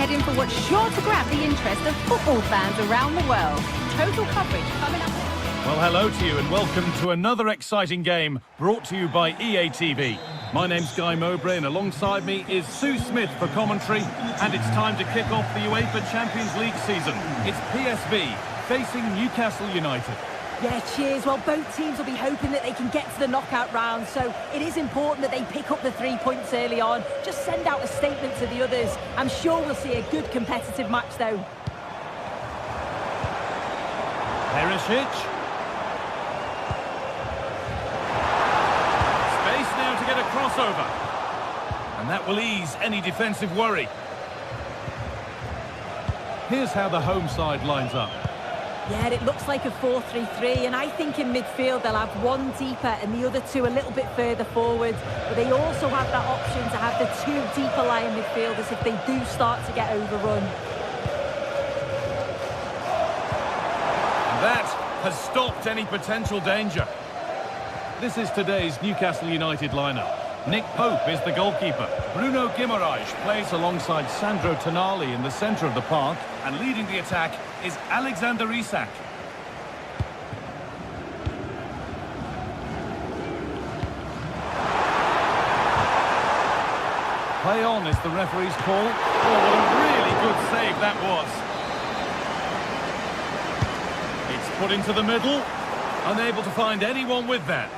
heading for what's sure to grab the interest of football fans around the world. Total coverage coming up. Well, hello to you and welcome to another exciting game brought to you by EA TV. My name's Guy Mowbray and alongside me is Sue Smith for commentary, and it's time to kick off the UEFA Champions League season. It's PSV facing Newcastle United. Yeah, cheers. Well, both teams will be hoping that they can get to the knockout round, so it is important that they pick up the 3 points early on. Just send out a statement to the others. I'm sure we'll see a good competitive match, though. Perisic. Space now to get a crossover. And that will ease any defensive worry. Here's how the home side lines up. Yeah, it looks like a 4-3-3, and I think in midfield they'll have one deeper and the other two a little bit further forward. But they also have that option to have the two deeper lying midfielders if they do start to get overrun. And that has stopped any potential danger. This is today's Newcastle United lineup. Nick Pope is the goalkeeper. Bruno Guimaraes plays alongside Sandro Tonali in the centre of the park, and leading the attack is Alexander Isak. Play on is the referee's call. Oh, what a really good save that was. It's put into the middle, unable to find anyone with that.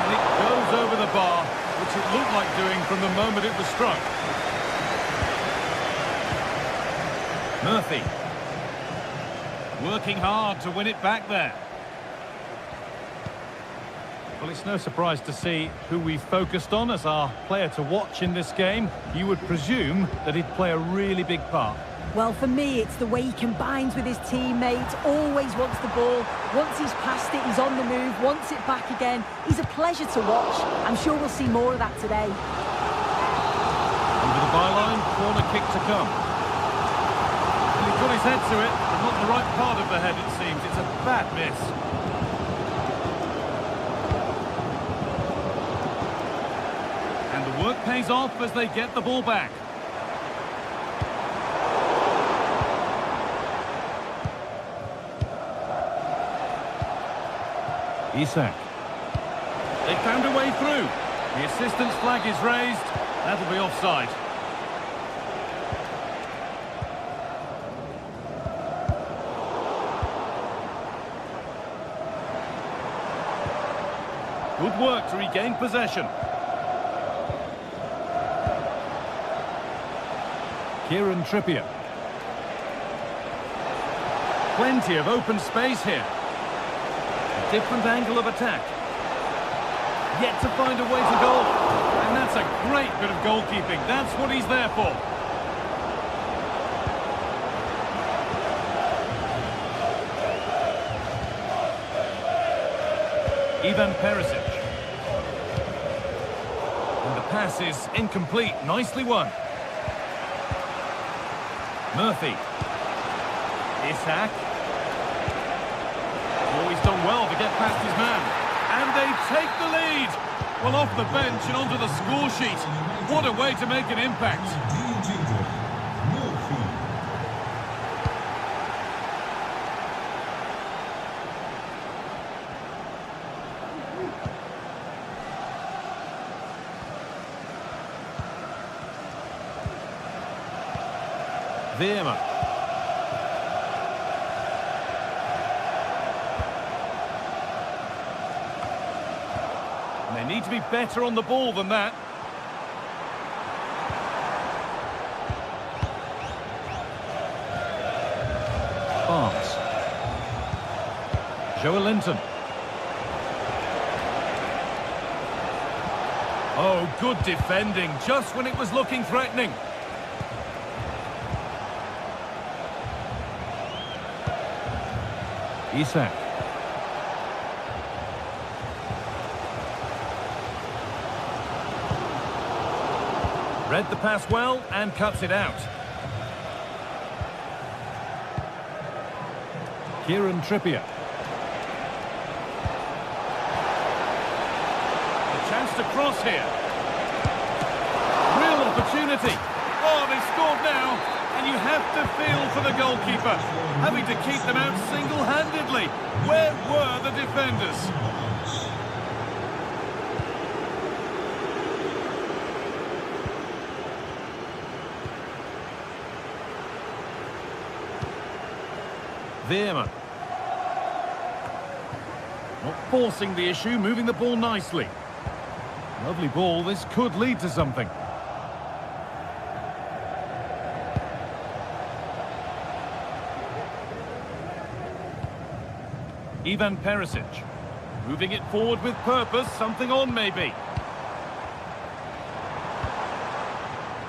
And it goes over the bar, which it looked like doing from the moment it was struck. Murphy. Working hard to win it back there. Well, it's no surprise to see who we focused on as our player to watch in this game. You would presume that he'd play a really big part. Well, for me, it's the way he combines with his teammates, always wants the ball. Once he's passed it, he's on the move, wants it back again. He's a pleasure to watch. I'm sure we'll see more of that today. Under the byline, corner kick to come. And he put his head to it, but not the right part of the head, it seems. It's a bad miss. And the work pays off as they get the ball back. Isak. They found a way through. The assistant's flag is raised. That'll be offside. Good work to regain possession. Kieran Trippier. Plenty of open space here. Different angle of attack. Yet to find a way to goal. And that's a great bit of goalkeeping. That's what he's there for. Ivan Perisic. And the pass is incomplete. Nicely won. Murphy. Isak. Oh, he's done well to get past his man. And they take the lead. Well, off the bench and onto the score sheet. What a way to make an impact. Veerman. They need to be better on the ball than that. Barnes. Joelinton. Oh, good defending, just when it was looking threatening. Isak. Read the pass well and cuts it out. Kieran Trippier. A chance to cross here. Real opportunity. Oh, they've scored now, and you have to feel for the goalkeeper, having to keep them out single-handedly. Where were the defenders? Veerman. Not forcing the issue, moving the ball nicely. Lovely ball, this could lead to something. Ivan Perisic. Moving it forward with purpose, something on maybe.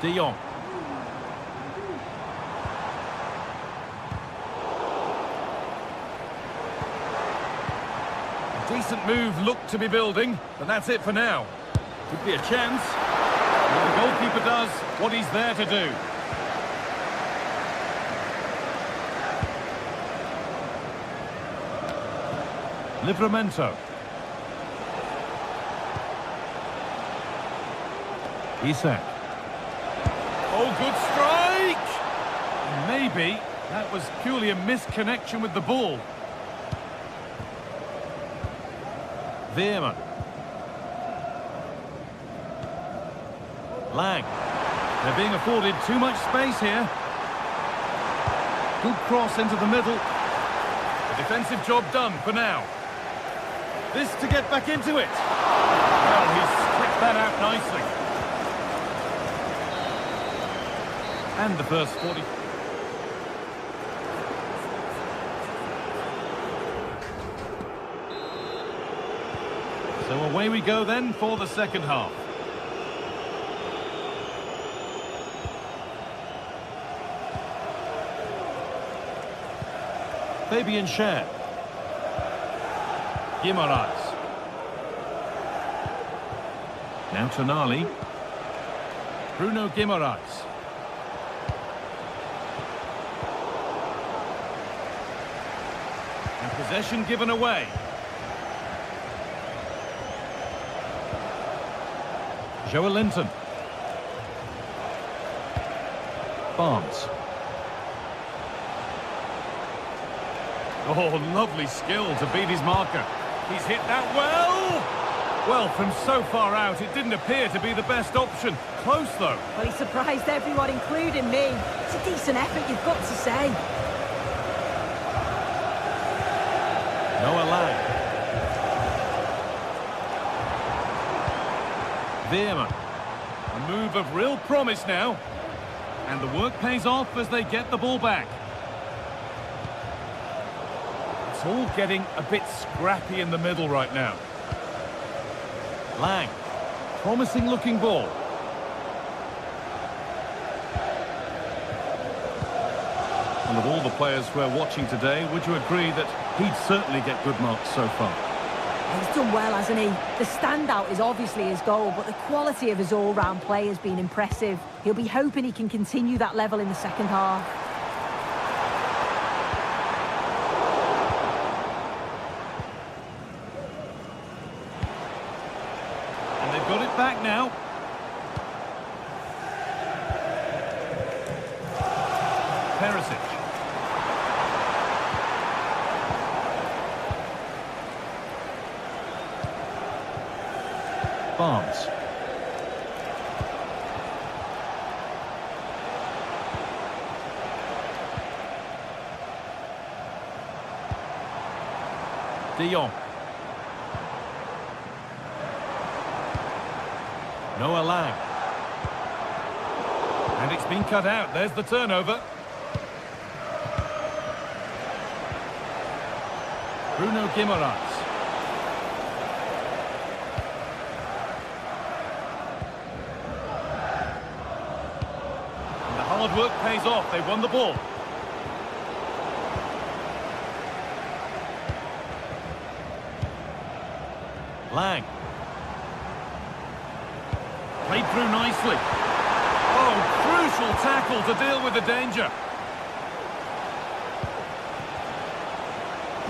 De Jong. Decent move looked to be building, but that's it for now. Could be a chance. Well, the goalkeeper does what he's there to do. Livramento. Isak. Oh, good strike! Maybe that was purely a misconnection with the ball. Veerman. Lang. They're being afforded too much space here. Good cross into the middle. A defensive job done for now. This to get back into it. Well, he's clicked that out nicely. And the first 40. So away we go then for the second half. Fabian Schär. Guimaraes. Now Tonali. Bruno Guimaraes. And possession given away. Joelinton. Barnes. Oh, lovely skill to beat his marker. He's hit that well. Well, from so far out, it didn't appear to be the best option. Close, though. Well, he surprised everyone, including me. It's a decent effort, you've got to say. Noah Lang. Veerman. A move of real promise now. And the work pays off as they get the ball back. It's all getting a bit scrappy in the middle right now. Lang. Promising looking ball. And of all the players we're watching today, would you agree that he'd certainly get good marks so far? He's done well, hasn't he? The standout is obviously his goal, but the quality of his all-round play has been impressive. He'll be hoping he can continue that level in the second half. And they've got it back now. Perisic. Barnes. De Jong. Noah Lang. And it's been cut out. There's the turnover. Bruno Guimaraes. Hard work pays off. They won the ball. Lang. Played through nicely. Oh, crucial tackle to deal with the danger.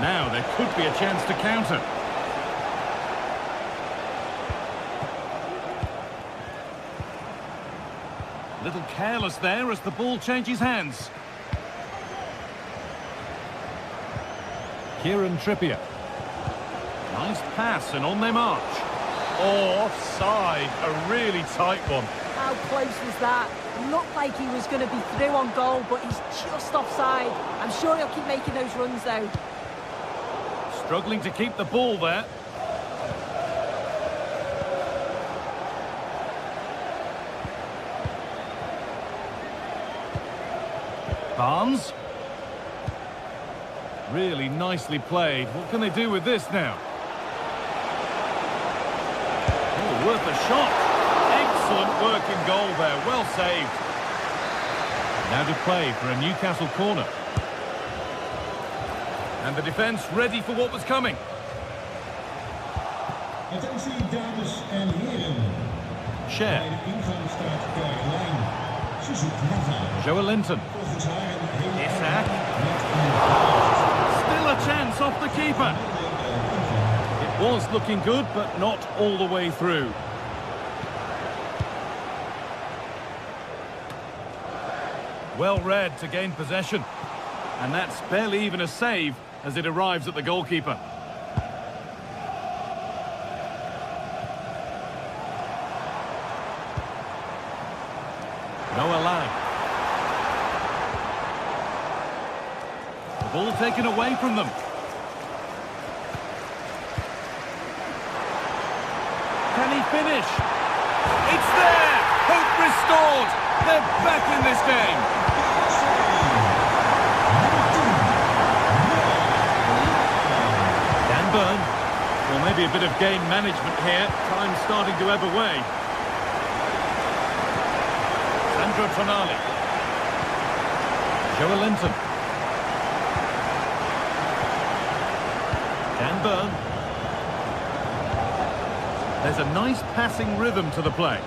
Now there could be a chance to counter. Little careless there as the ball changes hands. Kieran Trippier. Nice pass and on they march. Oh, offside. A really tight one. How close was that? Looked like he was going to be through on goal, but he's just offside. I'm sure he'll keep making those runs, though. Struggling to keep the ball there. Barnes. Really nicely played. What can they do with this now? Oh, worth a shot. Excellent work in goal there. Well saved. Now to play for a Newcastle corner. And the defence ready for what was coming. Attentie dames en heren. Share. Bij de ingang staat de lijn. Ze zoekt Hazard. Joelinton. Volgens haar een hele Isaac. Still a chance off the keeper. It was looking good, but not all the way through. Well read to gain possession. And that's barely even a save as it arrives at the goalkeeper. Noah Lang. The ball taken away from them. Can he finish? It's there! Hope restored! They're back in this game! Dan Burn. Well, maybe a bit of game management here. Time starting to ebb away. Sandro Tonali. Joelinton. Dan Burn. There's a nice passing rhythm to the play.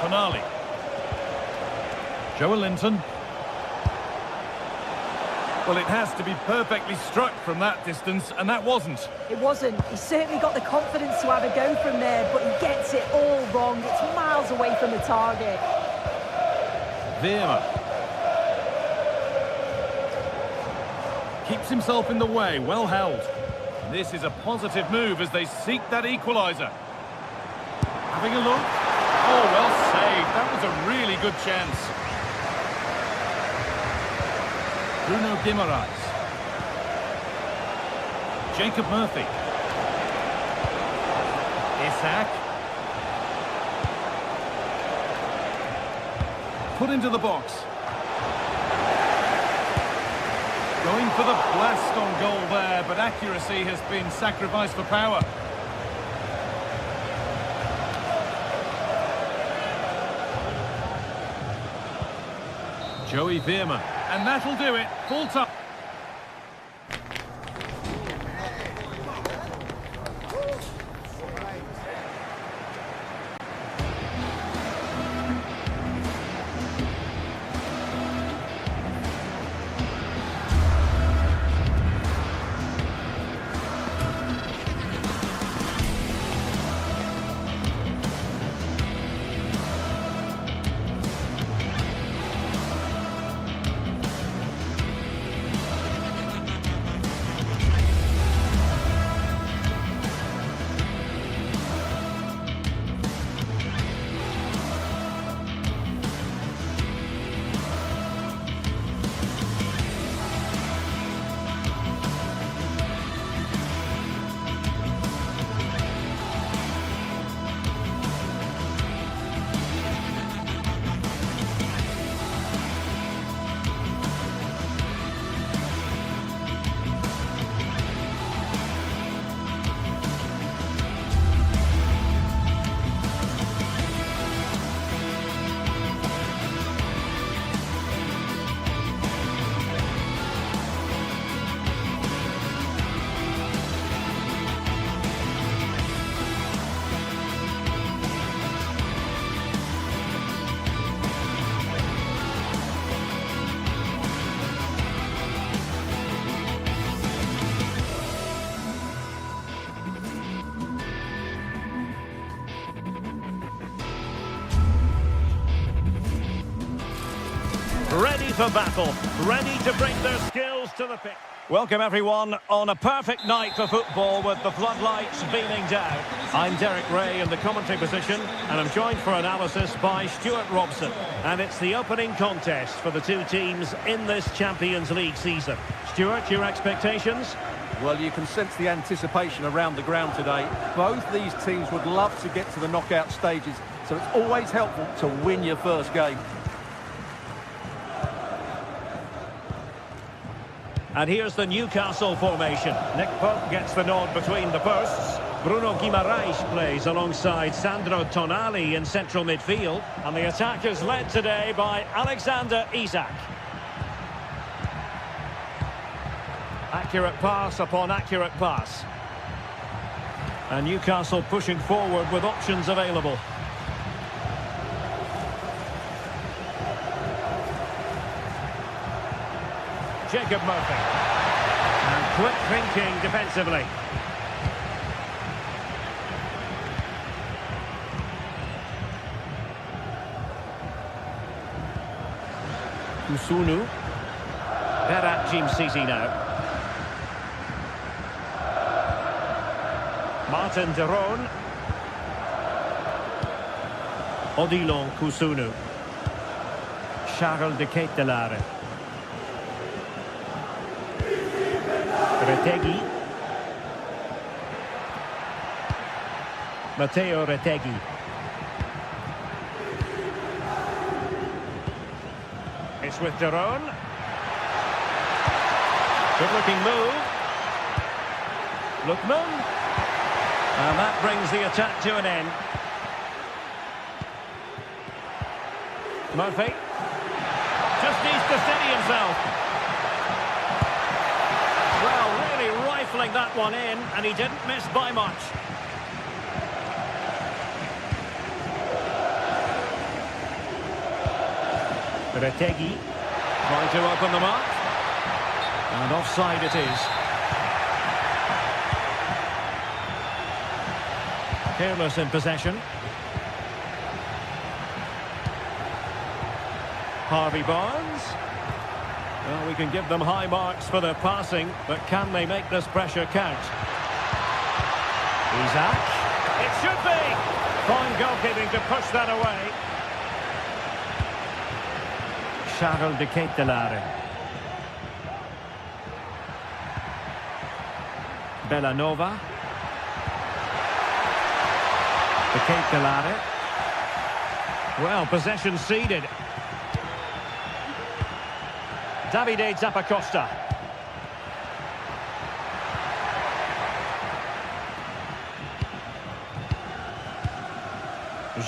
Tonali. Joelinton. Well, it has to be perfectly struck from that distance, and that wasn't. It wasn't. He's certainly got the confidence to have a go from there, but he gets it all wrong. It's miles away from the target. Veerman. Keeps himself in the way, well held. This is a positive move as they seek that equaliser. Having a look. Oh, well saved. That was a really good chance. Bruno Guimaraes. Jacob Murphy. Isaac. Put into the box. Going for the blast on goal there, but accuracy has been sacrificed for power. Joey Veerman. And that'll do it. Full time. ready for battle, ready to bring their skills to the pitch. Welcome everyone on a perfect night for football with the floodlights beaming down. I'm Derek Ray in the commentary position and I'm joined for analysis by Stuart Robson. And it's the opening contest for the two teams in this Champions League season. Stuart, your expectations? Well, you can sense the anticipation around the ground today. Both these teams would love to get to the knockout stages, so it's always helpful to win your first game. And here's the Newcastle formation. Nick Pope gets the nod between the posts. Bruno Guimaraes plays alongside Sandro Tonali in central midfield. And the attack is led today by Alexander Isak. Accurate pass upon accurate pass. And Newcastle pushing forward with options available. Jacob Murphy. And quick thinking defensively. Kusunu. Berat Jim-Sisi now. Martin de Roon. Odilon Kusunu. Charles de Ketelaere. Retegui. Matteo Retegui. It's with de Roon. Good looking move. Lookman. And that brings the attack to an end. Murphy. Just needs to steady himself. Well, really rifling that one in, and he didn't miss by much. Retegui trying to open them up. And offside it is. Careless in possession. Harvey Barnes. Well, we can give them high marks for their passing, but can they make this pressure count? Isak. It should be! Fine goalkeeping to push that away. Charles de Ketelaere. Bellanova. De Ketelaere. Well, possession ceded. Davide Zappacosta.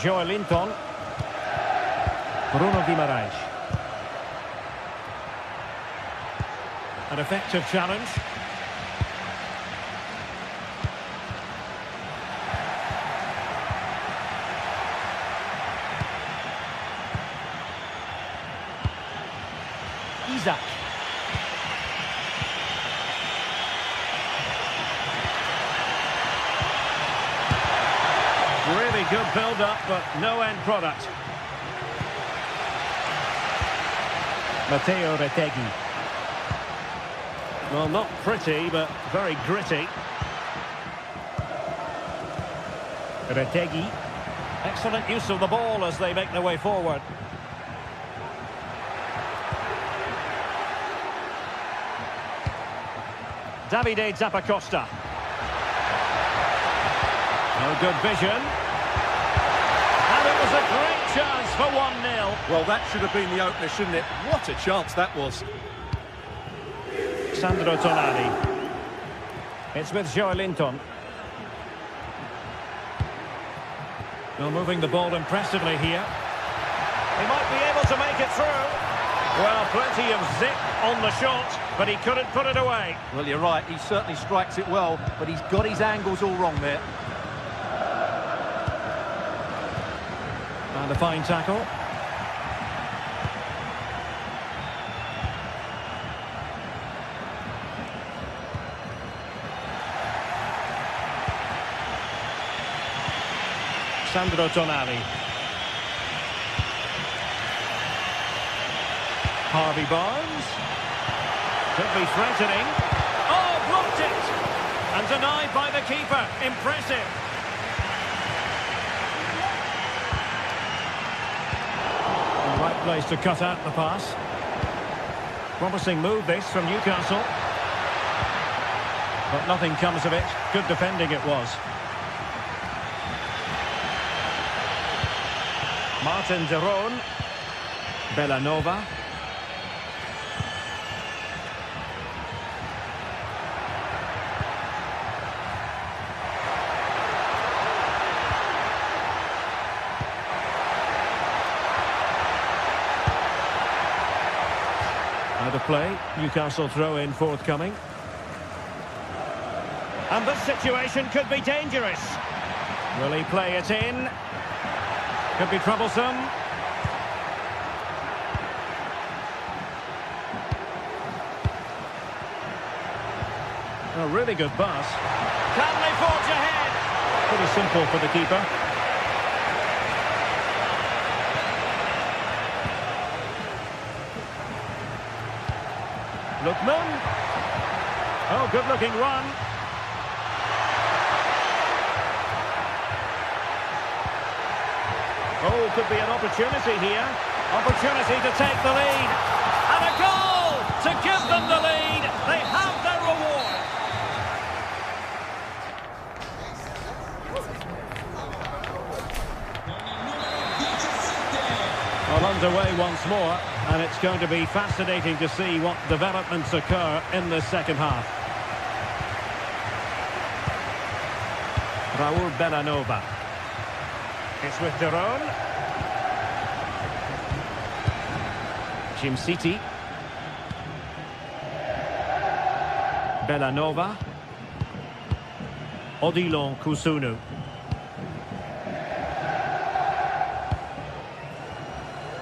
Joelinton. Bruno Guimaraes. An effective challenge. Isak. Really good build-up, but no end product. Matteo Retegui. Well, not pretty, but very gritty. Retegui. Excellent use of the ball as they make their way forward. Davide Zappacosta. No good vision. And it was a great chance for 1-0. Well, that should have been the opener, shouldn't it? What a chance that was. Sandro Tonali. It's with Joelinton. Well, moving the ball impressively here. He might be able to make it through. Well, plenty of zip on the shot, but he couldn't put it away. Well, you're right, he certainly strikes it well, but he's got his angles all wrong there. And a fine tackle. Sandro Tonali. Harvey Barnes. Could be threatening. Oh, blocked it! And denied by the keeper. Impressive. The right place to cut out the pass. Promising move this from Newcastle. But nothing comes of it. Good defending it was. Martin de Roon. Bellanova. Out of play. Newcastle throw in forthcoming. And this situation could be dangerous. Will he play it in? Could be troublesome. A really good pass. Can they forge ahead? Pretty simple for the keeper. Lookman. Oh, good-looking run. Oh, could be an opportunity here. Opportunity to take the lead. And a goal to give them the lead. They have their reward. Well, underway once more. And it's going to be fascinating to see what developments occur in the second half. Raul Bellanova. It's with de Roon. Jim City. Bellanova. Odilon Kusunu.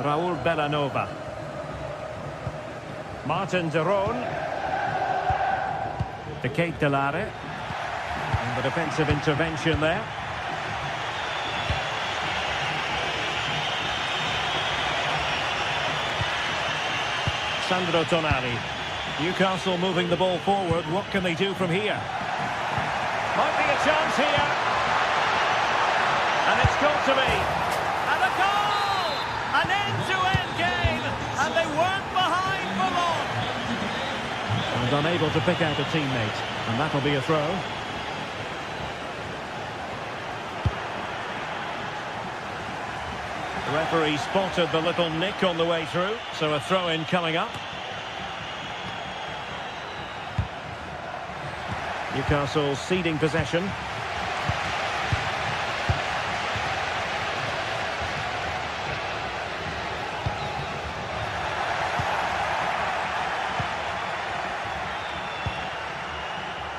Raul Bellanova. Martin de Roon. De Ketelare. And the defensive intervention there. Sandro Tonali. Newcastle moving the ball forward. What can they do from here? Might be a chance here. And it's got to be. And a goal! An end-to-end game. And they weren't behind for long. And unable to pick out a teammate. And that'll be a throw. The referee spotted the little nick on the way through, so a throw-in coming up. Newcastle ceding possession.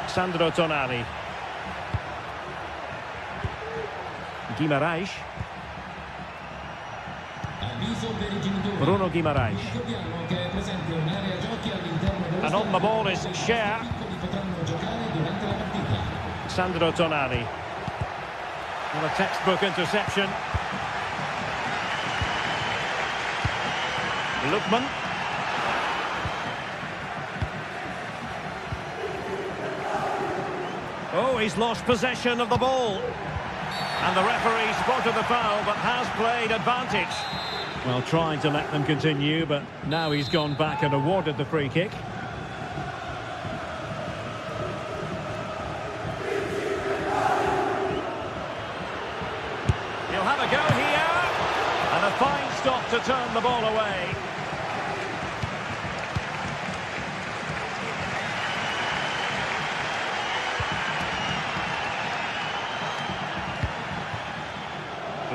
Sandro Tonali. Guimarães. Bruno Guimarães. And on the ball is Cher. Sandro Tonali. And a textbook interception. Lookman. Oh, he's lost possession of the ball. And the referee spotted the foul, but has played advantage. Well, trying to let them continue, but now he's gone back and awarded the free kick. He'll have a go here. And a fine stop to turn the ball away.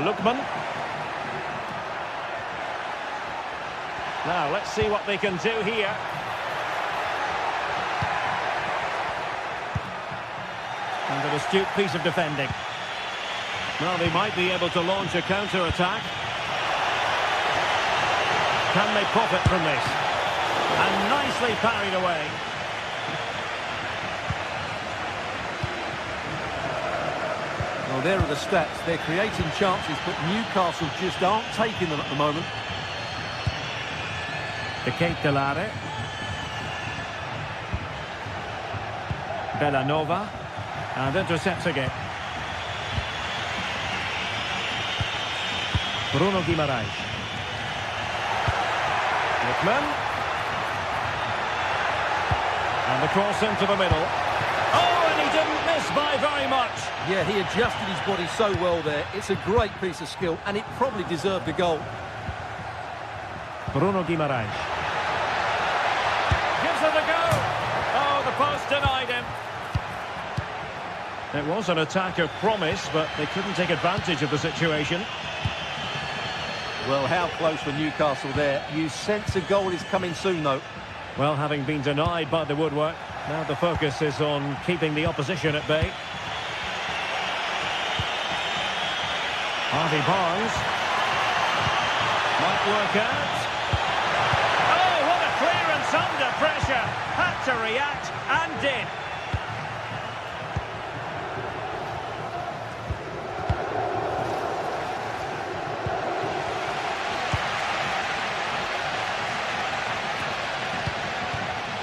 Lookman. Now, let's see what they can do here. And an astute piece of defending. Well, they might be able to launch a counter-attack. Can they profit from this? And nicely parried away. Well, there are the stats. They're creating chances, but Newcastle just aren't taking them at the moment. Delare. Bellanova. And intercepts again. Bruno Guimaraes. Lookman. And the cross into the middle. Oh, and he didn't miss by very much. Yeah, he adjusted his body so well there. It's a great piece of skill, and it probably deserved a goal. Bruno Guimaraes. Gives it a go. Oh, the post denied him. It was an attack of promise, but they couldn't take advantage of the situation. Well, how close for Newcastle there. You sense a goal is coming soon, though. Well, having been denied by the woodwork, now the focus is on keeping the opposition at bay. Harvey Barnes. Might work out. Oh, what a clearance under pressure. Had to react and did.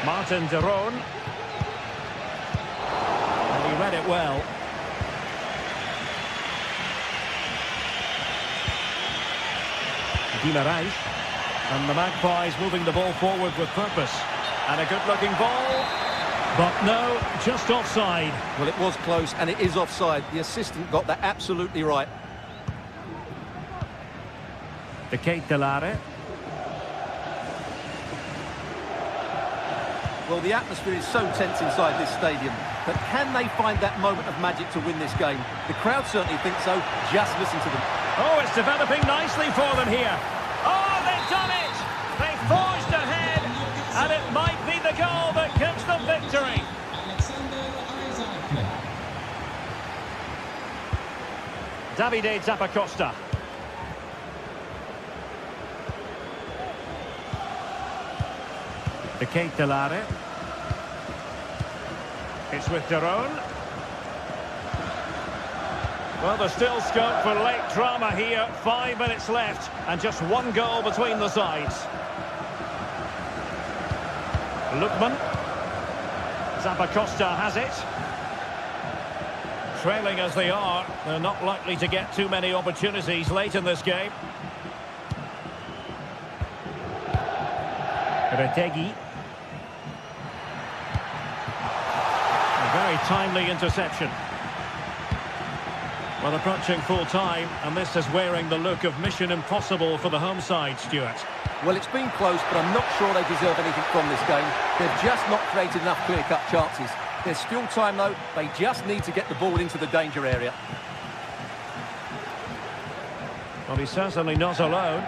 Martin de Roon. And he read it well. Guimaraes. And the Magpies moving the ball forward with purpose. And a good-looking ball. But no, just offside. Well, it was close, and it is offside. The assistant got that absolutely right. Delare. Well, the atmosphere is so tense inside this stadium, but can they find that moment of magic to win this game? The crowd certainly think so. Just listen to them. Oh, it's developing nicely for them here. Oh, they've done it! They forged ahead, and it might be the goal that gives them victory. Davide Zappacosta. Delare. It's with de Roon. Well, there's still scope for late drama here. 5 minutes left, and just one goal between the sides. Lookman. Zappacosta has it. Trailing as they are, they're not likely to get too many opportunities late in this game. Retegui. A very timely interception. Well, approaching full time, and this is wearing the look of mission impossible for the home side, Stuart. Well, it's been close, but I'm not sure they deserve anything from this game. They've just not created enough clear-cut chances. There's still time, though. They just need to get the ball into the danger area. Well, he's certainly not alone.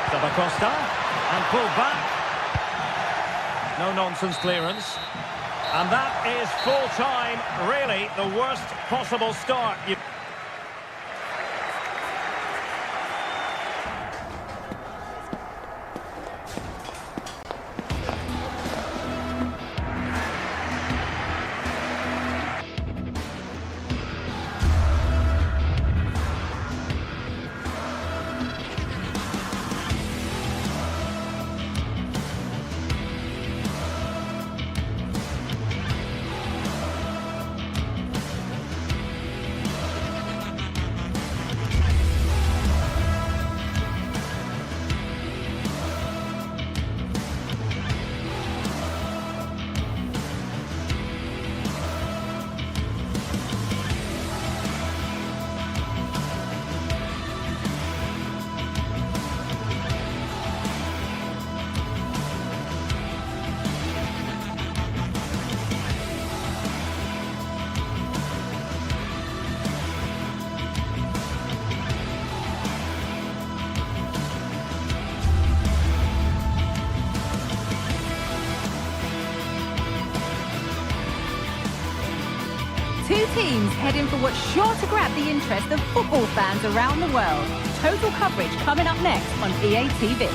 Zappacosta, and pulled back. No-nonsense clearance. And that is full-time, really the worst possible start. Two teams heading for what's sure to grab the interest of football fans around the world. Total coverage coming up next on EA TV.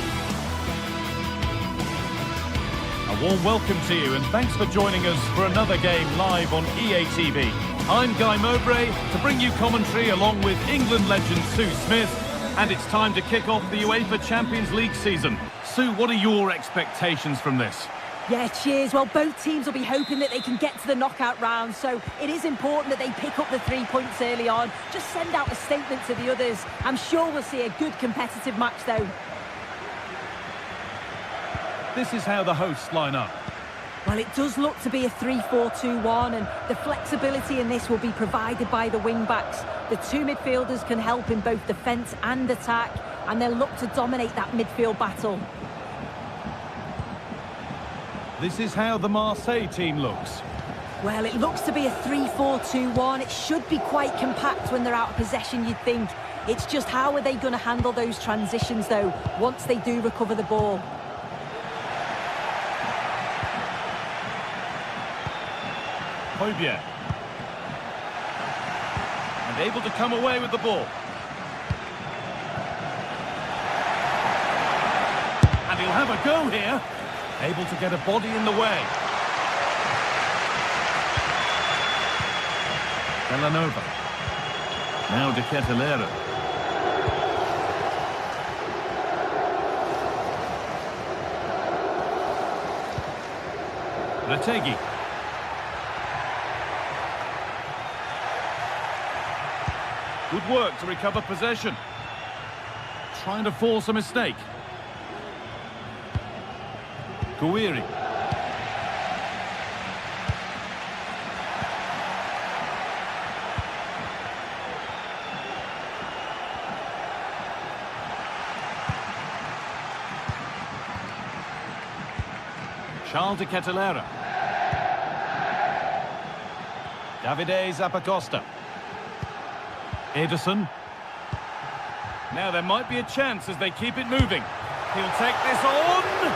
A warm welcome to you, and thanks for joining us for another game live on EA TV. I'm Guy Mowbray to bring you commentary along with England legend Sue Smith And it's time to kick off the UEFA Champions League season. Sue, what are your expectations from this? Yeah, cheers. Well, both teams will be hoping that they can get to the knockout round, so it is important that they pick up the 3 points early on. Just send out a statement to the others. I'm sure we'll see a good competitive match, though. This is how the hosts line up. Well, it does look to be a 3-4-2-1, and the flexibility in this will be provided by the wing-backs. The two midfielders can help in both defence and attack, and they'll look to dominate that midfield battle. This is how the Marseille team looks. Well, it looks to be a 3-4-2-1. It should be quite compact when they're out of possession, you'd think. It's just how are they going to handle those transitions, though, once they do recover the ball. Højbjerg. And able to come away with the ball. And he'll have a go here. Able to get a body in the way. Villanova. Now De Ketelaere. Retegi. Good work to recover possession. Trying to force a mistake. Gouiri. Charles De Ketelaere. Davide Zappacosta. Ederson. Now there might be a chance as they keep it moving. He'll take this on.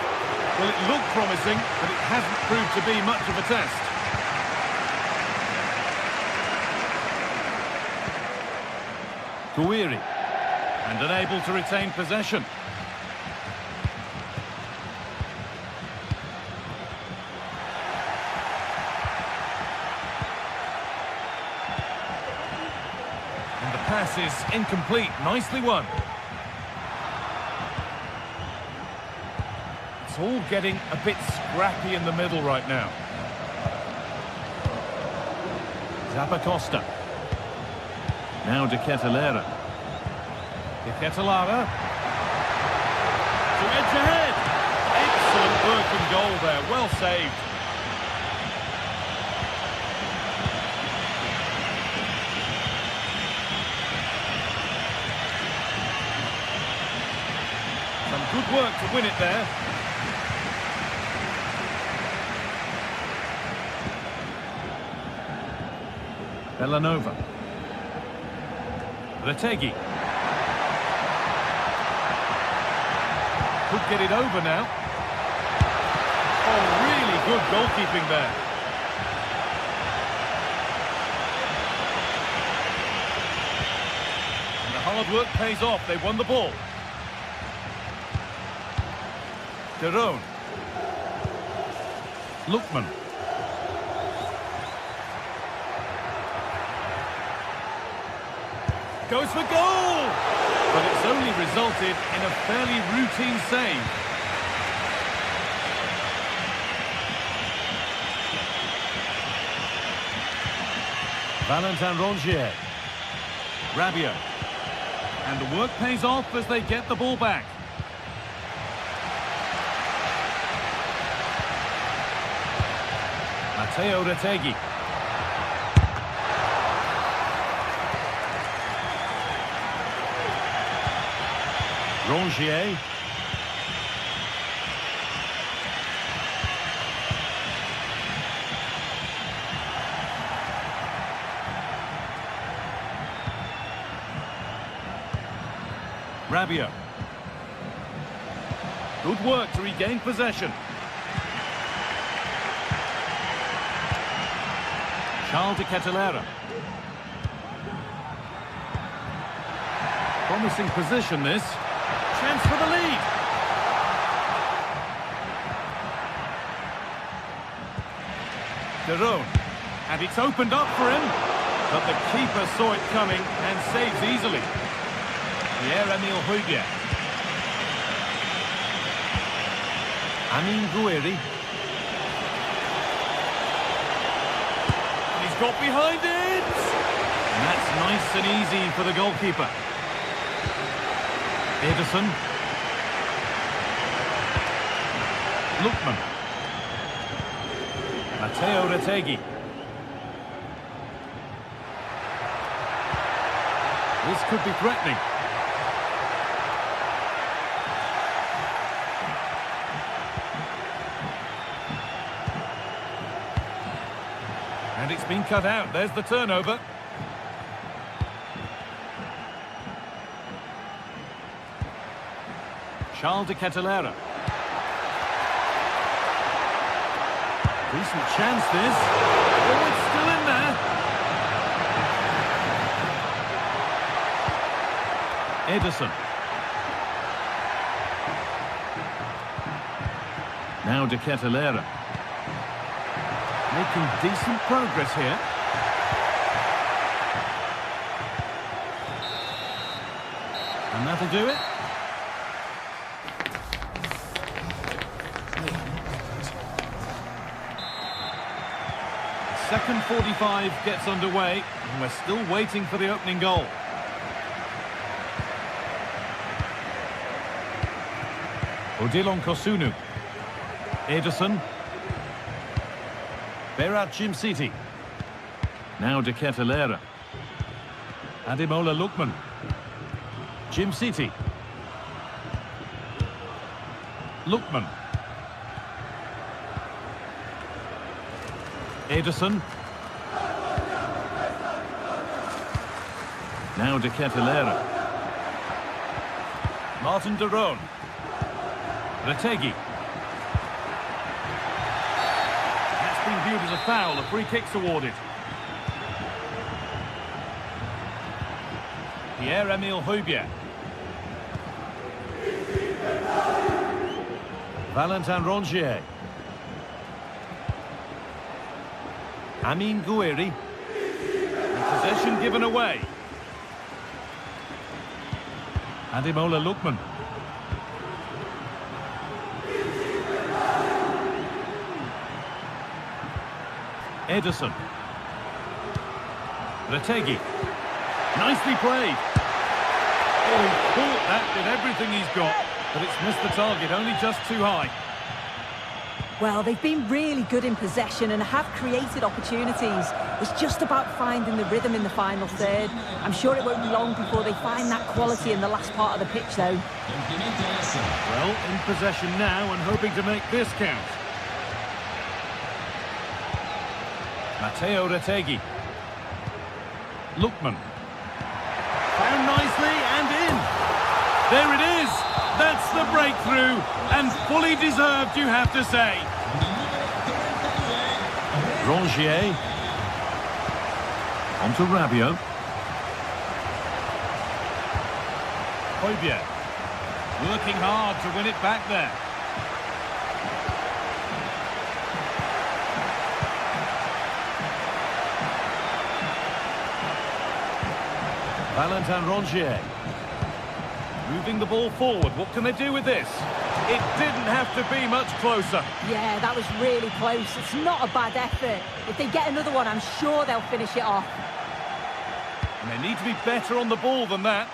Well, it looked promising, but it hasn't proved to be much of a test. Gouiri. And unable to retain possession. And the pass is incomplete. Nicely won. It's all getting a bit scrappy in the middle right now. Zappacosta. Now De Ketelaere. De Ketelaere. To edge ahead. Excellent work and goal there. Well saved. Some good work to win it there. Villanova. Retegi. Could get it over now. Oh, really good goalkeeping there. And the hard work pays off. They won the ball. De Roon. Lookman. Goes for goal! But it's only resulted in a fairly routine save. Valentin Rongier. Rabiot. And the work pays off as they get the ball back. Matteo Retegi. Rongier. Rabiot. Good work to regain possession. Charles De Ketelaere. Promising position this. Chance for the lead. De Roon. And it's opened up for him. But the keeper saw it coming and saves easily. Pierre-Emile Højbjerg. Amin Gouiri. And he's got behind it! And that's nice and easy for the goalkeeper. Ederson. Lookman. Matteo Retegui. This could be threatening. And it's been cut out. There's the turnover. Charles de Ketelaere. Decent chance this. Oh, it's still in there. Ederson. Now de Ketelaere. Making decent progress here. And that'll do it. Second 45 gets underway, and we're still waiting for the opening goal. Odilon Kosunu. Ederson. Berat Jimsiti. Now de Ketelaere. Ademola Lookman. Jimsiti. Lookman. Ederson. Now de Ketelaere. Martin de Roon. Retegui. That's been viewed as a foul. A free kick's awarded. Pierre-Emile Højbjerg. Valentin Rongier. Amin Gouiri. And possession given away. Ademola Lookman. Ederson. Retegui. Nicely played. Oh, he caught that with everything he's got, but it's missed the target, only just too high. Well, they've been really good in possession and have created opportunities. It's just about finding the rhythm in the final third. I'm sure it won't be long before they find that quality in the last part of the pitch, though. Well, in possession now and hoping to make this count. Matteo Retegui. Lookman. Found nicely and in. There it is. That's the breakthrough. And fully deserved, you have to say. Rongier. On to Rabiot. Højbjerg. Working hard to win it back there. Valentin Rongier. Moving the ball forward. What can they do with this? It didn't have to be much closer. Yeah, that was really close. It's not a bad effort. If they get another one, I'm sure they'll finish it off. And they need to be better on the ball than that.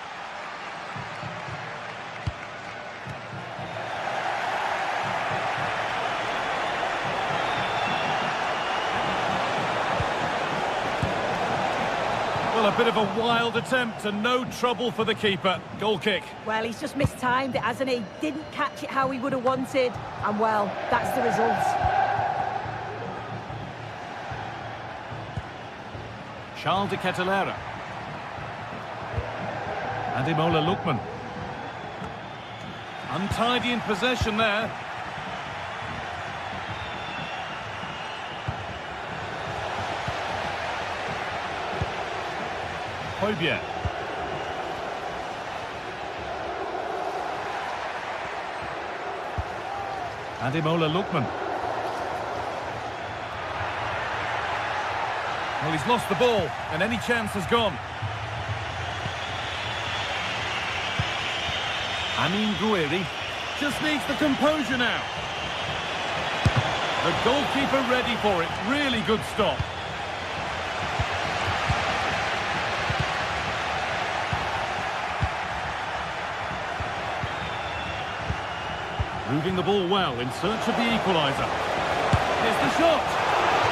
Well, a bit of a wild attempt and no trouble for the keeper. Goal kick. Well, he's just mistimed it, hasn't he? Didn't catch it how he would have wanted. And, well, that's the result. Charles de Ketelaere. Ademola Lookman. Untidy in possession there. Højbjerg. Ademola Lookman. Well, he's lost the ball, and any chance has gone. Amin Gouiri just needs the composure now. The goalkeeper ready for it. Really good stop. Moving the ball well in search of the equaliser. Here's the shot.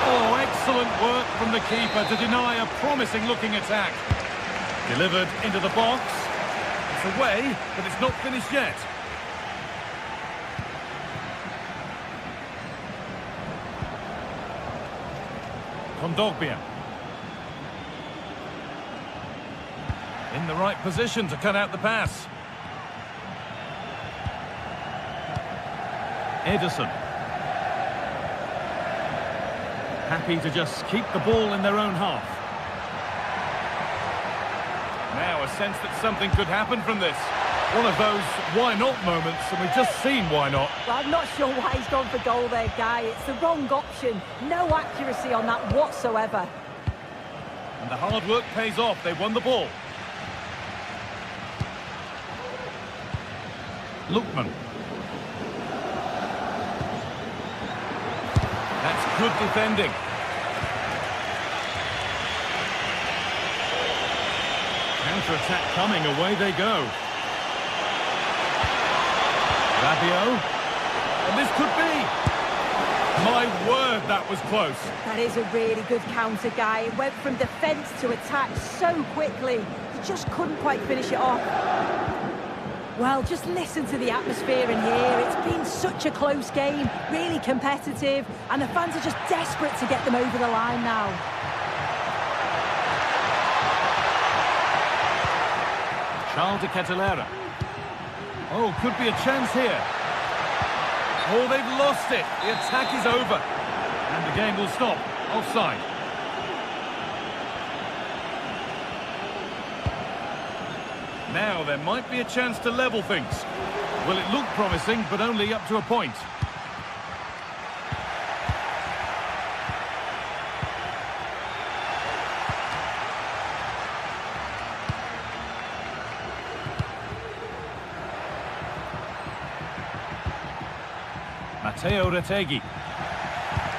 Oh, excellent work from the keeper to deny a promising-looking attack. Delivered into the box. It's away, but it's not finished yet. Kondogbia. In the right position to cut out the pass. Ederson. Happy to just keep the ball in their own half. Now a sense that something could happen from this. One of those why not moments, and we've just seen why not. Well, I'm not sure why he's gone for goal there, Guy. It's the wrong option. No accuracy on that whatsoever. And the hard work pays off. They won the ball. Lookman. That's good defending. Counter-attack coming, away they go. Rabiot. And this could be. My word, that was close. That is a really good counter, Guy. It went from defence to attack so quickly. He just couldn't quite finish it off. Well, just listen to the atmosphere in here. It's been such a close game, really competitive, and the fans are just desperate to get them over the line now. Charles de Ketelera. Oh, could be a chance here. Oh, they've lost it. The attack is over. And the game will stop. Offside. Now there might be a chance to level things. Well, it looked promising, but only up to a point. Matteo Retegui.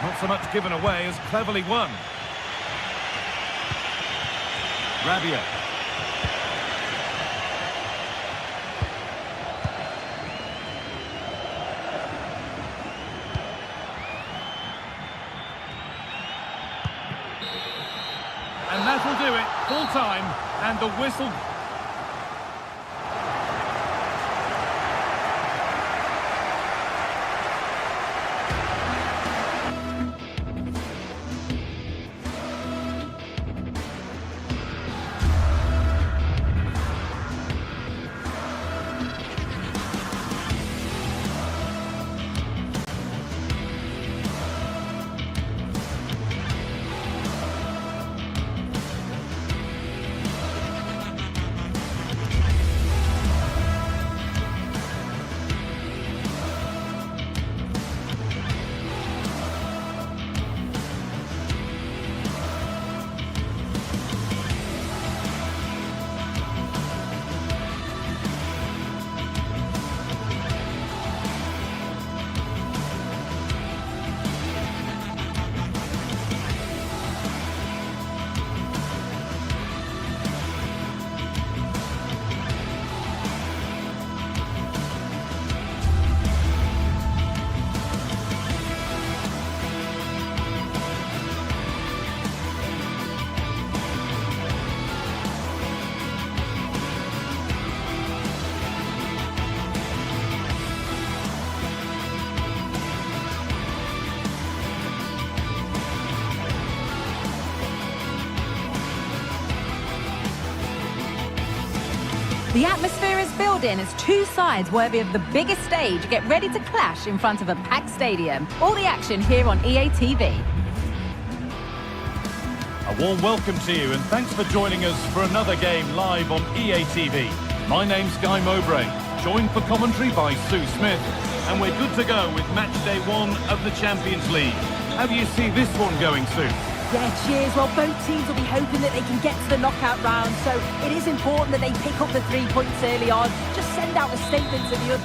Not so much given away as cleverly won. Rabiot. And that'll do it, full time, and the whistle. The atmosphere is building as two sides worthy of the biggest stage get ready to clash in front of a packed stadium. All the action here on EA TV. A warm welcome to you and thanks for joining us for another game live on EA TV. My name's Guy Mowbray, joined for commentary by Sue Smith, and we're good to go with match day 1 of the Champions League. How do you see this one going, Sue? Yeah, cheers. Well, both teams will be hoping that they can get to the knockout round, so it is important that they pick up the 3 points early on. Just send out a statement to the other.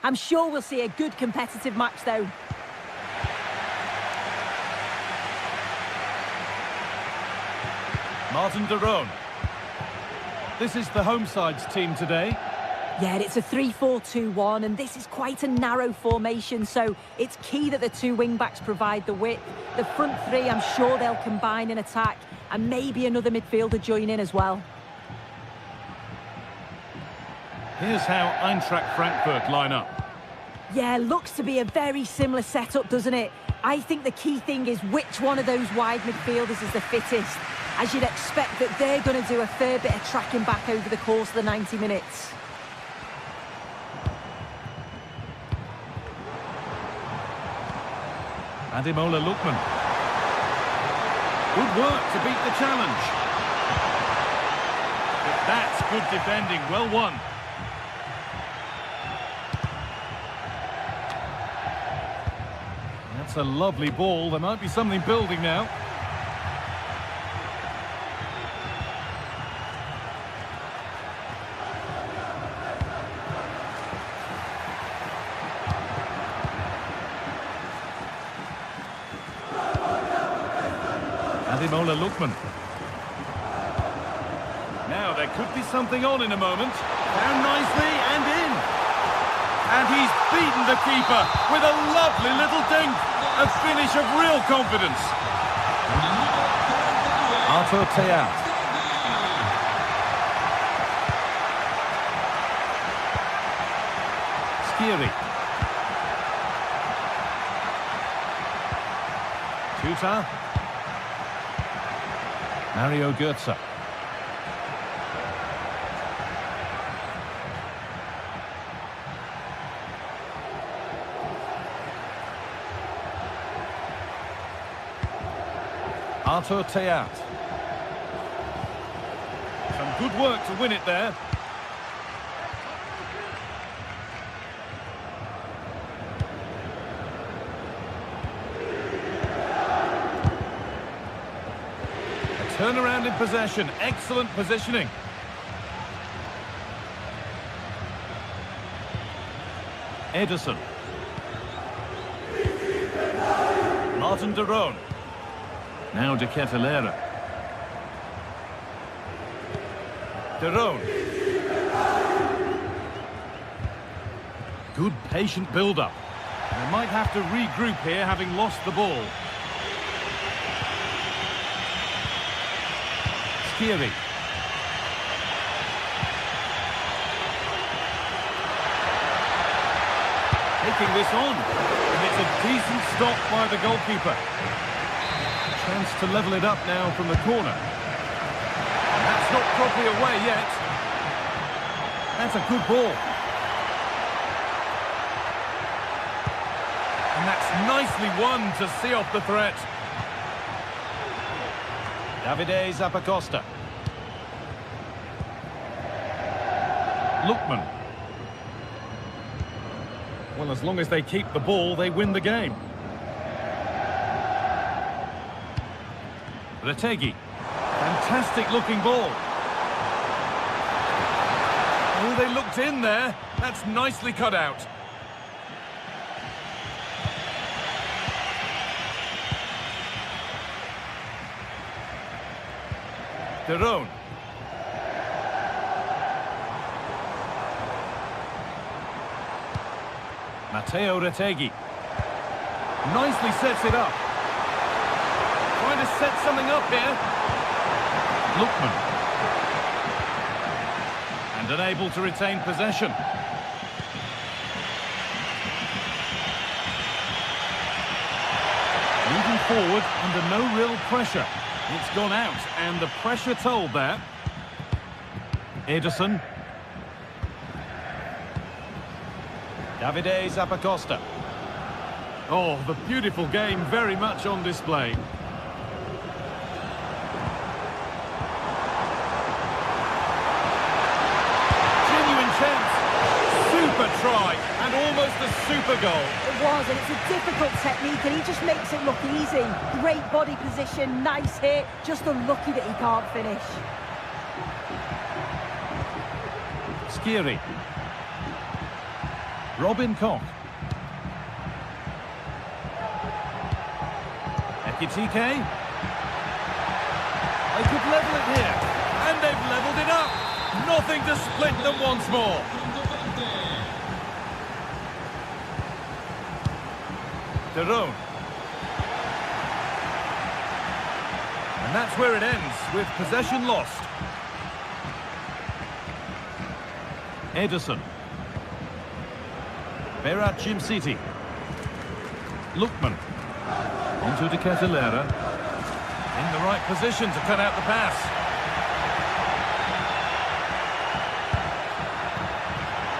I'm sure we'll see a good competitive match, though. Martin de Roon. This is the home side's team today. Yeah, it's a 3-4-2-1, and this is quite a narrow formation, so it's key that the two wing-backs provide the width. The front three, I'm sure they'll combine in attack, and maybe another midfielder join in as well. Here's how Eintracht Frankfurt line up. Yeah, looks to be a very similar setup, doesn't it? I think the key thing is which one of those wide midfielders is the fittest, as you'd expect that they're going to do a fair bit of tracking back over the course of the 90 minutes. Ademola Lookman. Good work to beat the challenge. But that's good defending, well won. That's a lovely ball. There might be something building now. Ademola Lookman. Now there could be something on in a moment. Down nicely and in. And he's beaten the keeper with a lovely little dink. A finish of real confidence. Arthur Theat. Skiri. Tuta. Mario Götze. Arthur Theat. Some good work to win it there. A turnaround in possession. Excellent positioning. Ederson. Martin de Roon. Now De Ketelaere. De Roon. Good patient build-up. They might have to regroup here, having lost the ball. Skiri. Taking this on. And it's a decent stop by the goalkeeper. Chance to level it up now from the corner. And that's not properly away yet. That's a good ball. And that's nicely won to see off the threat. Davide Zappacosta. Lookman. Well, as long as they keep the ball, they win the game. Retegi. Fantastic looking ball. Oh, they looked in there. That's nicely cut out. De Roon. Matteo Retegi. Nicely sets it up. Trying to set something up here. Lookman. And unable to retain possession. Moving forward under no real pressure. It's gone out, and the pressure told there. Ederson. Davide Zappacosta. Oh, the beautiful game very much on display. Genuine chance. Super try, and almost goal. It was, and it's a difficult technique, and he just makes it look easy. Great body position, nice hit, just unlucky that he can't finish. Skiri. Robin Koch. Ekitike. They could level it here, and they've levelled it up. Nothing to split them once more. Derone. And that's where it ends, with possession lost. Ederson. Berat Jimsiti. Lookman. Onto De Ketelaere. In the right position to cut out the pass.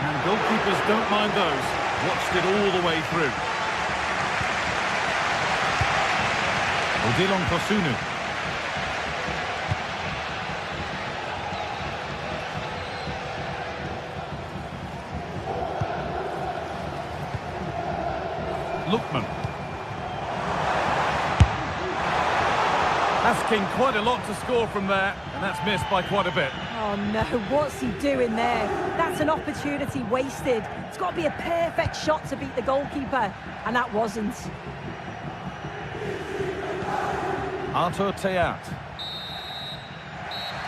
And goalkeepers don't mind those. Watched it all the way through. Odilon Kosunu. Lookman. Asking quite a lot to score from there, and that's missed by quite a bit. Oh no, what's he doing there? That's an opportunity wasted. It's got to be a perfect shot to beat the goalkeeper, and that wasn't. Artur Teat.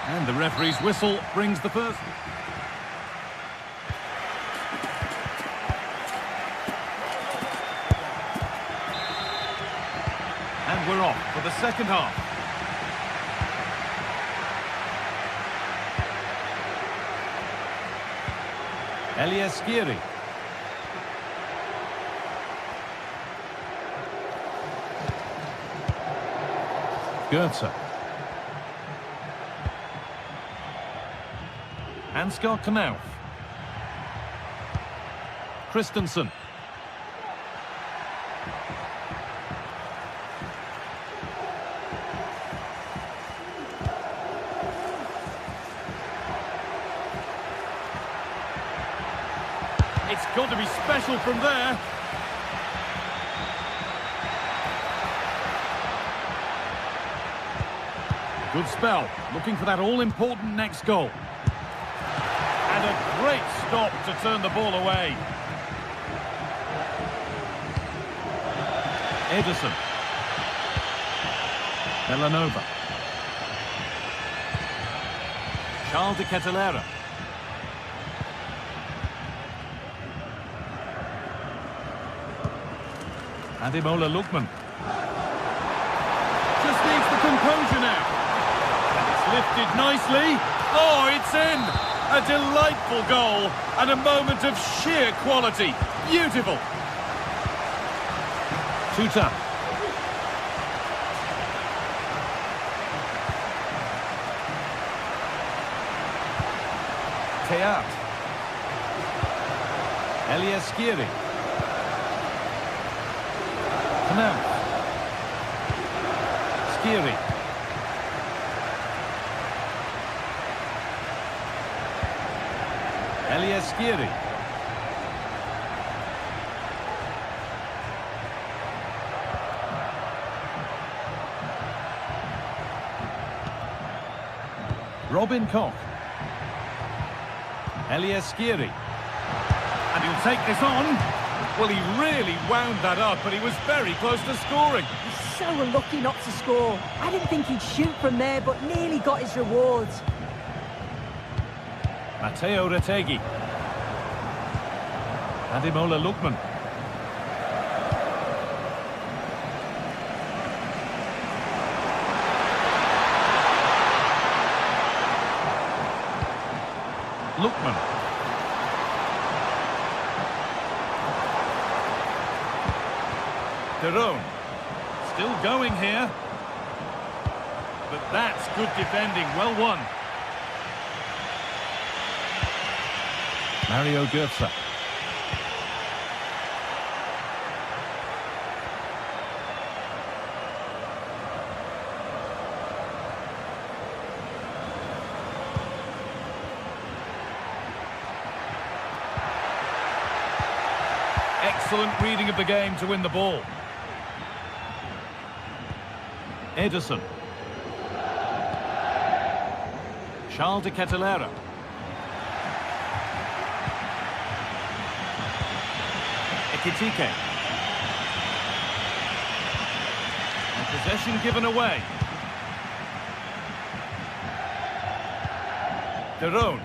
And the referee's whistle brings the first. And we're off for the second half. Elias Skiri. Goetze. Ansgar Knauf. Christensen. It's got to be special from there. Good spell, looking for that all-important next goal. And a great stop to turn the ball away. Ederson. Villanova. Charles De Ketelaere. Ademola Lookman. Just needs the composure now. And it's lifted nicely. Oh, it's in! A delightful goal and a moment of sheer quality. Beautiful. Tuta. Teat. Elias Skiri. Knauf. Skiri. Elias Skiri. Robin Koch. Elias Skiri. And he'll take this on. Well, he really wound that up, but he was very close to scoring. He's so unlucky not to score. I didn't think he'd shoot from there, but nearly got his rewards. Matteo Retegui. Ademola Lookman. Lookman. Derone. Still going here. But that's good defending. Well won. Mario Götze. excellent reading of the game to win the ball. Ederson. Charles de Kettelera. Ekitike. And possession given away. Derone.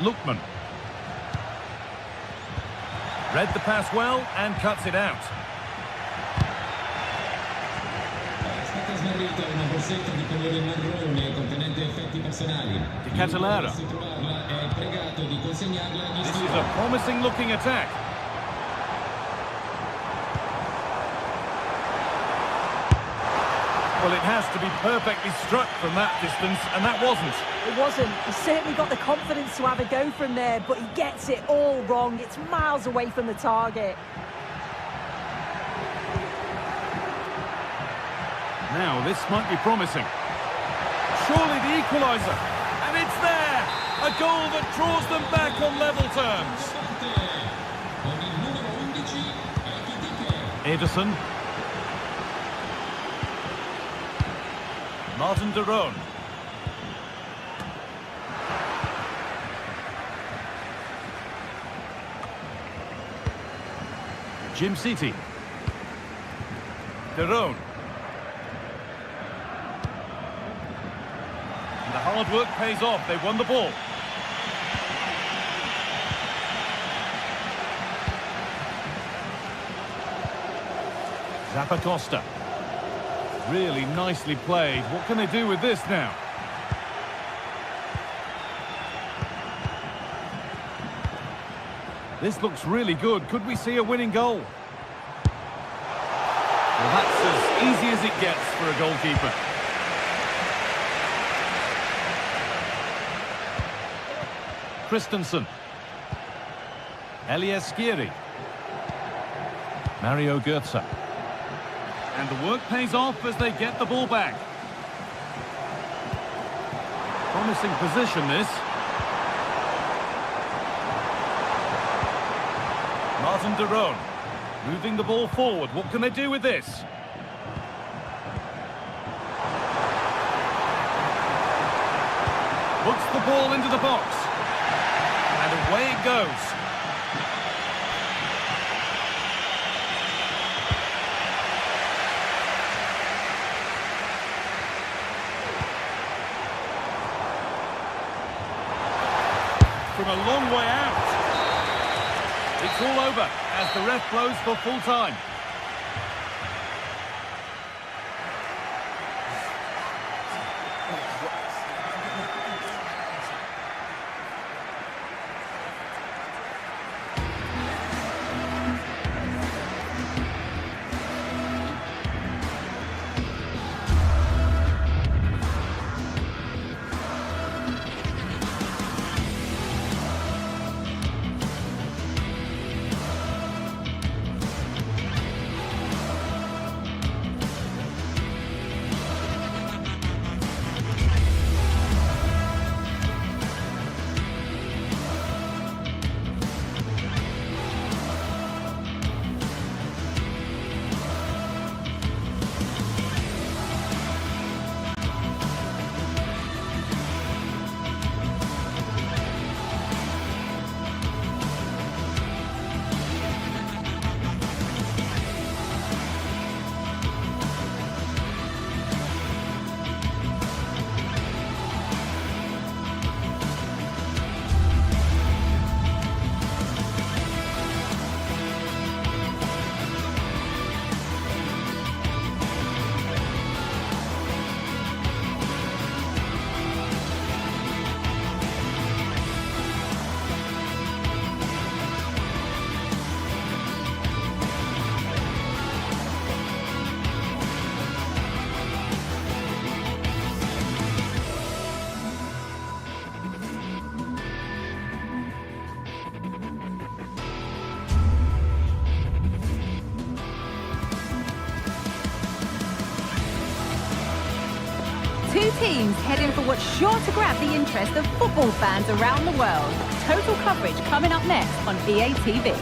Lookman. Read the pass well and cuts it out. De Kettelera. This is a promising looking attack. Well, it has to be perfectly struck from that distance, and that wasn't. It wasn't. He certainly got the confidence to have a go from there, but he gets it all wrong. It's miles away from the target. Now, this might be promising. Surely the equaliser. And it's there! A goal that draws them back on level terms. Ederson. Martin Derone. Jim City. Derone. And the hard work pays off. They've won the ball. Zappacosta. Really nicely played. What can they do with this now? This looks really good. Could we see a winning goal? Well, that's as easy as it gets for a goalkeeper. Christensen. Elias Skiri. Mario Götze. And the work pays off as they get the ball back. Promising position, this. Martin Derone. Moving the ball forward. What can they do with this? Puts the ball into the box. And away it goes. From a long way out. It's all over as the ref blows for full time. two teams heading for what's sure to grab the interest of football fans around the world. Total coverage coming up next on EA TV.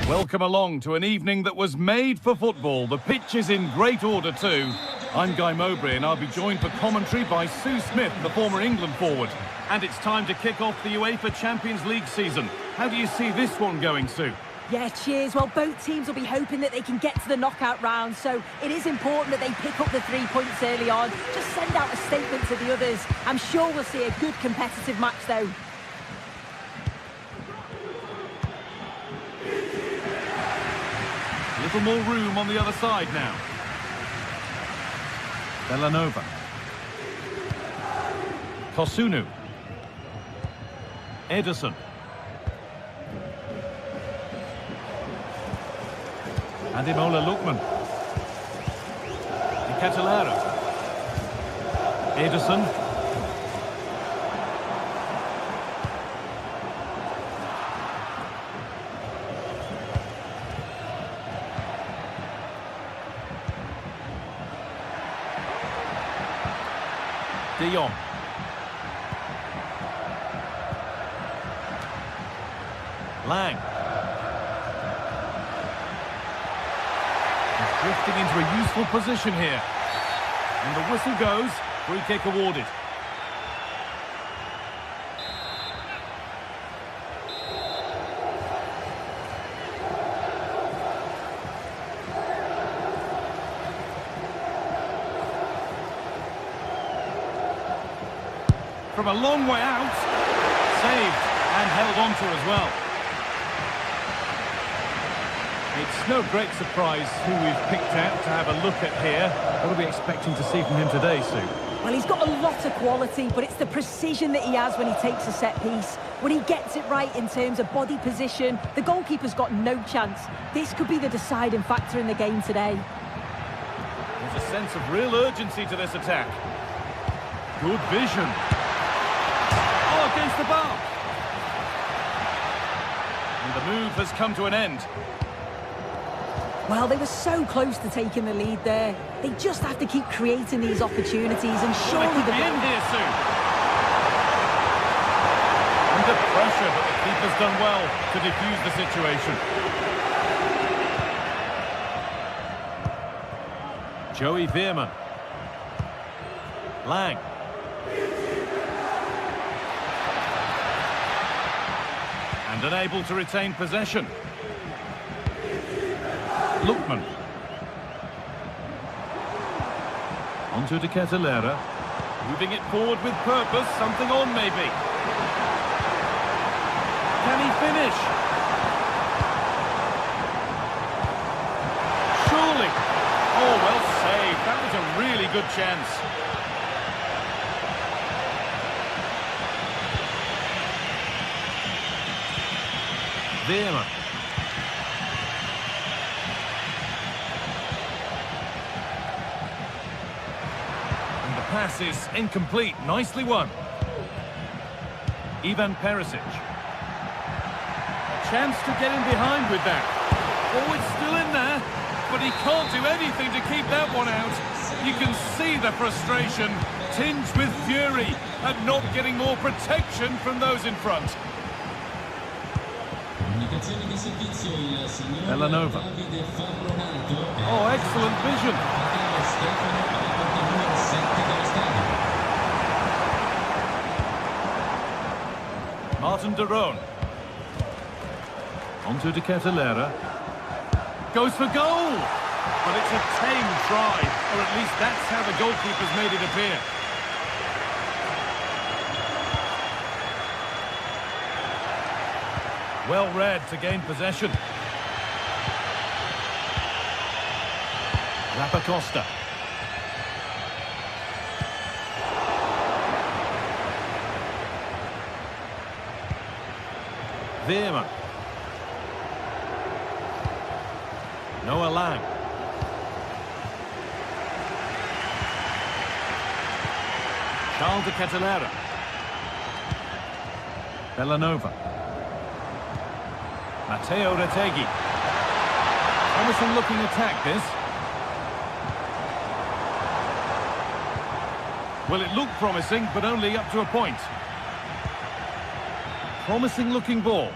Welcome along to an evening that was made for football. The pitch is in great order too. I'm Guy Mowbray and I'll be joined for commentary by Sue Smith, the former England forward. And it's time to kick off the UEFA Champions League season. How do you see this one going, Sue? Yeah, cheers. Well, both teams will be hoping that they can get to the knockout round, so it is important that they pick up the 3 points early on. Just send out a statement to the others. I'm sure we'll see a good competitive match, though. A little more room on the other side now. Bellanova. Kosunu. Ederson. Ademola Lookman. Catalero. Ederson. De Jong. Lang. Drifting into a useful position here. And the whistle goes, free kick awarded. From a long way out, saved and held on to as well. It's no great surprise who we've picked out to have a look at here. What are we expecting to see from him today, Sue? Well, he's got a lot of quality, but it's the precision that he has when he takes a set piece. When he gets it right in terms of body position, the goalkeeper's got no chance. This could be the deciding factor in the game today. There's a sense of real urgency to this attack. Good vision. Oh, against the bar. And the move has come to an end. Well, they were so close to taking the lead there. They just have to keep creating these opportunities and surely well, they could be in here soon. Under pressure, but the keeper's done well to defuse the situation. Joey Veerman. Lang. And unable to retain possession. Lookman. Onto De Catalera. Moving it forward with purpose. Something on, maybe. Can he finish? Surely. Oh, well saved. That was a really good chance. Veerman. Pass is incomplete. Nicely won. Ivan Perisic. A chance to get in behind with that. Oh, it's still in there, but he can't do anything to keep that one out. You can see the frustration, tinged with fury at not getting more protection from those in front. Bellanova. Oh, excellent vision. Martin de Roon. Onto De Catalera. Goes for goal! But it's a tame try, or at least that's how the goalkeeper's made it appear. Well read to gain possession. Rappacosta. Veerman. Noah Lang. Charles De Catalera. Bellanova. Matteo Retegui. Promising looking attack this. Well, it looked promising, but only up to a point. Promising looking ball.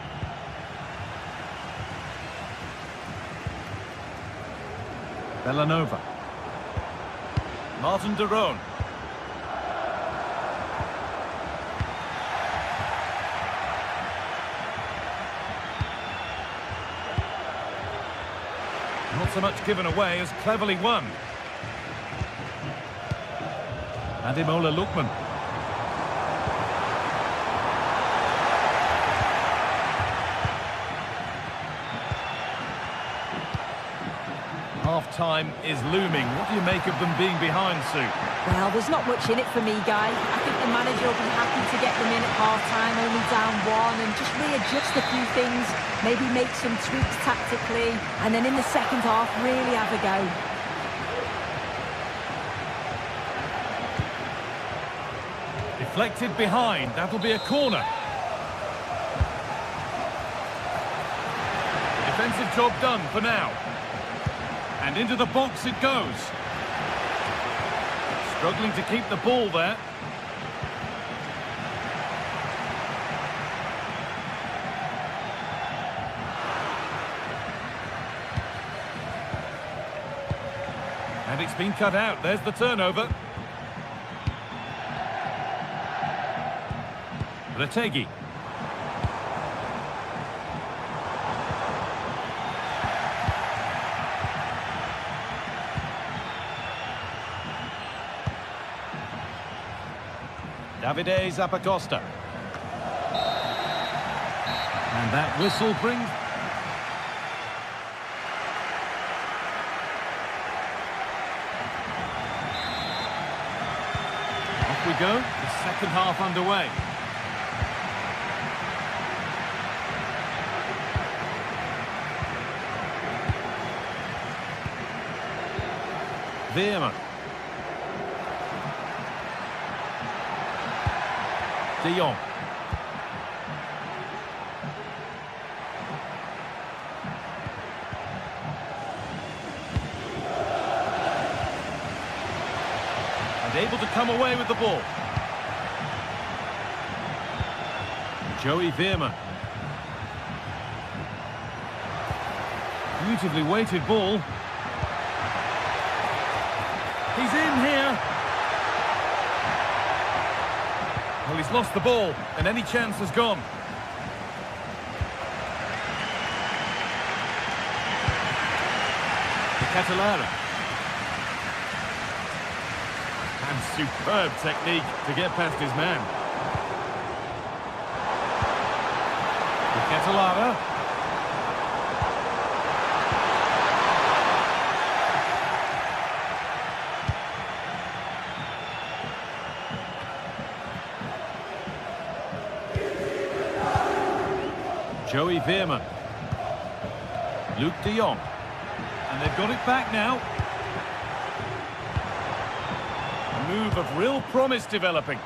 Bellanova. Martin de Roon. Not so much given away as cleverly won. Ademola Lookman. Half-time is looming. What do you make of them being behind, Sue? Well, there's not much in it for me, Guy. I think the manager will be happy to get them in at half-time, only down one, and just readjust a few things, maybe make some tweaks tactically, and then in the second half, really have a go. Deflected behind. That'll be a corner. Defensive job done for now. And into the box it goes. Struggling to keep the ball there. And it's been cut out. There's the turnover. Retegi. Davide Zappacosta. And that whistle brings... Off we go, the second half underway. Veerman. De Jong. And able to come away with the ball. Joey Veerman. Beautifully weighted ball. He's in here. Well, he's lost the ball, and any chance has gone. Catalara. And superb technique to get past his man. Catalara. Joey Veerman. Luke de Jong. And they've got it back now. A move of real promise developing.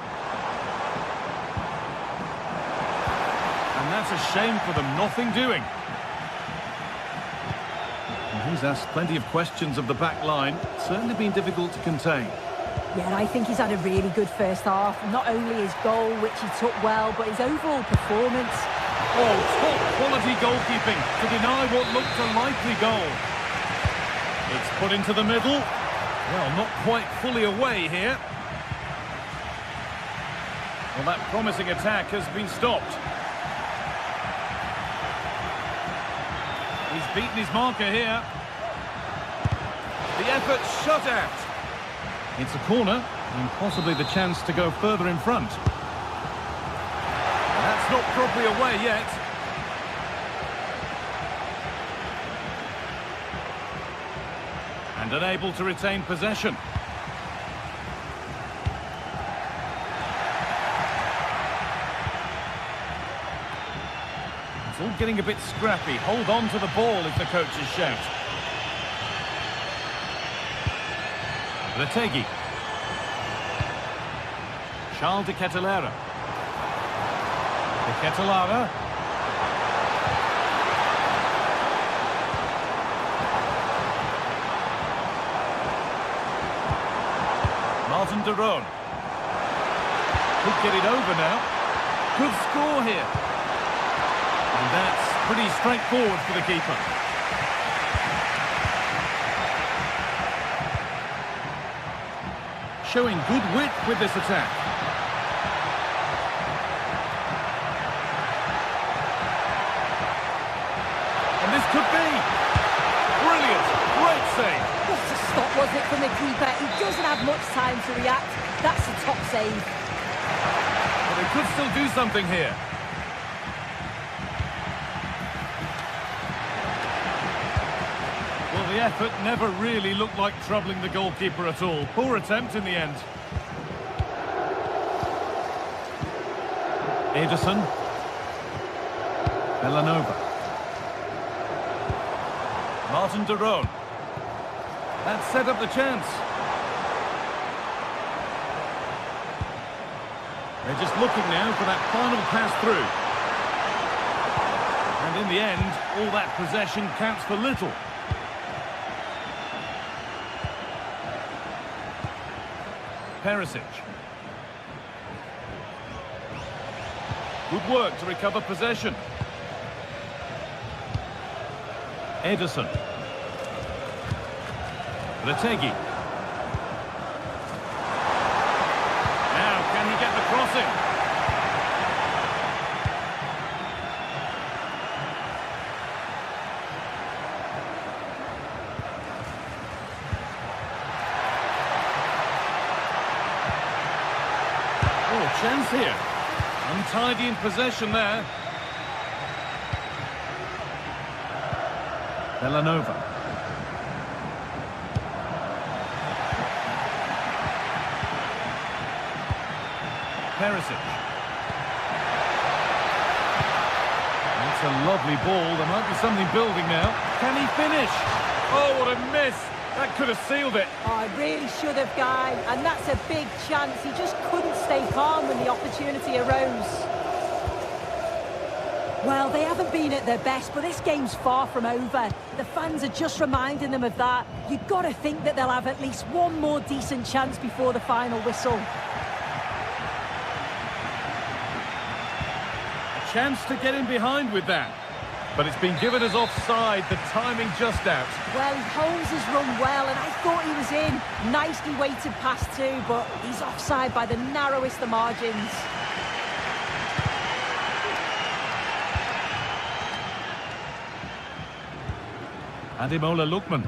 And that's a shame for them, nothing doing. And he's asked plenty of questions of the back line. Certainly been difficult to contain. Yeah, I think he's had a really good first half. Not only his goal, which he took well, but his overall performance. Oh, top quality goalkeeping to deny what looked a likely goal. It's put into the middle. Well, not quite fully away here. Well, that promising attack has been stopped. He's beaten his marker here. The effort shut out. It's a corner, and possibly the chance to go further in front. That's not properly away yet. And unable to retain possession. It's all getting a bit scrappy. Hold on to the ball is the coach's shout. Retegi. Charles de Catalara. De Catalara. Martin de Roon. Could get it over now. Good score here. And that's pretty straightforward for the keeper. Showing good width with this attack. And this could be brilliant. Great save. What a stop was it from the keeper? He doesn't have much time to react. That's a top save. But they could still do something here. Well, the effort never really looked like troubling the goalkeeper at all. Poor attempt in the end. Ederson. Villanova. Martin de Roon. That set up the chance. They're just looking now for that final pass through. And in the end, all that possession counts for little. Perisic. Good work to recover possession. Ederson. Retegi. Now, can he get the crossing? Oh, chance here. Untidy in possession there. Villanova. Perisic. That's a lovely ball. There might be something building now. Can he finish? Oh, what a miss. That could have sealed it. Oh, I really should have, Guy. And that's a big chance. He just couldn't stay calm when the opportunity arose. Well, they haven't been at their best, but this game's far from over. The fans are just reminding them of that. You've got to think that they'll have at least one more decent chance before the final whistle. A chance to get in behind with that. But it's been given as offside, the timing just out. Well, he holds his run well, and I thought he was in. Nicely weighted pass too, but he's offside by the narrowest of margins. Ademola Lookman.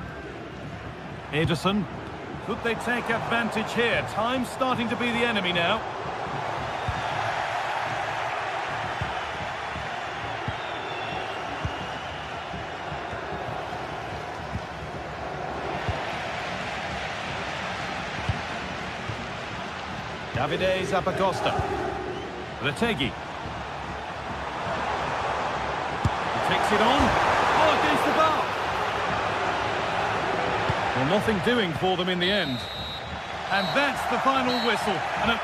Ederson. Could they take advantage here? Time's starting to be the enemy now. Davide Zappacosta. Retegi. He takes it on. Oh, against the bar. Well, nothing doing for them in the end. And that's the final whistle. And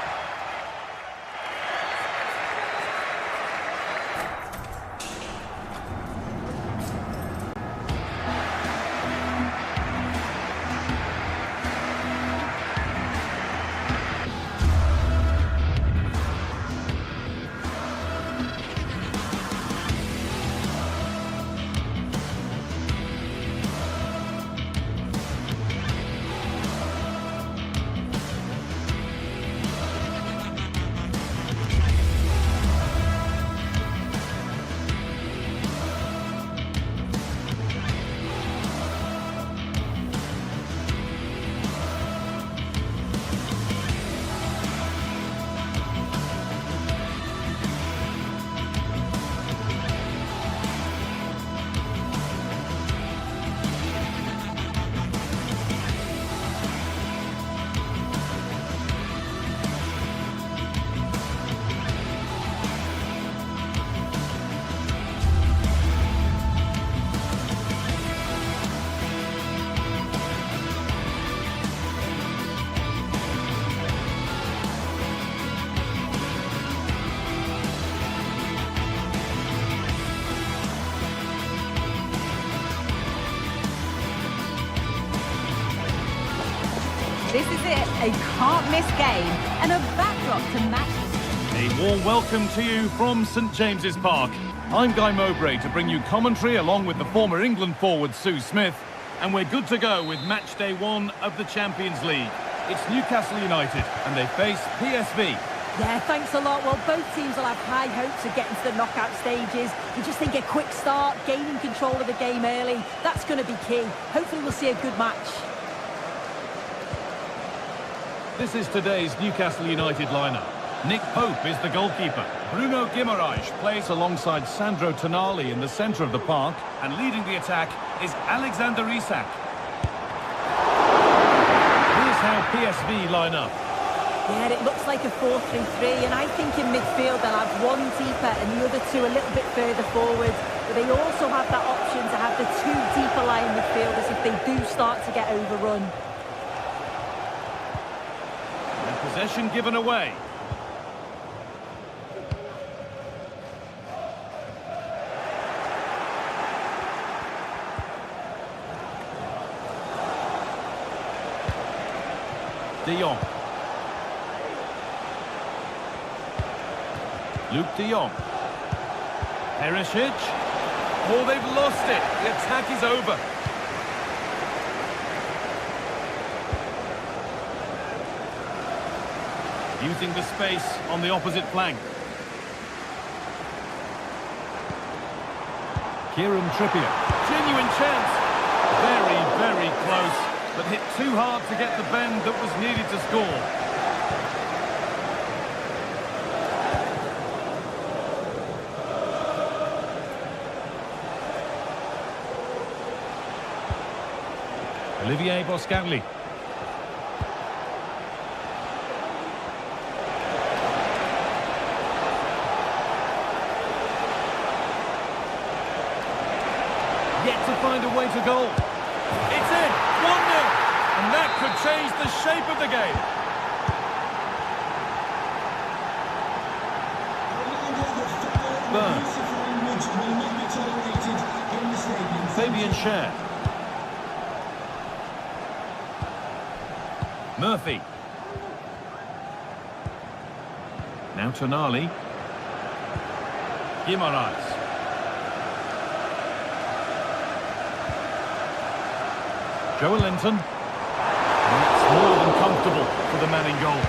This is it, a can't-miss game and a backdrop to match the A warm welcome to you from St James's Park. I'm Guy Mowbray to bring you commentary along with the former England forward Sue Smith, and we're good to go with match day 1 of the Champions League. It's Newcastle United and they face PSV. Yeah, thanks a lot. Well, both teams will have high hopes of getting to the knockout stages. You just think a quick start, gaining control of the game early, that's going to be key. Hopefully we'll see a good match. This is today's Newcastle United lineup. Nick Pope is the goalkeeper. Bruno Guimaraes plays alongside Sandro Tonali in the centre of the park, and leading the attack is Alexander Isak. Here's how PSV line up. Yeah, it looks like a 4-3-3, and I think in midfield they'll have one deeper and the other two a little bit further forward. But they also have that option to have the two deeper lying midfielders if they do start to get overrun. And possession given away. De Jong. Luke De Jong. Perisic. Oh, they've lost it. The attack is over. Using the space on the opposite flank. Kieran Trippier. Genuine chance. Very, very close, but hit too hard to get the bend that was needed to score. Olivier Boscagli. Yet to find a way to goal. It's in! 1-0! And that could change the shape of the game. Burn. Fabian Schär. Murphy. Now Tonali. Guimaraes. Joelinton. And that's more than comfortable for the man in goal.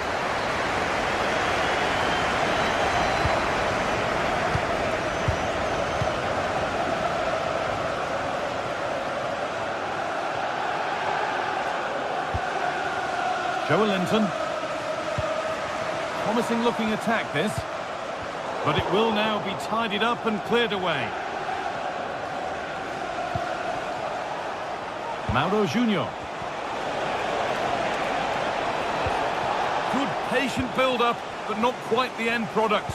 Joelinton. Promising looking attack this, but it will now be tidied up and cleared away. Mauro Junior. Good patient build-up, but not quite the end product.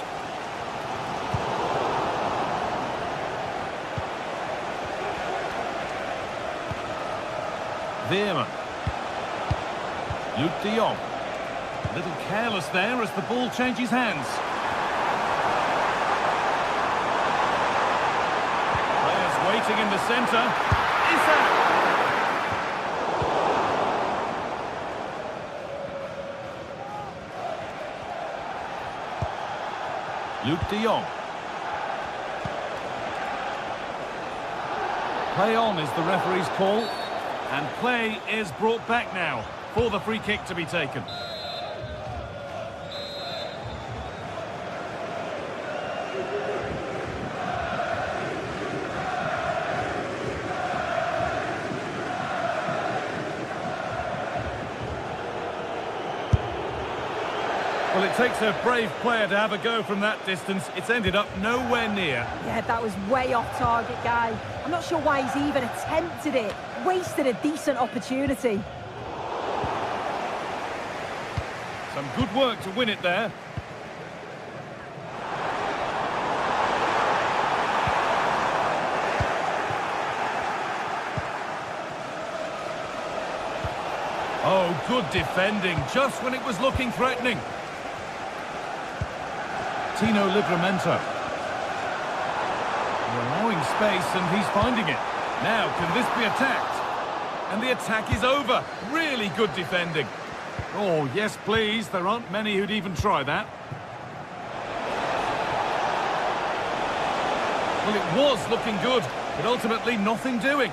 Veerman. Luke De Jong. A little careless there as the ball changes hands. Players waiting in the centre. Isak! Luke De Jong. Play on is the referee's call, and play is brought back now for the free kick to be taken. Well, it takes a brave player to have a go from that distance. It's ended up nowhere near. Yeah, that was way off target, Guy. I'm not sure why he's even attempted it. Wasted a decent opportunity. Some good work to win it there. Oh, good defending, just when it was looking threatening. Tino Livramento. Allowing space and he's finding it. Now, can this be attacked? And the attack is over. Really good defending. Oh, yes, please. There aren't many who'd even try that. Well, it was looking good, but ultimately nothing doing.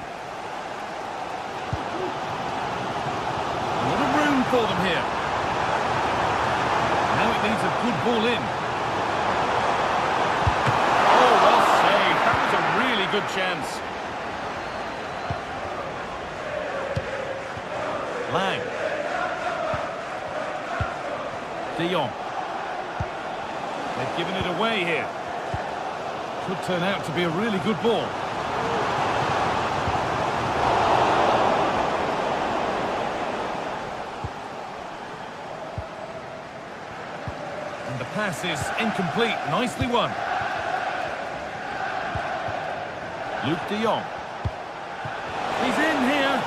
A lot of room for them here. Now it needs a good ball in. Oh, well saved. That was a really good chance. Lang. De Jong. They've given it away here. Could turn out to be a really good ball. And the pass is incomplete. Nicely won. Luke de Jong. He's in here.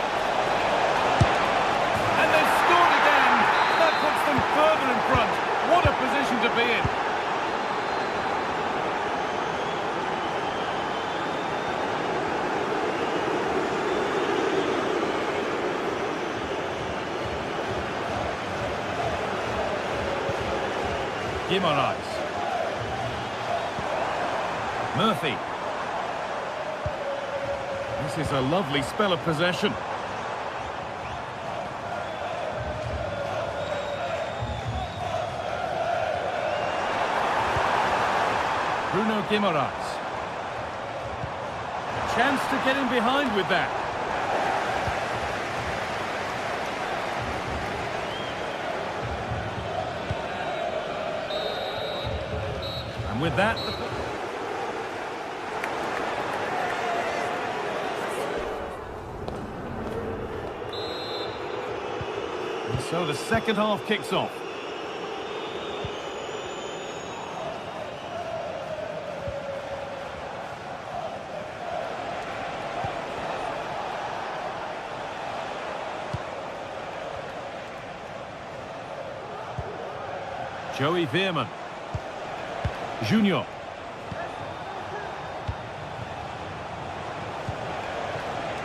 And they've scored again. That puts them further in front. What a position to be in. Guimaraes. Murphy. This is a lovely spell of possession. Bruno Guimaraes. A chance to get in behind with that. And with that... And so the second half kicks off. Joey Veerman. Junior.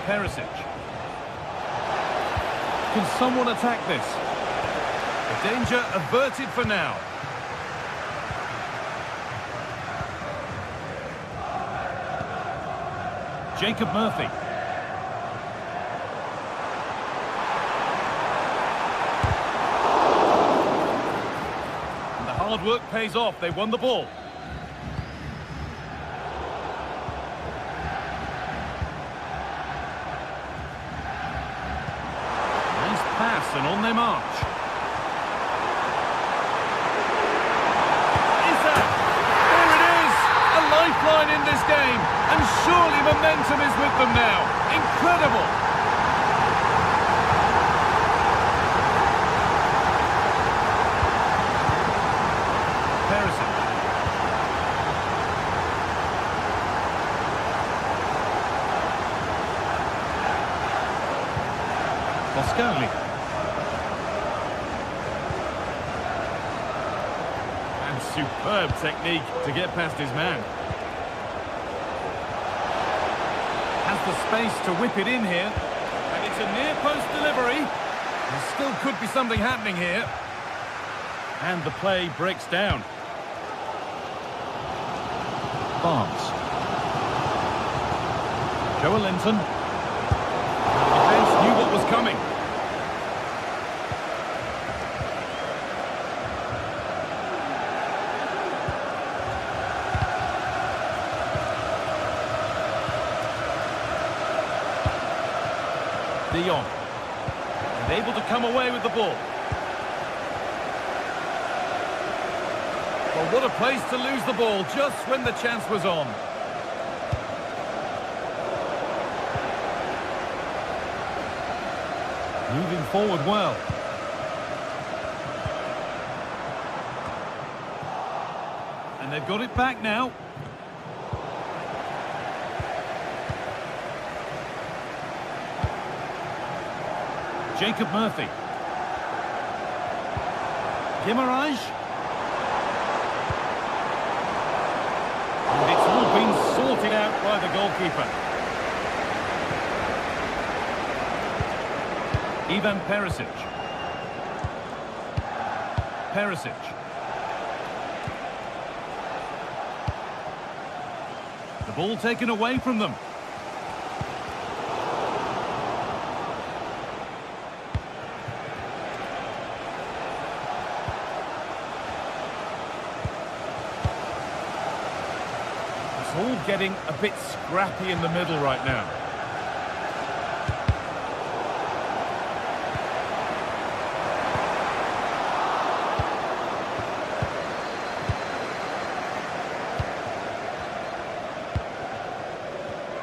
Perisic. Can someone attack this? The danger averted for now. Jacob Murphy. And the hard work pays off. They won the ball. And on their march. Issa! There it is! A lifeline in this game. And surely momentum is with them now. Incredible! Perisic. Boscali. Superb technique to get past his man. Has the space to whip it in here. And it's a near-post delivery. There still could be something happening here. And the play breaks down. Barnes. Joelinton. The defence knew what was coming. De Jong. And able to come away with the ball. Well, what a place to lose the ball just when the chance was on. Moving forward well. And they've got it back now. Jacob Murphy. Guimaraes. And it's all been sorted out by the goalkeeper. Ivan Perisic. Perisic. The ball taken away from them. It's all getting a bit scrappy in the middle right now.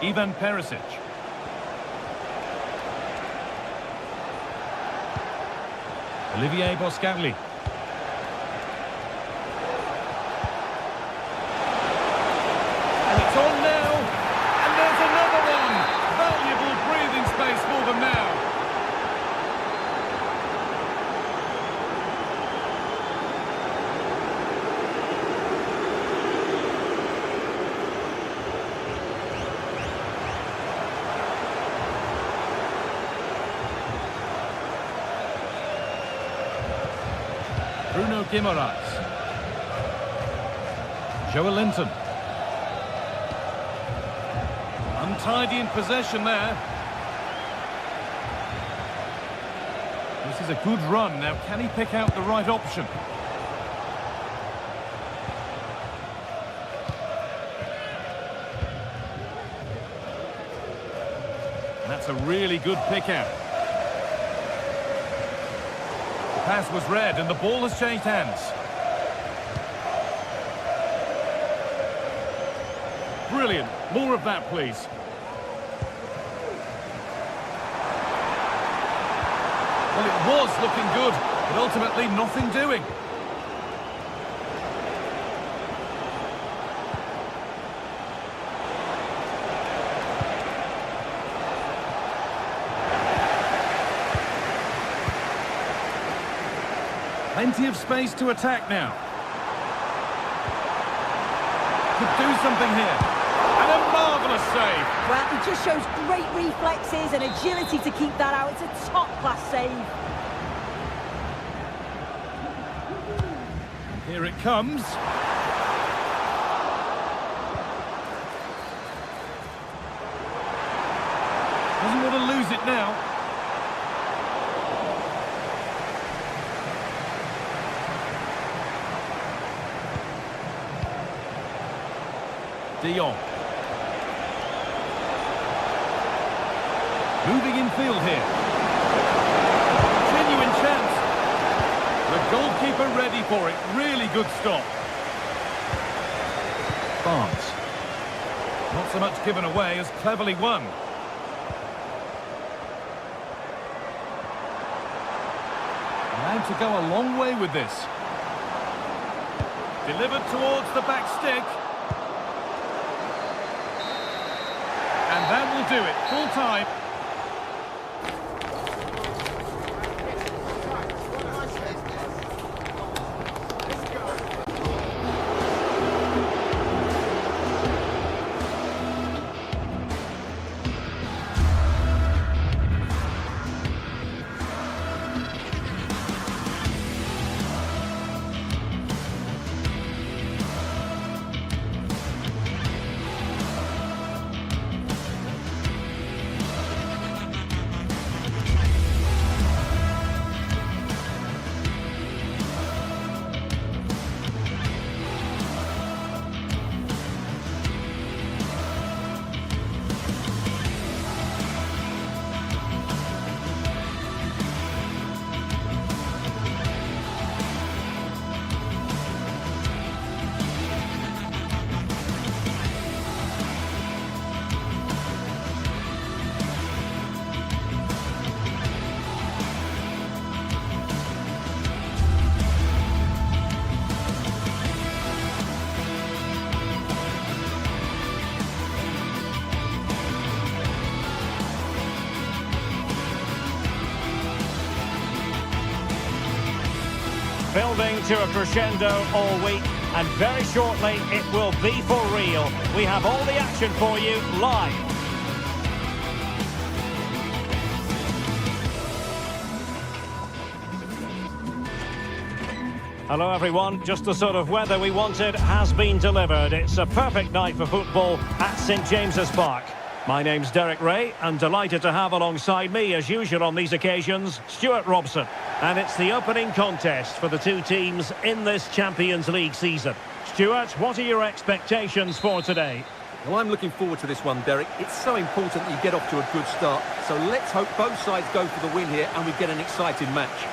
Ivan Perisic. Olivier Boscagli. And it's on now. And there's another one. Valuable breathing space for them now. Bruno Guimaraes. Joe Linton. Untidy in possession there. This is a good run. Now, can he pick out the right option? That's a really good pick out. Pass was read and the ball has changed hands. Brilliant. More of that, please. Well, it was looking good, but ultimately nothing doing. Plenty of space to attack now. Could do something here. And a marvellous save. Well, it just shows great reflexes and agility to keep that out. It's a top-class save. Here it comes. Doesn't want to lose it now. De Jong. Moving in field here. Genuine chance. The goalkeeper ready for it. Really good stop. Barnes. Not so much given away as cleverly won. Allowed to go a long way with this. Delivered towards the back stick. And that will do it. Full time. Building to a crescendo all week, and very shortly it will be for real. We have all the action for you live. Hello everyone, just the sort of weather we wanted has been delivered. It's a perfect night for football at St James's Park. My name's Derek Ray, and delighted to have alongside me, as usual on these occasions, Stuart Robson. And it's the opening contest for the two teams in this Champions League season. Stuart, what are your expectations for today? Well, I'm looking forward to this one, Derek. It's so important that you get off to a good start. So let's hope both sides go for the win here and we get an exciting match.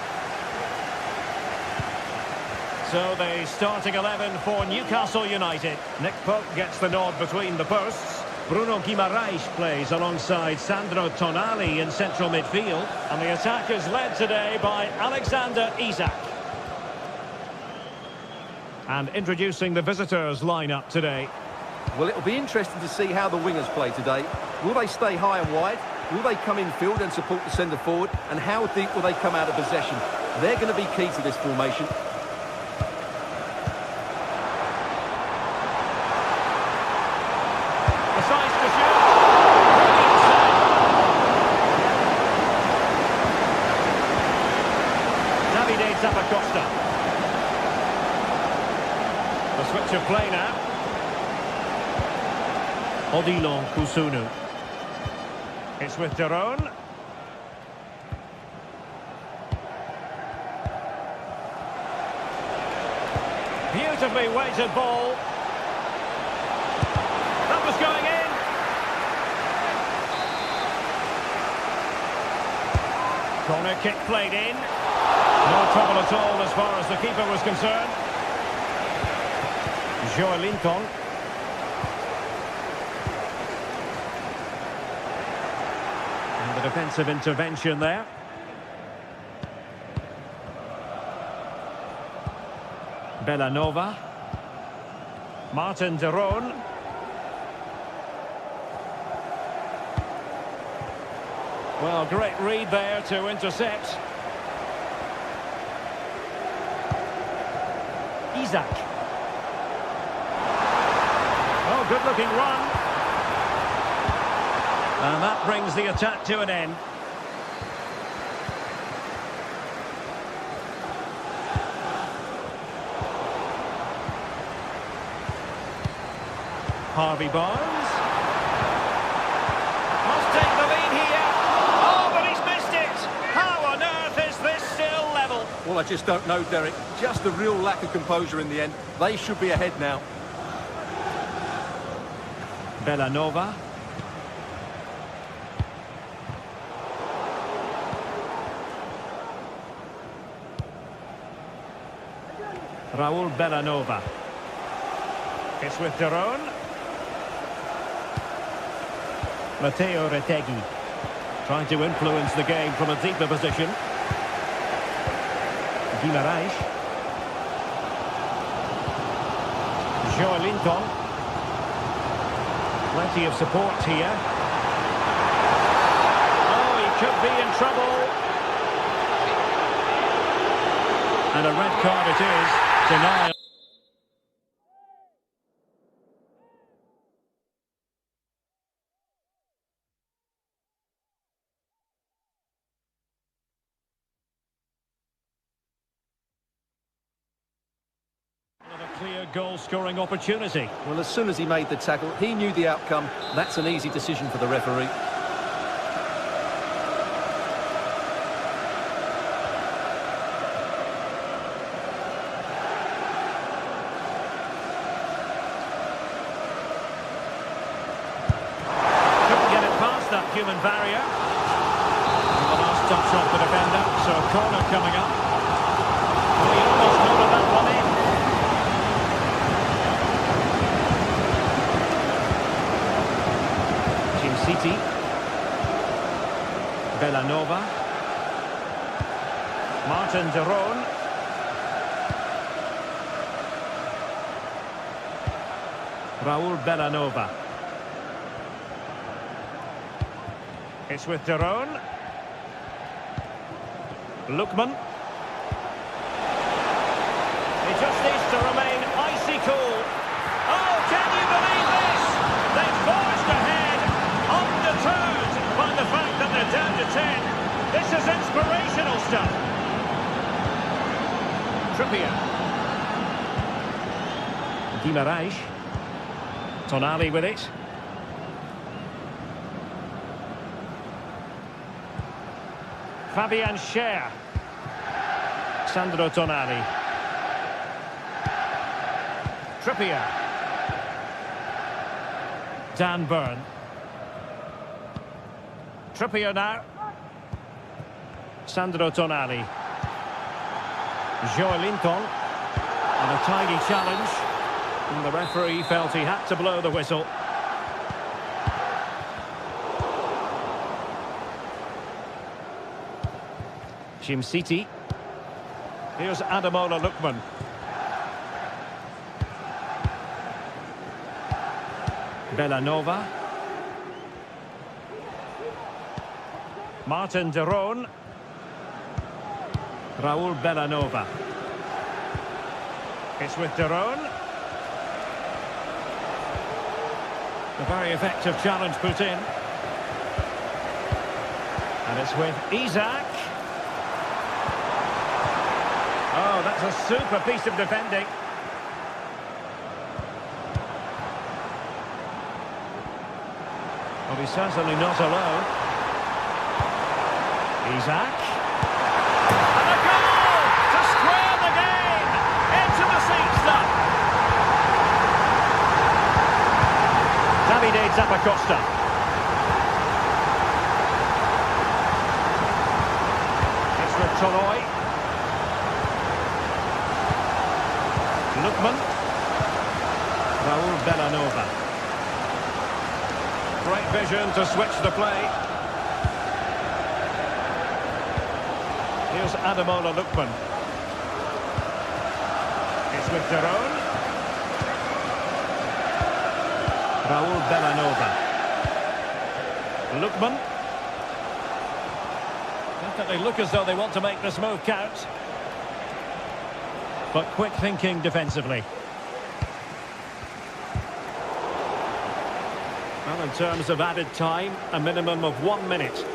So the starting 11 for Newcastle United. Nick Pope gets the nod between the posts. Bruno Guimaraes plays alongside Sandro Tonali in central midfield. And the attack is led today by Alexander Isak. And introducing the visitors lineup today. Well, it'll be interesting to see how the wingers play today. Will they stay high and wide? Will they come in field and support the centre forward? And how deep will they come out of possession? They're going to be key to this formation. Decides to shoot. Brilliant save. Davide Zappacosta. The switch of play now. Odilon Kusunu. It's with Daron. Beautifully weighted ball. That was going in. Corner kick played in. No trouble at all as far as the keeper was concerned. Joe Linton. And the defensive intervention there. Bellanova. Martin Daron. Well, great read there to intercept. Isak. Oh, good-looking run. And that brings the attack to an end. Harvey Barnes. Must take the lead here. Oh, but he's missed it. How on earth is this still level? Well, I just don't know, Derek. Just a real lack of composure in the end. They should be ahead now. Bellanova. Raul Bellanova. It's with Daron. Matteo Retegui. Trying to influence the game from a deeper position. Guimaraes. Joe Linton. Plenty of support here. Oh, he could be in trouble. And a red card it is. Denial. A clear goal-scoring opportunity. Well, as soon as he made the tackle, he knew the outcome. That's an easy decision for the referee. That human barrier. And the last touch off the defender, so a corner coming up. Well, he almost noted that one in. Team City. Bellanova. Martin Daron. Raul Bellanova. It's with Daron. Lookman. He just needs to remain icy cool. Oh, can you believe this? They've forged ahead, undeterred by the fact that they're down to 10. This is inspirational stuff. Trippier. Guimaraes. Tonali with it. Fabian Schär. Sandro Tonali. Trippier. Dan Burn. Trippier now. Sandro Tonali. Joelinton. And a tiny challenge. And the referee felt he had to blow the whistle. City. Here's Ademola Lookman. Bellanova. Martin de Roon. Raul Bellanova. It's with de Roon. A very effective challenge put in. And it's with Isak. Oh, that's a super piece of defending. Well, he's certainly not alone. Isak. And a goal to square the game. Into the seats then. Davide Zappacosta. It's with Toloi. Lookman. Raul Bellanova. Great vision to switch the play. Here's Ademola Lookman. It's with de Roon. Raul Bellanova. Lookman. Definitely look as though they want to make this move count. But quick thinking defensively. Well, in terms of added time, a minimum of 1 minute.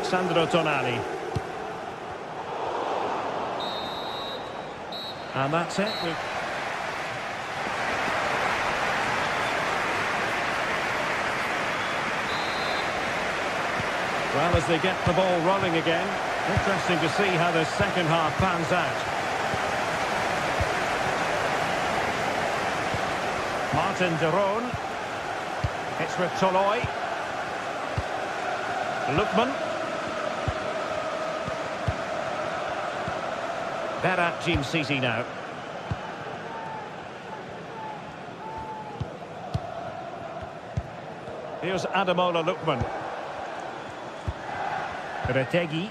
Sandro Tonali. And that's it. Well, as they get the ball rolling again, interesting to see how the second half pans out. Martin de Roon. It's with Toloi. Lookman. Berat City now. Here's Ademola Lookman. Retegi.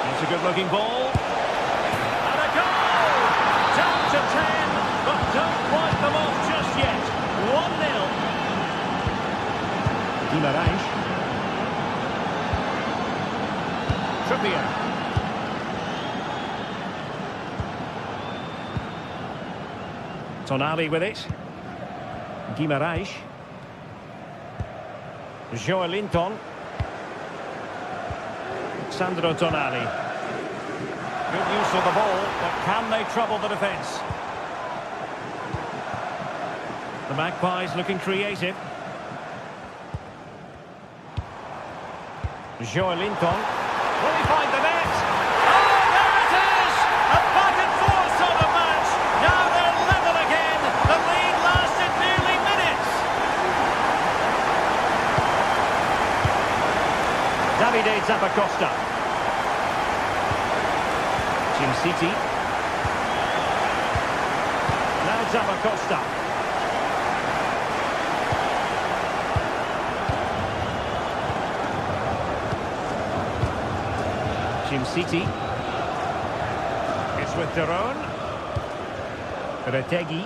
It's a good-looking ball. And a goal! Down to 10, but don't wipe them off just yet. 1-0. Guimaraes. Trippier. Tonali with it. Guimaraes. Joelinton. Sandro Tonali. Good use of the ball, but can they trouble the defence? The Magpies looking creative. Joelinton. Will he find the net? Oh, there it is! A back and forth sort of match. Now they're level again. The lead lasted nearly minutes. Davide Zappacosta. City. Now Zappacosta. City. It's with de Roon. Retegi.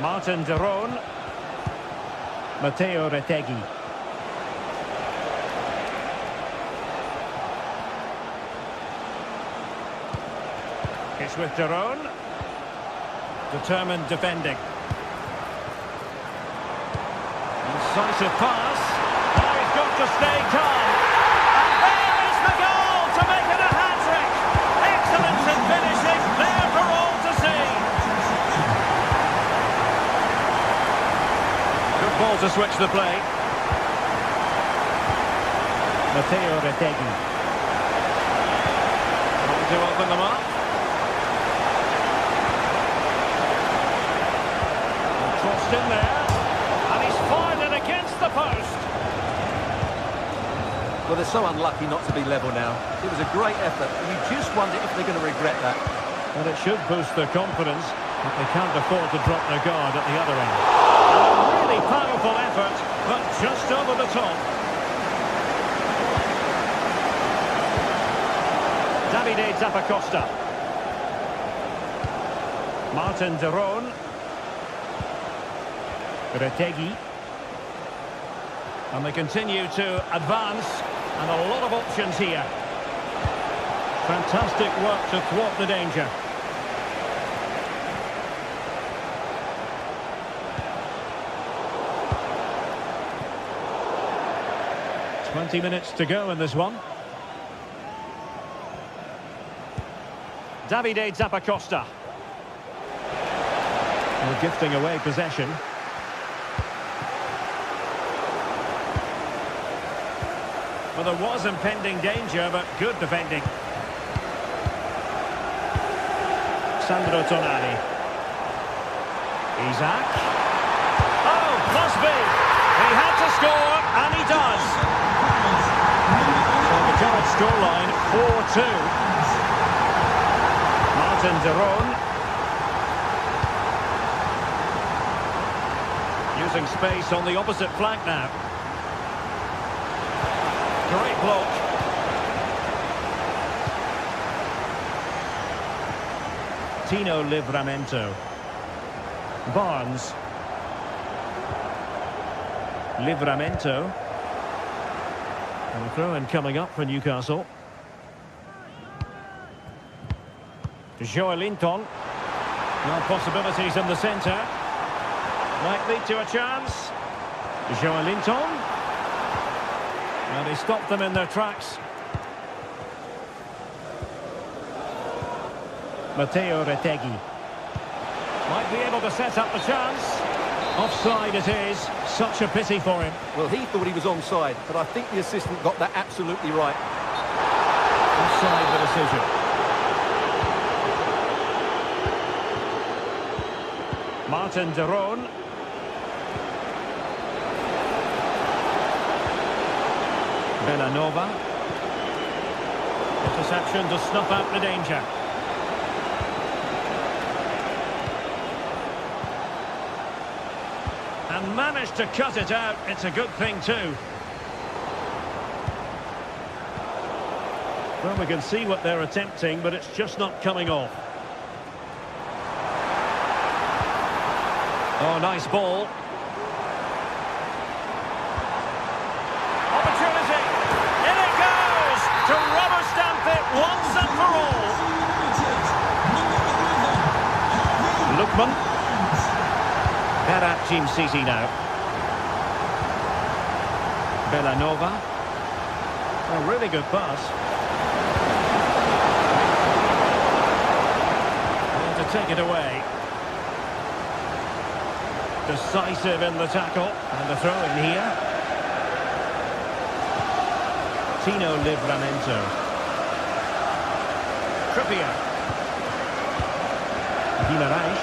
Martin de Roon. Matteo Retegi. It's with de Roon. Determined defending. Incisive pass. Now he's got to stay calm. And there to switch the play. Matteo Retegui. Trying to open them up. Crossed in there. And he's fired it against the post. Well, they're so unlucky not to be level now. It was a great effort, and you just wonder if they're going to regret that. And it should boost their confidence, but they can't afford to drop their guard at the other end. A really powerful effort, but just over the top. Davide Zappacosta. Martin de Roon. Retegui. And they continue to advance, and a lot of options here. Fantastic work to thwart the danger. "20 minutes to go in this one. Davide Zappacosta. Well, gifting away possession. Well, there was impending danger, but good defending. Sandro Tonali. Isaac. Oh, must be. He had to score, and he does. So the current scoreline, 4-2. Martin de Roon. Using space on the opposite flank now. Great block. Tino Livramento. Barnes. Livramento. And a throw-in coming up for Newcastle. Joelinton. No possibilities in the centre. Might lead to a chance. Joelinton. And he stopped them in their tracks. Matteo Retegui. Might be able to set up the chance. Offside it is. Such a pity for him. Well, he thought he was onside, but I think the assistant got that absolutely right. Offside the decision. Martin de Roon. Villanova. Interception to snuff out the danger. And managed to cut it out. It's a good thing too. Well, we can see what they're attempting, but it's just not coming off. Oh, nice ball. Opportunity. In it goes to rubber stamp it once and for all. Lookman. Berat Jim Sisi now. Villanova. A really good pass. And to take it away. Decisive in the tackle. And the throw in here. Tino Livramento. Trippier. Guimaraes.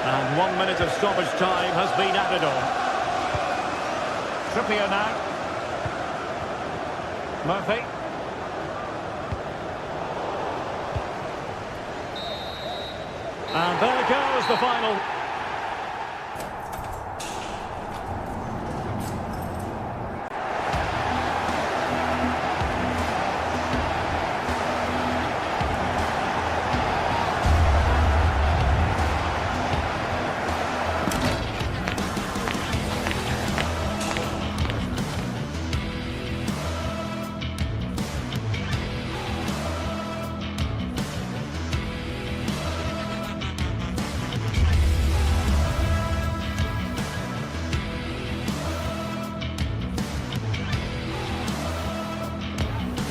And 1 minute of stoppage time has been added on. Trippier now. Murphy. And there goes the final.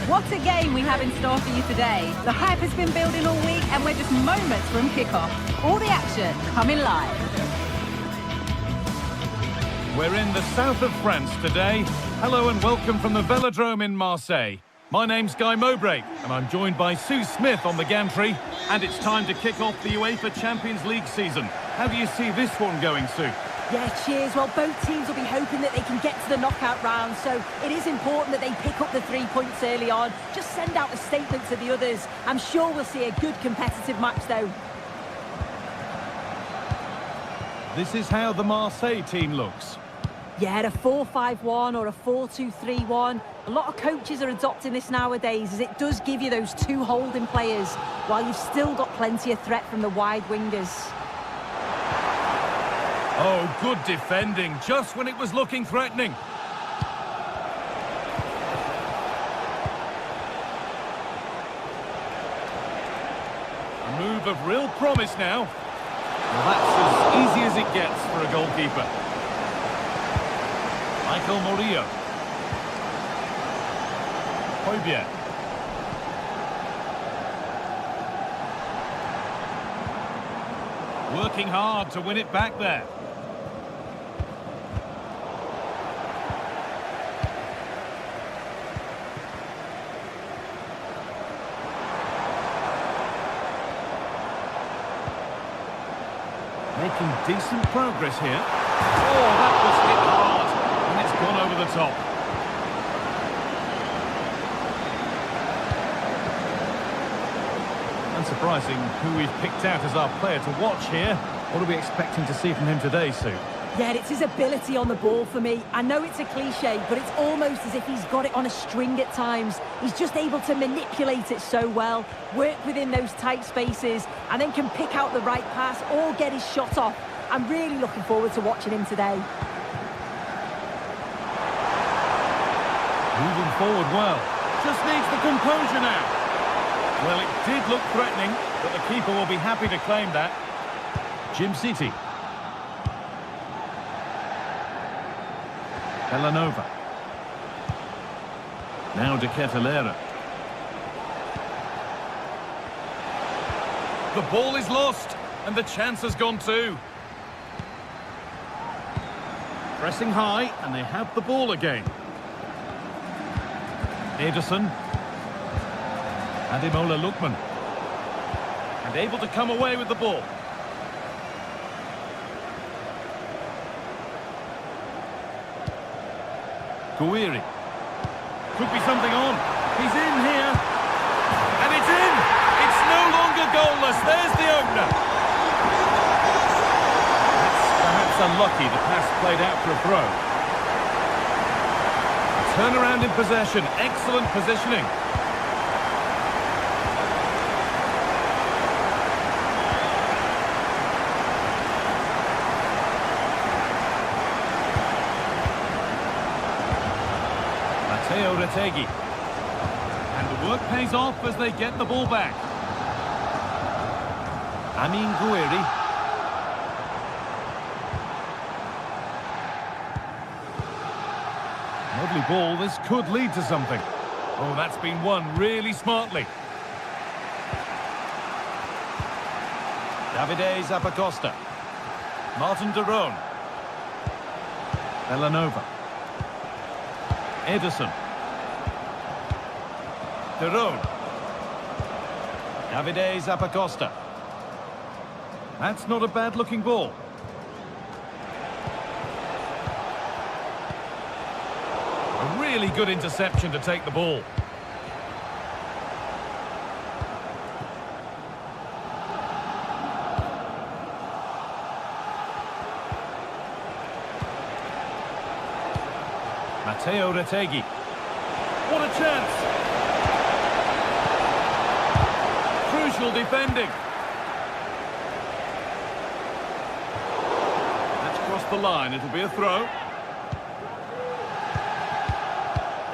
What a game we have in store for you today. The hype has been building all week and we're just moments from kickoff. All the action coming live. We're in the south of France today. Hello and welcome from the Velodrome in Marseille. My name's Guy Mowbray, and I'm joined by Sue Smith on the gantry. And it's time to kick off the UEFA Champions League season. How do you see this one going, Sue? Yeah, cheers. Well, both teams will be hoping that they can get to the knockout round, so it is important that they pick up the 3 points early on. Just send out a statement to the others. I'm sure we'll see a good competitive match, though. This is how the Marseille team looks. Yeah, a 4-5-1 or a 4-2-3-1. A lot of coaches are adopting this nowadays, as it does give you those two holding players, while you've still got plenty of threat from the wide wingers. Oh, good defending, just when it was looking threatening. A move of real promise now. Well, that's as easy as it gets for a goalkeeper. Michael Murillo. Højbjerg. Working hard to win it back there. Making decent progress here. Oh, that was hit hard. And it's gone over the top. Unsurprising who we've picked out as our player to watch here. What are we expecting to see from him today, Sue? Yeah, it's his ability on the ball for me. I know it's a cliche, but it's almost as if he's got it on a string at times. He's just able to manipulate it so well, work within those tight spaces, and then can pick out the right pass or get his shot off. I'm really looking forward to watching him today. Moving forward well. Just needs the composure now. Well, it did look threatening, but the keeper will be happy to claim that. Jim City. Villanova. Now De Ketelera. The ball is lost, and the chance has gone too. Pressing high, and they have the ball again. Ederson. Ademola Lookman. And able to come away with the ball. Guiri. Could be something on. He's in here. And it's in! It's no longer goalless. There's the opener. That's perhaps unlucky. The pass played out for a throw. Turnaround in possession. Excellent positioning. And the work pays off as they get the ball back. Amin Guiri. Lovely ball, this could lead to something. Oh, that's been won really smartly. Davide Zappacosta. Martin de Roon. Villanova. Ederson. De Roon. Davide Zappacosta. That's not a bad-looking ball. A really good interception to take the ball. Matteo Retegui. What a chance! Crucial defending. That's crossed the line. It'll be a throw.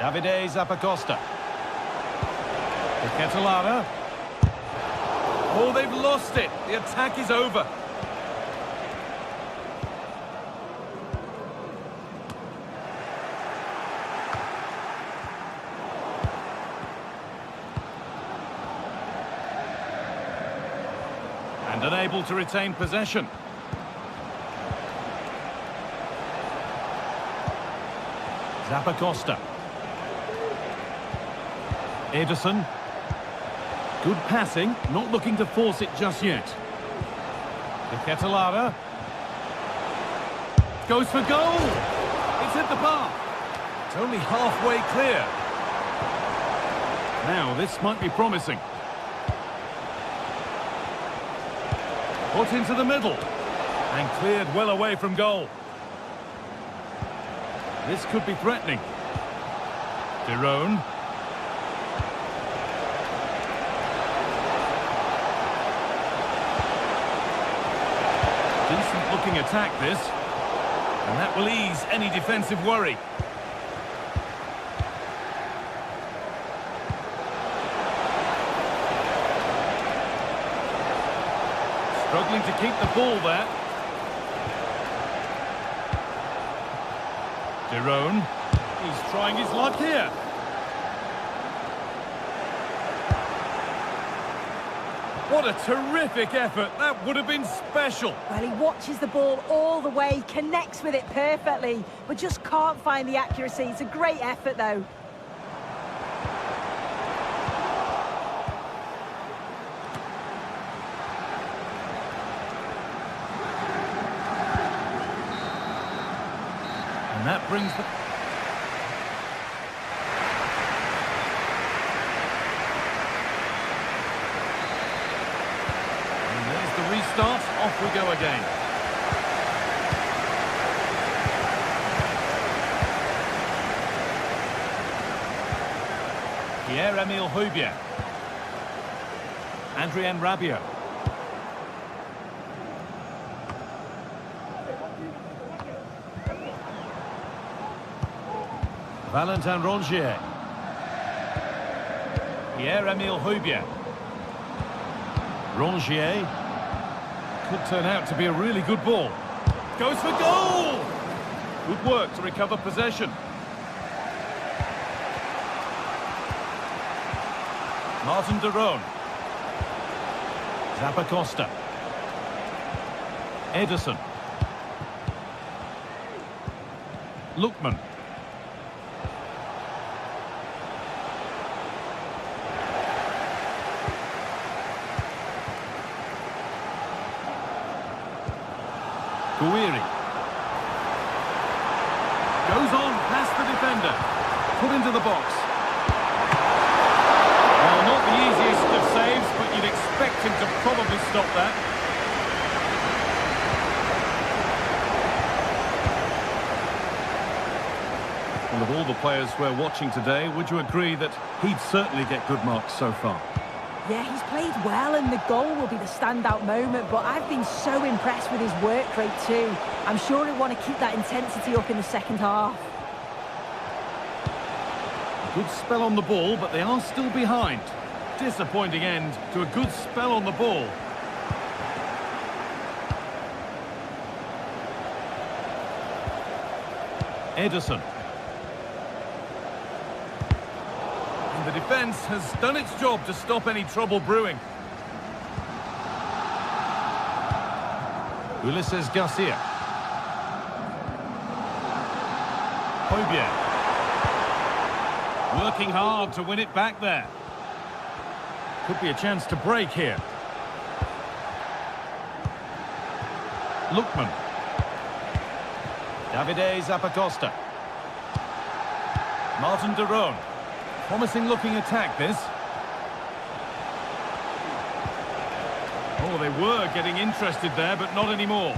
Davide Zappacosta. De Ketelera. Oh, they've lost it. The attack is over. And unable to retain possession. Zappacosta. Ederson. Good passing, not looking to force it just yet. De Ketelaere. Goes for goal! It's hit the bar. It's only halfway clear. Now, this might be promising. Put into the middle. And cleared well away from goal. This could be threatening. De Roon. Decent looking attack this. And that will ease any defensive worry. Struggling to keep the ball there. De Roon. He's trying his luck here. What a terrific effort. That would have been special. Well, he watches the ball all the way, connects with it perfectly, but just can't find the accuracy. It's a great effort, though. And that brings the... And there's the restart. Off we go again. Pierre-Emile Højbjerg. Adrien Rabiot. Valentin Rongier. Pierre-Emile Højbjerg. Rongier. Could turn out to be a really good ball. Goes for goal! Good work to recover possession. Martin de Roon. Zappacosta. Ederson. Lookman. Guiri. Goes on past the defender. Put into the box. Well, not the easiest of saves, but you'd expect him to probably stop that. Well, of all the players we're watching today, would you agree that he'd certainly get good marks so far? Yeah, he's played well, and the goal will be the standout moment, but I've been so impressed with his work rate too. I'm sure he'll want to keep that intensity up in the second half. A good spell on the ball, but they are still behind. Disappointing end to a good spell on the ball. Ederson. The defence has done its job to stop any trouble brewing. Ulises Garcia. Højbjerg. Working hard to win it back there. Could be a chance to break here. Lookman. Davide Zappacosta. Martin de Roon. Promising looking attack, this. Oh, they were getting interested there, but not anymore.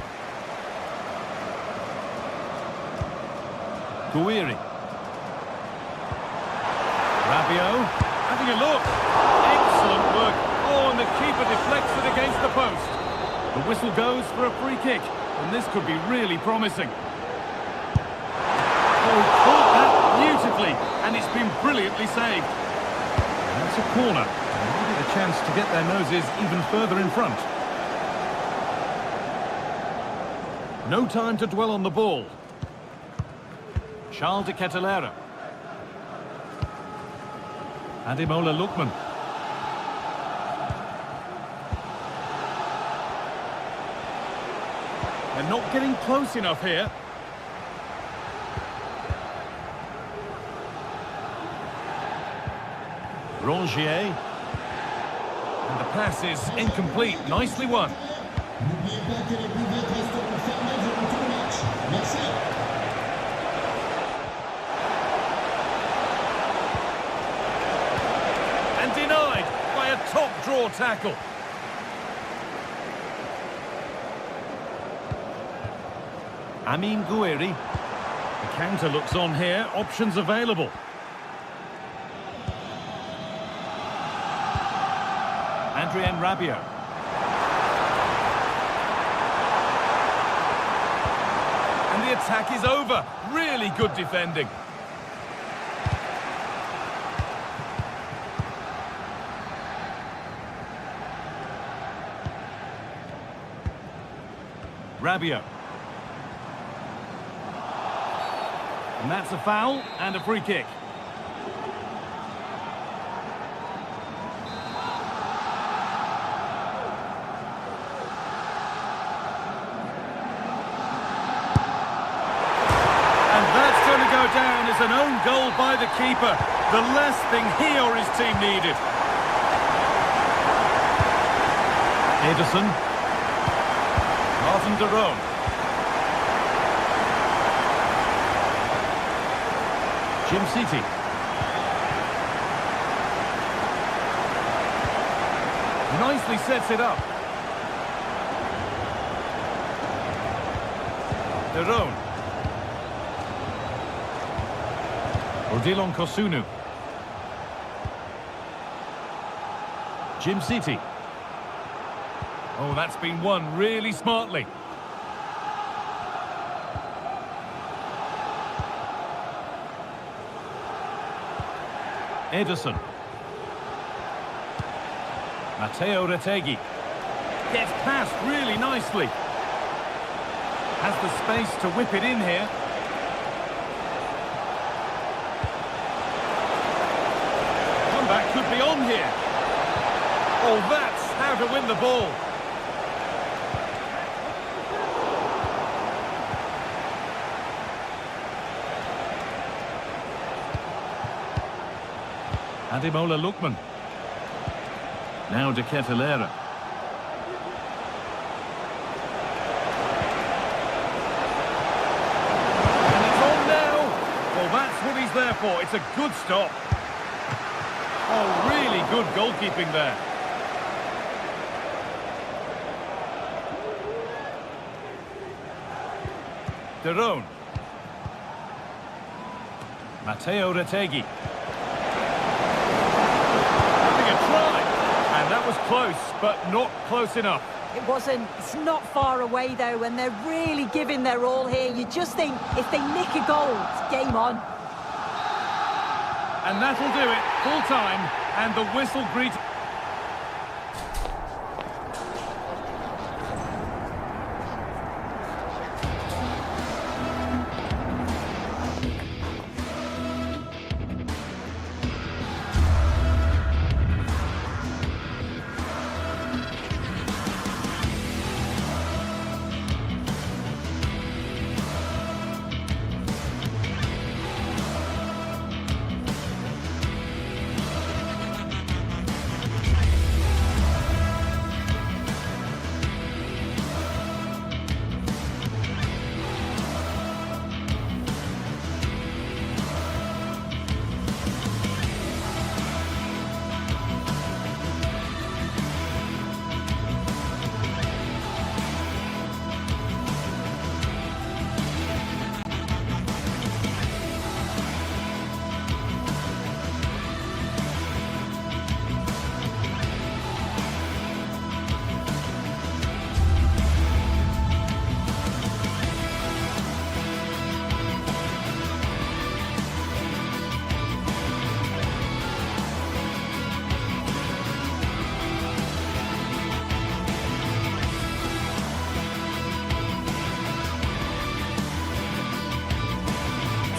Guiri. Rabiot. Having a look. Excellent work. Oh, and the keeper deflects it against the post. The whistle goes for a free kick, and this could be really promising. Oh, caught that beautifully, and it's been brilliantly saved. And that's a corner, and maybe the chance to get their noses even further in front. No time to dwell on the ball. Charles de Ketelaere. Ademola Lookman. They're not getting close enough here. Rongier. And the pass is incomplete. Nicely won. N'oubliez pas que les boulettes resteront fermées durant tout le match. Merci. And denied by a top draw tackle. Amin Gouiri. The counter looks on here. Options available. Adrien Rabiot. And the attack is over. Really good defending. Rabiot. And that's a foul and a free kick. And that's going to go down as an own goal by the keeper. The last thing he or his team needed. Ederson. Martin de Roon. Jim City. Nicely sets it up. De Roon. Odilon Kosunu. Jim City. Oh, that's been won really smartly. Ederson. Matteo Retegui. Gets past really nicely. Has the space to whip it in here. Comeback could be on here. Oh, that's how to win the ball. Ademola Lookman. Now De Ketelaere. And it's on now. Well, that's what he's there for. It's a good stop. Oh, really good goalkeeping there. De Roon. Matteo Retegui. And that was close, but not close enough. It wasn't. It's not far away, though, and they're really giving their all here. You just think, if they nick a goal, it's game on. And that'll do it. Full time, and the whistle greets...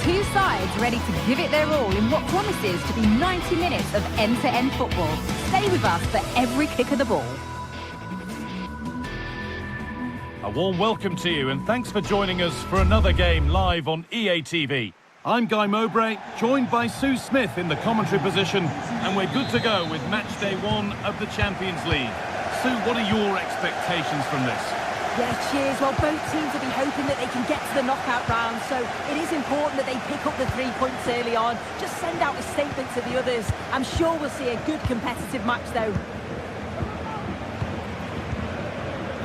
Two sides ready to give it their all in what promises to be 90 minutes of end-to-end football. Stay with us for every kick of the ball. A warm welcome to you, and thanks for joining us for another game live on EA TV. I'm Guy Mowbray, joined by Sue Smith in the commentary position, and we're good to go with match day 1 of the Champions League. Sue, what are your expectations from this? Yeah, cheers. Well, both teams will be hoping that they can get to the knockout round, so it is important that they pick up the 3 points early on. Just send out a statement to the others. I'm sure we'll see a good competitive match, though.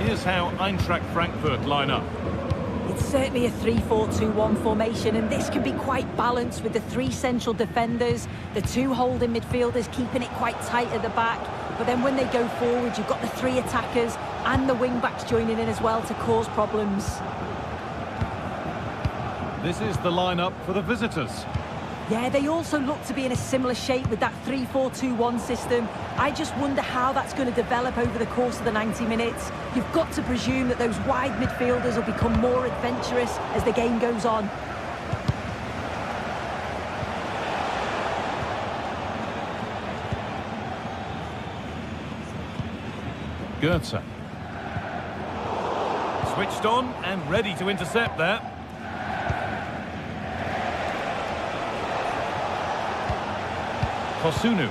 Here's how Eintracht Frankfurt line up. It's certainly a 3-4-2-1 formation, and this can be quite balanced with the 3 central defenders, the 2 holding midfielders keeping it quite tight at the back. But then when they go forward, you've got the 3 attackers and the wing-backs joining in as well to cause problems. This is the lineup for the visitors. Yeah, they also look to be in a similar shape with that 3-4-2-1 system. I just wonder how that's going to develop over the course of the 90 minutes. You've got to presume that those wide midfielders will become more adventurous as the game goes on. Goetze. Switched on and ready to intercept there. Kosunu.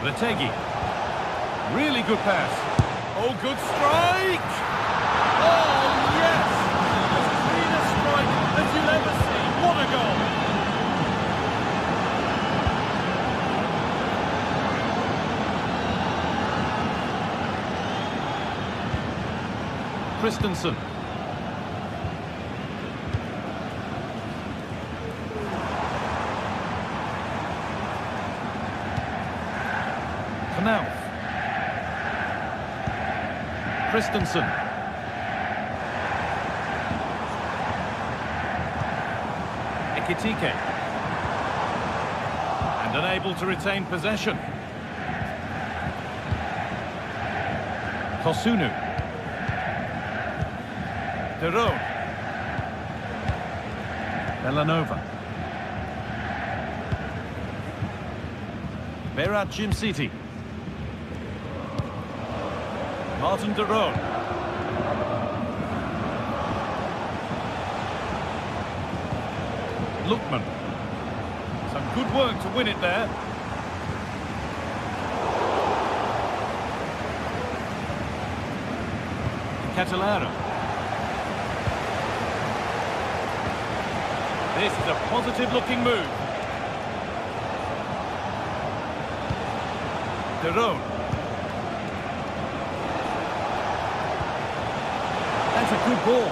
Retegi. Really good pass. Oh, good strike! Oh, yes! As clean a strike as you'll ever see. What a goal! Christensen. Knauf. Christensen. Ekitike. And unable to retain possession. Kosunu. De Roon. Belanova. Berat Jimsiti. Martin de Roon. Lookman. Some good work to win it there. Catalaro. This is a positive looking move. De Roon. That's a good ball.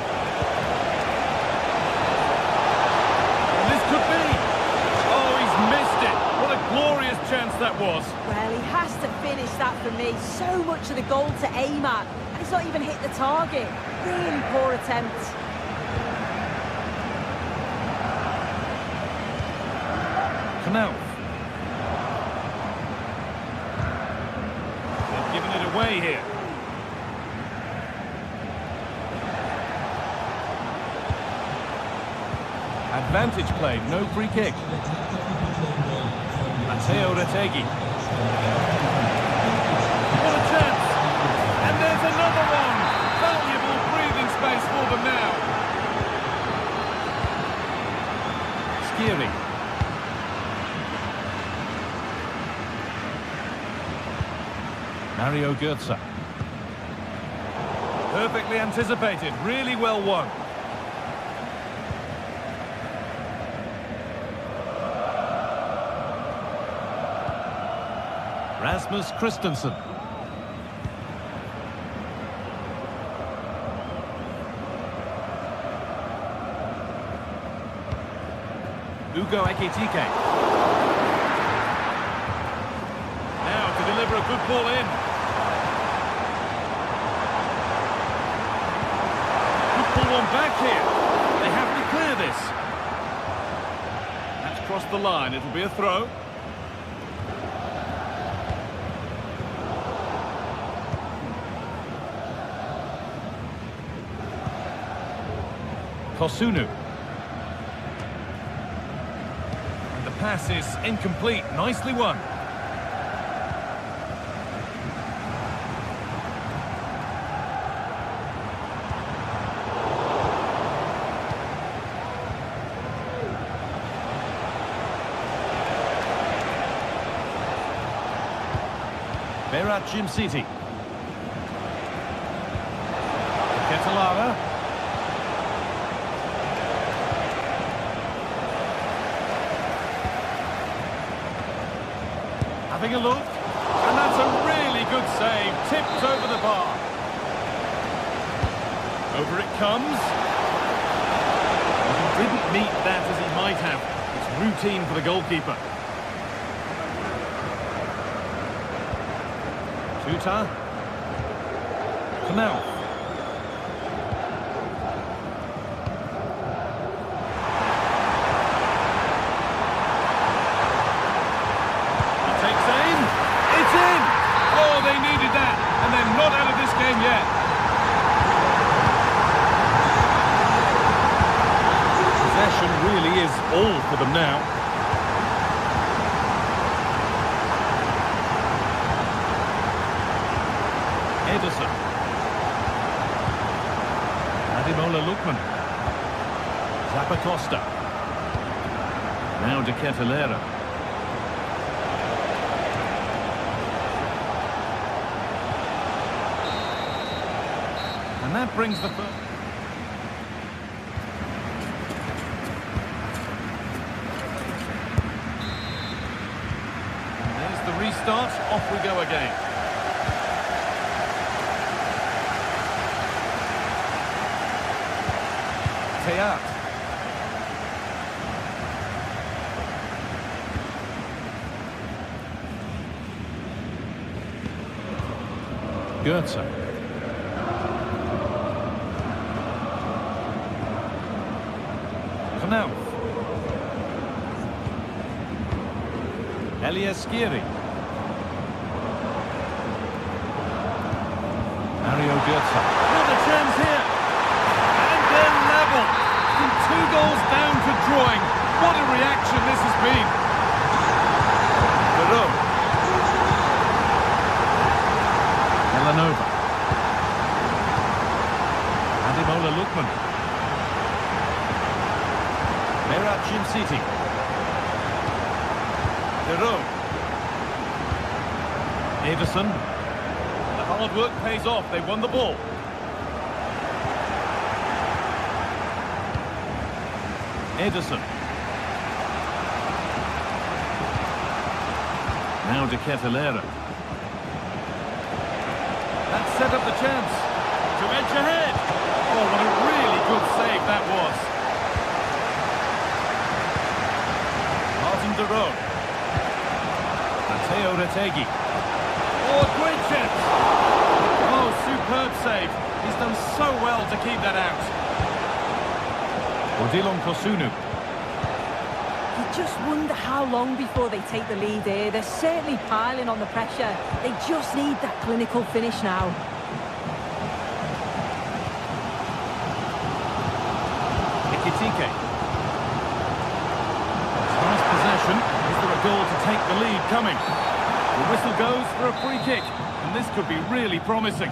And this could be. Oh, he's missed it. What a glorious chance that was. Well, he has to finish that for me. So much of the goal to aim at. And he's not even hit the target. Really poor attempt. Knauf. They've given it away here. Advantage play, no free kick. Matteo Retegi. What a chance! And there's another one! Valuable breathing space for them now. Skiri. Mario Goetze. Perfectly anticipated, really well won. Rasmus Christensen. Ugo Ekitike. Now to deliver a good ball in. Could pull one back here. They have to clear this. That's crossed the line. It'll be a throw. Kosunu. And the pass is incomplete. Nicely won. They're at Gym City. Ketelara. Having a look. And that's a really good save. Tipped over the bar. Over it comes. He didn't meet that as he might have. It's routine for the goalkeeper. Tuta. Canal. He takes aim. It's in! Oh, they needed that. And they're not out of this game yet. Possession really is all for them now. Ederson. Ademola Lookman. Zappacosta. Now De Ketelera. And that brings the first. And there's the restart. Off we go again. Teat. Goetze. Knauf. Eliaskiri. Mario Goetze. What a chance here! And then level! From 2 goals down to drawing. What a reaction this has been! Barreau. Villanova. Ademola Lookman. They're at Gym City. Barreau. Ederson. The hard work pays off. They won the ball. Ederson. Now De Ketelera. That set up the chance to edge ahead. Oh, what a really good save that was. Martin de Roon. Matteo Retegui. Oh, great chance. Oh, superb save. He's done so well to keep that out. Odilon Kosunu. You just wonder how long before they take the lead here. They're certainly piling on the pressure. They just need that clinical finish now. Ekitike. Nice possession. Is there a goal to take the lead coming? The whistle goes for a free kick, and this could be really promising.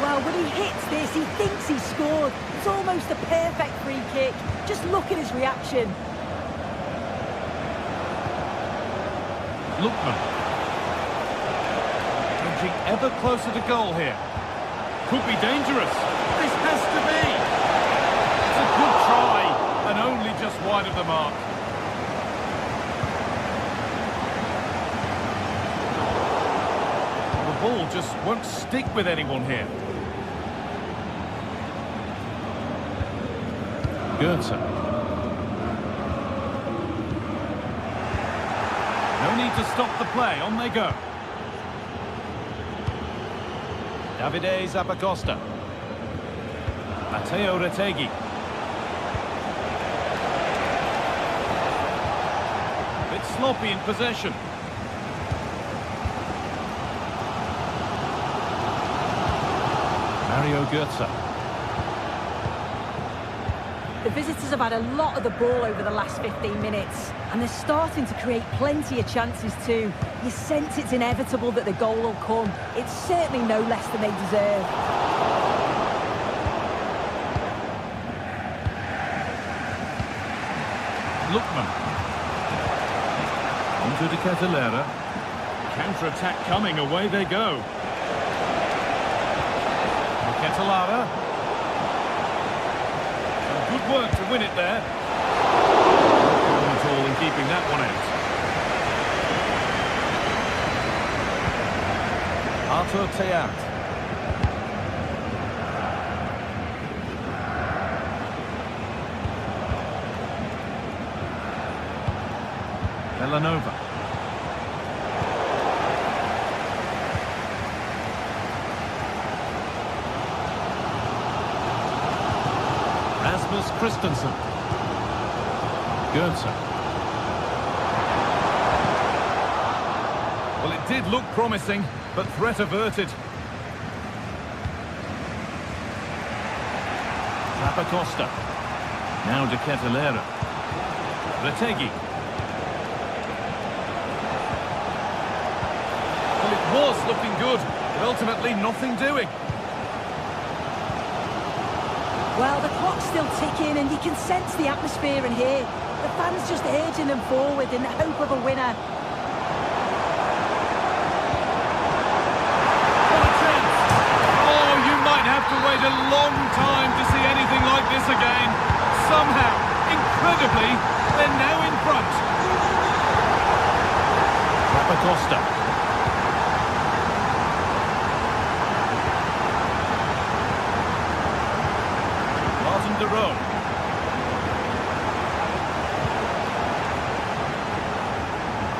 Well, when he hits this, he thinks he's scored. It's almost a perfect free kick. Just look at his reaction. Lookman. Edging ever closer to goal here. Could be dangerous. This has to be. It's a good try, and only just wide of the mark. The ball just won't stick with anyone here. Goetze. No need to stop the play. On they go. Davide Zappacosta. Matteo Retegui. Bit sloppy in possession. Mario Goetze. The visitors have had a lot of the ball over the last 15 minutes, and they're starting to create plenty of chances too. You sense it's inevitable that the goal will come. It's certainly no less than they deserve. Lookman. Into De Ketelaere. Counter-attack coming, away they go. De Ketelaere. Good work to win it there. No at all in keeping that one out. Arthur Theat. Villanova. Rasmus Christensen. Goetze. Well, it did look promising, but threat averted. Zappacosta. Now De Ketelaere. Retegi. Well, it was looking good, but ultimately nothing doing. Well, the clock's still ticking, and you can sense the atmosphere in here. The fans just urging them forward in the hope of a winner. What a chance! Oh, you might have to wait a long time to see anything like this again. Somehow, incredibly, they're now in front. Zappacosta.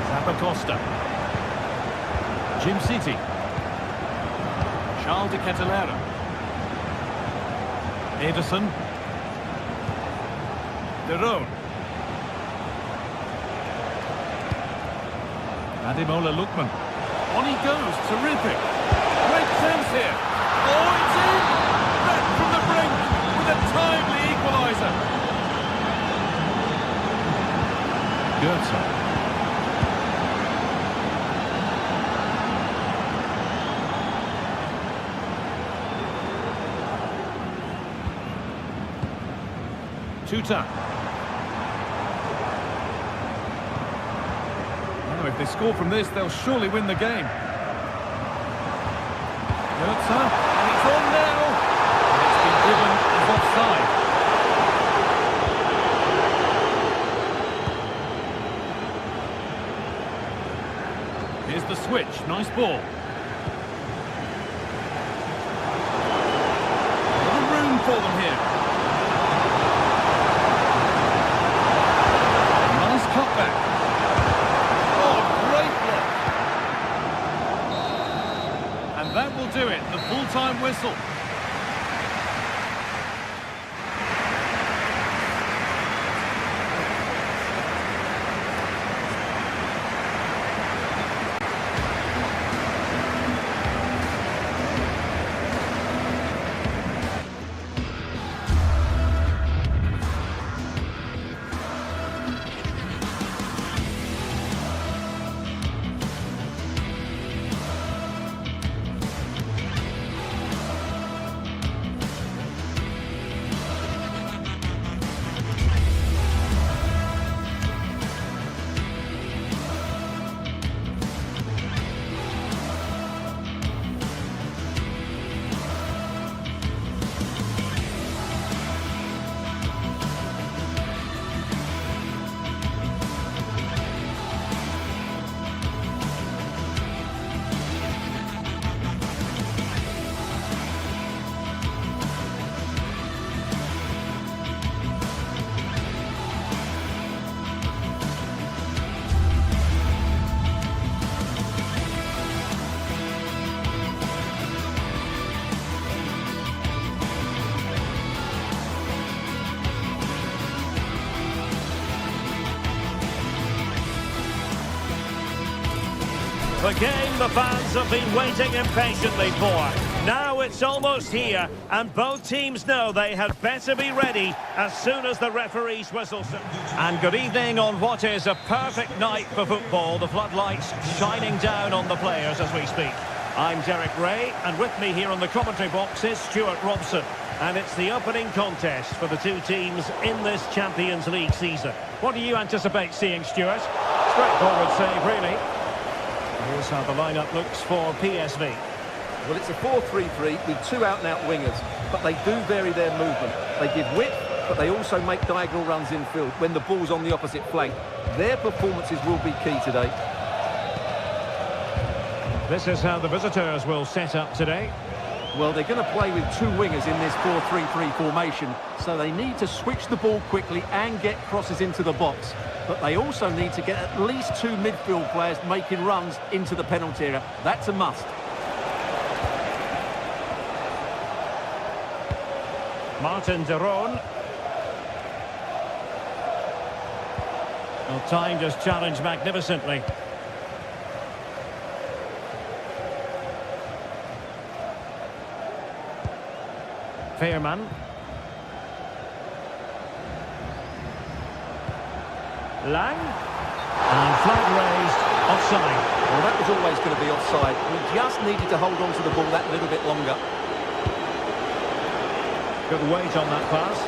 Zappacosta. Jim City. Charles De Ketelaere. Ederson. De Roon. Ademola Lookman. On he goes, terrific. Great chance here. Oh, it's in! Back from the brink with a timely equaliser. Goetze. Tuta. Now, if they score from this, they'll surely win the game. Goetze, and it's on now. And it's been given as offside. Here's the switch. Nice ball. A lot of room for them here. Cutback. Oh, great block. And that will do it, the full-time whistle. The game the fans have been waiting impatiently for. Now it's almost here, and both teams know they had better be ready as soon as the referee's whistle. And good evening on what is a perfect night for football. The floodlights shining down on the players as we speak. I'm Derek Ray, and with me here on the commentary box is Stuart Robson. And it's the opening contest for the two teams in this Champions League season. What do you anticipate seeing, Stuart? Straightforward save, really. Here's how the lineup looks for PSV. Well, it's a 4-3-3 with two out-and-out wingers, but they do vary their movement. They give width, but they also make diagonal runs infield when the ball's on the opposite flank. Their performances will be key today. This is how the visitors will set up today. Well, they're going to play with two wingers in this 4-3-3 formation, so they need to switch the ball quickly and get crosses into the box. But they also need to get at least two midfield players making runs into the penalty area. That's a must. Martin de Roon. Well, timed his challenge magnificently. Veerman. Lang. And flag raised. Offside. Well, that was always going to be offside. We just needed to hold on to the ball that little bit longer. Good weight on that pass.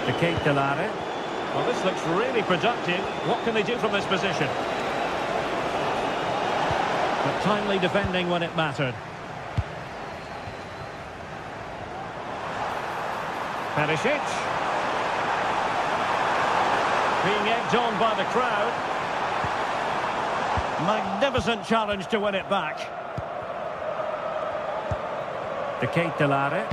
To Kate Delare. Well, this looks really productive. What can they do from this position? But timely defending when it mattered. Perisic. Being egged on by the crowd. Magnificent challenge to win it back. To Kate Delare.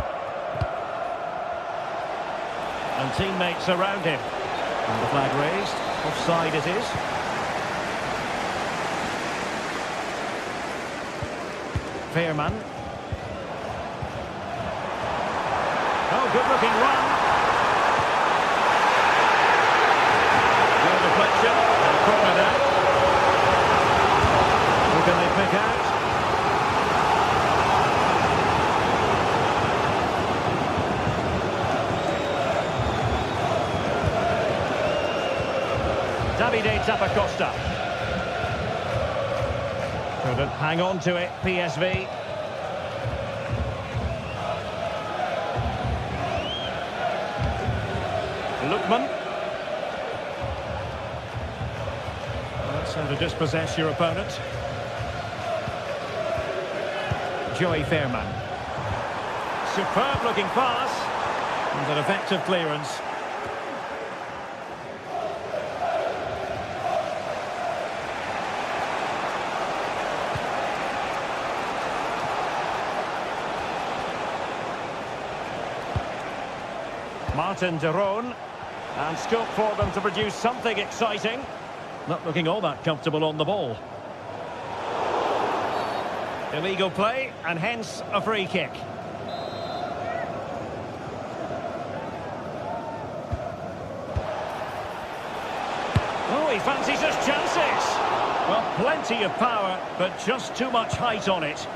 And teammates around him. And the flag raised. Offside it is. Veerman. Oh, good looking run. Good deflection. And corner there. Who can they pick out? Davide Zappacosta. Couldn't hang on to it, PSV. Lookman. That's how to dispossess your opponent. Joey Veerman. Superb looking pass. And an effective clearance. Martin de Roon, and scope for them to produce something exciting. Not looking all that comfortable on the ball. Illegal play, and hence a free kick. Oh, he fancies his chances. Well, plenty of power, but just too much height on it.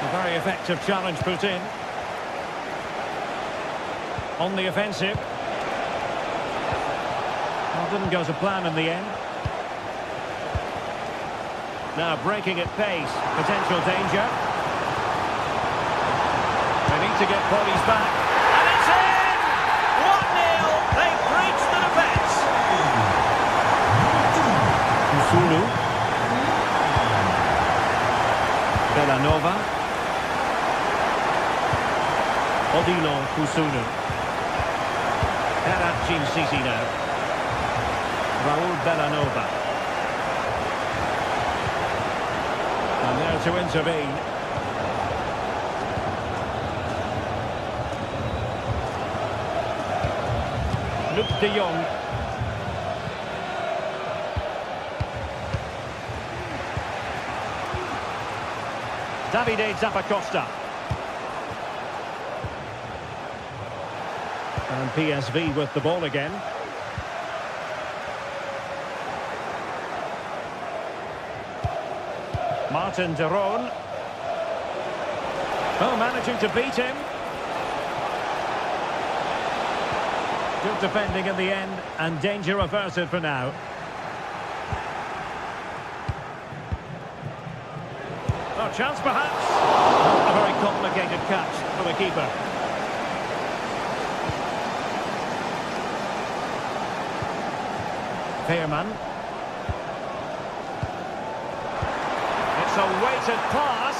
Very effective challenge put in. On the offensive. Well, didn't go to plan in the end. Now breaking at pace. Potential danger. They need to get bodies back. And it's in! 1-0! They breached the defence. Kusulu. Bellanova. Odilo Kusunu. Jim Sisi now. Raul Bellanova. And there to intervene. Luke de Jong. Davide Zappacosta. And PSV with the ball again. Martin de Roon. Oh, managing to beat him. Good defending in the end, and danger averted for now. Oh, chance perhaps. A very complicated catch for the keeper. Veerman. It's a weighted pass.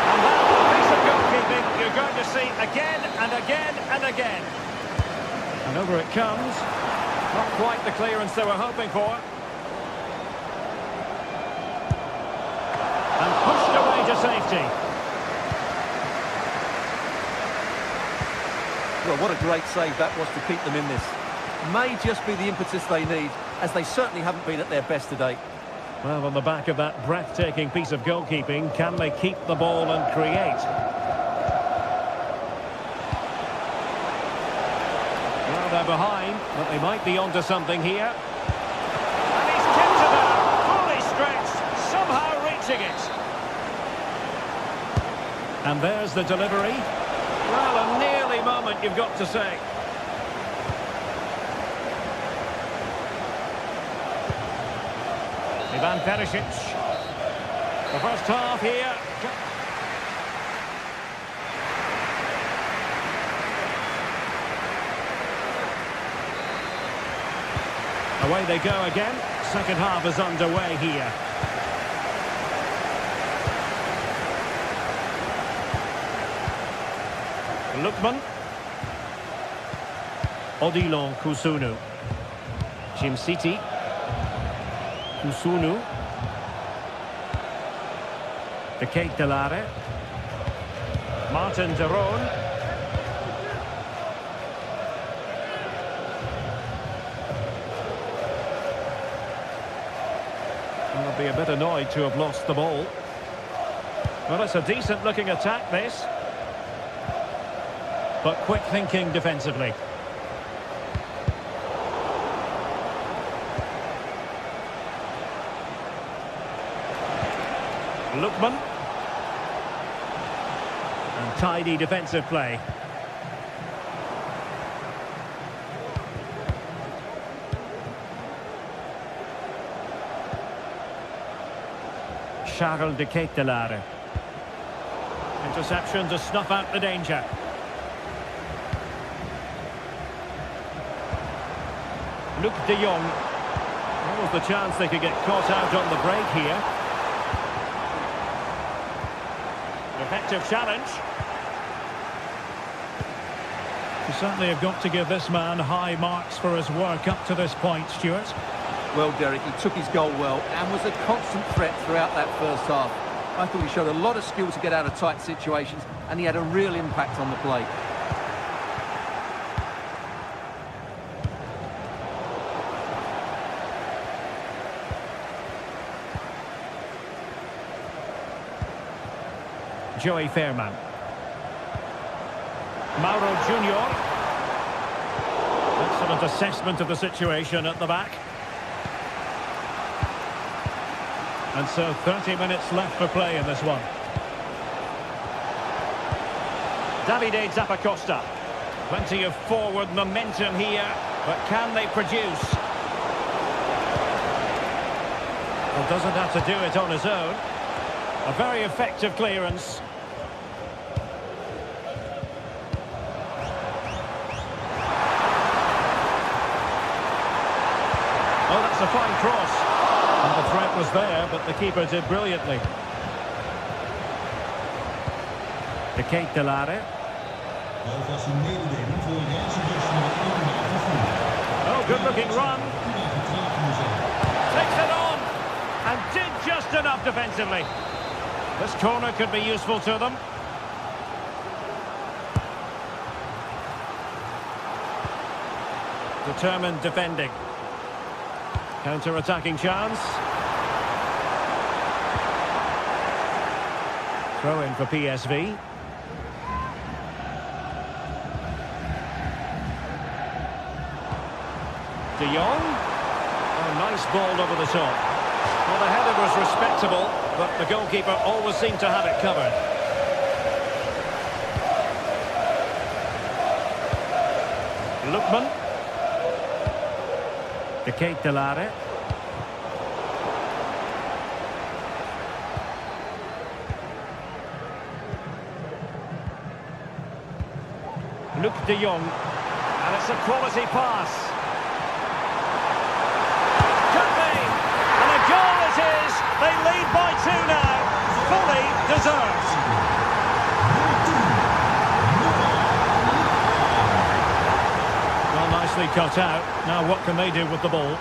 And that piece of goalkeeping you're going to see again and again and again. And over it comes. Not quite the clearance they were hoping for. And pushed away to safety. Well, what a great save that was to keep them in this. May just be the impetus they need, as they certainly haven't been at their best today. Well, on the back of that breathtaking piece of goalkeeping, can they keep the ball and create? Well, they're behind, but they might be onto something here. And he's kept it out, fully stretched, somehow reaching it. And there's the delivery. Well, a nearly moment, you've got to say. Ivan Perisic. The first half here. Away they go again. Second half is underway here. Lookman. Odilon Kusunu. Jim City. Kusunu. De Ketelare. Martin de Roon. I'll be a bit annoyed to have lost the ball. Well, it's a decent looking attack, this. But quick thinking defensively. Lookman. And tidy defensive play. Charles de Ketelare. Interception to snuff out the danger. Luc de Jong. What was the chance they could get caught out on the break here? Effective challenge. You certainly have got to give this man high marks for his work up to this point, Stuart. Well, Derek, he took his goal well and was a constant threat throughout that first half. I thought he showed a lot of skill to get out of tight situations, and he had a real impact on the play. Joey Veerman. Mauro Junior. Excellent assessment of the situation at the back. And so 30 minutes left for play in this one. Davide Zappacosta. Plenty of forward momentum here, but can they produce? Well, doesn't have to do it on his own. A very effective clearance. Oh, that's a fine cross. And the threat was there, but the keeper did brilliantly. De Ketelare. Oh, good-looking run. Takes it on. And did just enough defensively. This corner could be useful to them. Determined defending. Counter-attacking chance. Throw in for PSV. De Jong. Oh, nice ball over the top. Well, the header was respectable, but the goalkeeper always seemed to have it covered. Lookman. De Ketelare. Luc de Jong. And it's a quality pass. Could be. And a goal it is. They lead by 2 now. Fully deserved. Well, nicely cut out. Now what can they do with the ball?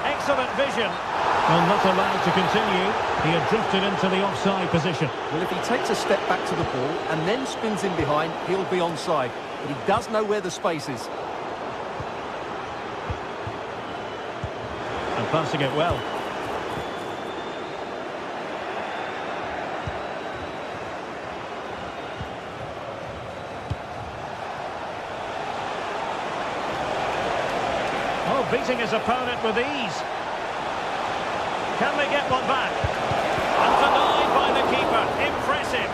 Excellent vision. Well, not allowed to continue. He had drifted into the offside position. Well, if he takes a step back to the ball and then spins in behind, he'll be onside. But he does know where the space is. And passing it well. Oh, beating his opponent with ease. Can they get one back? And denied by the keeper. Impressive.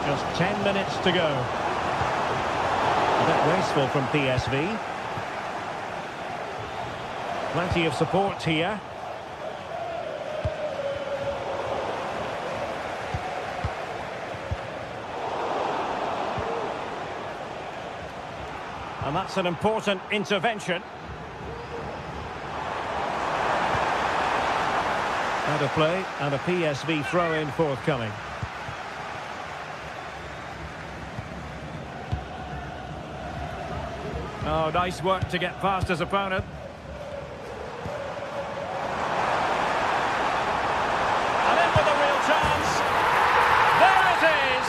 Just 10 minutes to go. A bit wasteful from PSV. Plenty of support here. And that's an important intervention. Out of play and a PSV throw-in forthcoming. Oh, nice work to get past his opponent. And in with a real chance. There it is.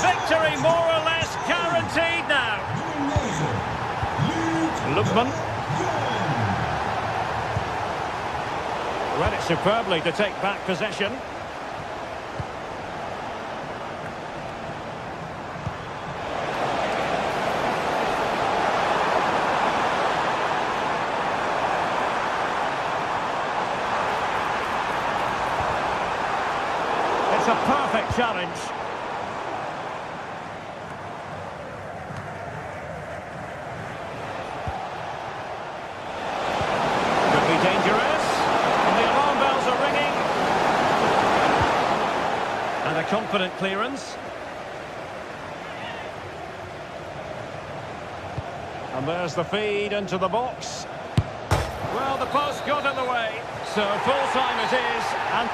Victory more or less guaranteed now. Lookman. Read it superbly to take back possession. It's a perfect challenge. Could be dangerous. And the alarm bells are ringing. And a confident clearance. And there's the feed into the box. Well, the post got in the way. So full time it is. And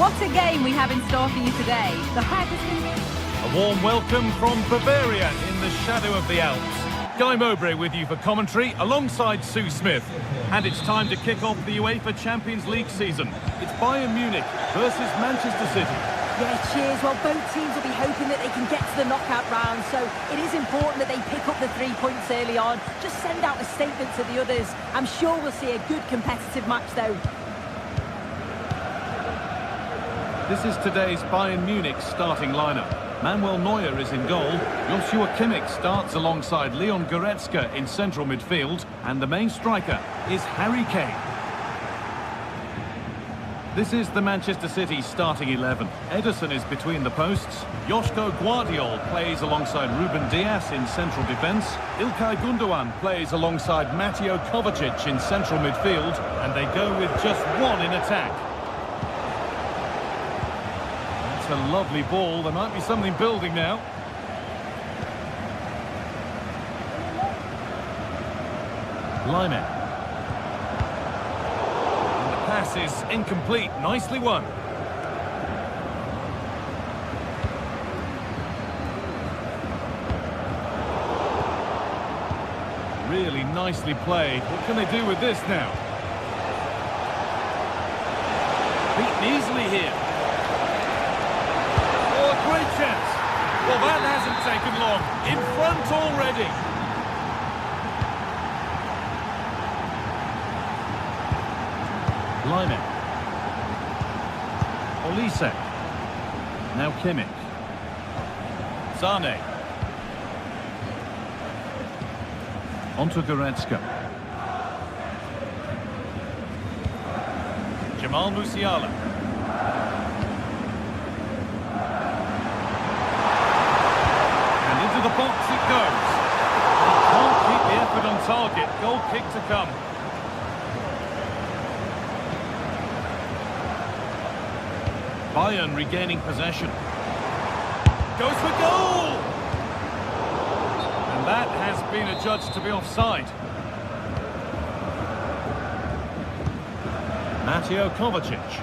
What a game we have in store for you today. The hype has been... A warm welcome from Bavaria in the shadow of the Alps. Guy Mowbray with you for commentary, alongside Sue Smith. And it's time to kick off the UEFA Champions League season. It's Bayern Munich versus Manchester City. Yeah, cheers. Well, both teams will be hoping that they can get to the knockout round, so it is important that they pick up the 3 points early on. Just send out a statement to the others. I'm sure we'll see a good competitive match, though. This is today's Bayern Munich starting lineup. Manuel Neuer is in goal. Joshua Kimmich starts alongside Leon Goretzka in central midfield. And the main striker is Harry Kane. This is the Manchester City starting 11. Ederson is between the posts. Joško Guardiol plays alongside Ruben Dias in central defence. İlkay Gundogan plays alongside Mateo Kovacic in central midfield. And they go with just one in attack. It's a lovely ball. There might be something building now. Lyman. And the pass is incomplete. Nicely won. Really nicely played. What can they do with this now? Beaten easily here. Great chance. Well, that hasn't taken long. In front already. Lyman. Olise. Now Kimmich. Sane. Onto Goretzka. Jamal Musiala. The box it goes. Can't keep the effort on target. Goal kick to come. Bayern regaining possession. Goes for goal! And that has been adjudged to be offside. Mateo Kovacic.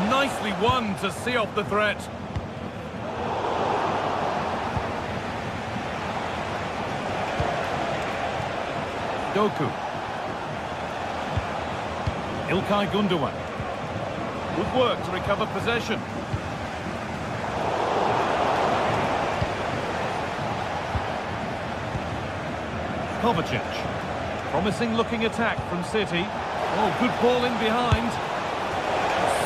Nicely won to see off the threat. Doku. İlkay Gundogan. Good work to recover possession. Kovacic. Promising looking attack from City. Oh, good ball in behind.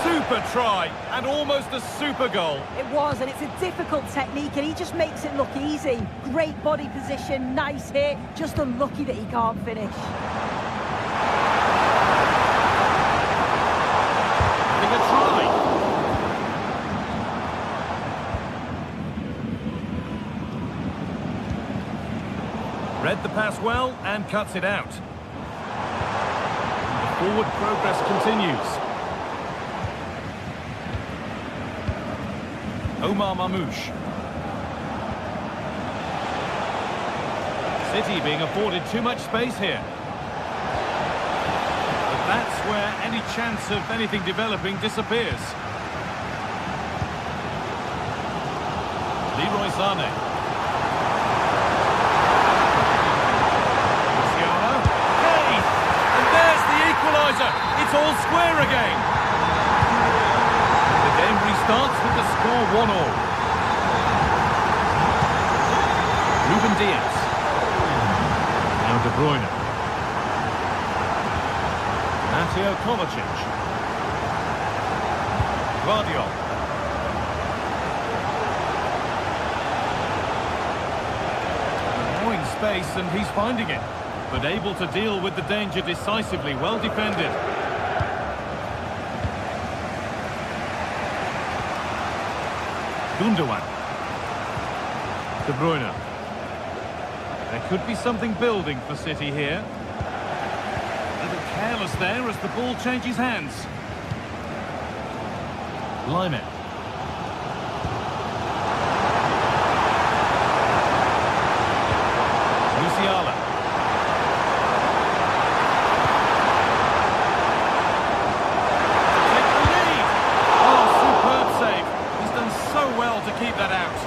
Super try, and almost a super goal. It was, and it's a difficult technique, and he just makes it look easy. Great body position, nice hit, just unlucky that he can't finish. Having a try. Read the pass well, and cuts it out. The forward progress continues. Omar Mamouche. City being afforded too much space here. But that's where any chance of anything developing disappears. Leroy Sane. Musiala. Hey! And there's the equaliser. It's all square again. The game restarts with the score 1-all. Ruben Dias. Now De Bruyne. Mateo Kovacic. Guardiol. Drawing space and he's finding it, but able to deal with the danger decisively. Well defended. Gundogan. De Bruyne. There could be something building for City here. A little careless there as the ball changes hands. Lyman. Musiala. Take the lead. Oh, superb save. He's done so well to keep that out.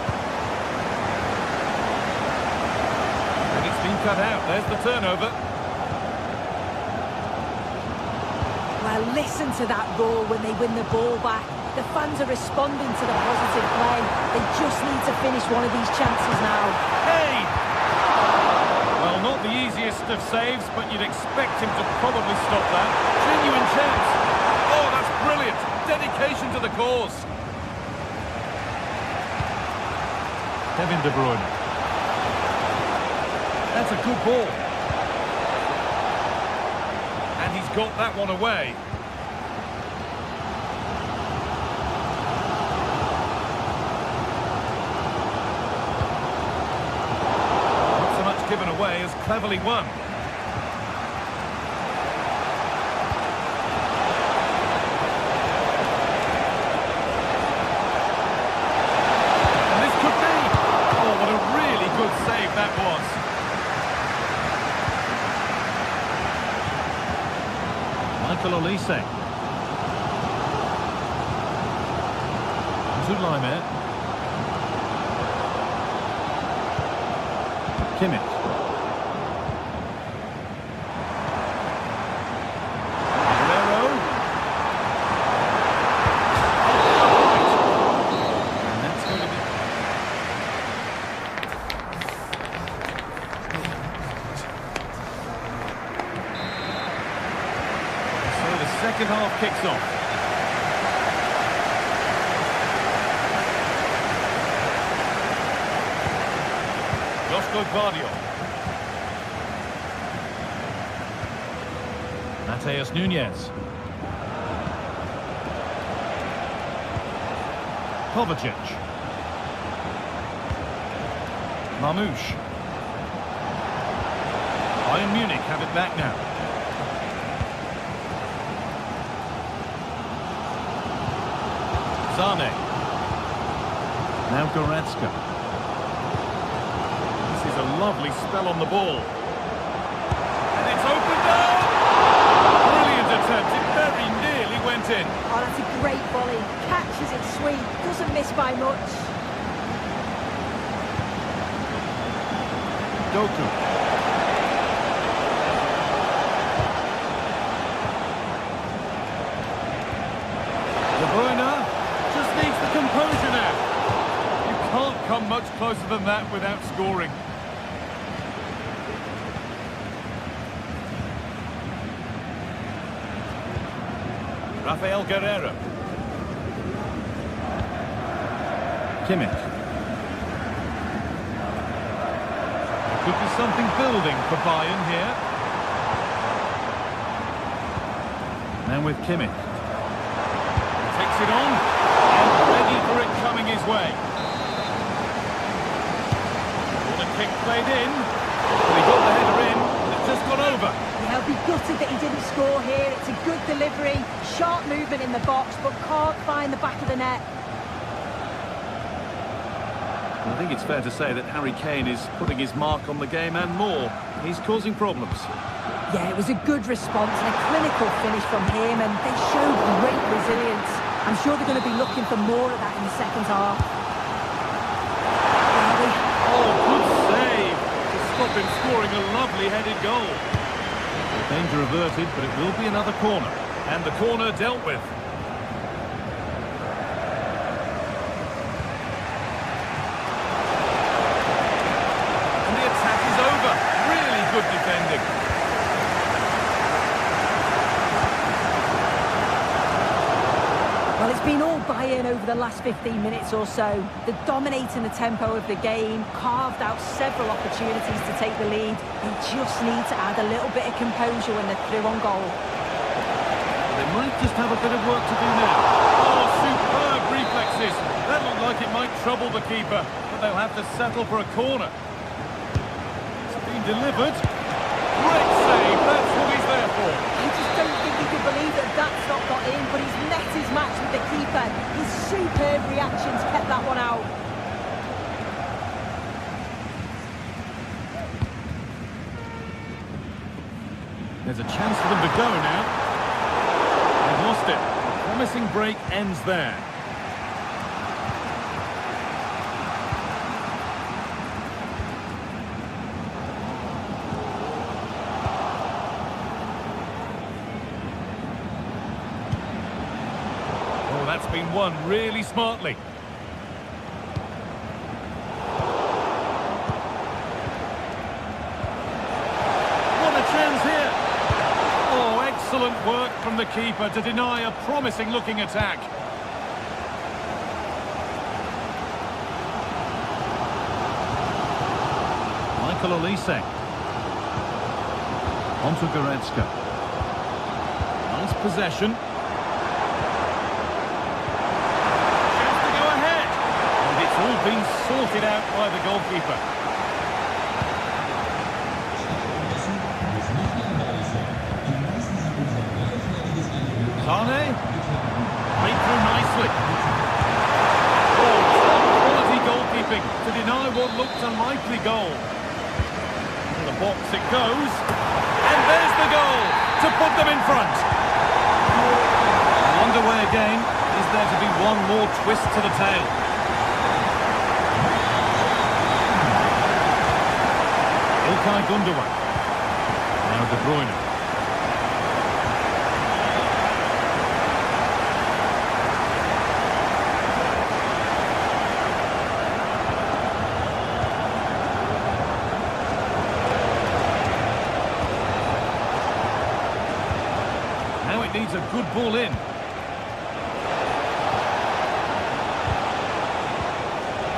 turnover. Well, listen to that roar when they win the ball back. The fans are responding to the positive play. They just need to finish one of these chances now. Hey! Well, not the easiest of saves, but you'd expect him to probably stop that. Genuine chance. Oh, that's brilliant. Dedication to the cause. Kevin De Bruyne. That's a good ball. And he's got that one away. Not so much given away as cleverly won. And this could be... Oh, what a really good save that was. Michael Olise. Zulaimer. Kimmich. Guerrero. And that's going to be... So the second half kicks off. Guardio. Mateus Nunes. Kovacic. Marmouche. Bayern Munich have it back now. Zane. Now Goretzka. This is a lovely spell on the ball. And it's opened up! Brilliant attempt, it very nearly went in. Oh, that's a great volley. Catches it sweet, doesn't miss by much. Doku. De Bruyne just needs the composure now. You can't come much closer than that without scoring. Rafael Guerrero. Kimmich. Could be something building for Bayern here. Now with Kimmich. Takes it on. And ready for it coming his way. The kick played in. Well, he got the header in. And it's just gone over. Yeah, I'll be gutted that he didn't score here. It's a good delivery. Sharp movement in the box, but can't find the back of the net. I think it's fair to say that Harry Kane is putting his mark on the game and more. He's causing problems. Yeah, it was a good response and a clinical finish from him, and they showed great resilience. I'm sure they're going to be looking for more of that in the second half. Oh, good save to stop him scoring a lovely headed goal. Danger averted, but it will be another corner. And the corner dealt with. Good defending. Well, it's been all Bayern over the last 15 minutes or so. They're dominating the tempo of the game, carved out several opportunities to take the lead. They just need to add a little bit of composure when they're through on goal. They might just have a bit of work to do now. Oh, superb reflexes. That looked like it might trouble the keeper, but they'll have to settle for a corner. Delivered. Great save, that's what he's there for. I just don't think you can believe that that's not got in, but he's met his match with the keeper. His superb reactions kept that one out. There's a chance for them to go now. They've lost it. A promising break ends there. been won really smartly. What a chance here! Oh, excellent work from the keeper to deny a promising-looking attack. Michael Olise. Onto Goretzka. Nice possession. Chance to go ahead. And it's all been sorted out by the goalkeeper. Sane. Played through nicely. Oh, top-quality goalkeeping to deny what looked a likely goal. To the box it goes. And there's the goal to put them in front. Underway again. Is there to be one more twist to the tail? Ilkay Gundogan. Now De Bruyne. Needs a good ball in.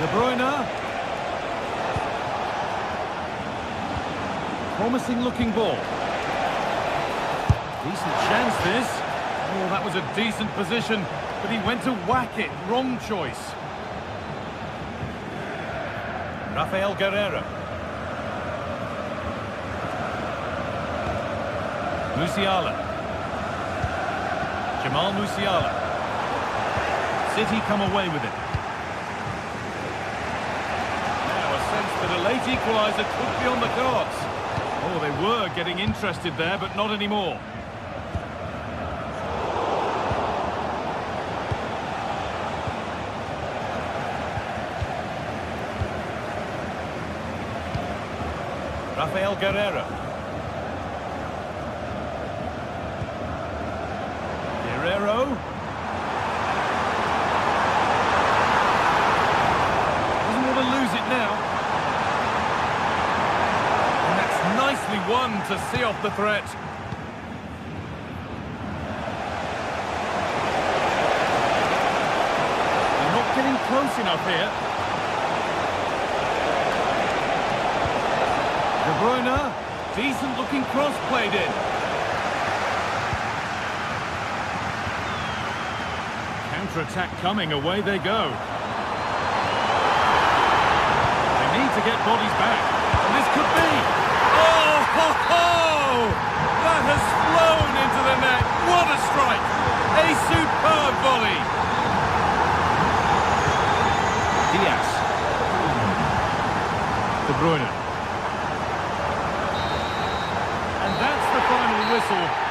De Bruyne. Promising looking ball. Decent chance this. Oh, that was a decent position, but he went to whack it. Wrong choice. Rafael Guerreiro. Musiala. Jamal Musiala. City come away with it. Now a sense that a late equaliser could be on the cards. Oh, they were getting interested there, but not anymore. Rafael Guerreiro. Doesn't want to lose it now. And that's nicely won to see off the threat. They're not getting close enough here. De Bruyne, decent looking cross played in. Attack coming, away they go. They need to get bodies back, and this could be. Oh, ho, ho! That has flown into the net. What a strike! A superb volley. Diaz. De Bruyne. And that's the final whistle.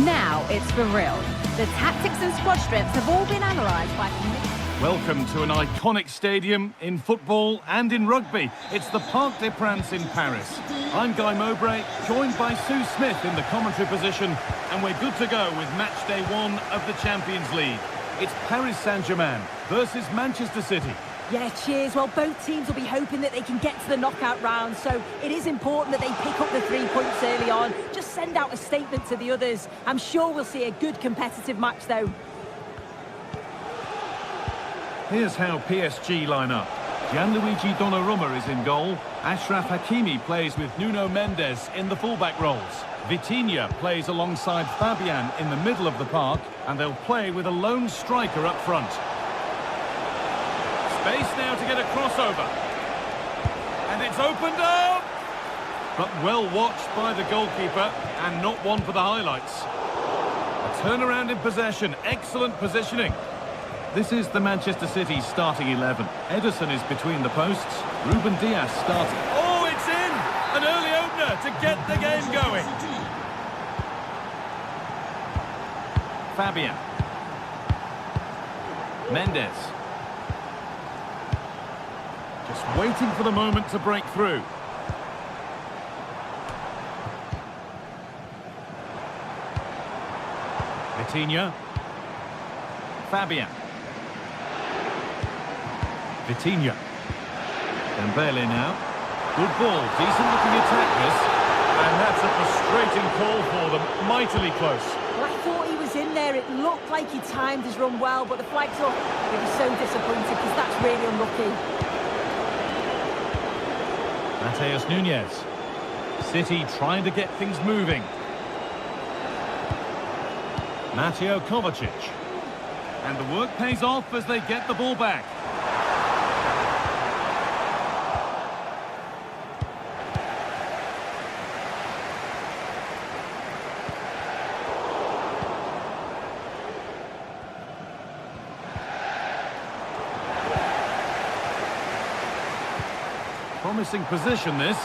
Now it's for real. The tactics and squad strips have all been analysed by... Welcome to an iconic stadium in football and in rugby. It's the Parc des Princes in Paris. I'm Guy Mowbray, joined by Sue Smith in the commentary position, and we're good to go with match day 1 of the Champions League. It's Paris Saint-Germain versus Manchester City. Yeah, cheers. Well, both teams will be hoping that they can get to the knockout round, so it is important that they pick up the 3 points early on. Just send out a statement to the others. I'm sure we'll see a good competitive match, though. Here's how PSG line up. Gianluigi Donnarumma is in goal. Achraf Hakimi plays with Nuno Mendes in the fullback roles. Vitinha plays alongside Fabian in the middle of the park, and they'll play with a lone striker up front. Space now to get a crossover. And it's opened up! But well watched by the goalkeeper, and not one for the highlights. A turnaround in possession, excellent positioning. This is the Manchester City starting 11. Ederson is between the posts. Ruben Dias starts. Oh, it's in! An early opener to get the game going. Fabian. Mendes. Just waiting for the moment to break through. Vitinha. Fabian. Vitinha. Dembele now. Good ball, decent looking attack this. And that's a frustrating call for them, mightily close. Well, I thought he was in there. It looked like he timed his run well, but the flag's up. He'll be so disappointed because that's really unlucky. Mateus Nunes. City trying to get things moving. Mateo Kovacic. And the work pays off as they get the ball back. Promising position, this.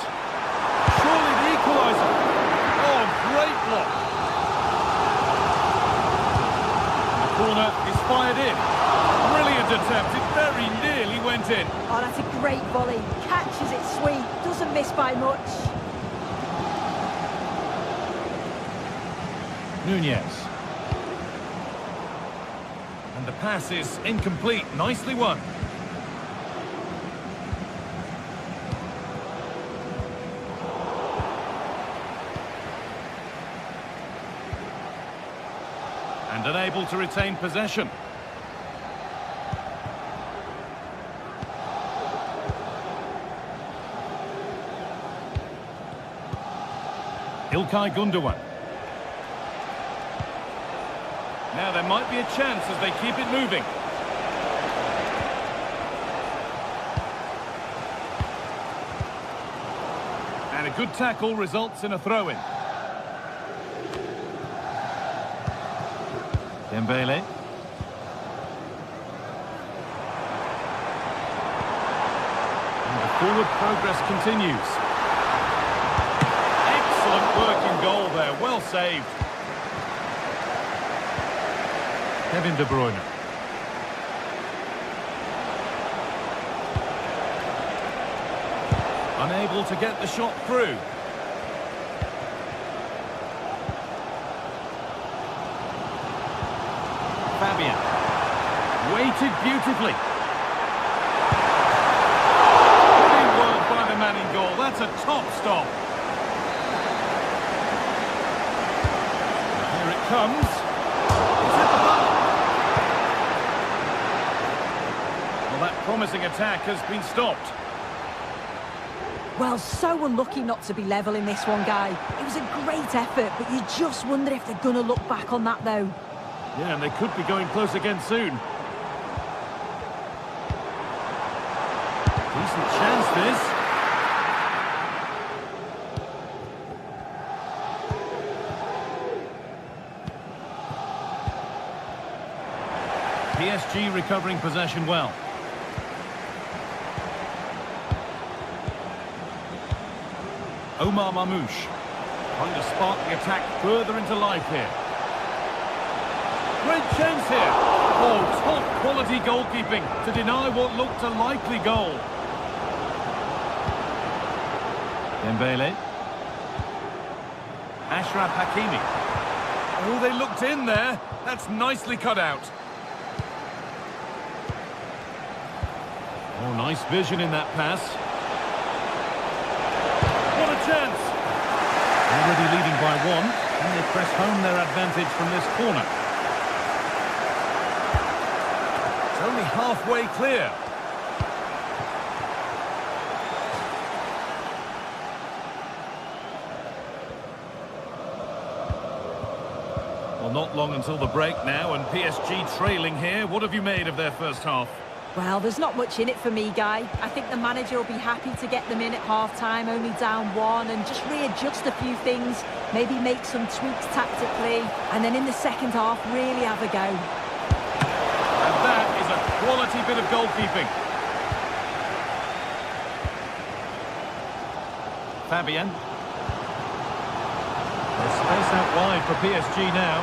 Surely the equaliser. Oh, great block. The corner is fired in. Brilliant attempt. It very nearly went in. Oh, that's a great volley. Catches it sweet. Doesn't miss by much. Nunez. And the pass is incomplete. Nicely won. And unable to retain possession. İlkay Gundogan. Now there might be a chance as they keep it moving. And a good tackle results in a throw-in. Dembele. And the forward progress continues. Excellent work in goal there, well saved. Kevin De Bruyne. Unable to get the shot through. Fabian. Weighted beautifully. Brilliant work by the man in goal. That's a top stop. Here it comes. It's at the bar. Well, that promising attack has been stopped. Well, so unlucky not to be level in this one, Guy. It was a great effort, but you just wonder if they're going to look back on that, though. Yeah, and they could be going close again soon. Decent chance, this. PSG recovering possession well. Omar Mamouche trying to spark the attack further into life here. Great chance here. Oh, top quality goalkeeping to deny what looked a likely goal. Dembele. Ashraf Hakimi. Oh, they looked in there. That's nicely cut out. Oh, nice vision in that pass. What a chance. Already leading by one, and they press home their advantage from this corner. It's only halfway clear. Well, not long until the break now, and PSG trailing here. What have you made of their first half? Well, there's not much in it for me, Guy. I think the manager will be happy to get them in at half-time, only down one, and just readjust a few things, maybe make some tweaks tactically, and then in the second half, really have a go. And that is a quality bit of goalkeeping. Fabian. There's space out wide for PSG now.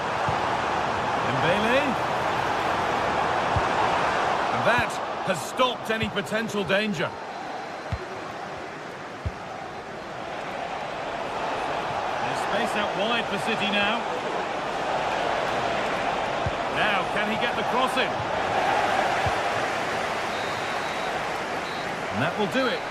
Dembele. And that has stopped any potential danger. There's space out wide for City now. Now, can he get the cross in? And that will do it.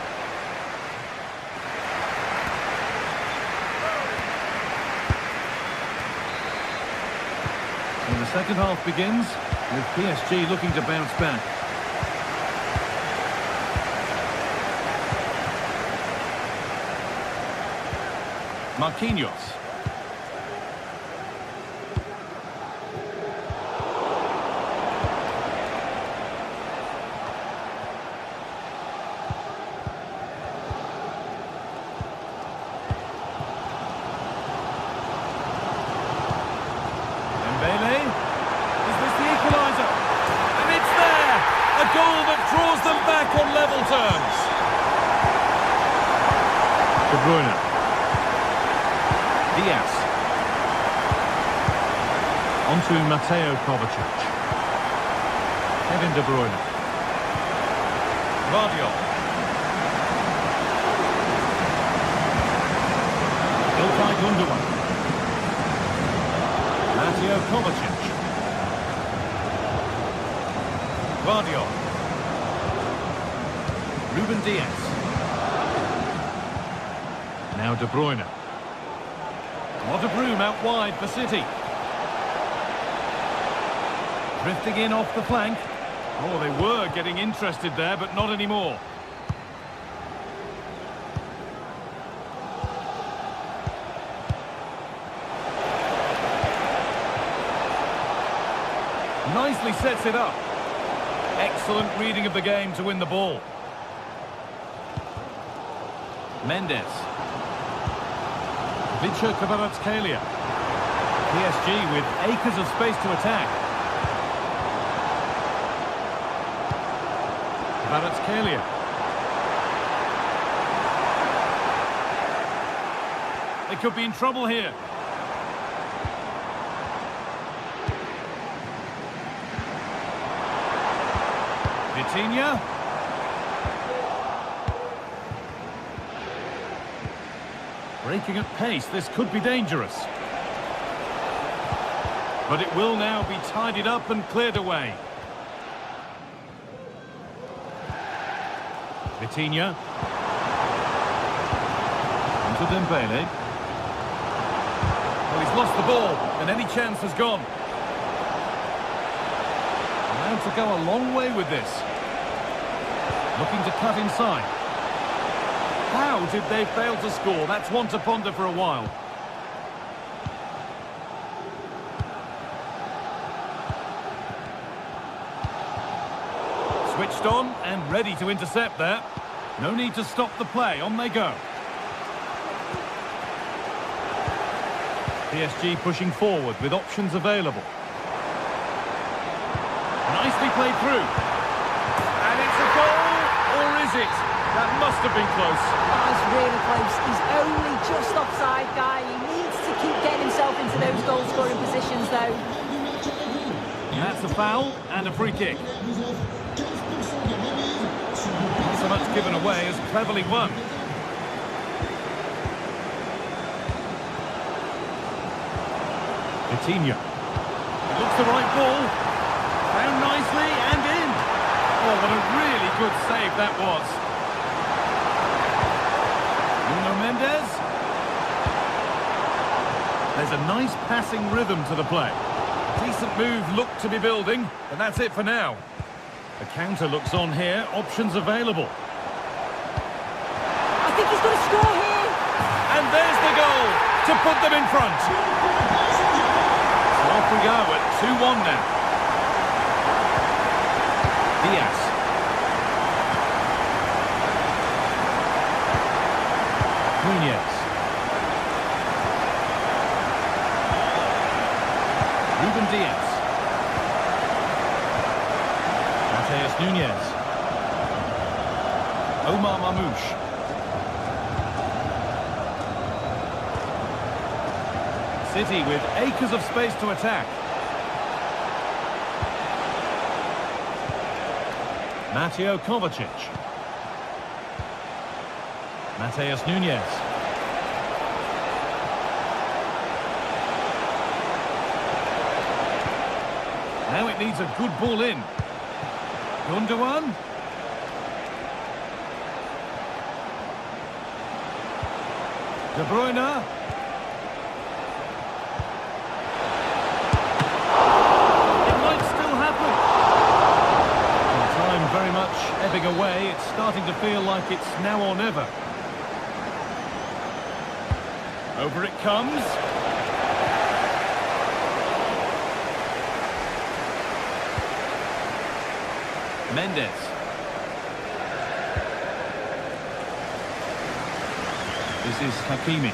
And the second half begins with PSG looking to bounce back. Marquinhos. Dembele. Is this the equaliser? And it's there! A goal that draws them back on level terms. De Bruyne. Diaz. Onto Mateo Kovacic. Kevin De Bruyne. Guardiola. Ilkay Gundogan. Mateo Kovacic. Guardiola. Ruben Diaz. Now De Bruyne. What a broom out wide for City. Drifting in off the flank. Oh, they were getting interested there, but not anymore. Nicely sets it up. Excellent reading of the game to win the ball. Mendes. Vicha Kvaratskhelia. PSG with acres of space to attack. Kvaratskhelia. They could be in trouble here. Vitinha. Breaking at pace, this could be dangerous. But it will now be tidied up and cleared away. Vitinha. Into Dembele. Well, he's lost the ball, and any chance has gone. Allowed to go a long way with this. Looking to cut inside. How did they fail to score? That's one to ponder for a while. Switched on and ready to intercept there. No need to stop the play. On they go. PSG pushing forward with options available. Nicely played through. And it's a goal, or is it? That must have been close. That's really close. He's only just offside, Guy. He needs to keep getting himself into those goal-scoring positions, though. And that's a foul and a free kick. Not so much given away as cleverly won. Coutinho. Looks the right ball. Found nicely and in. Oh, what a really good save that was. Nuno Mendes. There's a nice passing rhythm to the play. Decent move looked to be building, but that's it for now. The counter looks on here. Options available. I think he's going to score here. And there's the goal to put them in front. So off we go at 2-1 now. Diaz. Nunez. Ruben Diaz. Mateus Nunez. Omar Mamouche. City with acres of space to attack. Mateo Kovacic. Mateus Nunez. Now it needs a good ball in. Gundogan. De Bruyne. Very much ebbing away. It's starting to feel like it's now or never. Over it comes. Mendes. This is Hakimi.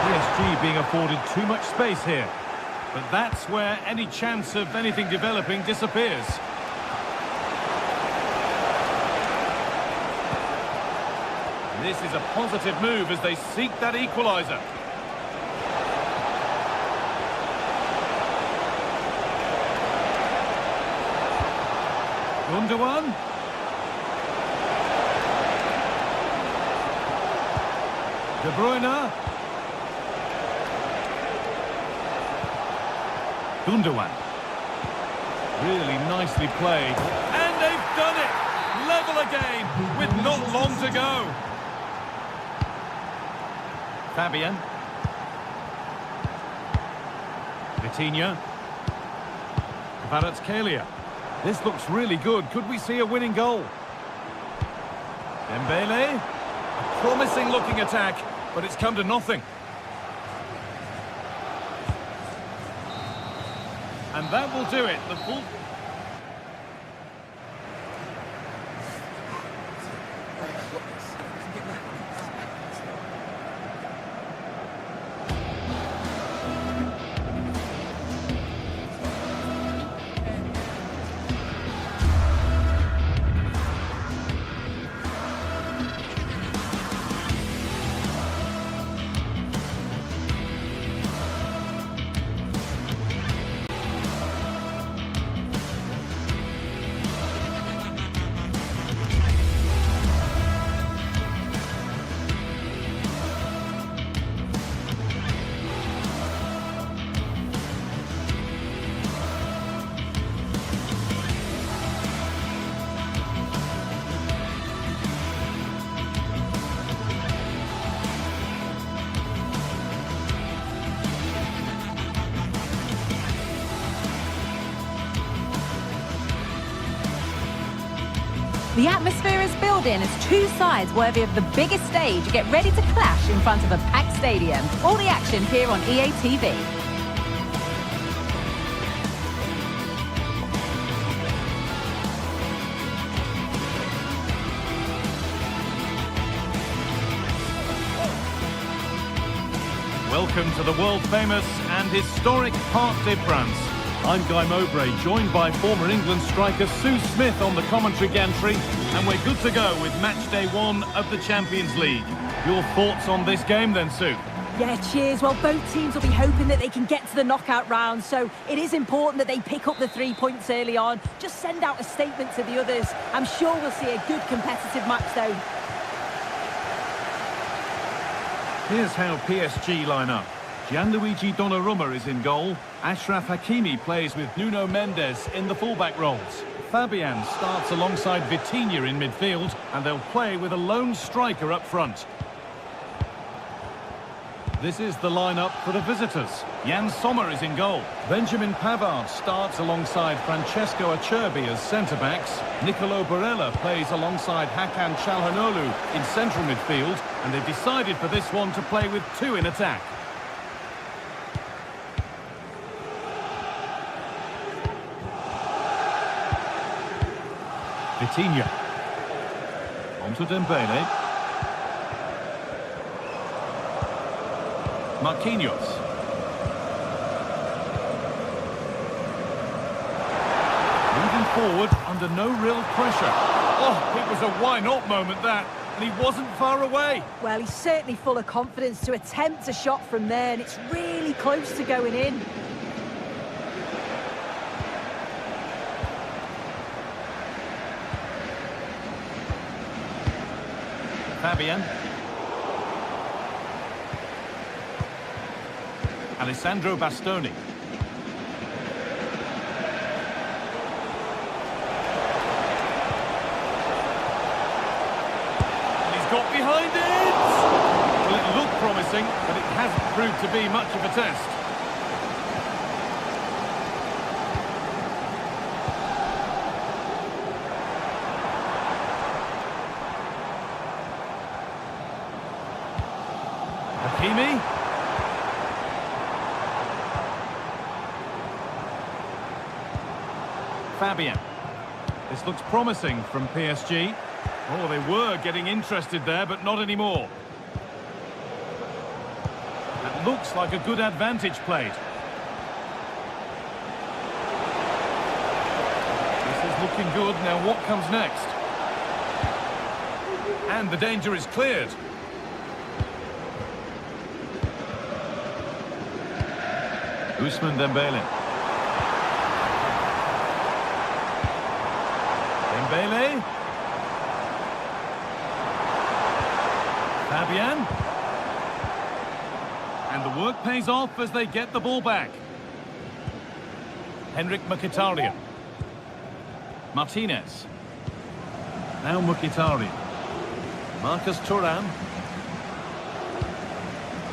PSG being afforded too much space here. But that's where any chance of anything developing disappears. This is a positive move as they seek that equaliser. Gundogan. De Bruyne. Gundogan. Really nicely played. And they've done it! Level again, with not long to go. Fabian. Vitinha. Kvaratskhelia. This looks really good. Could we see a winning goal? Dembele. A promising looking attack, but it's come to nothing. And that will do it. The full... The atmosphere is building as two sides worthy of the biggest stage get ready to clash in front of a packed stadium. All the action here on EA TV. Welcome to the world-famous and historic Parc des Princes. I'm Guy Mowbray, joined by former England striker Sue Smith on the commentary gantry, and we're good to go with match day 1 of the Champions League. Your thoughts on this game then, Sue? Yeah, cheers. Well, both teams will be hoping that they can get to the knockout round, so it is important that they pick up the 3 points early on. Just send out a statement to the others. I'm sure we'll see a good competitive match, though. Here's how PSG line up. Gianluigi Donnarumma is in goal. Achraf Hakimi plays with Nuno Mendes in the fullback roles. Fabian starts alongside Vitinha in midfield, and they'll play with a lone striker up front. This is the lineup for the visitors. Jan Sommer is in goal. Benjamin Pavard starts alongside Francesco Acerbi as centre-backs. Nicolo Barella plays alongside Hakan Çalhanoğlu in central midfield, and they've decided for this one to play with 2 in attack. Vitinha. On to Dembele. Marquinhos. Moving forward under no real pressure. Oh, it was a why-not moment, that. And he wasn't far away. Well, he's certainly full of confidence to attempt a shot from there, and it's really close to going in. Fabian. Alessandro Bastoni. And he's got behind it! Well, it looked promising, but it hasn't proved to be much of a test. Hakimi. Fabian. This looks promising from PSG. Oh, they were getting interested there, but not anymore. That looks like a good advantage played. This is looking good. Now what comes next? And the danger is cleared. Ousmane Dembele. Dembele. Fabian. And the work pays off as they get the ball back. Henrik Mkhitaryan. Martinez. Now Mkhitaryan. Marcus Thuram.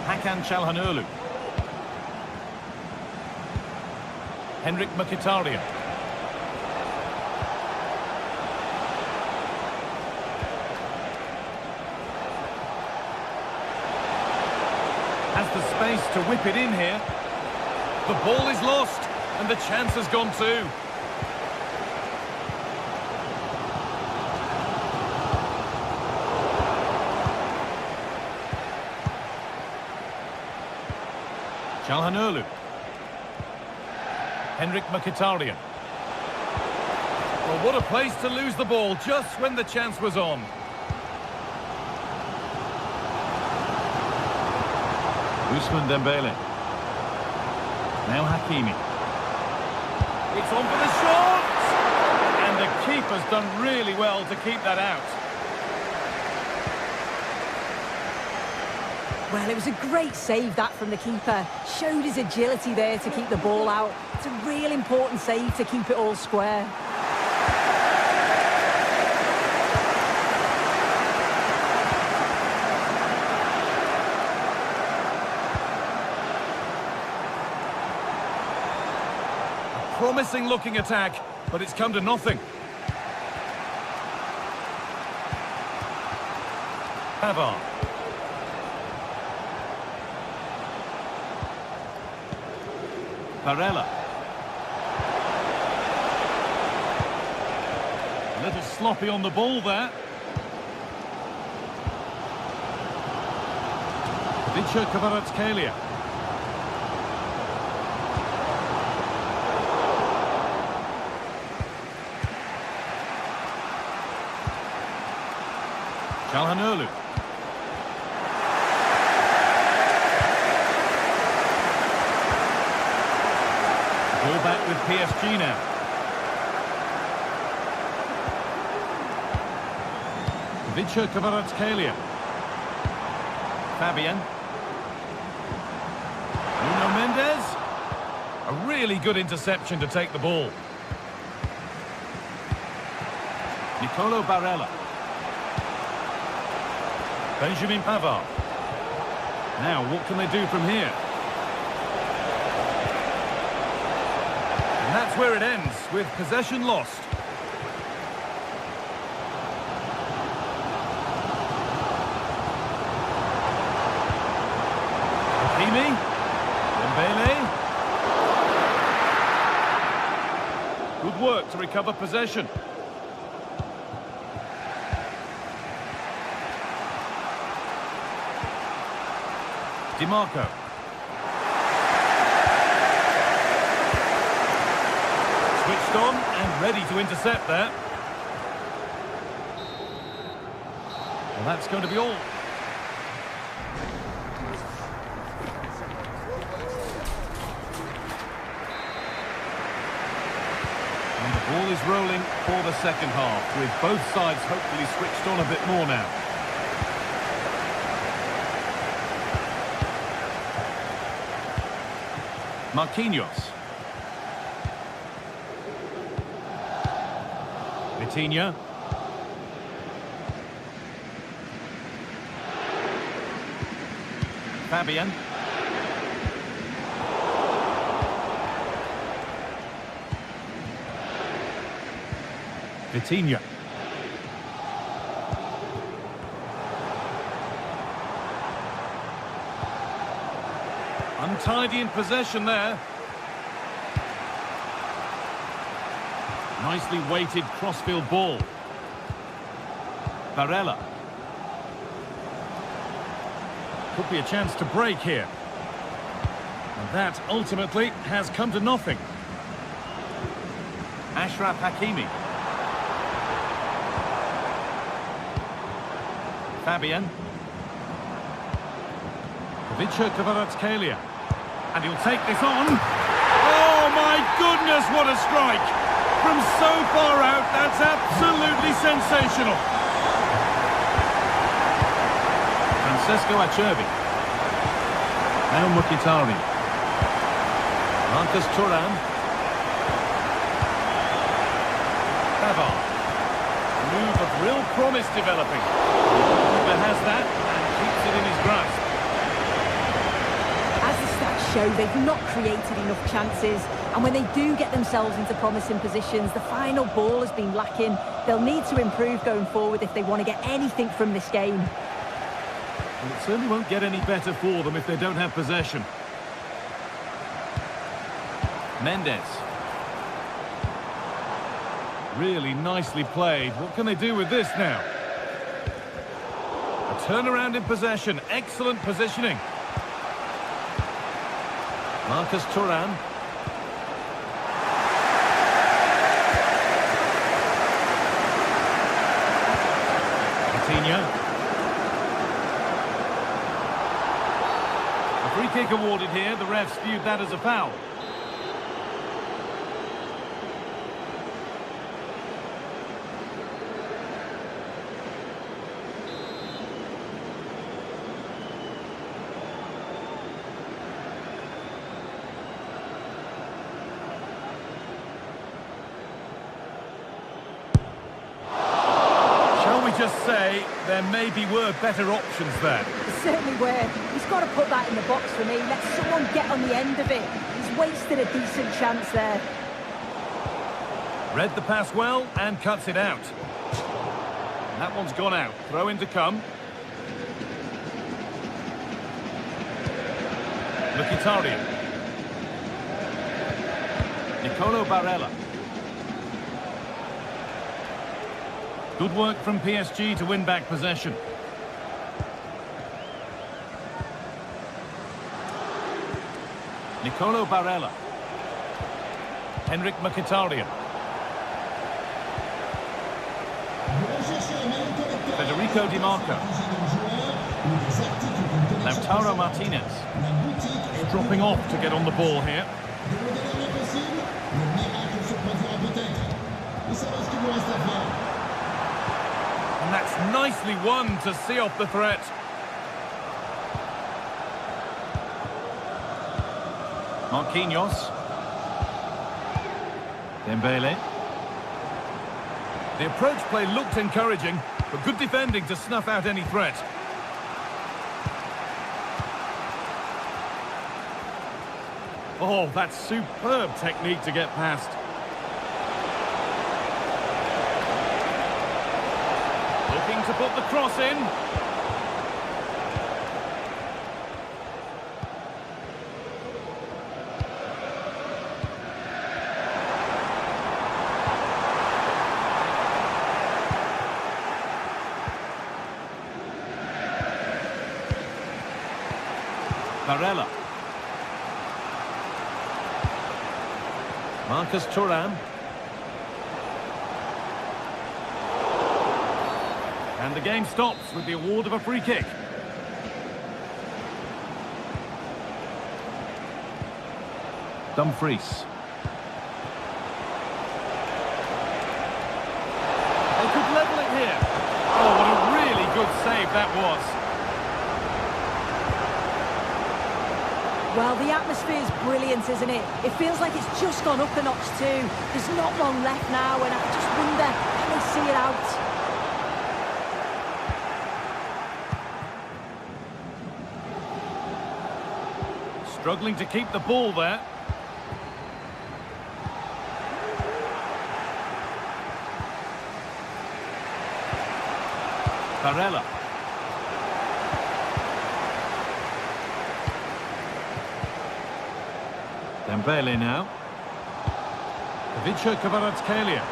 Hakan Çalhanoğlu. Henrik Mkhitaryan. Has the space to whip it in here. The ball is lost, and the chance has gone too. Çalhanoğlu. Henrik Mkhitaryan. Well, what a place to lose the ball just when the chance was on. Ousmane Dembele. Now Hakimi. It's on for the shot! And the keeper's done really well to keep that out. Well, it was a great save, that, from the keeper. Showed his agility there to keep the ball out. It's a real important save to keep it all square. A promising looking attack, but it's come to nothing. Pavard. Barella. A little sloppy on the ball there. Vicha Kvaratskhelia. Çalhanoğlu. with PSG now. Kvaratskhelia. Fabian. Nuno Mendes. A really good interception to take the ball. Nicolo Barella. Benjamin Pavard. Now, what can they do from here? And that's where it ends, with possession lost. Hakimi. Dembele. Good work to recover possession. DiMarco. Switched on and ready to intercept there. Well, that's going to be all. And the ball is rolling for the second half, with both sides hopefully switched on a bit more now. Marquinhos. Vitinha. Fabian. Vitinha. Untidy in possession there. Nicely weighted crossfield ball. Barella. Could be a chance to break here. And that ultimately has come to nothing. Ashraf Hakimi. Fabian. Kvaratskhelia. And he'll take this on. Oh my goodness, what a strike! From so far out, that's absolutely sensational. Francesco Acerbi. Now Mkhitaryan. Marcus Thuram. Pavard. A move of real promise developing. The keeper has that and keeps it in his grasp. As the stats show, they've not created enough chances, and when they do get themselves into promising positions, the final ball has been lacking. They'll need to improve going forward if they want to get anything from this game. Well, it certainly won't get any better for them if they don't have possession. Mendes. Really nicely played. What can they do with this now? A turnaround in possession. Excellent positioning. Marcus Thuram. Vitinha. A free kick awarded here. The refs viewed that as a foul. Just say there maybe were better options there. Certainly were. He's got to put that in the box for me. Let someone get on the end of it. He's wasted a decent chance there. Read the pass well and cuts it out. And that one's gone out. Throw in to come. Mkhitaryan. Nicolo Barella. Good work from PSG to win back possession. Nicolo Barella. Henrik Mkhitaryan. Federico DiMarco. Lautaro Martinez. Dropping off to get on the ball here. And that's nicely won to see off the threat. Marquinhos. Dembele. The approach play looked encouraging, but good defending to snuff out any threat. Oh, that's superb technique to get past. Looking to put the cross in. Barella. Marcus Thuram. And the game stops with the award of a free kick. Dumfries. They could level it here. Oh, what a really good save that was. Well, the atmosphere is brilliant, isn't it? It feels like it's just gone up a notch too. There's not long left now, and I just wonder, can they see it out? Struggling to keep the ball there. Barella. Dembele now. Ivica Kvaratskhelia.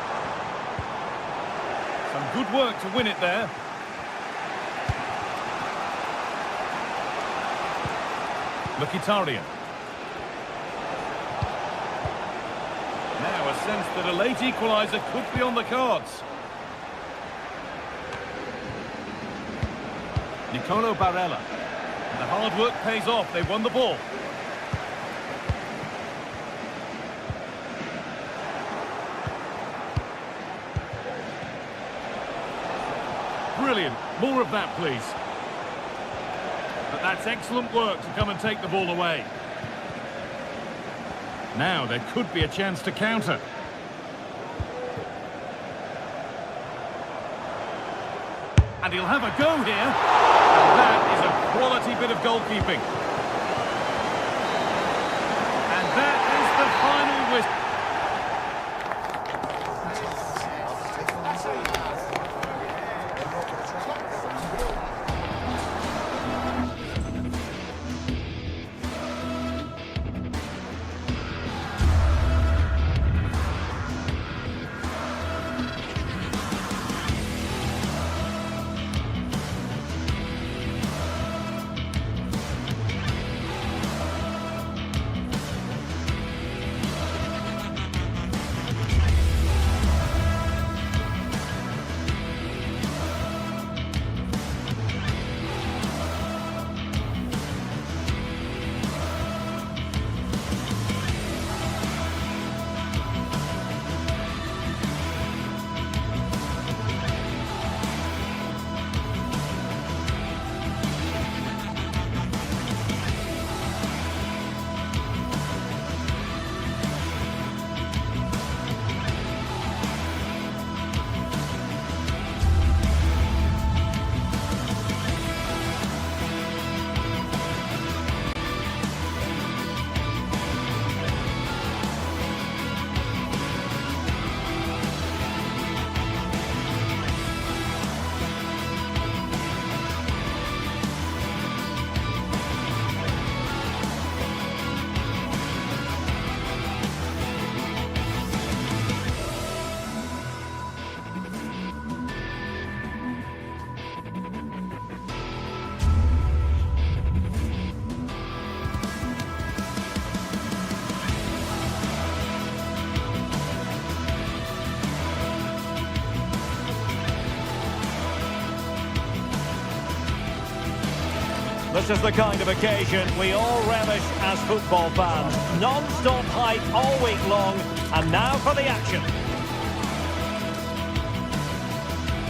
Some good work to win it there. Mkhitaryan. Now a sense that a late equaliser could be on the cards. Nicolo Barella. And the hard work pays off. They've won the ball. Brilliant. More of that, please. But that's excellent work to come and take the ball away. Now there could be a chance to counter. And he'll have a go here. And that is a quality bit of goalkeeping. And that is the final whistle. This is the kind of occasion we all relish as football fans. Non-stop hype all week long, and now for the action.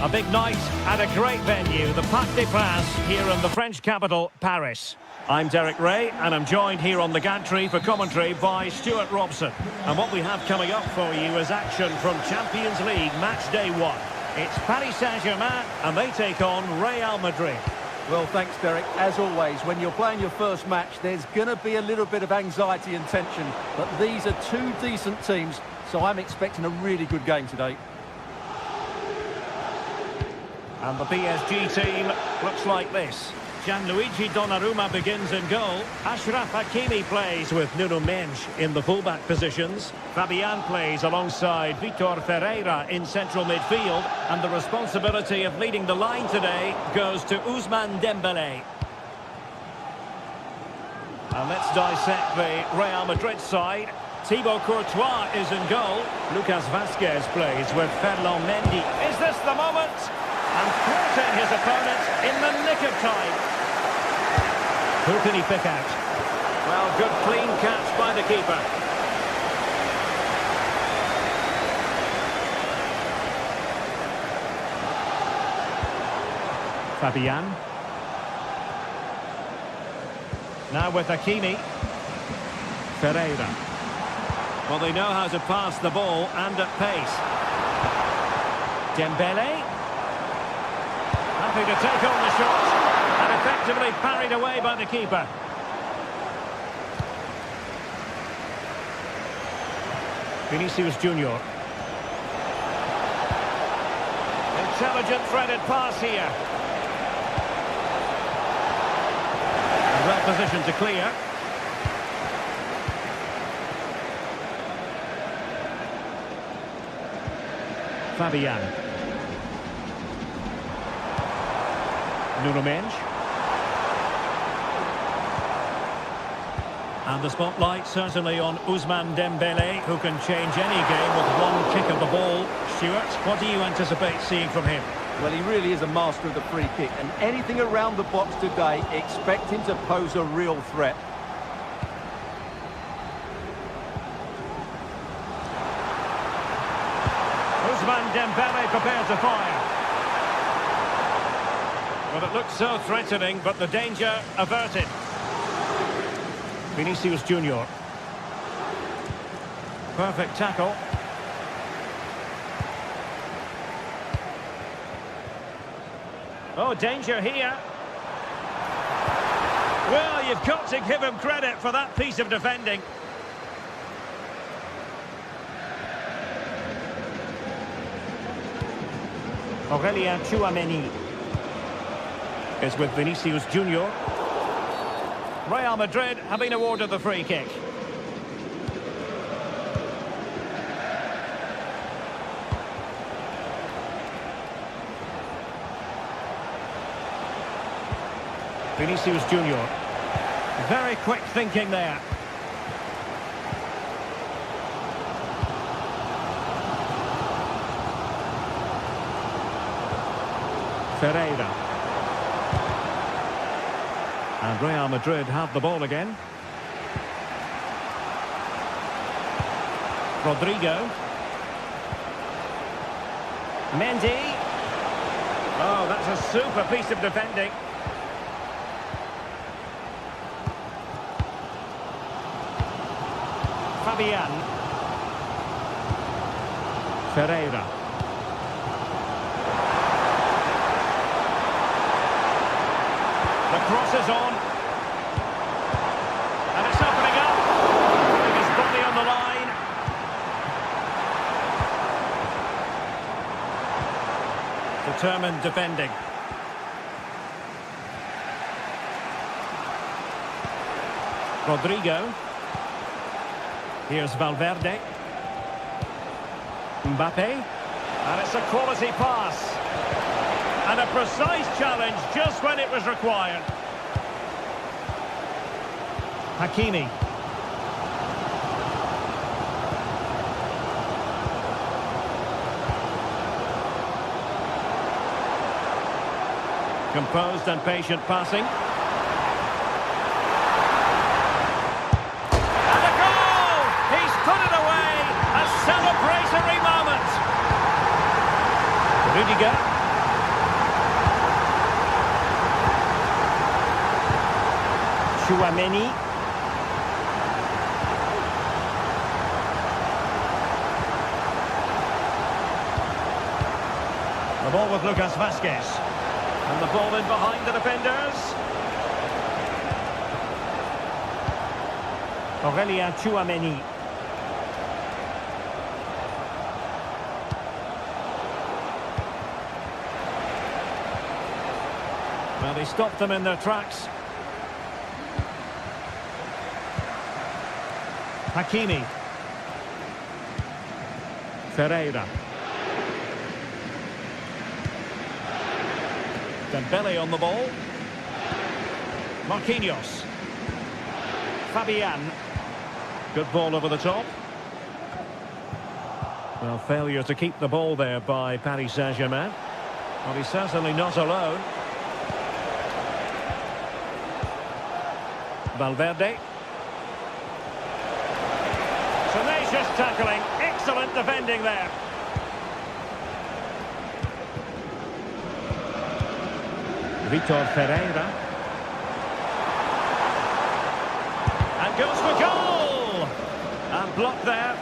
A big night at a great venue, the Parc des Princes, here in the French capital, Paris. I'm Derek Ray, and I'm joined here on the gantry for commentary by Stuart Robson. And what we have coming up for you is action from Champions League Match Day 1. It's Paris Saint-Germain, and they take on Real Madrid. Well, thanks, Derek. As always, when you're playing your first match, there's going to be a little bit of anxiety and tension. But these are two decent teams, so I'm expecting a really good game today. And the PSG team looks like this. Gianluigi Donnarumma begins in goal. Achraf Hakimi plays with Nuno Mendes in the fullback positions. Fabian plays alongside Vitor Ferreira in central midfield. And the responsibility of leading the line today goes to Ousmane Dembélé. And let's dissect the Real Madrid side. Thibaut Courtois is in goal. Lucas Vazquez plays with Ferland Mendy. Is this the moment? And thwarting his opponent in the nick of time. Who can he pick out? Well, good clean catch by the keeper. Fabian. Now with Hakimi. Ferreira. Well, they know how to pass the ball and at pace. Dembélé. Happy to take on the shot, and effectively parried away by the keeper. Vinicius Junior. Intelligent threaded pass here. And well positioned to clear. Fabian. Nuno Mendes. And the spotlight certainly on Ousmane Dembélé, who can change any game with one kick of the ball. Stuart, what do you anticipate seeing from him? Well, he really is a master of the free kick, and anything around the box today, expect him to pose a real threat. Ousmane Dembélé prepared to fire. Well, it looked so threatening, but the danger averted. Vinicius Junior. Perfect tackle. Oh, danger here. Well, you've got to give him credit for that piece of defending. Aurélien Tchouameni is with Vinicius Junior. Real Madrid have been awarded the free kick. Vinicius Junior. Very quick thinking there. Ferreira. And Real Madrid have the ball again. Rodrigo. Mendy. Oh, that's a super piece of defending. Fabian. Ferreira. The cross is on. And it's opening up. Putting his body on the line. Determined defending. Rodrigo. Here's Valverde. Mbappe. And it's a quality pass. And a precise challenge just when it was required. Hakimi. Composed and patient passing. And a goal! He's put it away! A celebratory moment! Rudiger. Chouameni. The ball with Lucas Vazquez. And the ball in behind the defenders. Aurelien Chouameni. Well, they stopped them in their tracks. Hakimi. Ferreira. Dembele on the ball. Marquinhos. Fabian. Good ball over the top. Well, failure to keep the ball there by Paris Saint-Germain. Well, he's certainly not alone. Valverde. Tenacious tackling. Excellent defending there. Vitor Ferreira. And goes for goal! And blocked there.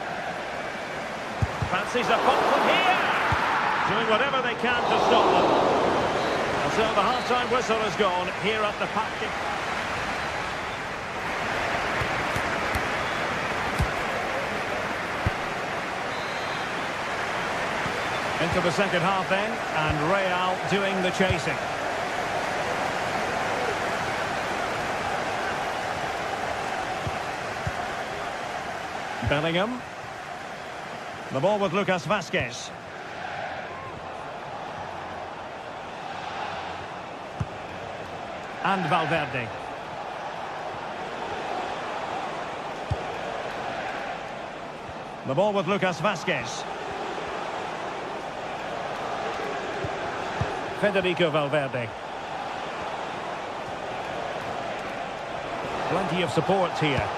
Fancies a pop from here. Doing whatever they can to stop them. And so the half-time whistle has gone here at the Parc. Into the second half then, and Real doing the chasing. Bellingham. The ball with Lucas Vazquez. And Valverde. The ball with Lucas Vazquez. Federico Valverde. Plenty of support here.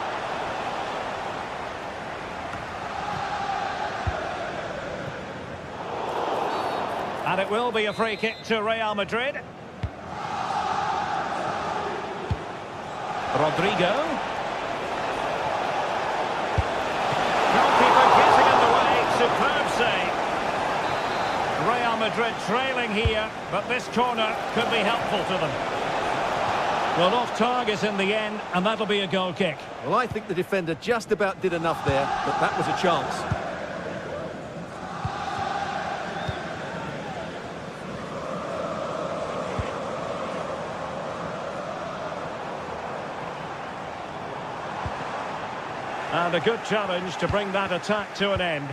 And it will be a free kick to Real Madrid. Rodrigo. Goalkeeper getting in the way. Superb save. Real Madrid trailing here, but this corner could be helpful to them. Well, off target in the end, and that'll be a goal kick. Well, I think the defender just about did enough there, but that was a chance. And a good challenge to bring that attack to an end.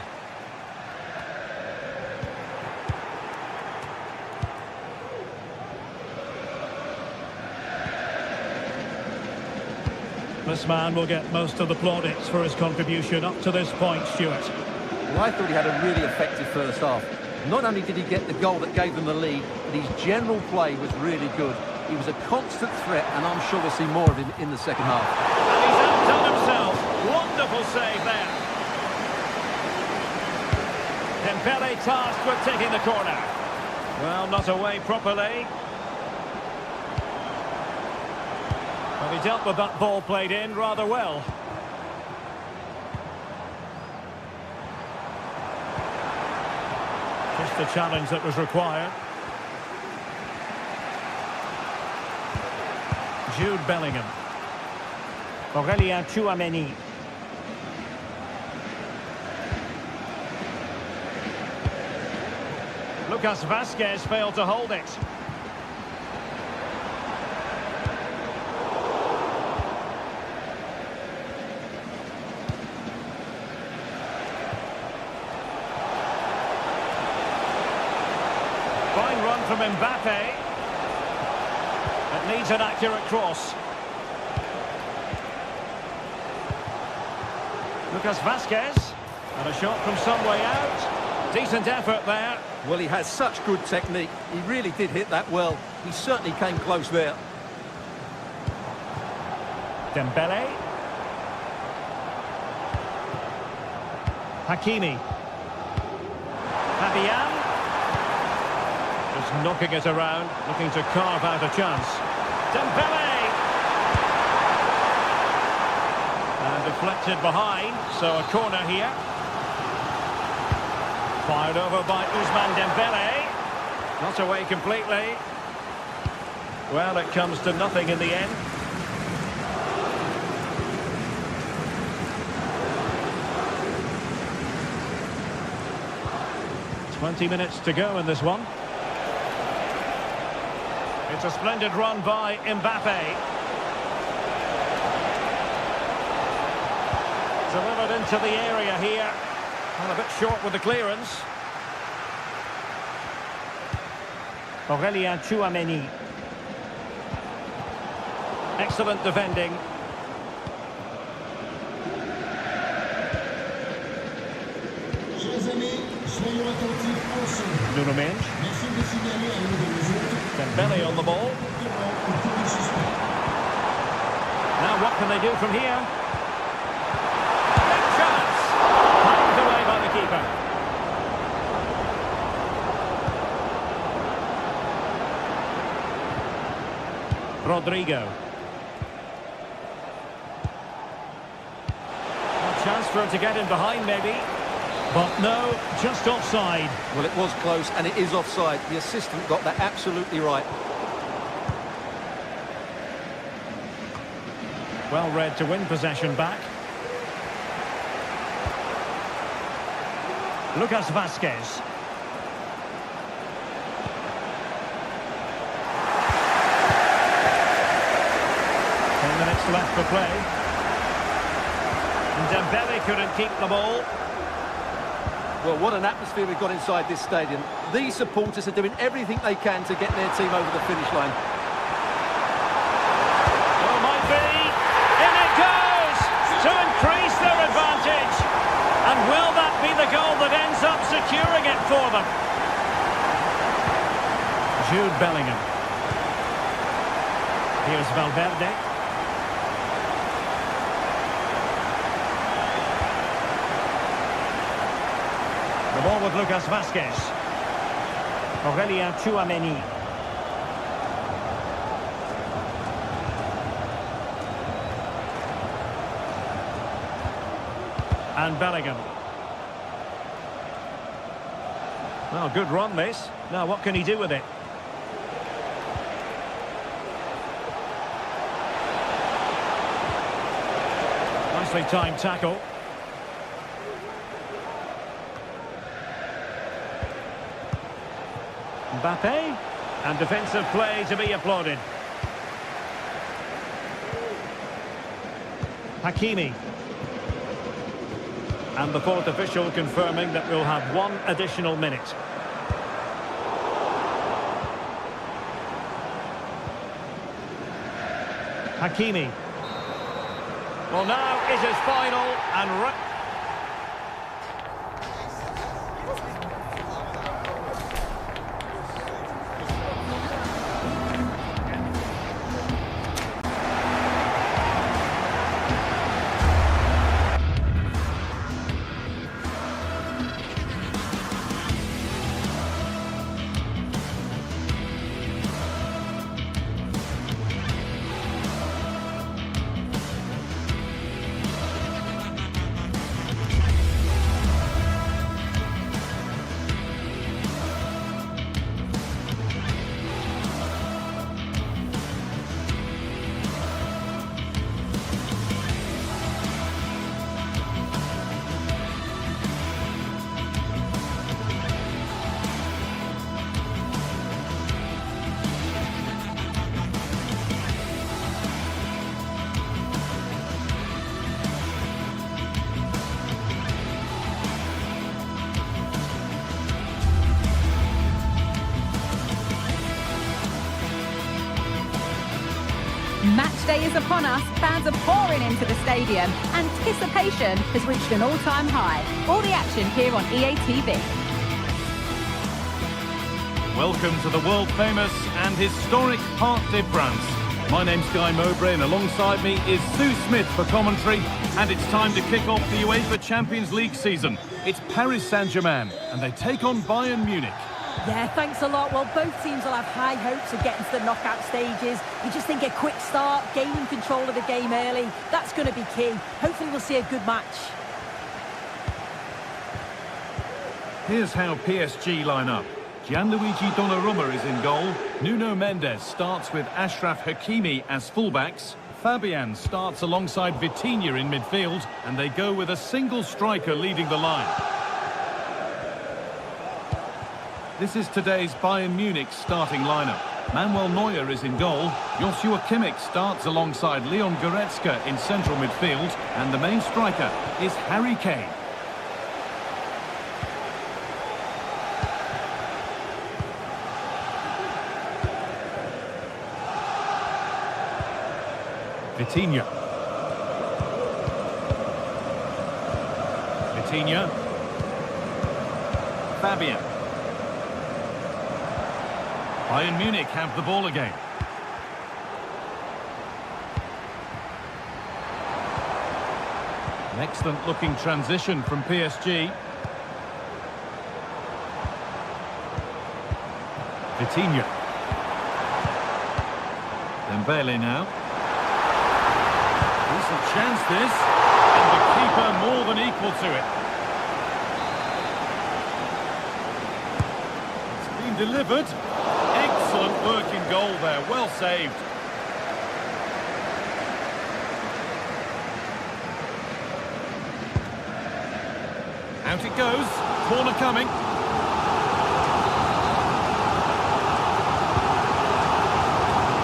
This man will get most of the plaudits for his contribution up to this point, Stuart. Well, I thought he had a really effective first half. Not only did he get the goal that gave them the lead, but his general play was really good. He was a constant threat, and I'm sure we'll see more of him in the second half. And he's outdone himself. Wonderful save there. Dembele tasked with taking the corner. Well, not away properly. Well, he dealt with that ball played in rather well. Just the challenge that was required. Jude Bellingham. Aurelien Chouameni. Lucas Vazquez failed to hold it. Fine run from Mbappe. It needs an accurate cross. Lucas Vazquez. And a shot from some way out. Decent effort there. Well, he has such good technique. He really did hit that well. He certainly came close there. Dembele. Hakimi. Fabian. Just knocking it around, looking to carve out a chance. Dembele! deflected behind, so a corner here. Fired over by Ousmane Dembele. Not away completely. Well, it comes to nothing in the end. "20 minutes to go in this one. It's a splendid run by Mbappe. Delivered into the area here. And a bit short with the clearance. Aurélien Tchouameni. Excellent defending. Chers amis, soyons attentifs ensemble. Nuno Mendes. Merci de signaler à l'un de nos autres. Dembele on the ball. Ou tout est suspect. Now what can they do from here? Big chance! Knocked away by the keeper. Rodrigo. A chance for him to get in behind maybe. But no, just offside. Well, it was close, and it is offside. The assistant got that absolutely right. Well read to win possession back. Lucas Vazquez. Minutes left for play. And Dembele couldn't keep the ball. Well, what an atmosphere we've got inside this stadium. These supporters are doing everything they can to get their team over the finish line. Well, might be. In it goes! To increase their advantage. And will that be the goal that ends up securing it for them? Jude Bellingham. Here's Valverde. The ball with Lucas Vazquez. Aurélien Tchouameni. And Bellingham. Well, good run this. Now what can he do with it? Nicely timed tackle. Mbappe, and defensive play to be applauded. Hakimi. And the fourth official confirming that we'll have one additional minute. Hakimi. Well, now it is final and... Match day is upon us. Fans are pouring into the stadium. Anticipation has reached an all-time high. All the action here on EA TV. Welcome to the world-famous and historic Parc des Princes. My name's Guy Mowbray, and alongside me is Sue Smith for commentary. And it's time to kick off the UEFA Champions League season. It's Paris Saint-Germain, and they take on Bayern Munich. Yeah, thanks a lot. Well, both teams will have high hopes of getting to the knockout stages. You just think a quick start, gaining control of the game early, that's going to be key. Hopefully we'll see a good match. Here's how PSG line up. Gianluigi Donnarumma is in goal. Nuno Mendes starts with Achraf Hakimi as fullbacks. Fabian starts alongside Vitinha in midfield, and they go with a single striker leading the line. This is today's Bayern Munich starting lineup. Manuel Neuer is in goal. Joshua Kimmich starts alongside Leon Goretzka in central midfield, and the main striker is Harry Kane. Vitinha. Fabian. Bayern Munich have the ball again. An excellent looking transition from PSG. Vitinha. Dembele now. Decent chance this, and the keeper more than equal to it. It's been delivered. Excellent working goal there, well saved. Out it goes, corner coming.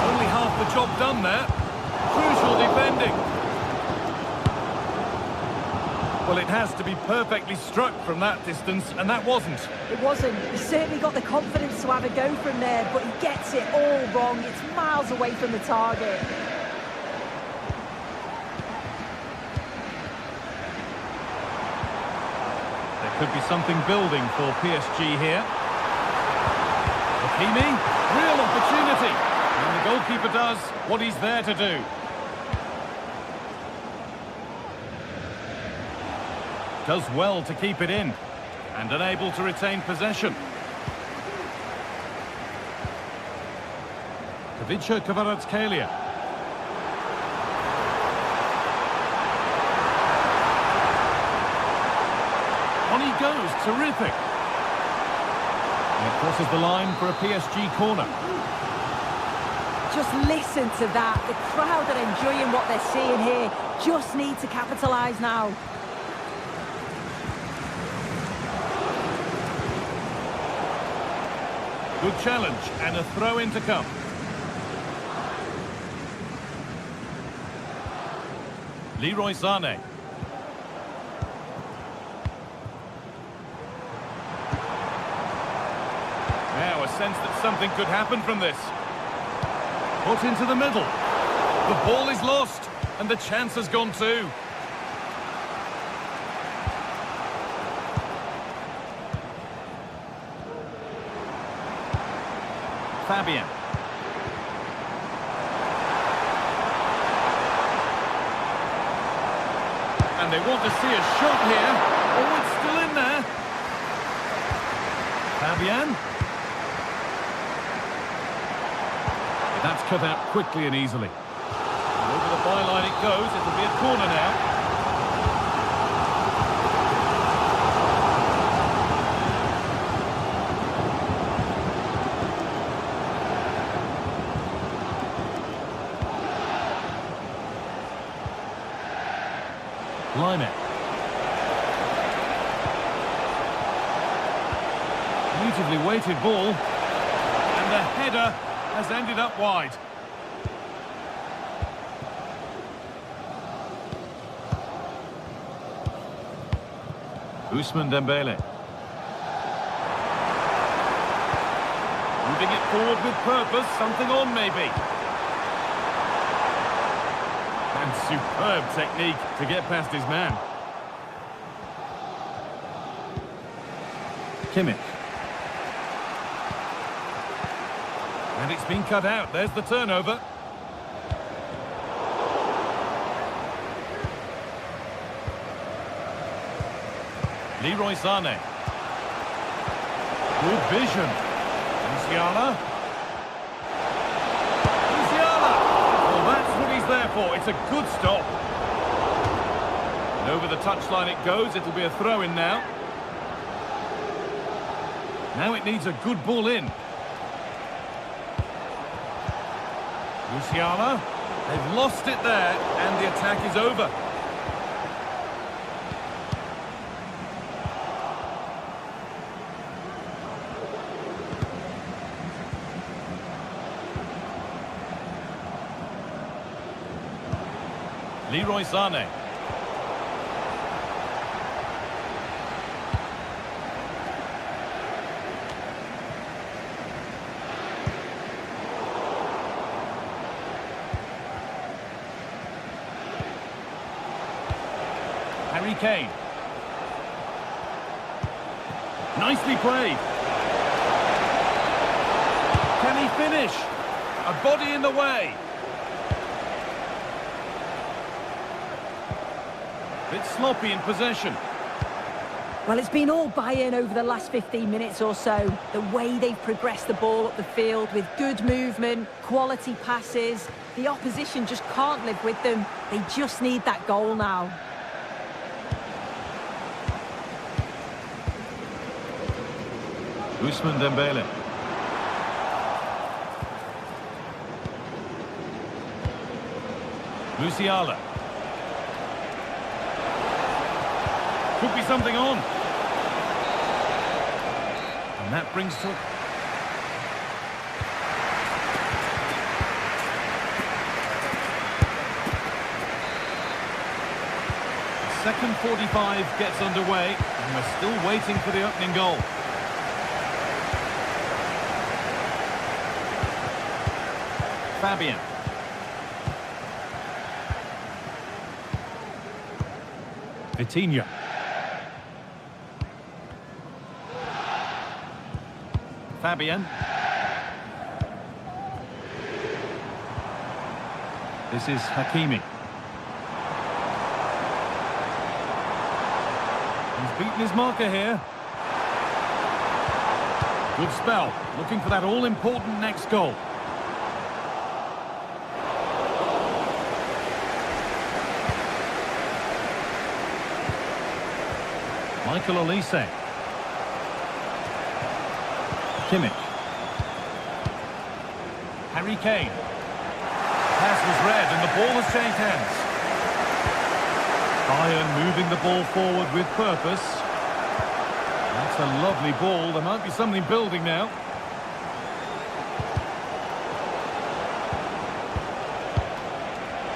Only half the job done there. Crucial defending. Well, it has to be perfectly struck from that distance, and that wasn't. It wasn't. He certainly got the confidence to have a go from there, but he gets it all wrong. It's miles away from the target. There could be something building for PSG here. Hakimi, real opportunity. And the goalkeeper does what he's there to do. Does well to keep it in, and unable to retain possession. Kavica Kvaratskhelia. On he goes, terrific. And it crosses the line for a PSG corner. Just listen to that. The crowd are enjoying what they're seeing here. Just need to capitalise now. Good challenge, and a throw-in to come. Leroy Sané. Now a sense that something could happen from this. Put into the middle. The ball is lost, and the chance has gone too. Fabian. And they want to see a shot here. Oh, it's still in there. Fabian. That's cut out quickly and easily. Over the byline it goes. It'll be a corner now. Limit. Beautifully weighted ball, and the header has ended up wide. Ousmane Dembele. Moving it forward with purpose, something on maybe. And superb technique to get past his man. Kimmich. And it's been cut out. There's the turnover. Leroy Sané. Good vision. Musiala. Well, that's what he's there for. It's a good stop. And over the touchline it goes. It'll be a throw-in now. Now it needs a good ball in. Musiala. They've lost it there, and the attack is over. Leroy Sané. Harry Kane. Nicely played. Can he finish? A body in the way. Bit sloppy in possession. Well, it's been all Bayern over the last 15 minutes or so. The way they've progressed the ball up the field with good movement, quality passes. The opposition just can't live with them. They just need that goal now. Ousmane Dembele. Musiala. Could be something on. And that brings to... Second 45 gets underway, and we're still waiting for the opening goal. Fabian. Vitinha. Fabian. This is Hakimi. He's beaten his marker here. Good spell. Looking for that all-important next goal. Michael Olise. Kimmich. Harry Kane. Pass was read and the ball has changed hands. Bayern moving the ball forward with purpose. That's a lovely ball. There might be something building now.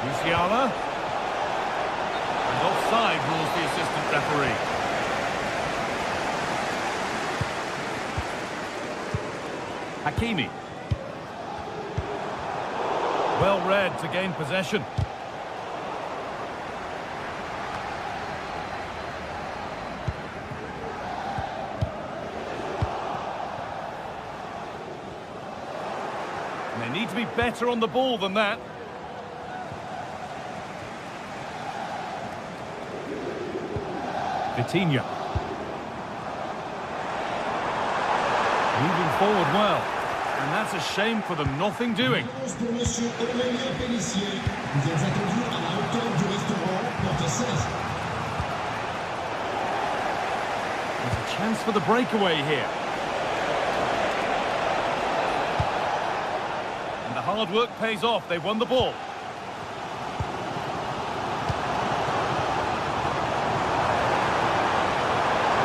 Musiala. And offside rules the assistant referee. Hakimi. Well read to gain possession. And they need to be better on the ball than that. Vitinha. Moving forward well. And that's a shame for them, nothing doing. There's a chance for the breakaway here. And the hard work pays off. They won the ball.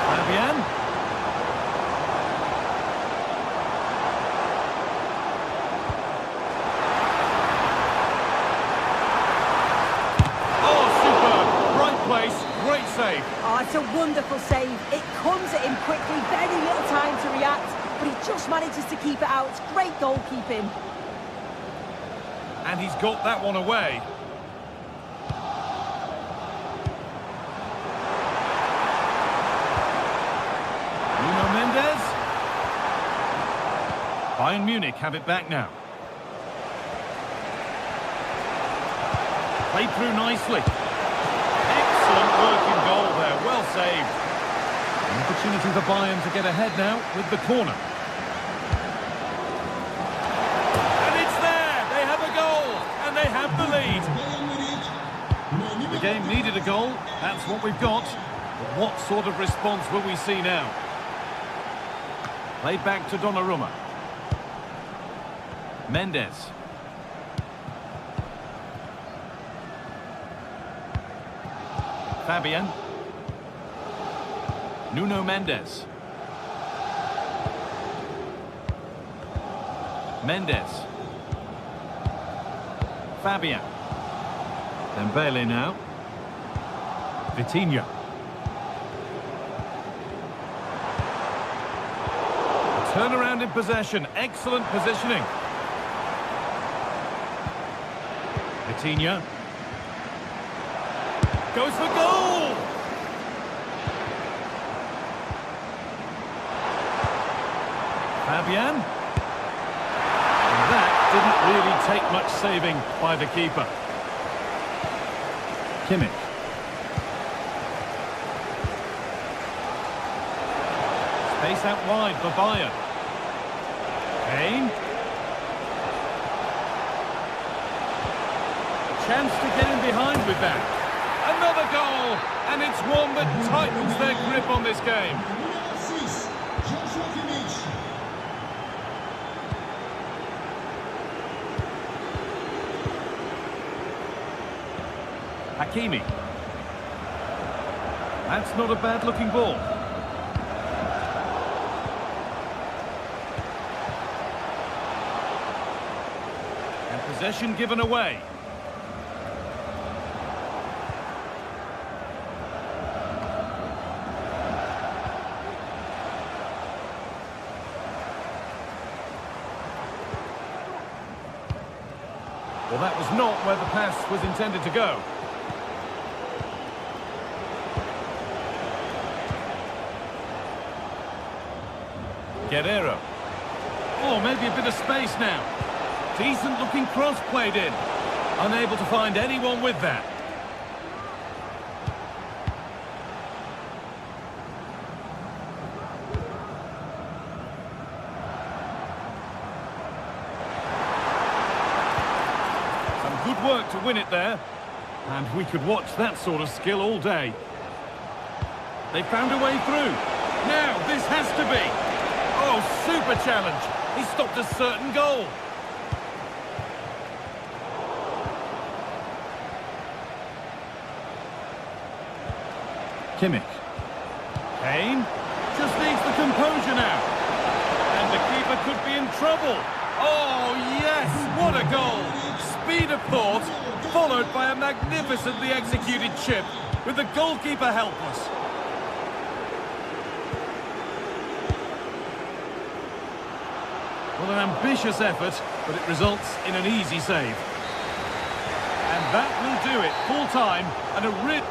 Fabian. Great save. Oh, it's a wonderful save. It comes at him quickly, very little time to react, but he just manages to keep it out. It's great goalkeeping. And he's got that one away. Nuno Mendes. Bayern Munich have it back now. Played through nicely. Excellent work in goal there, well saved. And the opportunity for Bayern to get ahead now with the corner. And it's there! They have a goal! And they have the lead! The game needed a goal. That's what we've got. But what sort of response will we see now? Played back to Donnarumma. Mendes. Fabian. Nuno Mendes. Mendes. Fabian. Dembele now. Vitinha. Turnaround in possession. Excellent positioning. Vitinha. Goes for goal! Fabian. And that didn't really take much saving by the keeper. Kimmich. Space out wide for Bayern. Kane. Chance to get in behind with that. Another goal, and it's one that tightens their grip on this game. Hakimi. That's not a bad-looking ball. And possession given away. Well, that was not where the pass was intended to go. Guerrero. Oh, maybe a bit of space now. Decent looking cross played in. Unable to find anyone with that. Some good work to win it there. And we could watch that sort of skill all day. They found a way through. Now, this has to be. Oh, super challenge. He stopped a certain goal. Kimmich. Kane. Just needs the composure now. And the keeper could be in trouble. Oh, yes. What a goal. Speed of thought, followed by a magnificently executed chip, with the goalkeeper helpless. Well, an ambitious effort, but it results in an easy save. And that will do it. Full time and a real...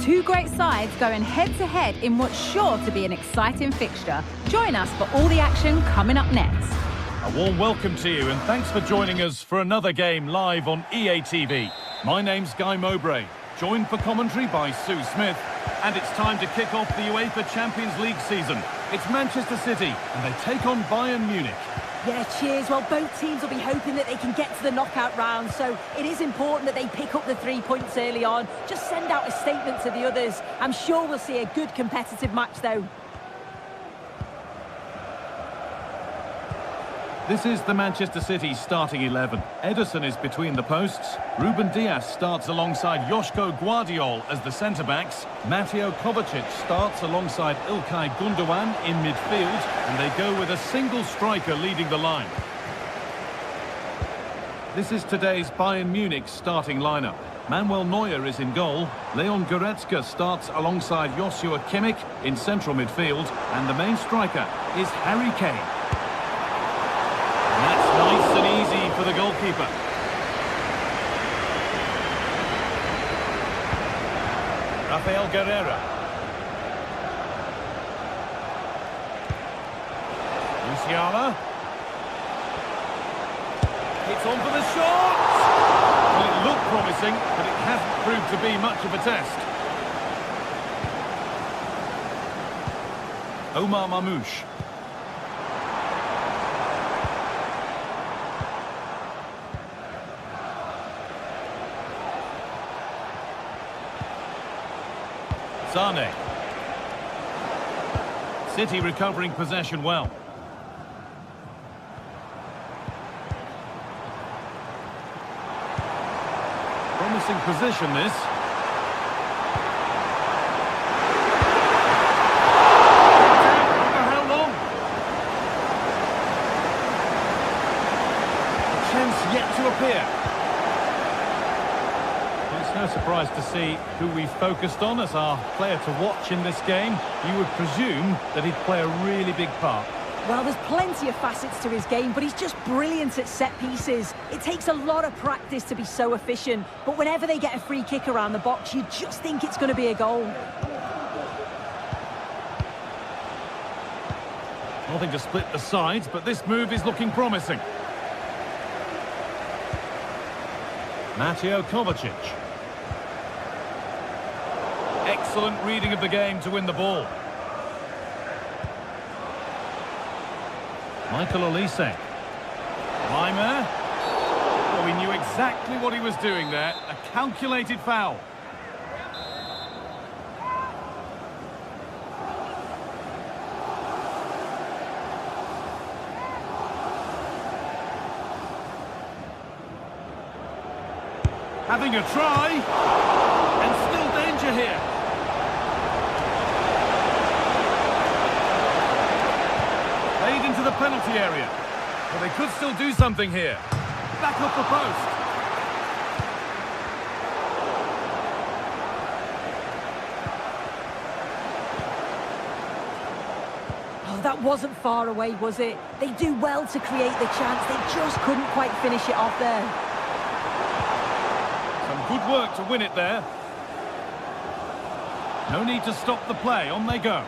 Two great sides going head-to-head in what's sure to be an exciting fixture. Join us for all the action coming up next. A warm welcome to you and thanks for joining us for another game live on EA TV. My name's Guy Mowbray, joined for commentary by Sue Smith. And it's time to kick off the UEFA Champions League season. It's Manchester City and they take on Bayern Munich. Yeah, cheers. Well, both teams will be hoping that they can get to the knockout round, so it is important that they pick up the 3 points early on. Just send out a statement to the others. I'm sure we'll see a good competitive match, though. This is the Manchester City starting 11. Ederson is between the posts. Ruben Dias starts alongside Joško Guardiol as the centre-backs. Mateo Kovacic starts alongside Ilkay Gundogan in midfield. And they go with a single striker leading the line. This is today's Bayern Munich starting lineup. Manuel Neuer is in goal. Leon Goretzka starts alongside Joshua Kimmich in central midfield. And the main striker is Harry Kane. That's nice and easy for the goalkeeper. Rafael Guerreiro. Musiala. It's on for the shot! Well, it looked promising, but it hasn't proved to be much of a test. Omar Mamouche. Sane. City recovering possession well. Promising position this. For how long? A chance yet to appear. It's no surprise to see who we focused on as our player to watch in this game. You would presume that he'd play a really big part. Well, there's plenty of facets to his game, but he's just brilliant at set pieces. It takes a lot of practice to be so efficient, but whenever they get a free kick around the box, you just think it's going to be a goal. Nothing to split the sides, but this move is looking promising. Mateo Kovacic. Excellent reading of the game to win the ball. Michael Olise. Leimer. Well, we knew exactly what he was doing there. A calculated foul. Having a try. And still danger here. Played into the penalty area. But they could still do something here. Back off the post. Oh, that wasn't far away, was it? They do well to create the chance. They just couldn't quite finish it off there. Some good work to win it there. No need to stop the play. On they go.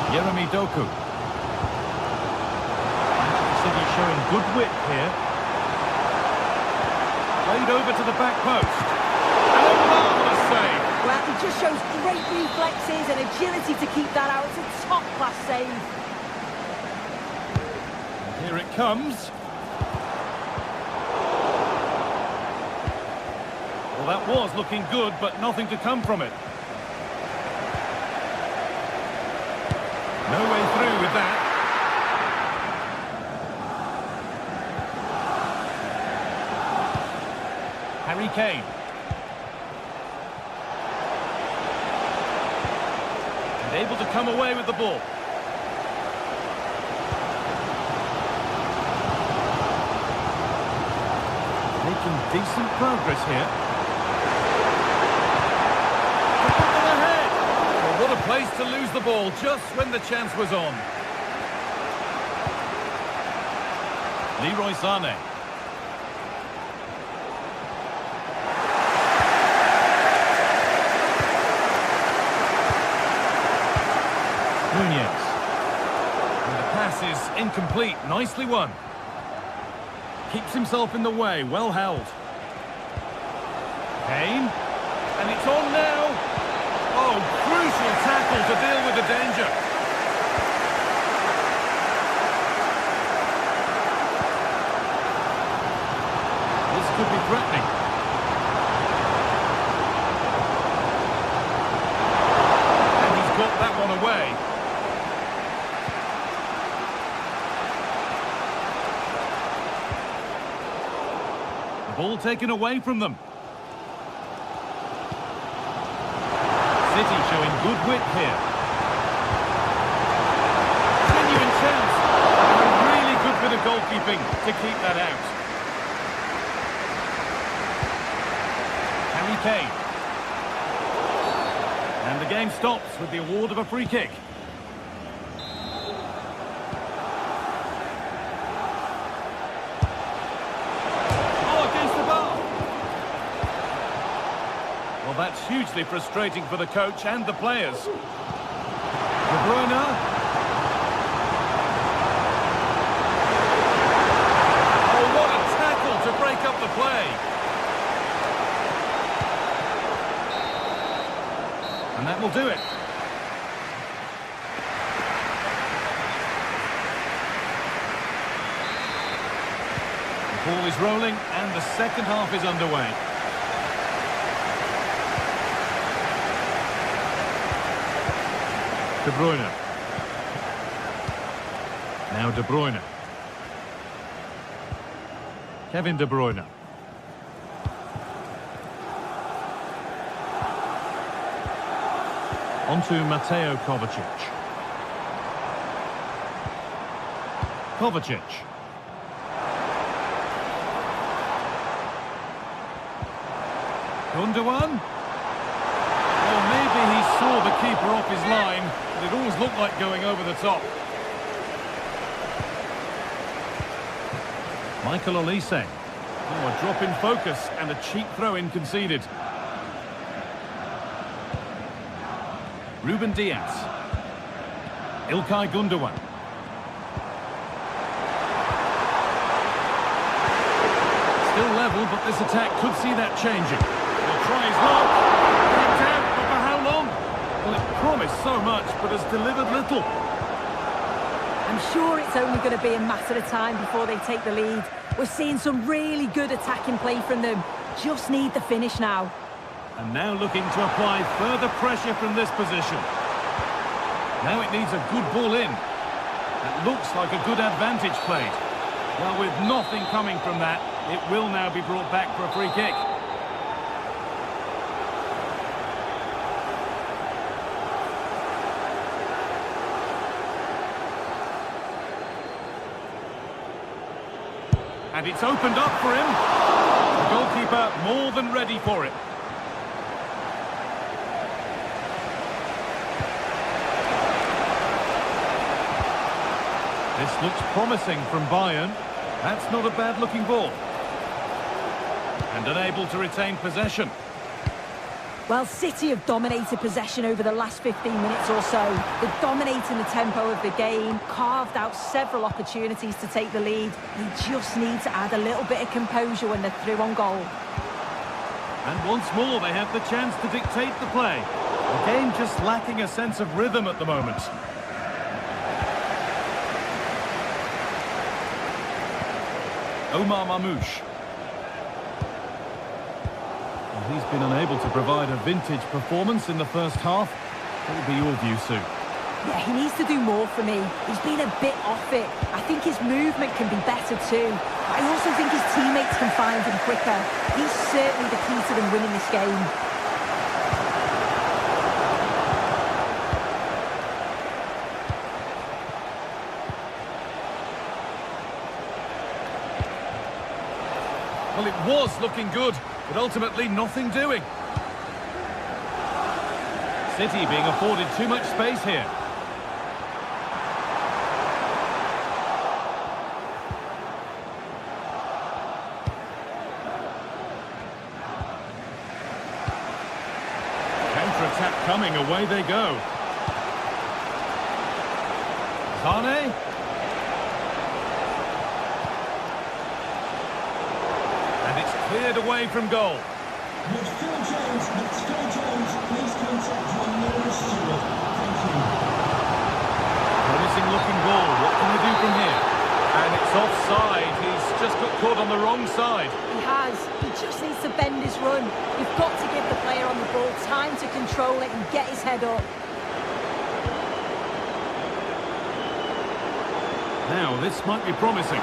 Jeremy Doku. City showing good width here. Played over to the back post. And a marvellous save. Well, he just shows great reflexes and agility to keep that out. It's a top-class save. And here it comes. Well, that was looking good, but nothing to come from it. No way through with that. Harry Kane. And able to come away with the ball. Making decent progress here. What a place to lose the ball just when the chance was on. Leroy Sané. Nunez. And the pass is incomplete. Nicely won. Keeps himself in the way. Well held. Kane. And it's on now. Oh, crucial tackle to deal with the danger. This could be threatening. And he's got that one away. The ball taken away from them. City showing good wit here. Genuine chance. A really good bit of goalkeeping to keep that out. Harry Kane. And the game stops with the award of a free kick. Oh, against the bar. Well, that's hugely frustrating for the coach and the players. De Bruyne. Oh, what a tackle to break up the play. And that will do it. The ball is rolling and the second half is underway. De Bruyne. Now De Bruyne. Kevin De Bruyne. On to Mateo Kovacic. Kovacic. Gundogan. Well, maybe he saw the keeper off his line, but it always looked like going over the top. Michael Olise. Oh, a drop in focus and a cheap throw-in conceded. Ruben Diaz. Ilkay Gundogan. Still level, but this attack could see that changing. He'll try his luck. Kicked out, but for how long? Well, it promised so much, but has delivered little. I'm sure it's only going to be a matter of time before they take the lead. We're seeing some really good attacking play from them. Just need the finish now. And now looking to apply further pressure from this position. Now it needs a good ball in. It looks like a good advantage played. Well, with nothing coming from that, it will now be brought back for a free kick. And it's opened up for him. The goalkeeper more than ready for it. This looks promising from Bayern. That's not a bad-looking ball. And unable to retain possession. Well, City have dominated possession over the last 15 minutes or so. They're dominating the tempo of the game, carved out several opportunities to take the lead. They just need to add a little bit of composure when they're through on goal. And once more, they have the chance to dictate the play. The game just lacking a sense of rhythm at the moment. Omar Mamouche. Well, he's been unable to provide a vintage performance in the first half. What will be your view, Sue? Yeah, he needs to do more for me. He's been a bit off it. I think his movement can be better too. I also think his teammates can find him quicker. He's certainly the key to them winning this game. Well, it was looking good, but ultimately nothing doing. City being afforded too much space here. coming, away they go. Sane. And it's cleared away from goal. It's Phil Jones. It's Phil Jones. Please contact your nearest steward. Thank you. Promising looking ball. What can they do from here? And it's offside. He's just got caught on the wrong side. He has. He just needs to bend his run. You've got to give the player on the ball time to control it and get his head up. Now, this might be promising.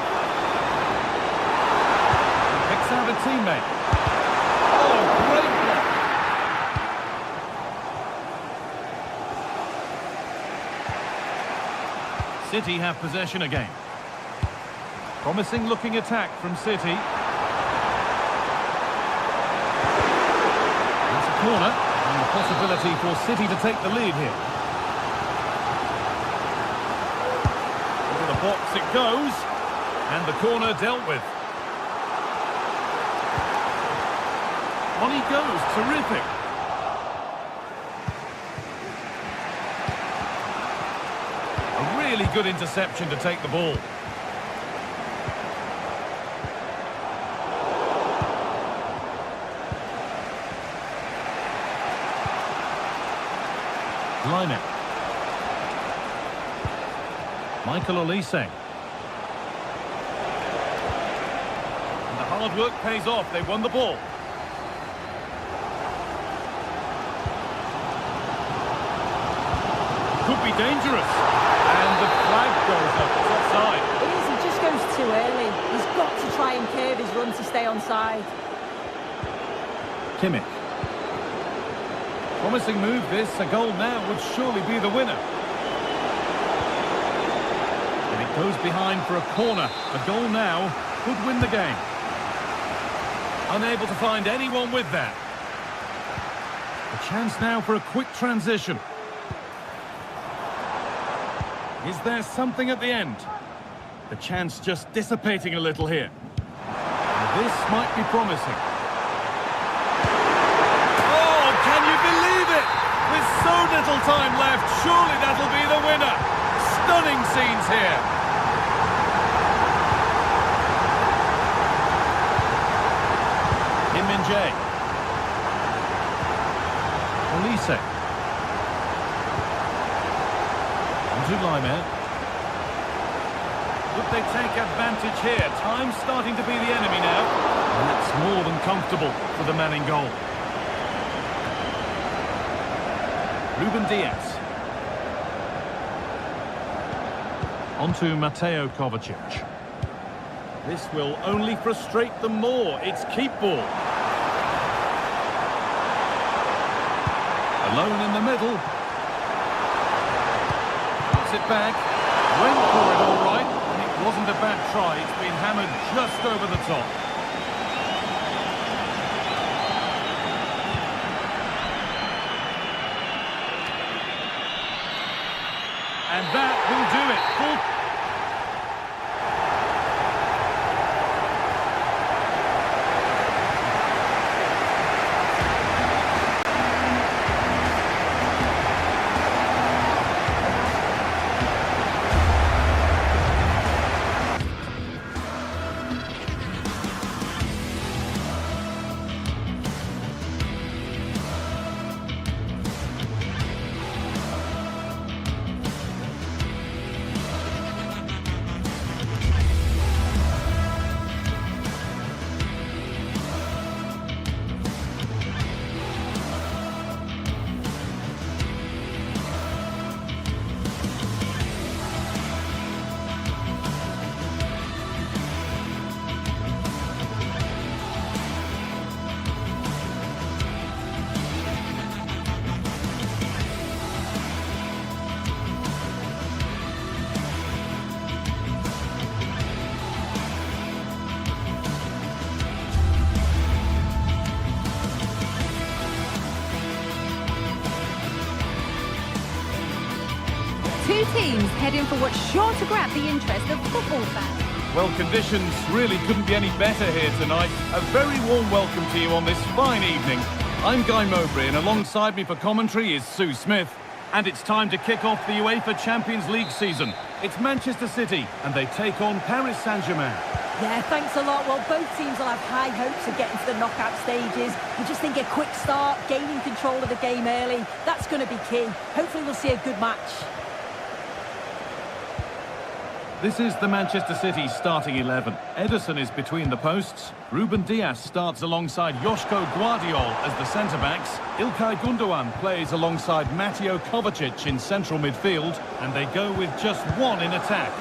Picks out a teammate. Oh, great block. City have possession again. Promising looking attack from City. It's a corner, and the possibility for City to take the lead here. Into the box it goes, and the corner dealt with. On he goes, terrific. A really good interception to take the ball. Line it. Michael Olise. And the hard work pays off. They won the ball. Could be dangerous. And the flag goes up. It's offside. It is. He just goes too early. He's got to try and curve his run to stay onside. Kimmich. Promising move this. A goal now would surely be the winner. And it goes behind for a corner. A goal now could win the game. Unable to find anyone with that. A chance now for a quick transition. Is there something at the end? The chance just dissipating a little here. And this might be promising. With so little time left, surely that'll be the winner. Stunning scenes here. Kim Min-jae. Olise. Onto Laimer. Would they take advantage here? Time's starting to be the enemy now. And that's more than comfortable for the man in goal. Ruben Diaz. Onto Mateo Kovacic. This will only frustrate them more. It's keep ball. Alone in the middle. Puts it back. Went for it all right. And it wasn't a bad try. It's been hammered just over the top. And that will do it. Full... Two teams heading for what's sure to grab the interest of football fans. Well, conditions really couldn't be any better here tonight. A very warm welcome to you on this fine evening. I'm Guy Mowbray, and alongside me for commentary is Sue Smith. And it's time to kick off the UEFA Champions League season. It's Manchester City, and they take on Paris Saint-Germain. Yeah, thanks a lot. Well, both teams will have high hopes of getting to the knockout stages. We just think a quick start, gaining control of the game early, that's going to be key. Hopefully we'll see a good match. This is the Manchester City starting 11. Ederson is between the posts. Ruben Dias starts alongside Joško Guardiol as the centre-backs. Ilkay Gundogan plays alongside Mateo Kovacic in central midfield. And they go with just one in attack.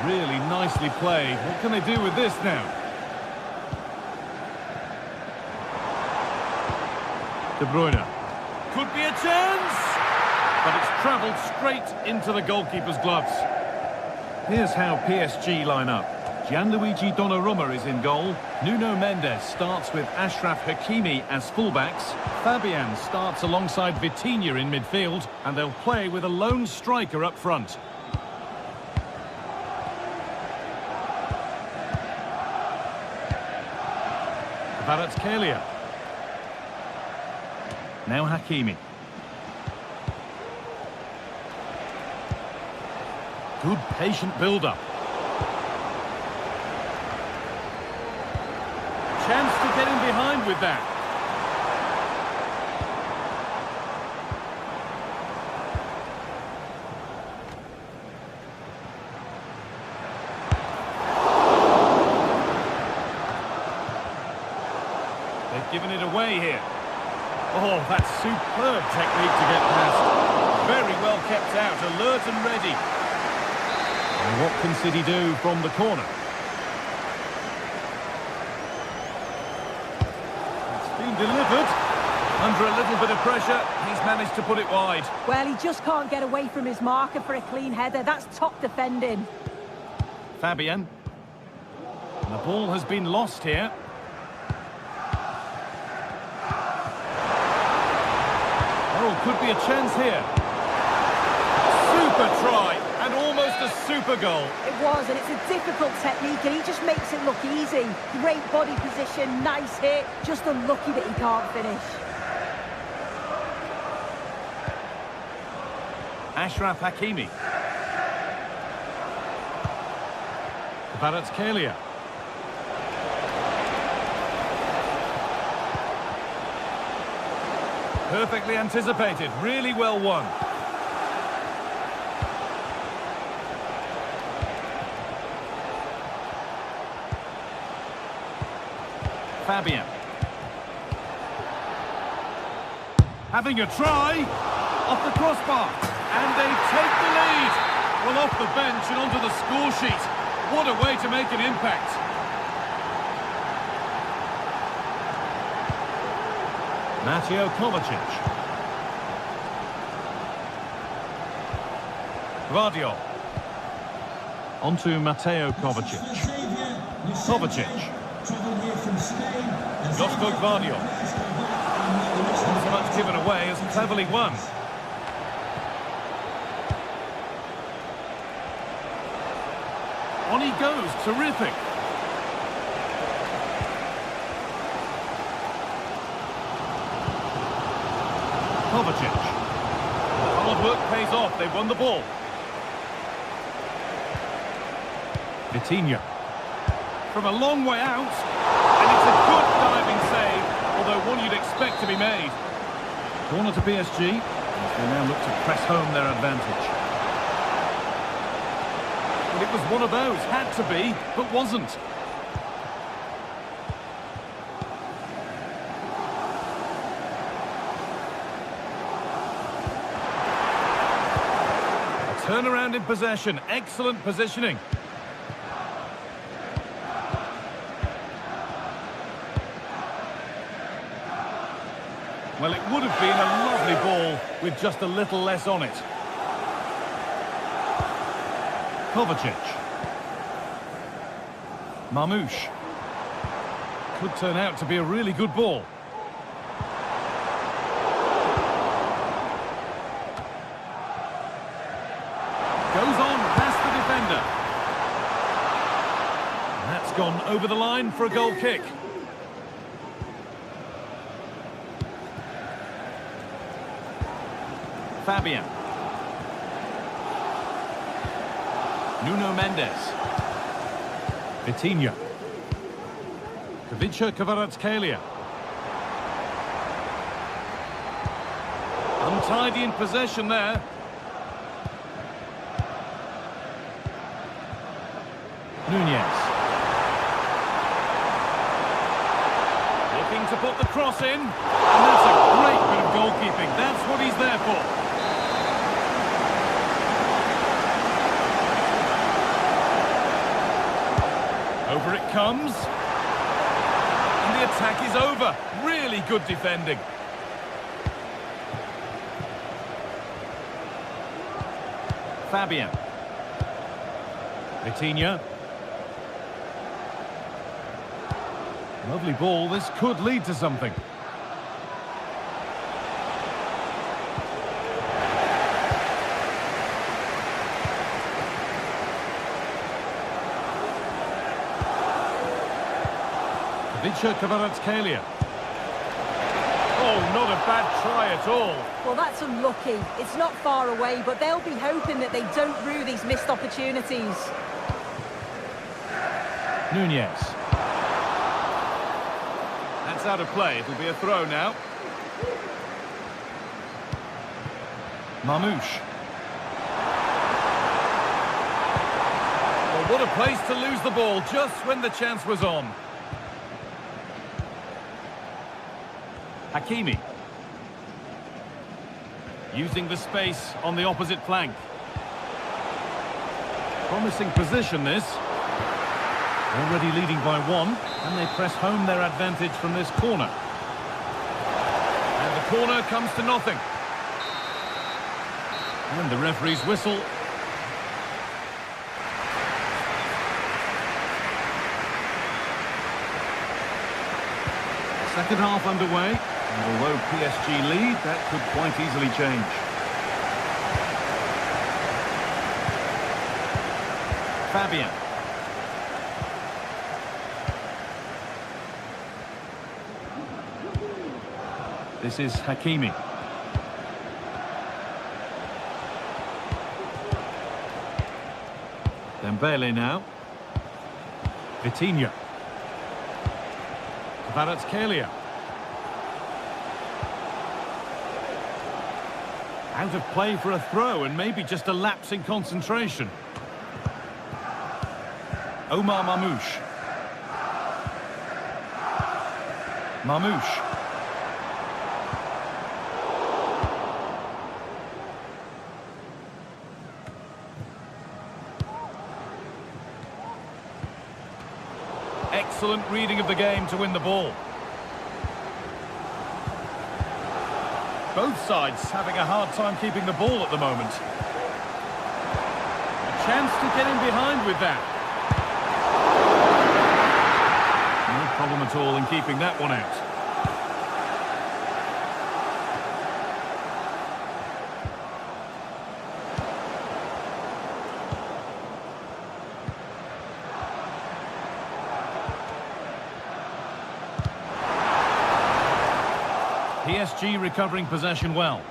Really nicely played. What can they do with this now? De Bruyne. Could be a chance! But it's travelled straight into the goalkeeper's gloves. Here's how PSG line up. Gianluigi Donnarumma is in goal. Nuno Mendes starts with Achraf Hakimi as fullbacks. Fabian starts alongside Vitinha in midfield. And they'll play with a lone striker up front. Kvaratskhelia. Now Hakimi. Good patient build-up. Chance to get in behind with that. They've given it away here. Oh, that's superb technique to get past. Very well kept out, alert and ready. And what can City do from the corner? It's been delivered. Under a little bit of pressure, he's managed to put it wide. Well, he just can't get away from his marker for a clean header. That's top defending. Fabian. And the ball has been lost here. Oh, could be a chance here. Super try. And almost a super goal. It was, and it's a difficult technique, and he just makes it look easy. Great body position, nice hit, just unlucky that he can't finish. Achraf Hakimi. Kvaratskhelia. Perfectly anticipated, really well won. Fabian. Having a try. Off the crossbar. And they take the lead. Well, off the bench and onto the score sheet. What a way to make an impact. Mateo Kovacic. Guardiol. Onto Mateo Kovacic. Kovacic. Joško Guardiol. Not so much given away as cleverly won. On he goes, terrific. Kovacic. Hard work pays off, they've won the ball. Vitinha. From a long way out. And it's a good diving save, although one you'd expect to be made. Corner to PSG, as they now look to press home their advantage. And it was one of those, had to be, but wasn't. A turnaround in possession, excellent positioning. Well, it would have been a lovely ball with just a little less on it. Kovacic. Marmoush. Could turn out to be a really good ball. Goes on past the defender. And that's gone over the line for a goal kick. Fabian. Nuno Mendes. Vitinha. Kvicha Kvaratskhelia. Untidy in possession there. Nunez. Looking to put the cross in. And that's a great bit of goalkeeping. That's what he's there for. Over it comes. And the attack is over. Really good defending. Fabian. Vitinha. Lovely ball. This could lead to something. Kvicha Kvaratskhelia. Oh, not a bad try at all. Well, that's unlucky. It's not far away, but they'll be hoping that they don't rue these missed opportunities. Nunez. That's out of play. It'll be a throw now. Mamouche. Well, what a place to lose the ball just when the chance was on. Hakimi. Using the space on the opposite flank. Promising position this. Already leading by one, and they press home their advantage from this corner. And the corner comes to nothing. And the referee's whistle. Second half underway. And although PSG lead, that could quite easily change. Fabian. This is Hakimi. Dembele now. Vitinha. Kvaratskhelia. Out of play for a throw and maybe just a lapse in concentration. Omar Mamouche. Mamouche. Excellent reading of the game to win the ball. Both sides having a hard time keeping the ball at the moment. A chance to get in behind with that. No problem at all in keeping that one out. PSG recovering possession well.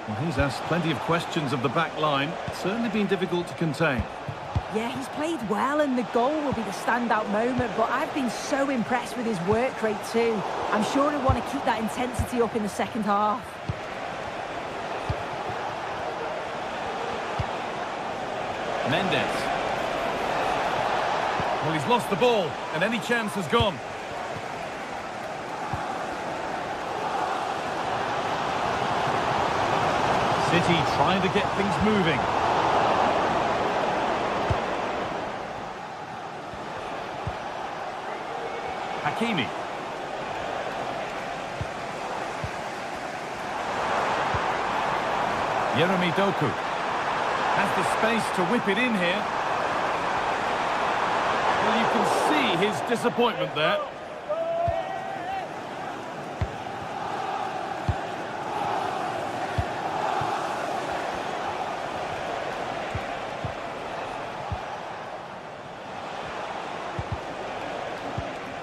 Well, he's asked plenty of questions of the back line. It's certainly been difficult to contain. Yeah, he's played well, and the goal will be the standout moment, but I've been so impressed with his work rate too. I'm sure he'll want to keep that intensity up in the second half. Mendes. Well, he's lost the ball, and any chance has gone. City trying to get things moving. Hakimi. Jeremy Doku has the space to whip it in here. Well, you can see his disappointment there.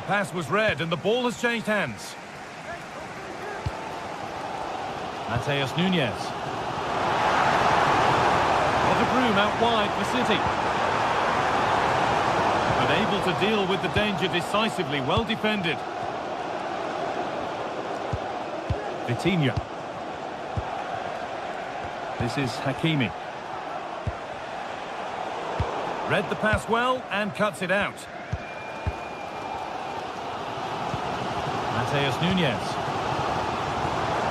Pass was read and the ball has changed hands. Mateus Nunes. What a room out wide for City. But able to deal with the danger decisively, well defended. Vitinha. This is Hakimi. Read the pass well and cuts it out. Mateus Nunes.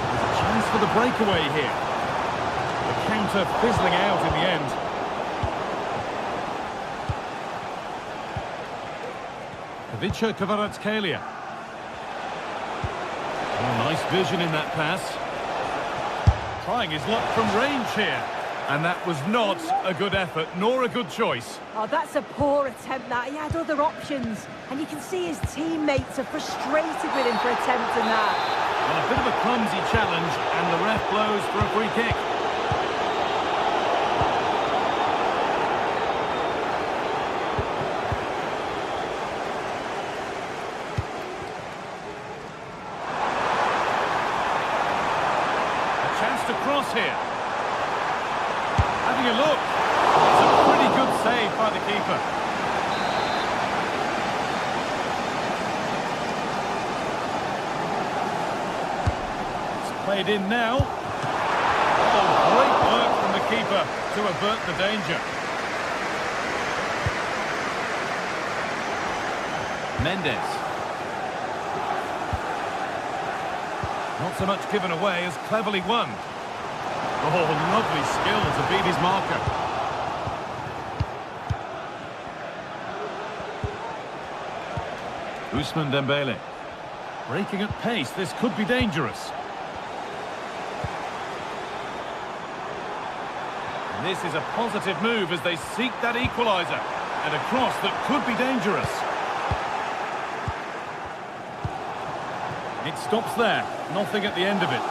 There's a chance for the breakaway here. The counter fizzling out in the end. Ivica Kvaratskhelia. Oh, nice vision in that pass. Trying his luck from range here. And that was not a good effort, nor a good choice. Oh, that's a poor attempt, that. He had other options. And you can see his teammates are frustrated with him for attempting that. Well, a bit of a clumsy challenge, and the ref blows for a free kick. A chance to cross here. Having a look. It's a pretty good save by the keeper. It's played in now. Oh, great work from the keeper to avert the danger. Mendes. Not so much given away as cleverly won. Oh, lovely skill to beat his marker. Ousmane Dembele. Breaking at pace, this could be dangerous. And this is a positive move as they seek that equaliser. And a cross that could be dangerous. It stops there, nothing at the end of it.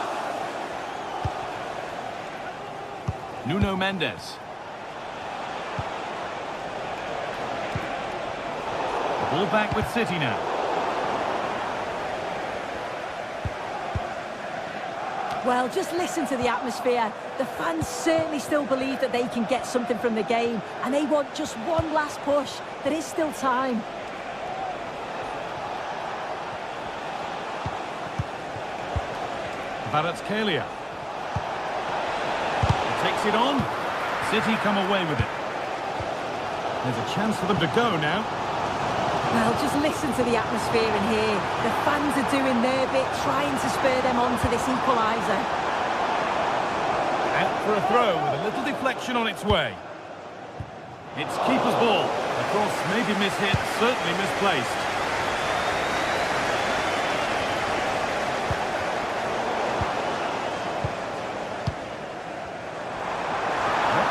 Nuno Mendes. The ball back with City now. Well, just listen to the atmosphere. The fans certainly still believe that they can get something from the game, and they want just one last push. There is still time. Kvaratskhelia. Takes it on. City come away with it. There's a chance for them to go now. Well, just listen to the atmosphere in here. The fans are doing their bit, trying to spur them on to this equaliser. Out for a throw with a little deflection on its way. It's keeper's ball. The cross may be mishit, certainly misplaced.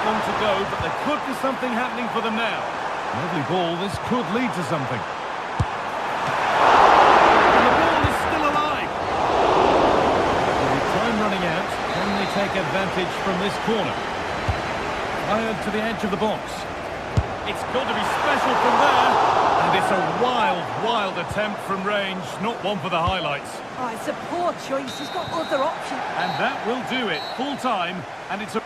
Long to go, but there could be something happening for them now. Lovely ball, this could lead to something. And the ball is still alive. With time running out, can they take advantage from this corner? Fired to the edge of the box. It's got to be special from there. And it's a wild, wild attempt from range, not one for the highlights. Oh, it's a poor choice. He's got other options. And that will do it, full time, and it's a...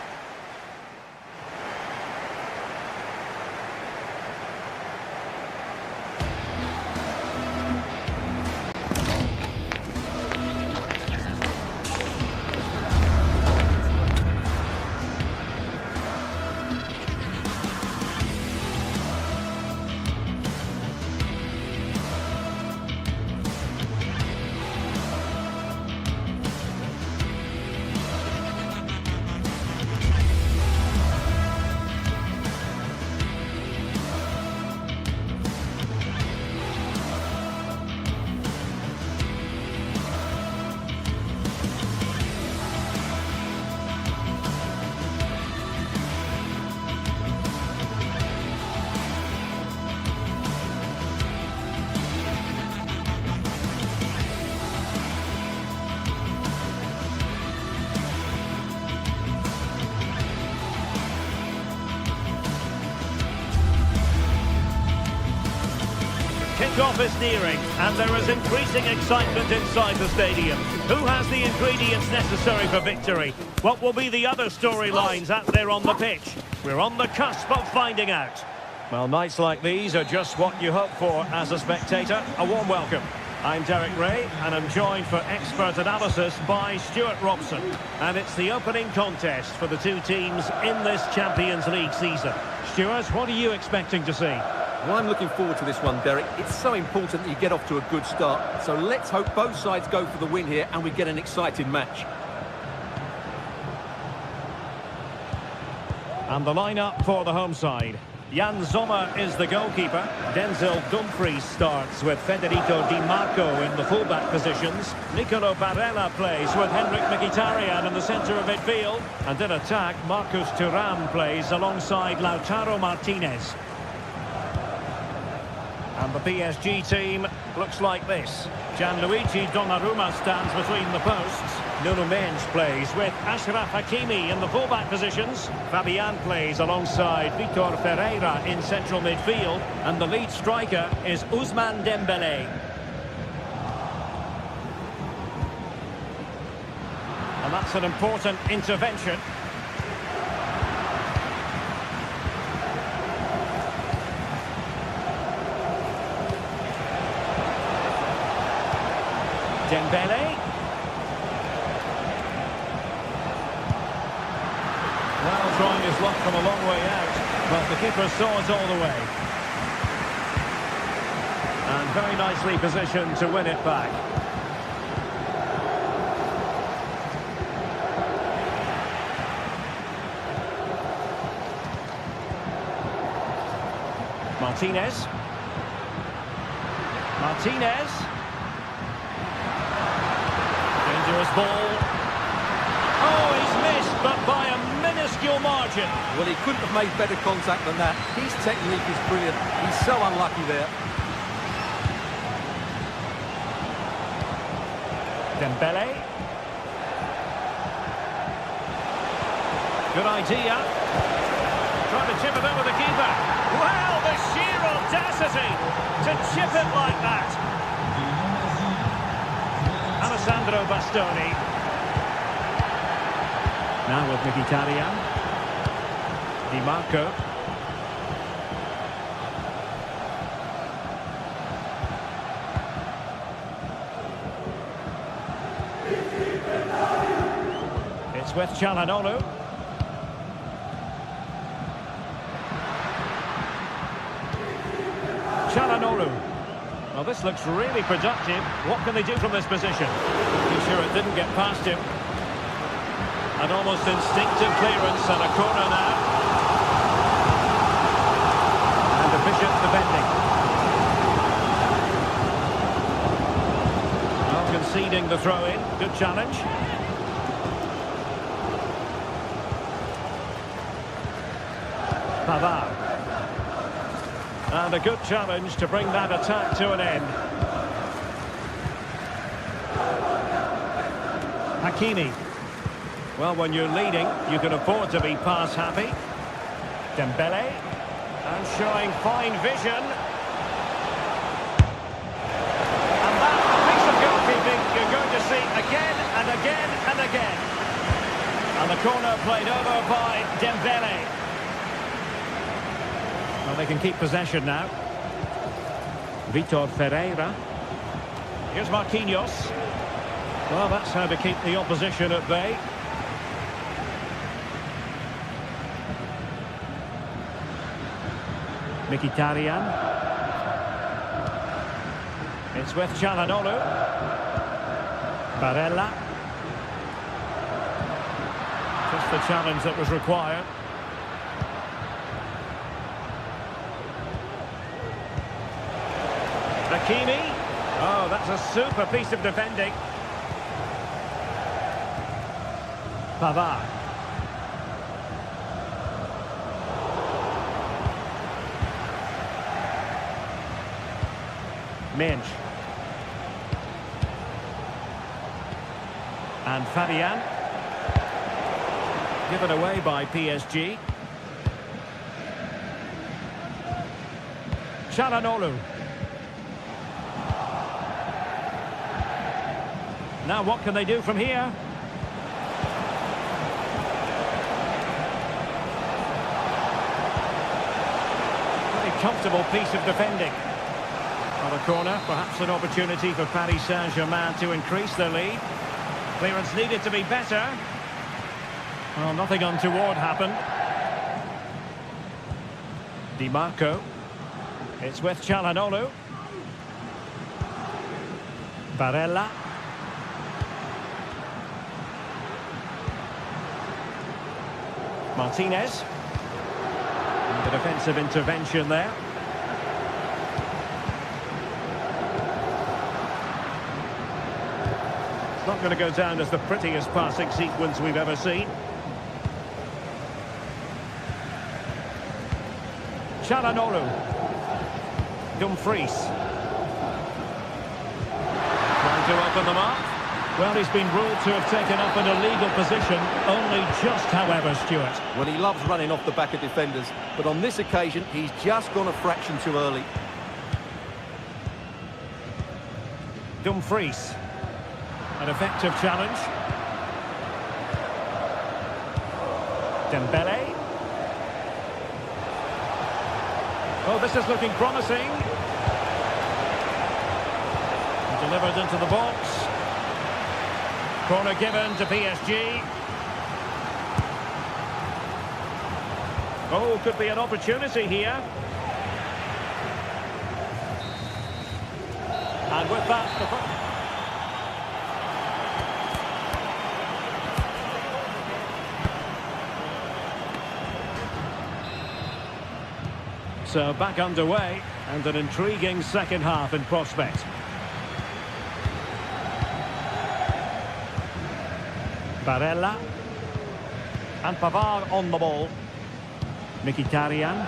Kick-off is nearing, and there is increasing excitement inside the stadium. Who has the ingredients necessary for victory? What will be the other storylines out there on the pitch? We're on the cusp of finding out. Well, nights like these are just what you hope for as a spectator. A warm welcome. I'm Derek Ray, and I'm joined for expert analysis by Stuart Robson. And it's the opening contest for the two teams in this Champions League season. Stuart, what are you expecting to see? Well, I'm looking forward to this one, Derek. It's so important that you get off to a good start. So let's hope both sides go for the win here and we get an exciting match. And the lineup for the home side. Jan Sommer is the goalkeeper. Denzel Dumfries starts with Federico Di Marco in the fullback positions. Nicolo Barella plays with Henrik Mkhitaryan in the centre of midfield. And in attack, Marcus Thuram plays alongside Lautaro Martinez. And the PSG team looks like this. Gianluigi Donnarumma stands between the posts. Nuno Mendes plays with Achraf Hakimi in the fullback positions. Fabian plays alongside Vitor Ferreira in central midfield. And the lead striker is Ousmane Dembélé. And that's an important intervention. Dembélé. Well, trying his luck from a long way out, but the keeper saw it all the way. And very nicely positioned to win it back. Martinez. Dangerous ball. Oh, he's missed, but by a minuscule margin. Well, he couldn't have made better contact than that. His technique is brilliant. He's so unlucky there. Dembélé. Good idea. Trying to chip it over the keeper. Well, the sheer audacity to chip it like that. Alessandro Bastoni. Now with Mkhitaryan. Di Marco. It's with Çalhanoğlu. Well, this looks really productive. What can they do from this position? Pretty sure it didn't get past him. An almost instinctive clearance and a corner now. And efficient defending. Well, conceding the throw-in. Good challenge. Pavard. And a good challenge to bring that attack to an end. Hakimi. Well, when you're leading, you can afford to be pass happy. Dembélé. And showing fine vision. And that piece of goalkeeping you're going to see again and again and again. And the corner played over by Dembélé. Well, they can keep possession now. Vitor Ferreira. Here's Marquinhos. Well, that's how to keep the opposition at bay. Mkhitaryan. It's with Çalhanoğlu. Barella. Just the challenge that was required. Hakimi. Oh, that's a super piece of defending. Pavard. Mendes. And Fabian. Given away by PSG. Çalhanoğlu. Now what can they do from here? Very comfortable piece of defending. On the corner, perhaps an opportunity for Paris Saint-Germain to increase their lead. Clearance needed to be better. Well, nothing untoward happened. Di Marco. It's with Çalhanoğlu. Barella. Martinez. And the defensive intervention there. It's not going to go down as the prettiest passing sequence we've ever seen. Çalhanoğlu. Dumfries. Trying to open them up. Well, he's been ruled to have taken up an illegal position, only just, however, Stuart. Well, he loves running off the back of defenders, but on this occasion, he's just gone a fraction too early. Dumfries. An effective challenge. Dembele. Oh, this is looking promising. Delivered into the box. Corner given to PSG. Oh, could be an opportunity here. And with that, so back underway, and an intriguing second half in prospect. Barella. And Pavard on the ball. Mkhitaryan.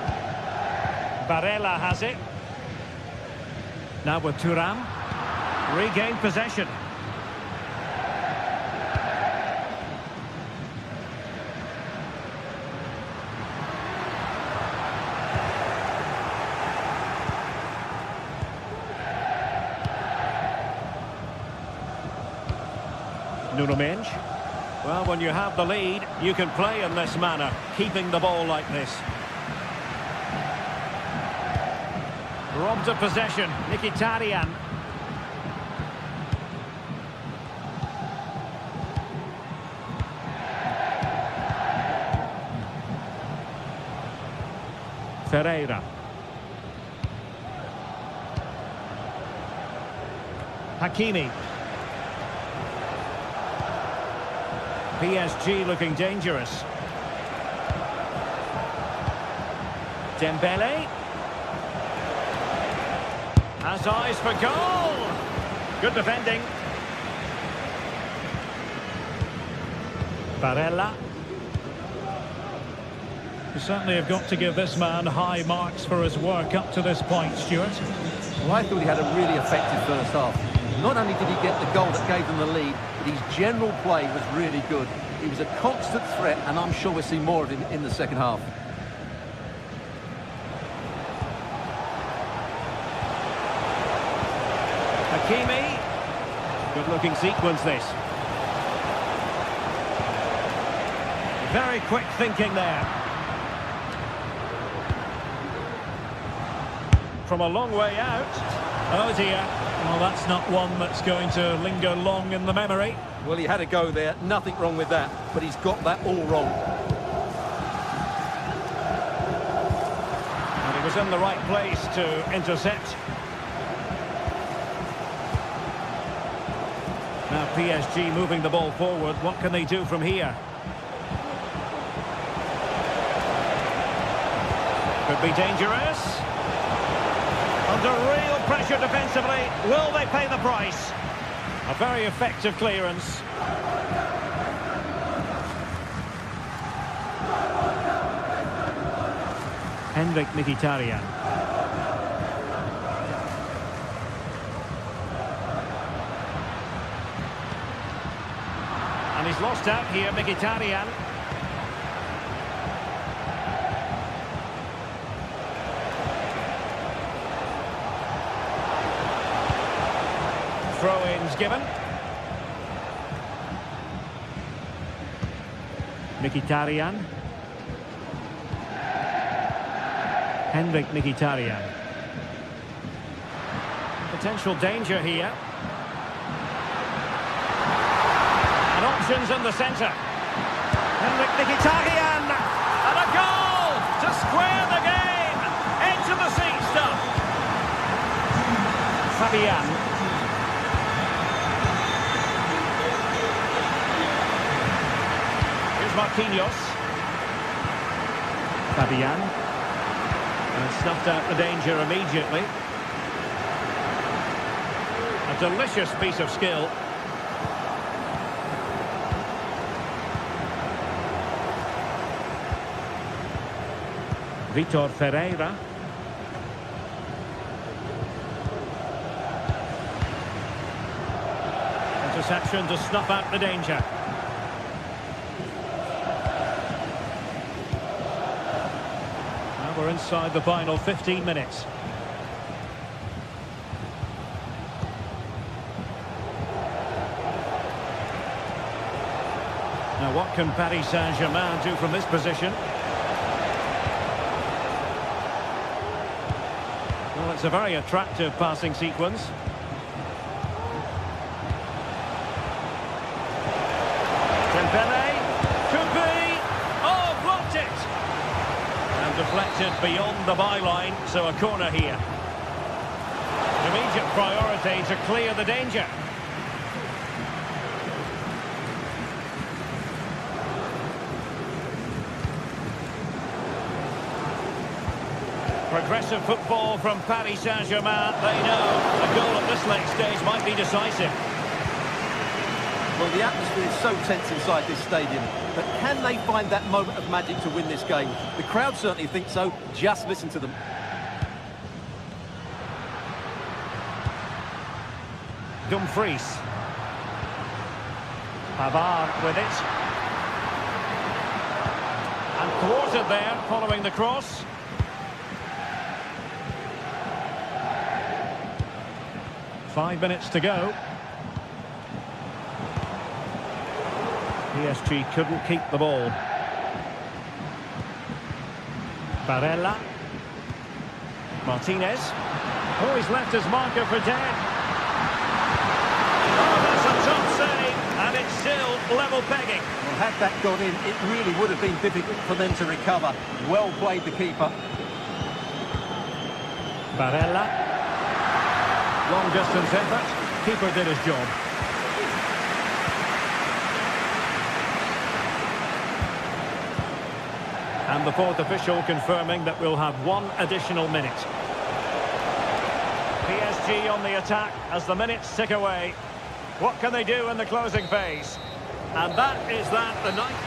Barella has it. Now with Thuram. Regained possession. Nuno Mendes. Well, when you have the lead, you can play in this manner, keeping the ball like this. Robbed of possession, Mkhitaryan. Ferreira. Hakimi. PSG looking dangerous. Dembele. Has eyes for goal. Good defending. Barella. You certainly have got to give this man high marks for his work up to this point, Stuart. Well, I thought he had a really effective first half. Not only did he get the goal that gave them the lead, but his general play was really good. He was a constant threat, and I'm sure we'll see more of him in the second half. Hakimi. Good-looking sequence, this. Very quick thinking there. From a long way out. Oh dear. Well, that's not one that's going to linger long in the memory. Well, he had a go there. Nothing wrong with that. But he's got that all wrong. And he was in the right place to intercept. Now PSG moving the ball forward. What can they do from here? Could be dangerous. Under real pressure defensively. Will they pay the price? A very effective clearance. Henrik Mkhitaryan. And he's lost out here, Mkhitaryan. Throw-ins given. Mkhitaryan. Henrik Mkhitaryan. Potential danger here. And options in the centre. Henrik Mkhitaryan. And a goal to square the game. Into the seat stuff. Fabian. Here's Marquinhos. Fabian. And snuffed out the danger immediately. A delicious piece of skill. Vitor Ferreira. Interception to snuff out the danger. Now we're inside the final 15 minutes. Now what can Paris Saint-Germain do from this position? Well, it's a very attractive passing sequence. Dembele, could be, oh, blocked it! And deflected beyond the byline, so a corner here. Immediate priority to clear the danger. Progressive football from Paris Saint-Germain. They know a goal at this late stage might be decisive. Well, the atmosphere is so tense inside this stadium, but can they find that moment of magic to win this game? The crowd certainly think so. Just listen to them. Dumfries. Pavard with it. And thwarted there following the cross. Five minutes to go. PSG couldn't keep the ball. Barella. Martinez. Oh, he's left his marker for dead. Oh, that's a top save, and it's still level pegging. Well, had that gone in, it really would have been difficult for them to recover. Well played, the keeper. Barella. Long distance effort. Keeper did his job. And the fourth official confirming that we'll have one additional minute. PSG on the attack as the minutes tick away. What can they do in the closing phase? And that is that, the ninth.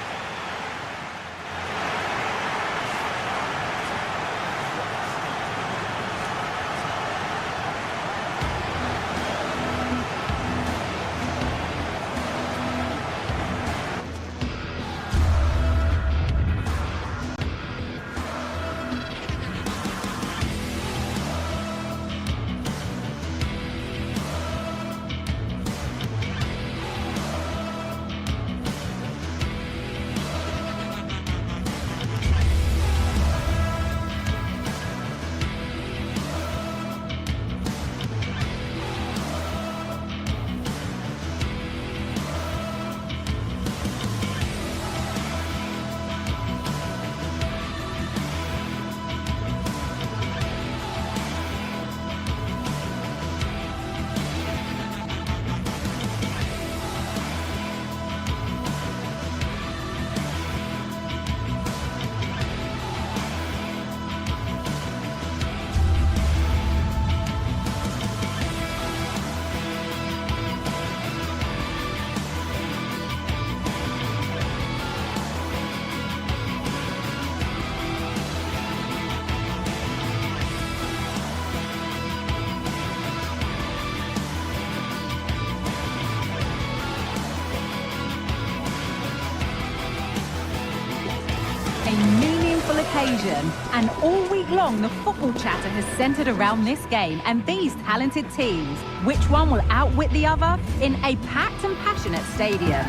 occasion. And all week long, the football chatter has centred around this game and these talented teams. Which one will outwit the other in a packed and passionate stadium?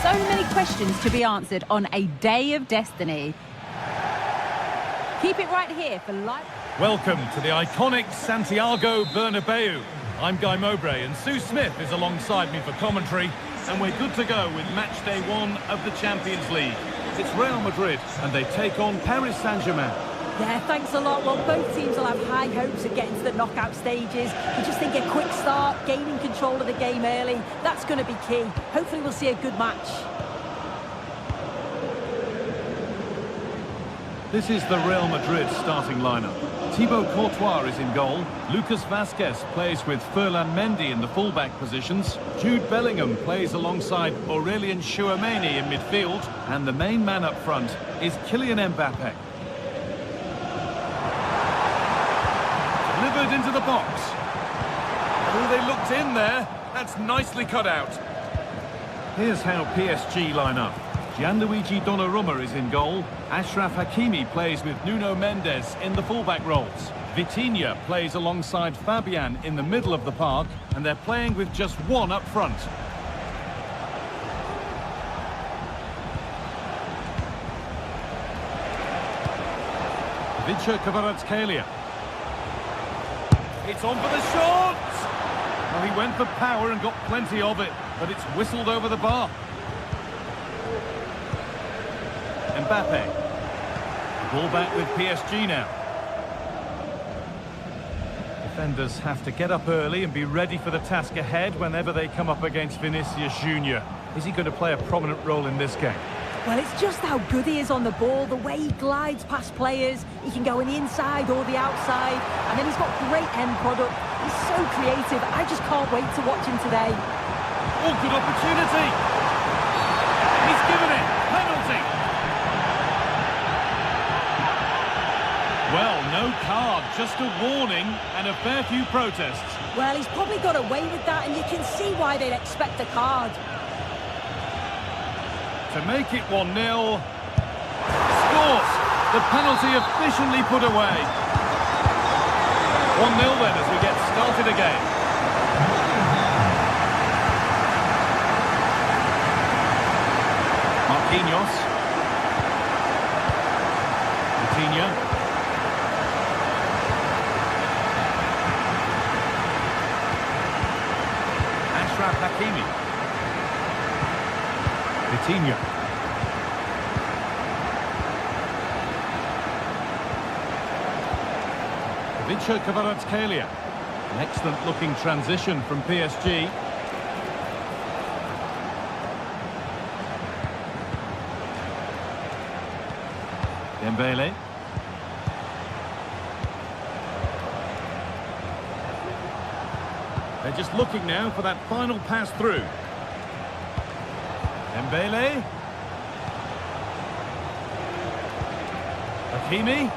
So many questions to be answered on a day of destiny. Keep it right here for live. Welcome to the iconic Santiago Bernabeu. I'm Guy Mowbray and Sue Smith is alongside me for commentary, and we're good to go with match day 1 of the Champions League. It's Real Madrid and they take on Paris Saint-Germain. Yeah, thanks a lot. Well, both teams will have high hopes of getting to the knockout stages. I just think a quick start, gaining control of the game early, that's going to be key. Hopefully we'll see a good match. This is the Real Madrid starting lineup. Thibaut Courtois is in goal. Lucas Vazquez plays with Ferland Mendy in the fullback positions. Jude Bellingham plays alongside Aurelien Tchouameni in midfield. And the main man up front is Kylian Mbappe. Delivered into the box. Oh, they looked in there. That's nicely cut out. Here's how PSG line up. Gianluigi Donnarumma is in goal. Achraf Hakimi plays with Nuno Mendes in the fullback roles. Vitinha plays alongside Fabian in the middle of the park, and they're playing with just one up front. Vincha Kvaratskhelia. It's on for the shot! Well, he went for power and got plenty of it, but it's whistled over the bar. Mbappe. Ball back with PSG now. Defenders have to get up early and be ready for the task ahead whenever they come up against Vinicius Junior. Is he going to play a prominent role in this game? Well, it's just how good he is on the ball, the way he glides past players. He can go in the inside or the outside, and then he's got great end product. He's so creative. I just can't wait to watch him today. Oh, good opportunity! He's given it! Penalty! Well, no card, just a warning and a fair few protests. Well, he's probably got away with that, and you can see why they'd expect a card. To make it 1-0. Scores! The penalty efficiently put away. 1-0 then as we get started again. Marquinhos. Vitinha. Achraf Hakimi. Vitinha. Vincha Kvaratskhelia. An excellent looking transition from PSG. Dembele. They're just looking now for that final pass through. Dembele. Hakimi.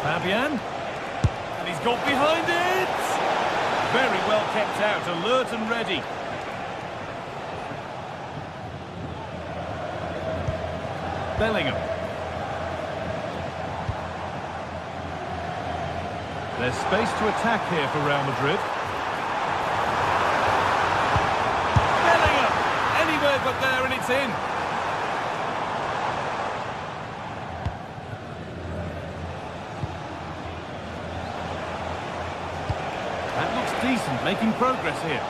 Fabian. And he's got behind it! Very well kept out, alert and ready. Bellingham. There's space to attack here for Real Madrid. Bellingham! Anywhere but there, and it's in. That looks decent, making progress here.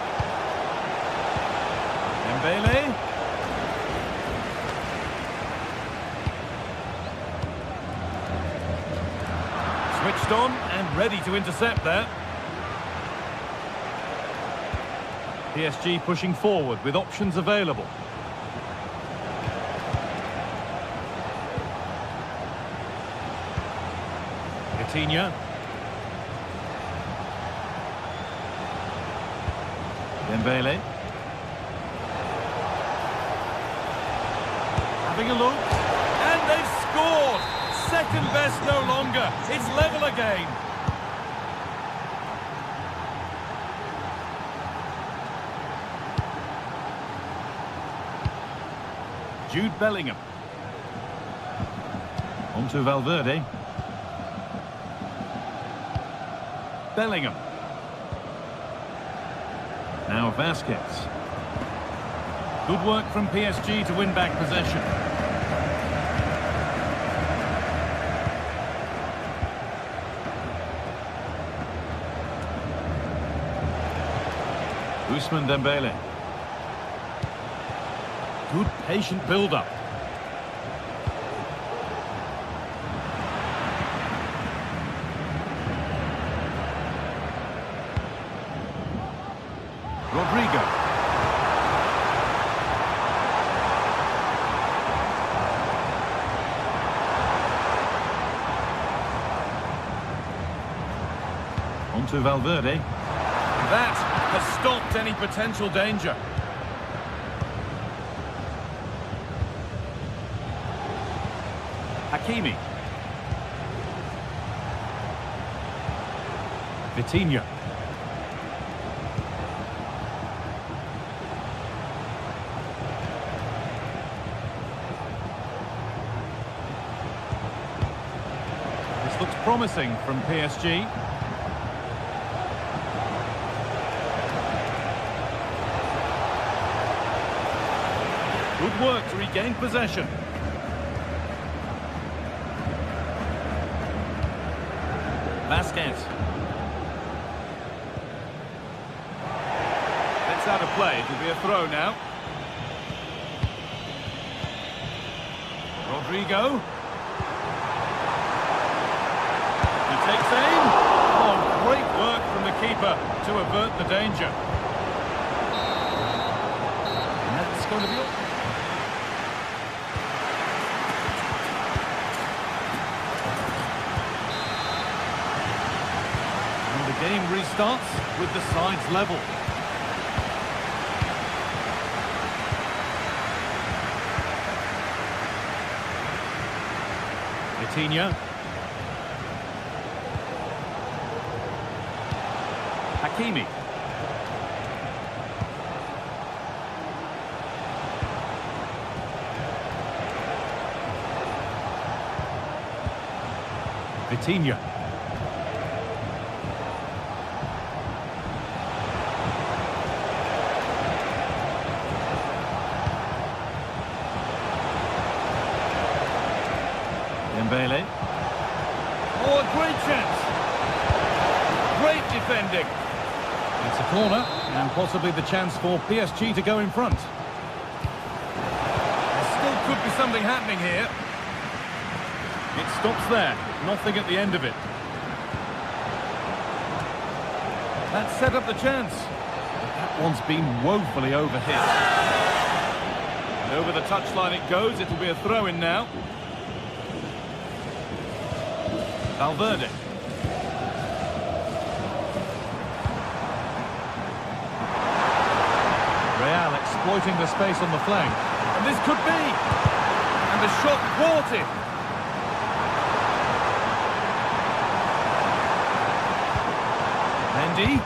Dembele. Switched on and ready to intercept there. PSG pushing forward with options available. Vitinha. Dembele. Having a look. And they've scored! Second best no longer. It's level again. Jude Bellingham. On to Valverde. Bellingham. Now Vasquez. Good work from PSG to win back possession. Ousmane Dembele. Good patient build-up. Rodrigo. On to Valverde. That has stopped any potential danger. Hakimi. Vitinha. This looks promising from PSG. Good work to regain possession. Vasquez. It's out of play. It will be a throw now. Rodrigo. He takes aim. Oh, great work from the keeper to avert the danger. And that's going to be all. The game restarts with the sides level. Vitinha. Hakimi. Vitinha. Dembele. Oh, a great chance. Great defending. It's a corner, and possibly the chance for PSG to go in front. There still could be something happening here. It stops there. Nothing at the end of it. That set up the chance. But that one's been woefully overhit. And over the touchline it goes. It'll be a throw-in now. Valverde. Real exploiting the space on the flank. And this could be. And the shot thwarted. Mendy.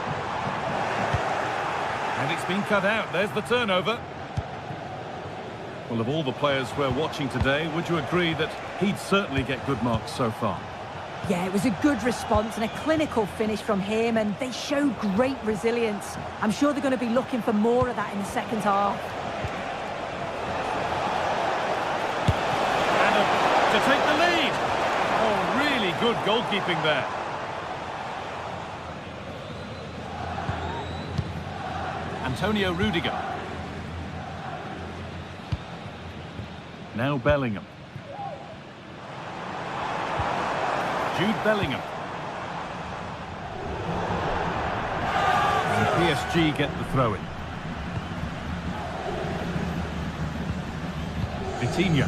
And it's been cut out. There's the turnover. Well, of all the players we're watching today, would you agree that he'd certainly get good marks so far? Yeah, it was a good response and a clinical finish from him, and they show great resilience. I'm sure they're going to be looking for more of that in the second half. And to take the lead. Oh, really good goalkeeping there. Antonio Rudiger. Now Bellingham. Jude Bellingham. And PSG get the throw-in. Vitinha.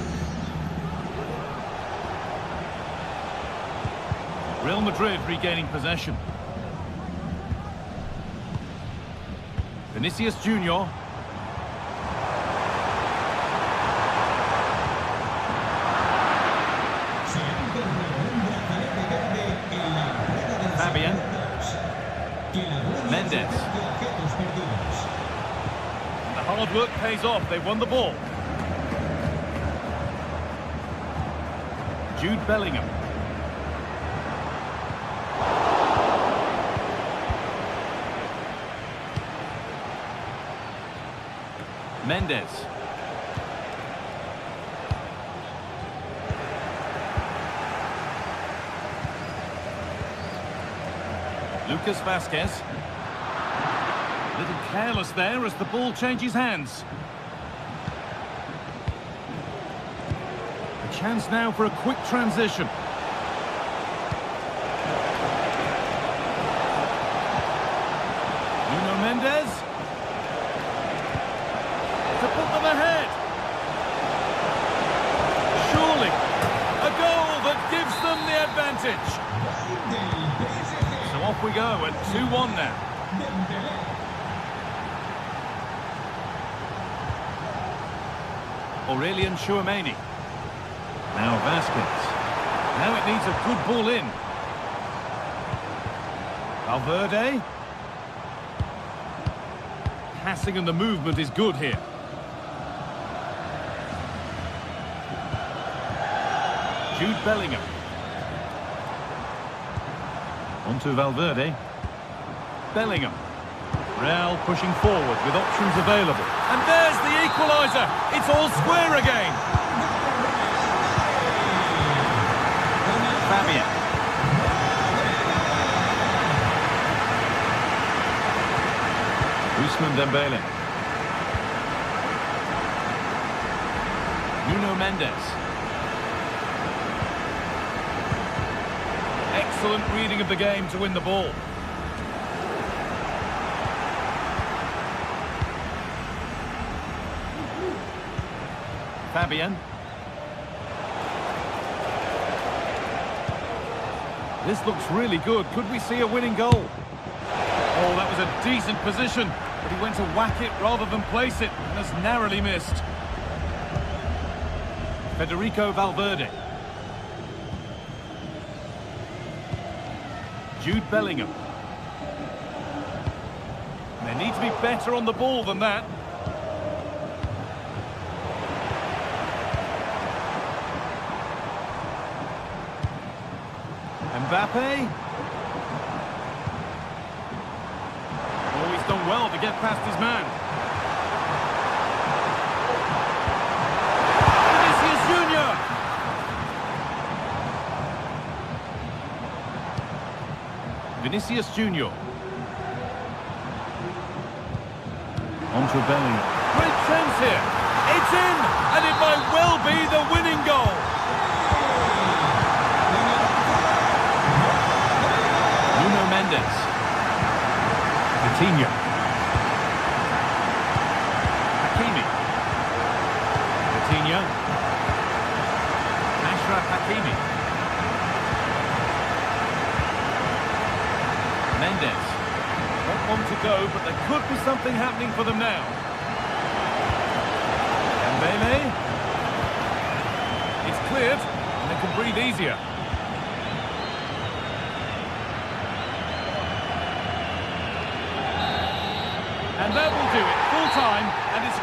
Real Madrid regaining possession. Vinicius Junior. Fabian. Mendes. The hard work pays off. They won the ball. Jude Bellingham. Mendes. Lucas Vasquez. A little careless there as the ball changes hands. A chance now for a quick transition. Nuno Mendes. To put them ahead. Surely, a goal that gives them the advantage. So off we go at 2-1 now. Aurelian Chouameni. Now Vasquez. Now it needs a good ball in. Valverde. Passing and the movement is good here. Jude Bellingham. On to Valverde. Bellingham. Real pushing forward with options available. And there's the equaliser. It's all square again. Fabian. Ousmane Dembele. Nuno Mendes. Excellent reading of the game to win the ball. Fabian. This looks really good. Could we see a winning goal? Oh, that was a decent position, but he went to whack it rather than place it and has narrowly missed. Federico Valverde. Jude Bellingham. They need to be better on the ball than that. Mbappe. Oh, he's done well to get past his man. Vinicius Junior. Vinicius Junior. On to Bellingham. Great chance here. It's in, and it might well be the winning goal. Nuno Mendes. Coutinho. Hakimi. Coutinho. Achraf Hakimi. Mendes. Not one to go, but there could be something happening for them now. Dembele. It's cleared, and they can breathe easier. And that will do it. Full time, and it's...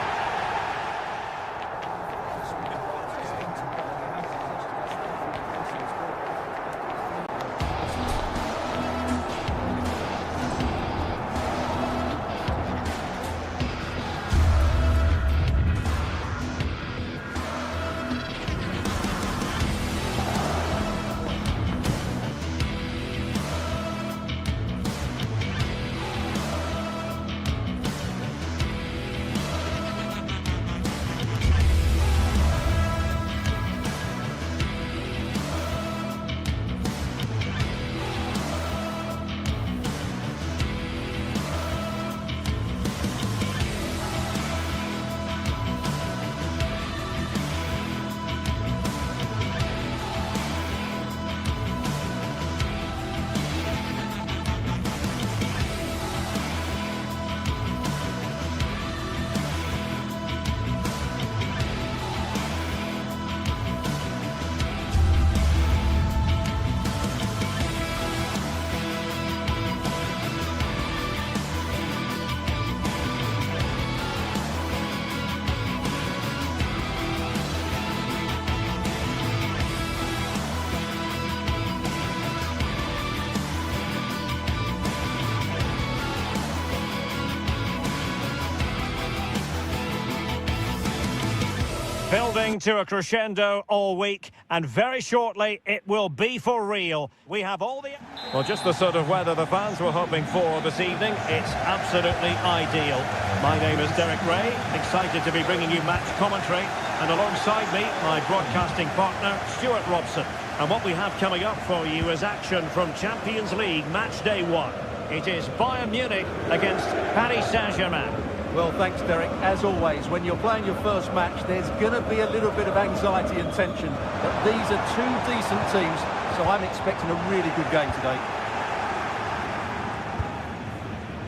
Building to a crescendo all week, and very shortly it will be for real. We have all the... Well, just the sort of weather the fans were hoping for this evening. It's absolutely ideal. My name is Derek Ray, excited to be bringing you match commentary, and alongside me, my broadcasting partner, Stuart Robson. And what we have coming up for you is action from Champions League match day 1. It is Bayern Munich against Paris Saint-Germain. Well, thanks, Derek. As always, when you're playing your first match, there's going to be a little bit of anxiety and tension. But these are two decent teams, so I'm expecting a really good game today.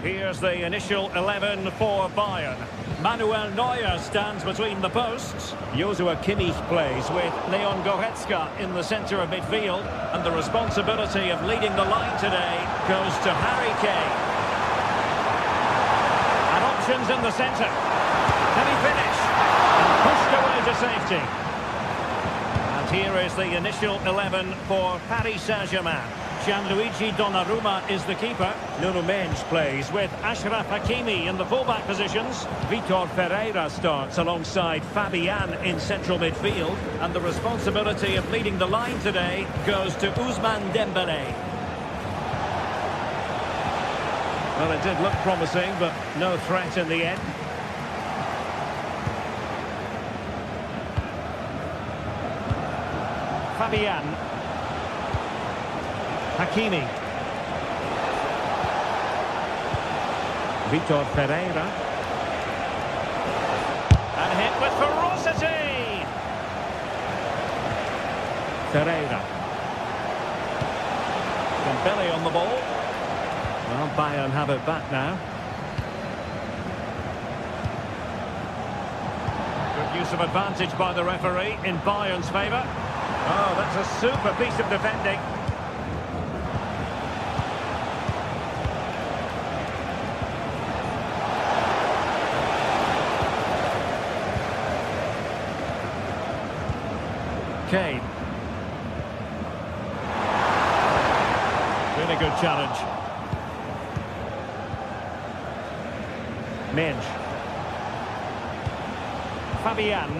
Here's the initial 11 for Bayern. Manuel Neuer stands between the posts. Joshua Kimmich plays with Leon Goretzka in the centre of midfield. And the responsibility of leading the line today goes to Harry Kane. Options in the centre. Can he finish? And pushed away to safety. And here is the initial 11 for Paris Saint-Germain. Gianluigi Donnarumma is the keeper. Nuno Mendes plays with Achraf Hakimi in the fullback positions. Vitor Ferreira starts alongside Fabian in central midfield. And the responsibility of leading the line today goes to Ousmane Dembélé. Well, it did look promising, but no threat in the end. Fabian. Hakimi. Vitor Ferreira. And hit with ferocity! Ferreira. Dembélé on the ball. Well, Bayern have it back now. Good use of advantage by the referee in Bayern's favour. Oh, that's a super piece of defending. Kane. Really good challenge. Mendes. Fabian.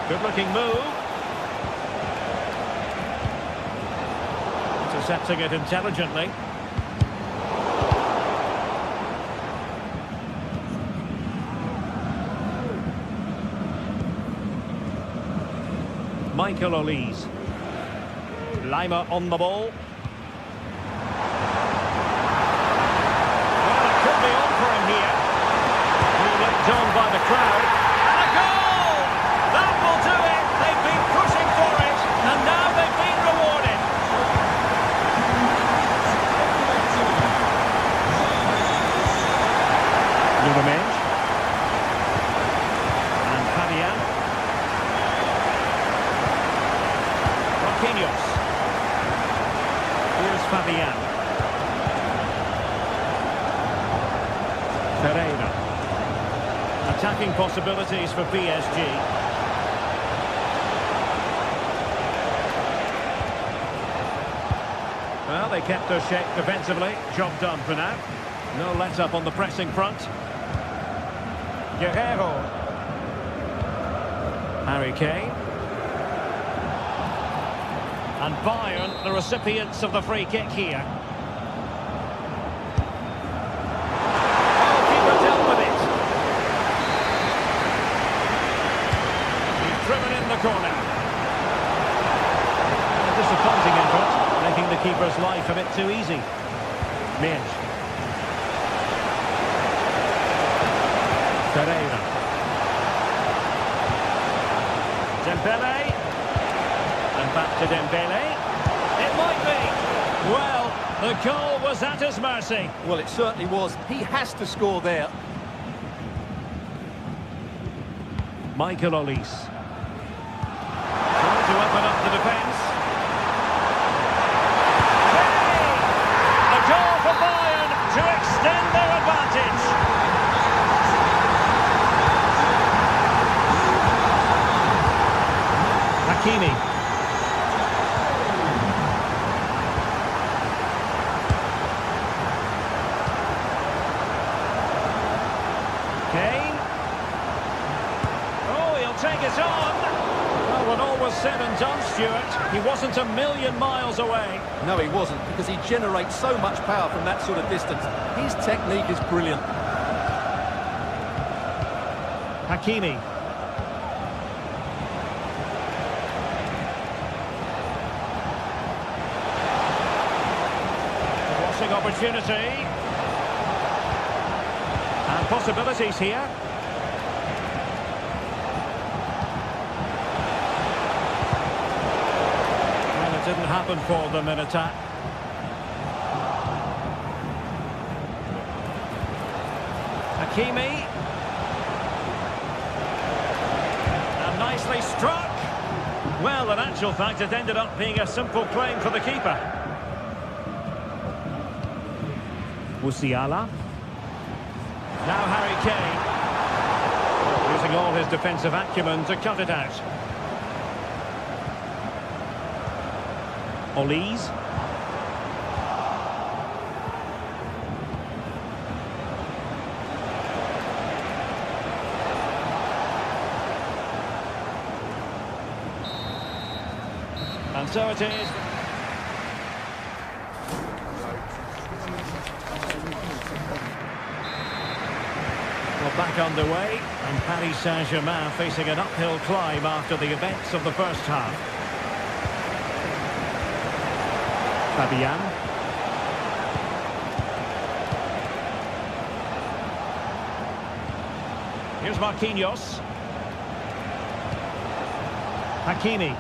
Good looking move. Intercepting it intelligently. Michael Olise. Lima on the ball. Well, it could be on for him here. He looked on by the crowd. And a goal! That will do it! They've been pushing for it, and now they've been rewarded. Nuno Mendes. And Fabian. Here's Fabian. Ferreira. Attacking possibilities for PSG. Well, they kept their shape defensively. Job done for now. No let-up on the pressing front. Guerrero. Harry Kane. And Bayern, the recipients of the free kick here. Oh, keeper dealt with it. He's driven in the corner. A disappointing effort, making the keeper's life a bit too easy. Mendes. Ferreira. Dembélé. And back to Dembélé. It might be. Well, the goal was at his mercy. Well, it certainly was. He has to score there. Michael Olise. Trying to open up the defence. A goal for Bayern to extend their advantage. said and done, Stuart. He wasn't a million miles away. No, he wasn't, because he generates so much power from that sort of distance. His technique is brilliant. Hakimi. Crossing opportunity. And possibilities here. Didn't happen for them in attack. Hakimi. And nicely struck. Well, in actual fact, it ended up being a simple claim for the keeper. Musiala. Now Harry Kane. Using all his defensive acumen to cut it out. Olise. And so it is. Well, back underway, and Paris Saint-Germain facing an uphill climb after the events of the first half. Fabian. Here's Marquinhos. Hakimi.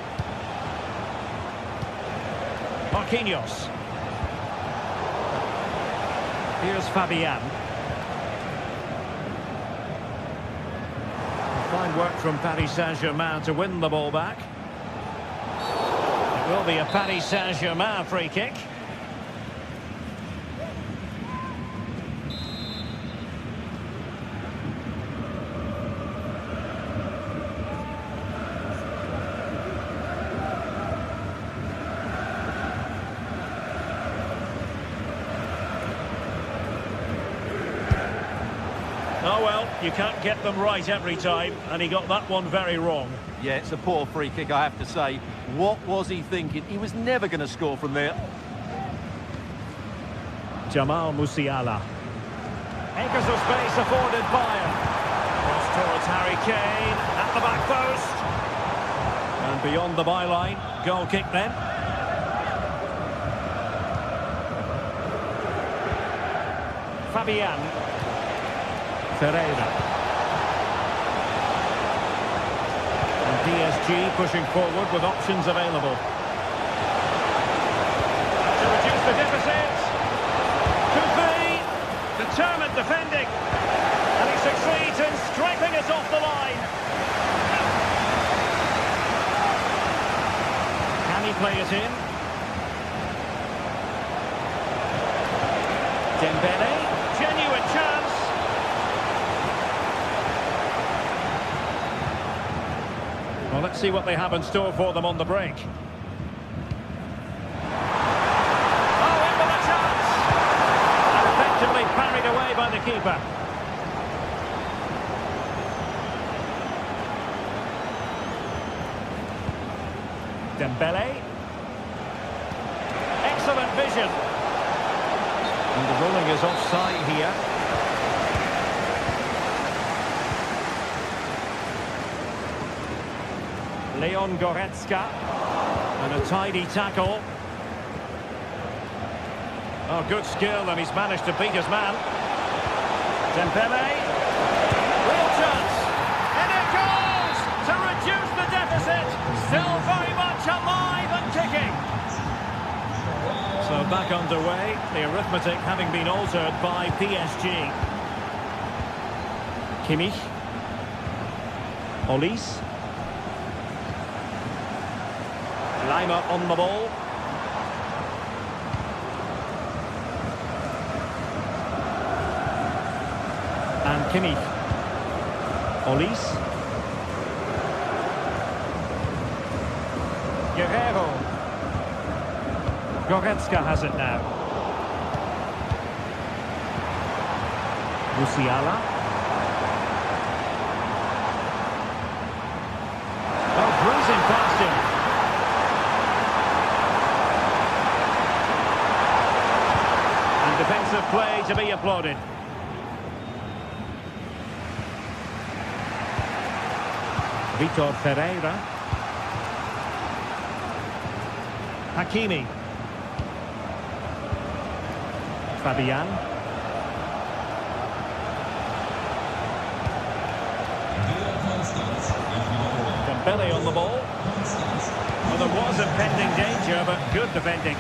Marquinhos. Here's Fabian. Fine work from Paris Saint-Germain to win the ball back. Will be a Paris Saint-Germain free kick. Oh well, you can't get them right every time, and he got that one very wrong. Yeah, it's a poor free kick, I have to say. What was he thinking? He was never going to score from there. Jamal Musiala. Acres of space afforded Bayern. Cross towards Harry Kane at the back post. And beyond the byline, goal kick then. Fabian. Ferreira. PSG pushing forward with options available. To reduce the deficit. Could be. Determined defending. And he succeeds in striping it off the line. Can he play it in? Dembele. Genuine chance. Well, let's see what they have in store for them on the break. Oh, in with a chance! And effectively parried away by the keeper. Dembele. Excellent vision. And the ruling is offside here. Leon Goretzka, and a tidy tackle. Oh, good skill, and he's managed to beat his man. Dembele, real chance, and it goes to reduce the deficit. Still very much alive and kicking. So back underway, the arithmetic having been altered by PSG. Kimmich, Olise. Lima on the ball. And Kimmich. Olise. Guerrero. Goretzka has it now. Musiala. Oh, bruising past him. to be applauded. Vitor Ferreira. Hakimi. Fabian. Dembele on the ball. Well, there was impending danger, but good defending.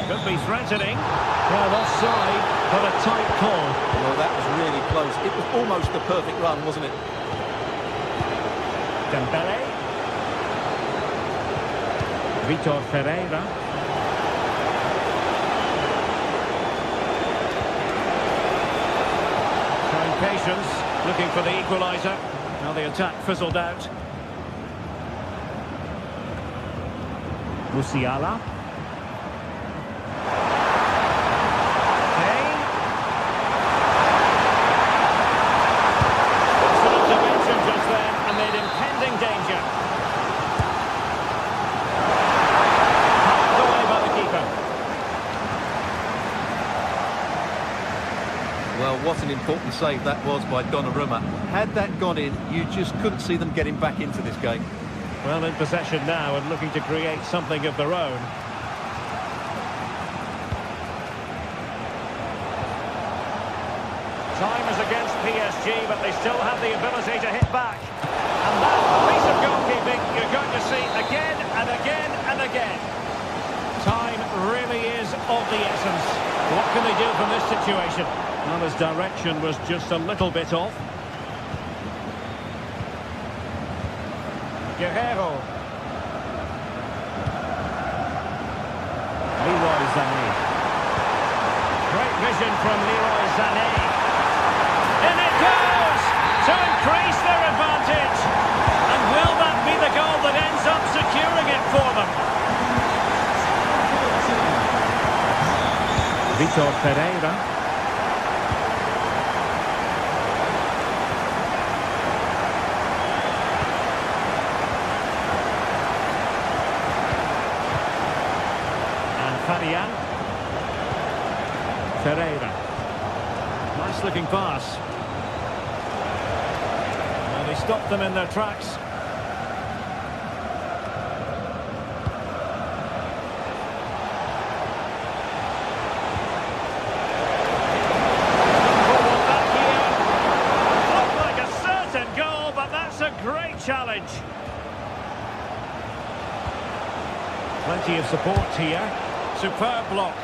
Could be threatening. Well, offside, but a tight call. Well, that was really close. It was almost the perfect run, wasn't it? Dembele. Vitor Ferreira. Showing patience, looking for the equaliser. Now the attack fizzled out. Musiala. Kane. Excellent intervention just then amid impending danger. Knocked away by the keeper. Well, what an important save that was by Donnarumma. Had that gone in, you just couldn't see them getting back into this game. Well, in possession now and looking to create something of their own. Time is against PSG, but they still have the ability to hit back. And that piece of goalkeeping you're going to see again and again and again. Time really is of the essence. What can they do from this situation? Well, his direction was just a little bit off. Guerrero. Leroy Sané. Great vision from Leroy Sané. In it goes! To increase their advantage. And will that be the goal that ends up securing it for them? Vitor Ferreira. Fabian. Ferreira. Nice looking pass. Well, they stopped them in their tracks. Looked like a certain goal, but that's a great challenge. Plenty of support here. Superb block.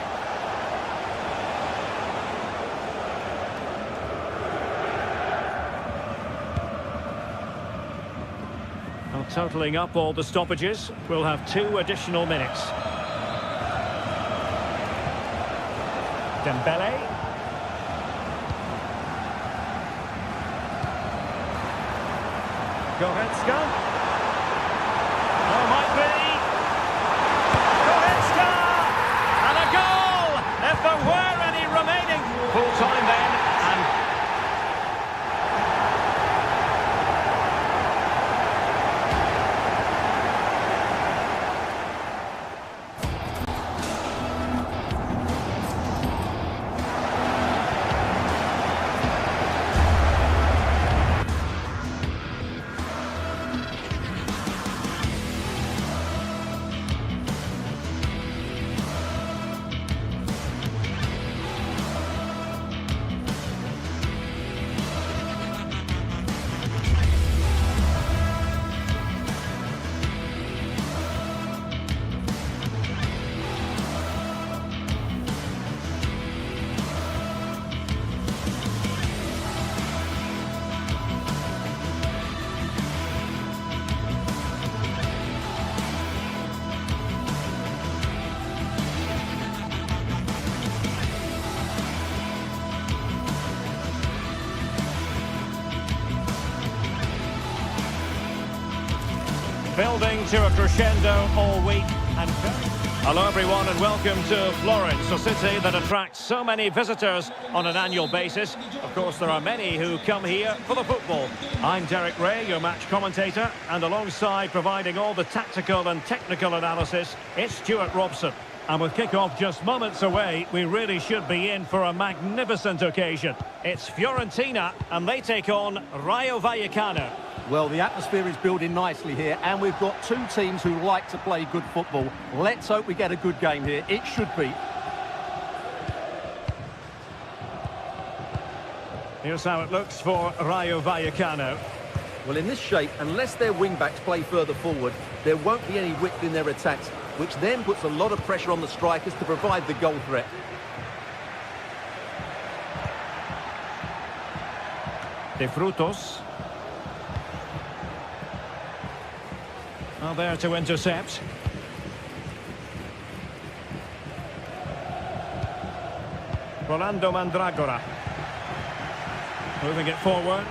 Well, totalling up all the stoppages, we'll have 2 additional minutes. Dembele. Goretzka. Oh, might be. If there were any remaining. Full time then, and building to a crescendo all week. And hello everyone and welcome to Florence, a city that attracts so many visitors on an annual basis. Of course, there are many who come here for the football. I'm Derek Ray, your match commentator, and alongside providing all the tactical and technical analysis, it's Stuart Robson. And with kick-off just moments away, we really should be in for a magnificent occasion. It's Fiorentina, and they take on Rayo Vallecano. Well, the atmosphere is building nicely here, and we've got two teams who like to play good football. Let's hope we get a good game here. It should be. Here's how it looks for Rayo Vallecano. Well, in this shape, unless their wing-backs play further forward, there won't be any width in their attacks, which then puts a lot of pressure on the strikers to provide the goal threat. De Frutos. Well, there to intercept. Rolando Mandragora. Moving it forward.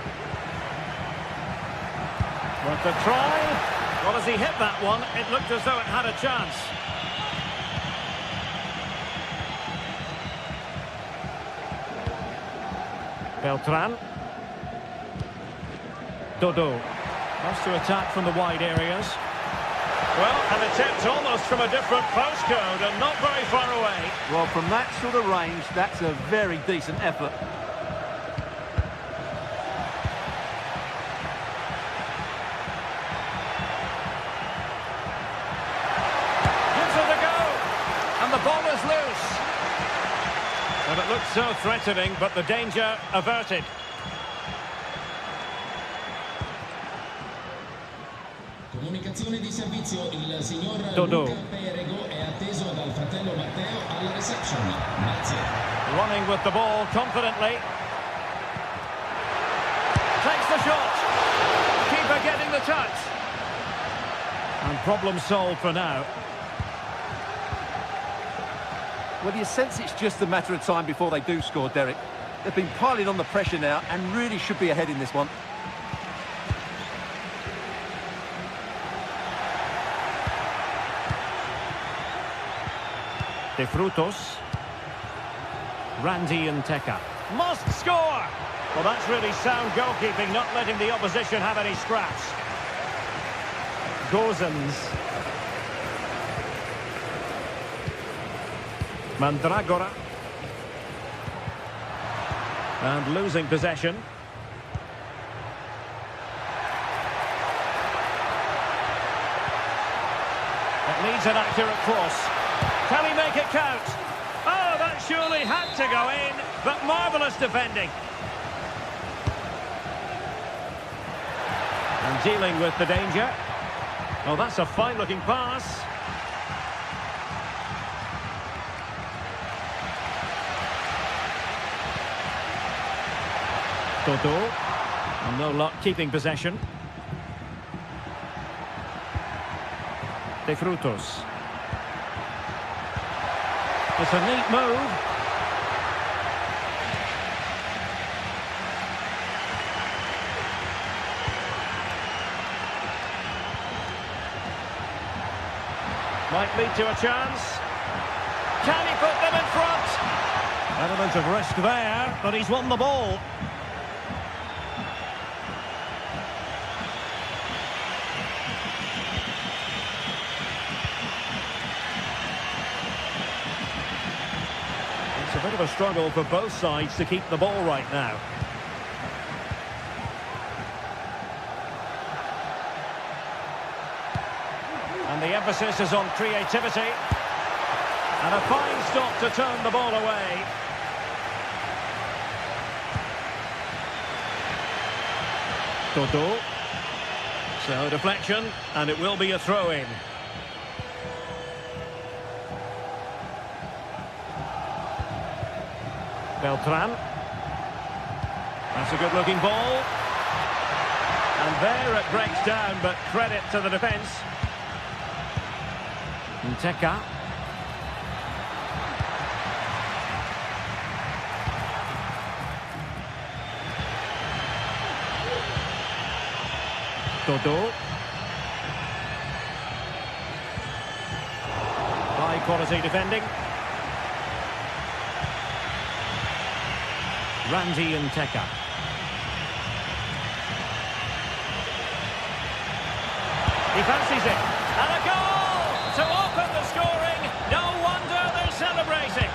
Worth a try. Well, as he hit that one, it looked as though it had a chance. Beltran. Dodo. Wants to attack from the wide areas. Well, an attempt almost from a different postcode and not very far away. Well, from that sort of range, that's a very decent effort. The ball is loose. And it looked so threatening, but the danger averted. Comunicazione di servizio, il signor Dodo. Luca Perego è atteso dal fratello Matteo alla reception. Grazie. Running with the ball confidently. Takes the shot. Keeper getting the touch. And problem solved for now. Well, you sense it's just a matter of time before they do score, Derek. They've been piling on the pressure now and really should be ahead in this one. De Frutos. Randy and Teka. Must score! Well, that's really sound goalkeeping, not letting the opposition have any scraps. Gozens. Mandragora. And losing possession. It needs an accurate cross. Can he make it count? Oh, that surely had to go in, but marvellous defending. And dealing with the danger. Oh, that's a fine-looking pass. Dodo. And no luck keeping possession. De Frutos. It's a neat move. Might lead to a chance. Can he put them in front? Element of risk there, but he's won the ball. It's a bit of a struggle for both sides to keep the ball right now. And the emphasis is on creativity. And a fine stop to turn the ball away. Dodo. So deflection, and it will be a throw-in. Beltran. That's a good-looking ball. And there it breaks down, but credit to the defence. Teka. Dodo. High-quality defending. Randy and Teka. He fancies it. And a goal to open the scoring. No wonder celebrating.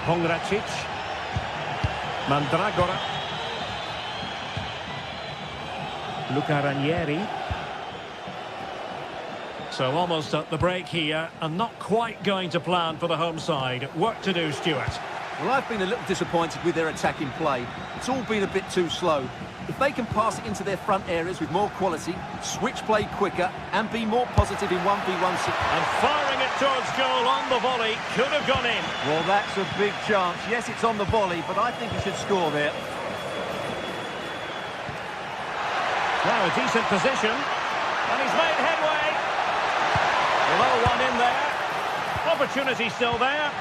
Pongracic. Mandragora. Luca Ranieri. So almost at the break here, and not quite going to plan for the home side. Work to do, Stuart. Well, I've been a little disappointed with their attacking play. It's all been a bit too slow. If they can pass it into their front areas with more quality, switch play quicker, and be more positive in 1v1... And firing it towards goal on the volley, could have gone in. Well, that's a big chance. Yes, it's on the volley, but I think he should score there. Now a decent position, and he's made headway. Low one in there. Opportunity still there.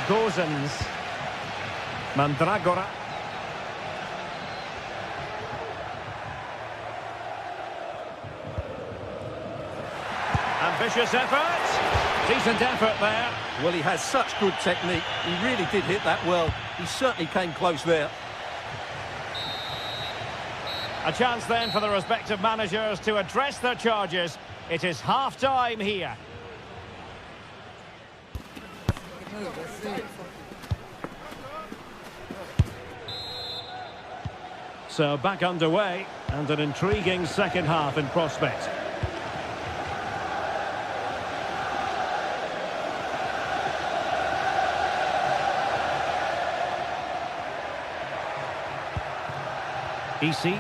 Gozens. Mandragora. Ambitious effort. Decent effort there. Well, he has such good technique. He really did hit that well. He certainly came close there. A chance then for the respective managers to address their charges. It is half-time here. So back underway, and an intriguing second half in prospect. EC.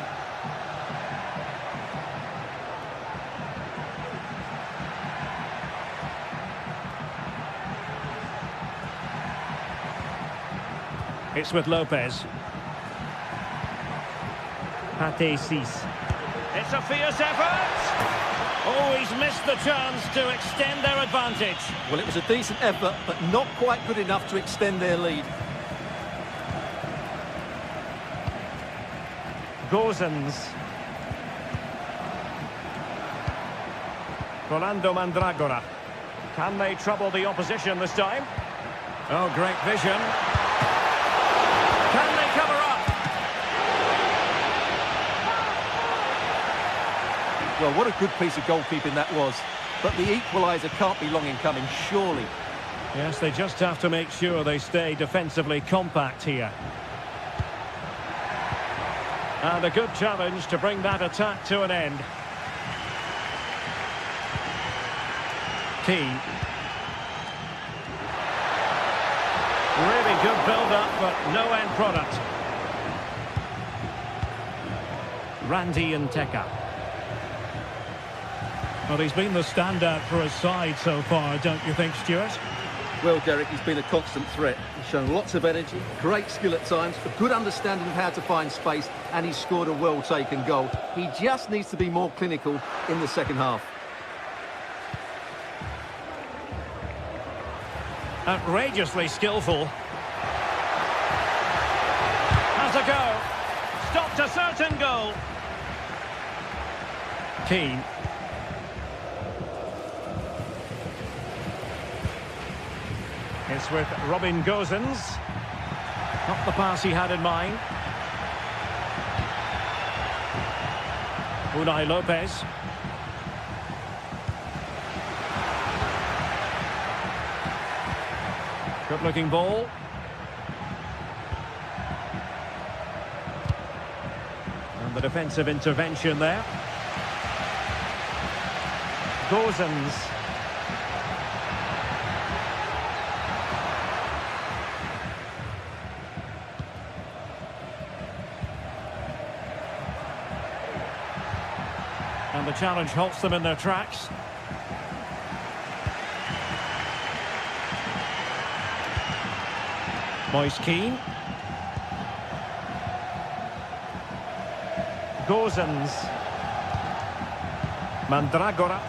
It's with Lopez. Pate Cis. It's a fierce effort. Oh, he's missed the chance to extend their advantage. Well, it was a decent effort, but not quite good enough to extend their lead. Gozens. Rolando Mandragora. Can they trouble the opposition this time? Oh, great vision. Can they cover up? Well, what a good piece of goalkeeping that was. But the equaliser can't be long in coming, surely. Yes, they just have to make sure they stay defensively compact here. And a good challenge to bring that attack to an end. Keane. Really good build-up, but no end product. Randy Nteka. Well, he's been the standout for his side so far, don't you think, Stuart? Well, Derek, he's been a constant threat. He's shown lots of energy, great skill at times, a good understanding of how to find space, and he's scored a well-taken goal. He just needs to be more clinical in the second half. Outrageously skillful. Has a go. Stopped a certain goal. Keane. It's with Robin Gozens. Not the pass he had in mind. Unai Lopez. Good-looking ball. And the defensive intervention there. Gozens. And the challenge halts them in their tracks. Moise Keane. Gozens. Mandragora.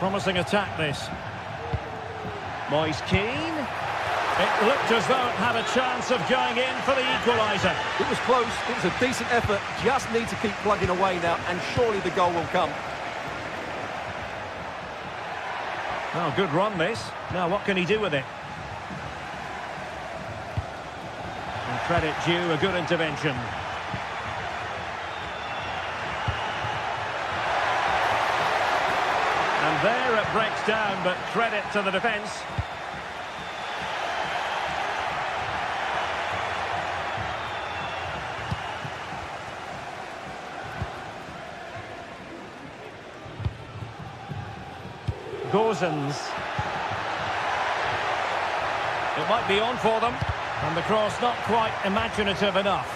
Promising attack this. Moise Keane. It looked as though it had a chance of going in for the equaliser. It was close, it was a decent effort, just need to keep plugging away now, and surely the goal will come. Oh, good run this. Now what can he do with it? And credit due, a good intervention. There it breaks down, but credit to the defence. Gozens. It might be on for them. And the cross not quite imaginative enough.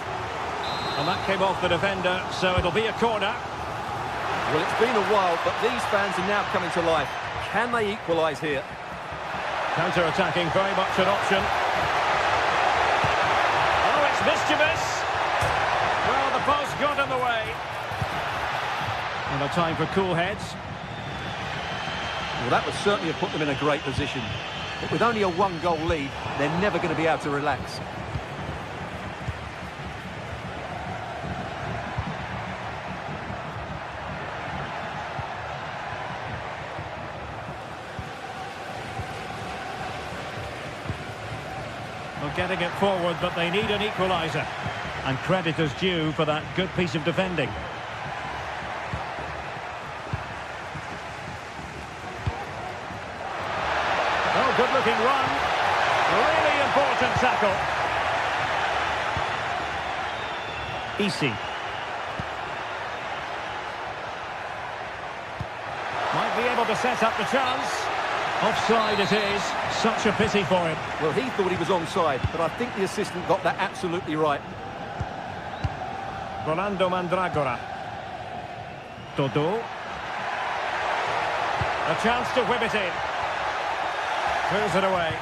And that came off the defender, so it'll be a corner. Well, it's been a while, but these fans are now coming to life. Can they equalise here? Counter-attacking, very much an option. Oh, it's mischievous. Well, the post got in the way. And a time for cool heads. Well, that would certainly have put them in a great position. But with only a one-goal lead, they're never going to be able to relax. Well, getting it forward, but they need an equaliser. And credit is due for that good piece of defending. Oh, good-looking run. Really important tackle. Easy. Might be able to set up the chance. Offside it is. Such a pity for him. Well, he thought he was onside, but I think the assistant got that absolutely right. Rolando Mandragora. Dodo. A chance to whip it in. Clears it away.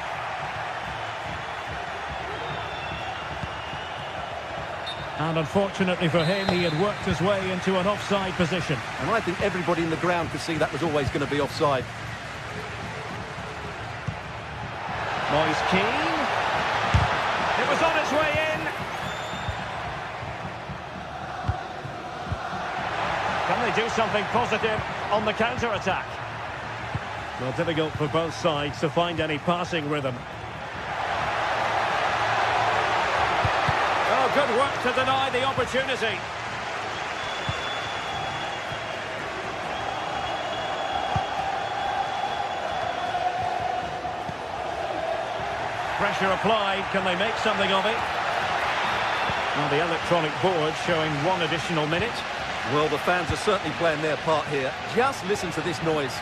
And unfortunately for him, he had worked his way into an offside position. And I think everybody in the ground could see that was always going to be offside. Moise Keane. It was on its way in. Can they do something positive on the counter-attack? Well, difficult for both sides to find any passing rhythm. Oh, good work to deny the opportunity. Pressure applied. Can they make something of it? Well, the electronic board showing one additional minute. Well, the fans are certainly playing their part here. Just listen to this noise.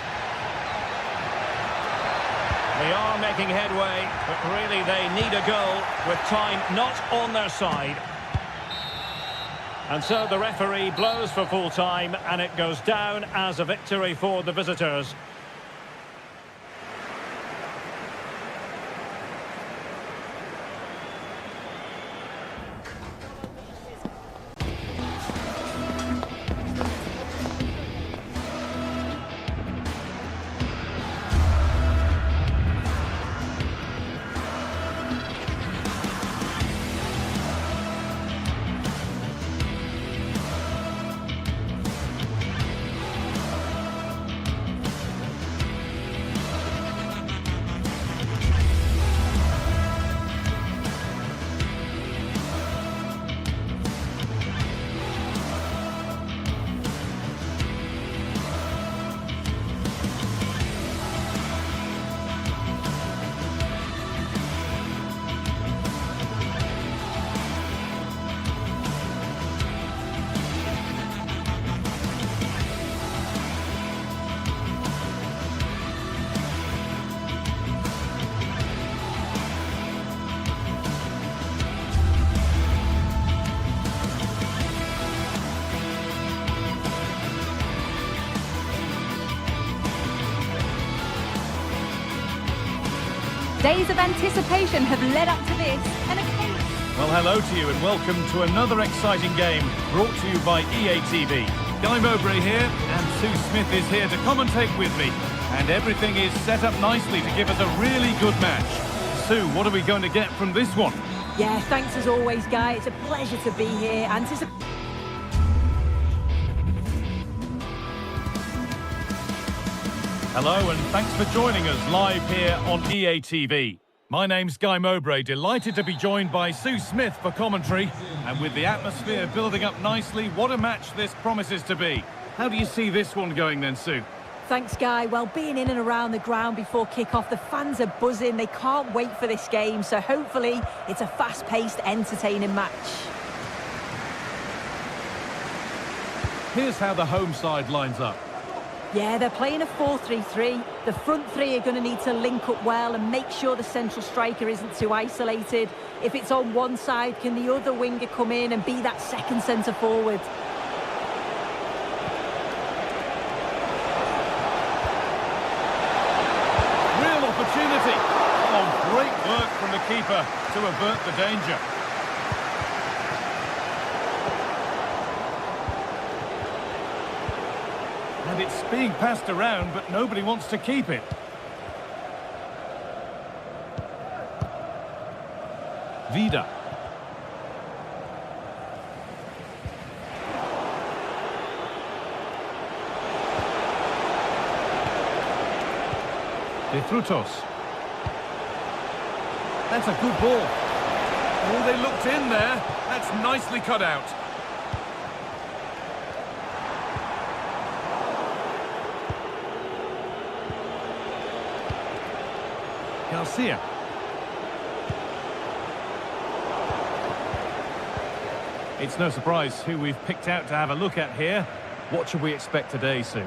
They are making headway, but really they need a goal with time not on their side. And so the referee blows for full time, and it goes down as a victory for the visitors. Days of anticipation have led up to this, and Well, hello to you and welcome to another exciting game brought to you by EA TV. Guy Mowbray here, and Sue Smith is here to commentate with me. And everything is set up nicely to give us a really good match. Sue, what are we going to get from this one? Yeah, thanks as always, Guy. It's a pleasure to be here. Hello and thanks for joining us live here on EA TV. My name's Guy Mowbray, delighted to be joined by Sue Smith for commentary. And with the atmosphere building up nicely, what a match this promises to be. How do you see this one going then, Sue? Thanks, Guy. Well, being in and around the ground before kick-off, the fans are buzzing. They can't wait for this game, so hopefully it's a fast-paced, entertaining match. Here's how the home side lines up. Yeah, they're playing a 4-3-3. The front three are going to need to link up well and make sure the central striker isn't too isolated. If it's on one side, can the other winger come in and be that second centre-forward? Real opportunity. Oh, great work from the keeper to avert the danger. And it's being passed around, but nobody wants to keep it. Vida. De Frutos. That's a good ball. Oh, they looked in there. That's nicely cut out. Garcia. It's no surprise who we've picked out to have a look at here. What should we expect today, Sue?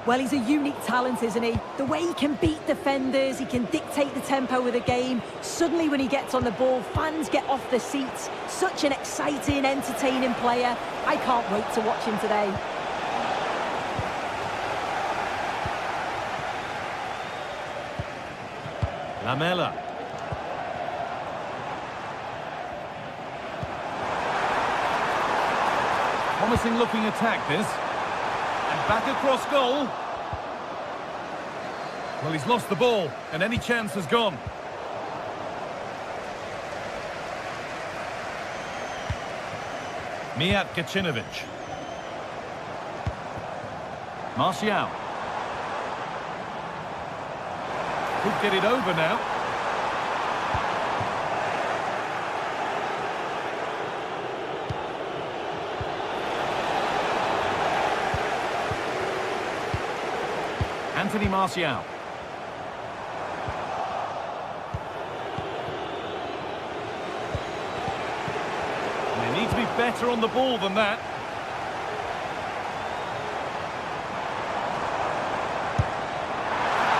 Well, he's a unique talent, isn't he? The way he can beat defenders, he can dictate the tempo of the game. Suddenly when he gets on the ball, fans get off their seats. Such an exciting, entertaining player. I can't wait to watch him today. Lamela. Promising looking attack this. And back across goal. Well, he's lost the ball and any chance has gone. Mijat Gacinovic. Martial. Could get it over now. Anthony Martial. They need to be better on the ball than that.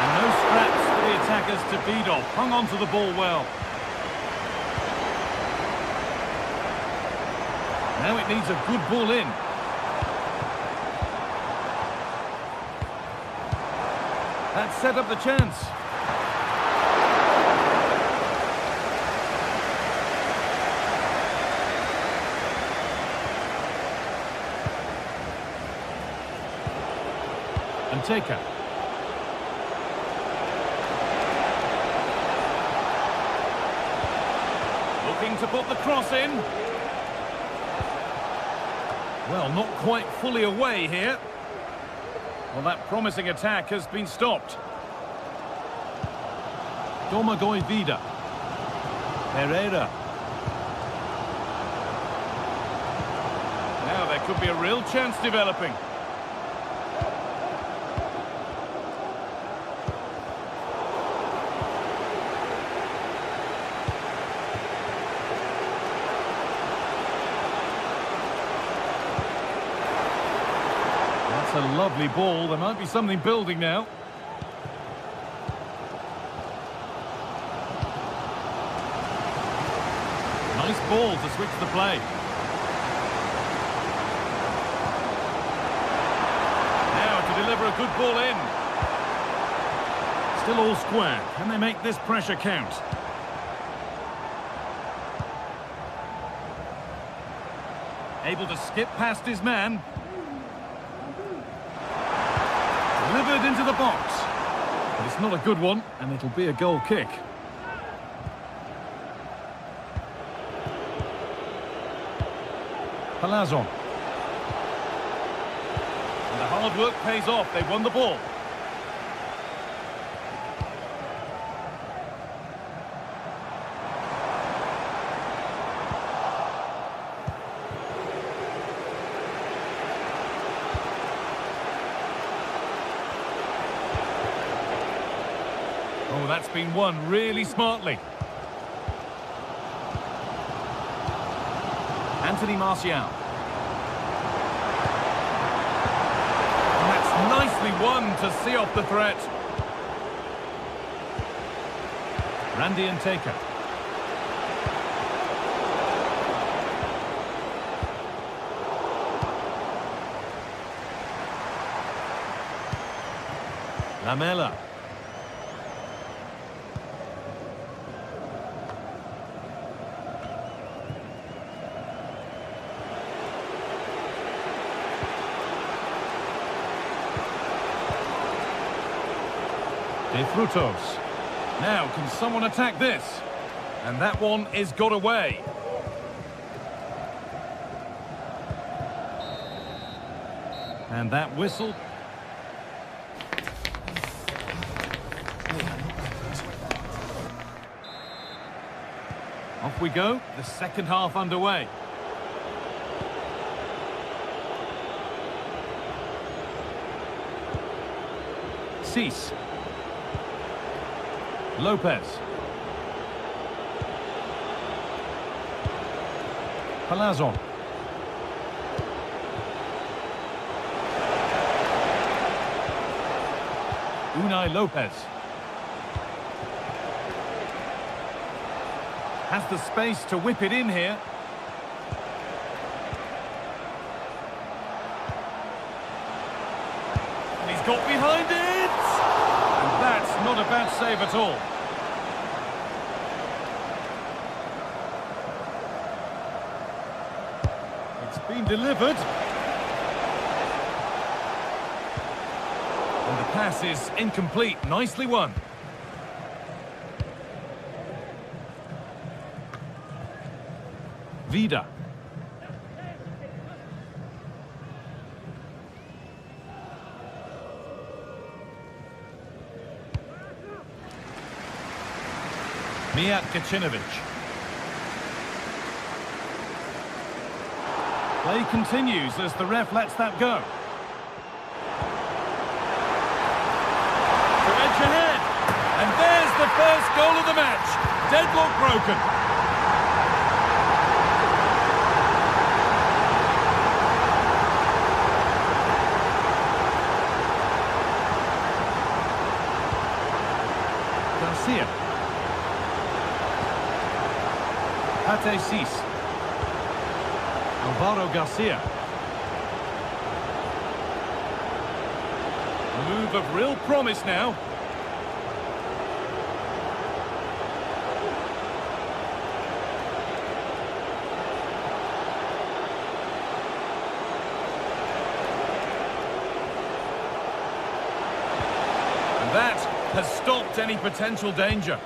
And no scraps for the attackers to feed off. Hung on to the ball well. Now it needs a good ball in. That set up the chance. And Taker. Looking to put the cross in. Well, not quite fully away here. Well, that promising attack has been stopped. Domagoj Vida. Pereira. Now there could be a real chance developing. A lovely ball. There might be something building now. Nice ball to switch the play. Now to deliver a good ball in. Still all square. Can they make this pressure count? Able to skip past his man. Delivered into the box. But it's not a good one, and it'll be a goal kick. Palazon. And the hard work pays off. They won the ball. Oh, that's been won really smartly. Anthony Martial. And that's nicely won to see off the threat. Randy and Taker. Lamela. De Frutos. Now, can someone attack this? And that one is got away. And that whistle. Off we go, the second half underway. Cease. Lopez. Palazon. Unai Lopez. Has the space to whip it in here. And he's got behind it! And that's not a bad save at all. It's been delivered. And the pass is incomplete. Nicely won. Vida. Mijat Kacinovic. Play continues as the ref lets that go. To edge ahead. And there's the first goal of the match. Deadlock broken. Garcia. Pate Cis. Alvaro Garcia. A move of real promise now. And that has stopped any potential danger.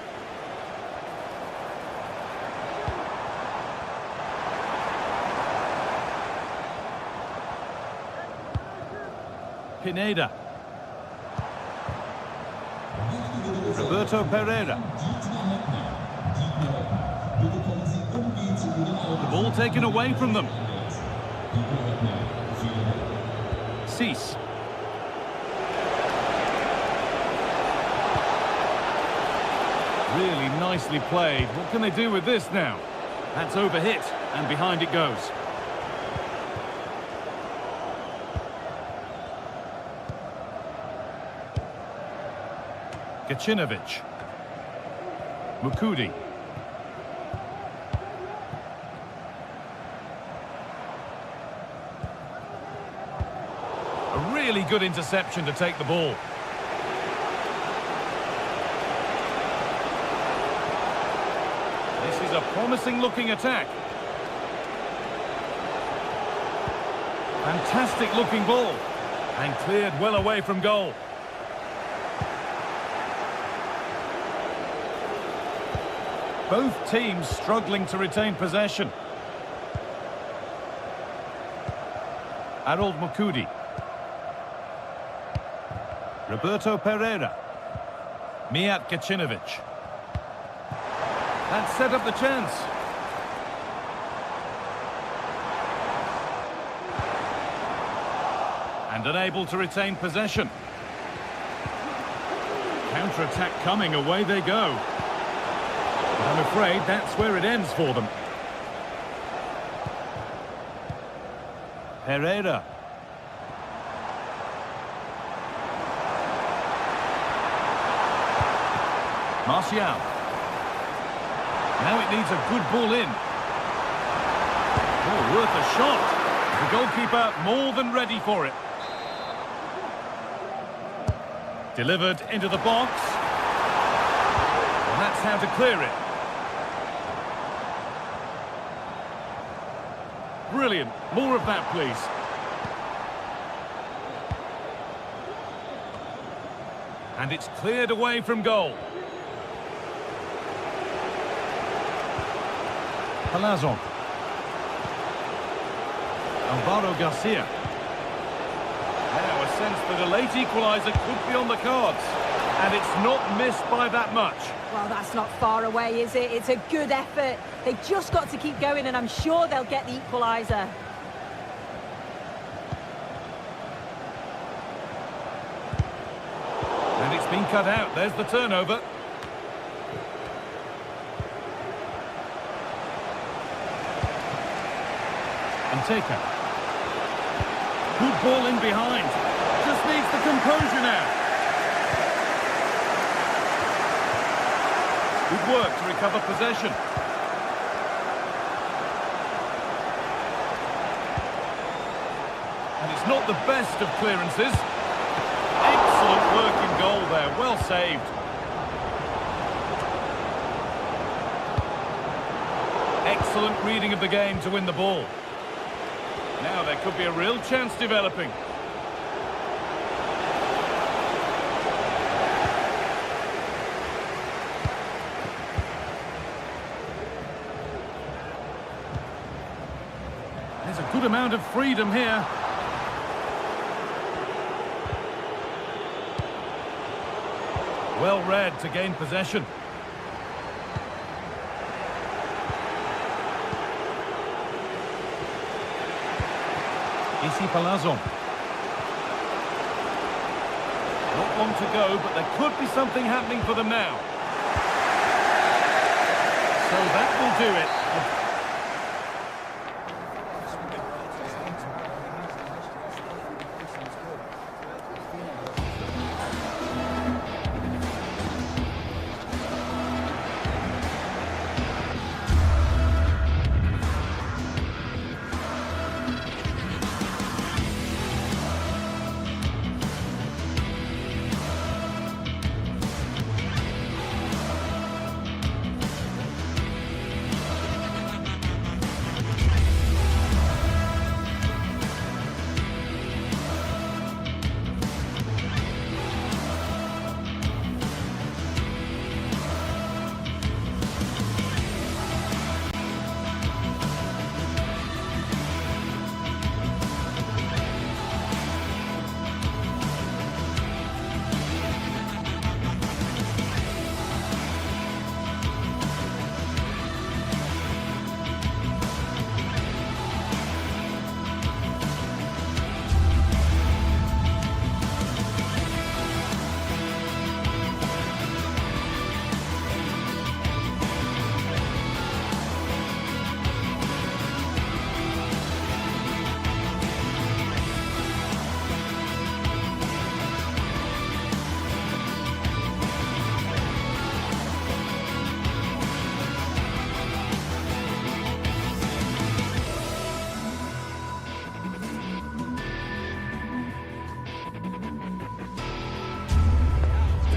Pineda. Roberto Pereira. The ball taken away from them. Cease. Really nicely played. What can they do with this now? That's overhit, and behind it goes. Kacinovic. Mukudi. A really good interception to take the ball. This is a promising looking attack. Fantastic looking ball. And cleared well away from goal. Both teams struggling to retain possession. Harold Mukudi. Roberto Pereira. Mijat Kacinovic. That set up the chance. And unable to retain possession. Counter-attack coming, away they go. But I'm afraid that's where it ends for them. Herrera. Martial. Now it needs a good ball in. Oh, worth a shot. The goalkeeper more than ready for it. Delivered into the box. And that's how to clear it. Brilliant. More of that, please. And it's cleared away from goal. Palazzo. Alvaro Garcia. Now a sense that a late equaliser could be on the cards. And it's not missed by that much. Well, that's not far away, is it? It's a good effort. They've just got to keep going, and I'm sure they'll get the equaliser. And it's been cut out. There's the turnover. And Taker. Good ball in behind. Just needs the composure now. Good work to recover possession. And it's not the best of clearances. Excellent work in goal there. Well saved. Excellent reading of the game to win the ball. Now there could be a real chance developing. There's a good amount of freedom here. Well read to gain possession. Isi Palazzo. Not long to go, but there could be something happening for them now. So that will do it.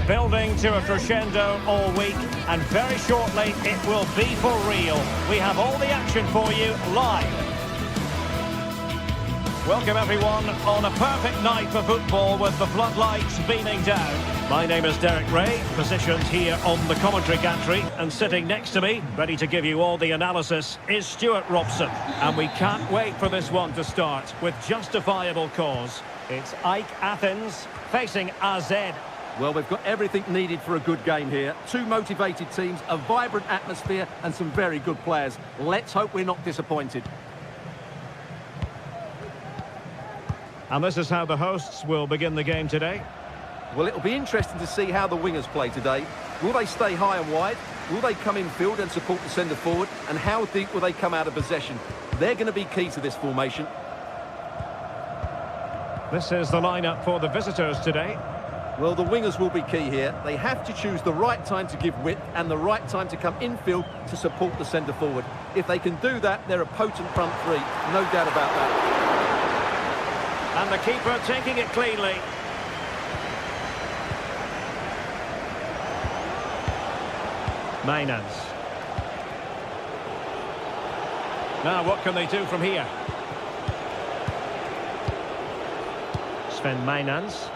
Building to a crescendo all week, and very shortly it will be for real. We have all the action for you live. Welcome everyone on a perfect night for football with the floodlights beaming down. My name is Derek Ray, positioned here on the commentary gantry, and sitting next to me, ready to give you all the analysis, is Stuart Robson. And we can't wait for this one to start with justifiable cause. It's Ike Athens facing AZ. Well, we've got everything needed for a good game here. Two motivated teams, a vibrant atmosphere, and some very good players. Let's hope we're not disappointed. And this is how the hosts will begin the game today. Well, it'll be interesting to see how the wingers play today. Will they stay high and wide? Will they come in field and support the centre forward? And how deep will they come out of possession? They're going to be key to this formation. This is the lineup for the visitors today. Well, the wingers will be key here. They have to choose the right time to give width and the right time to come infield to support the centre forward. If they can do that, they're a potent front three. No doubt about that. And the keeper taking it cleanly. Mainans. Now what can they do from here? Sven Mainans.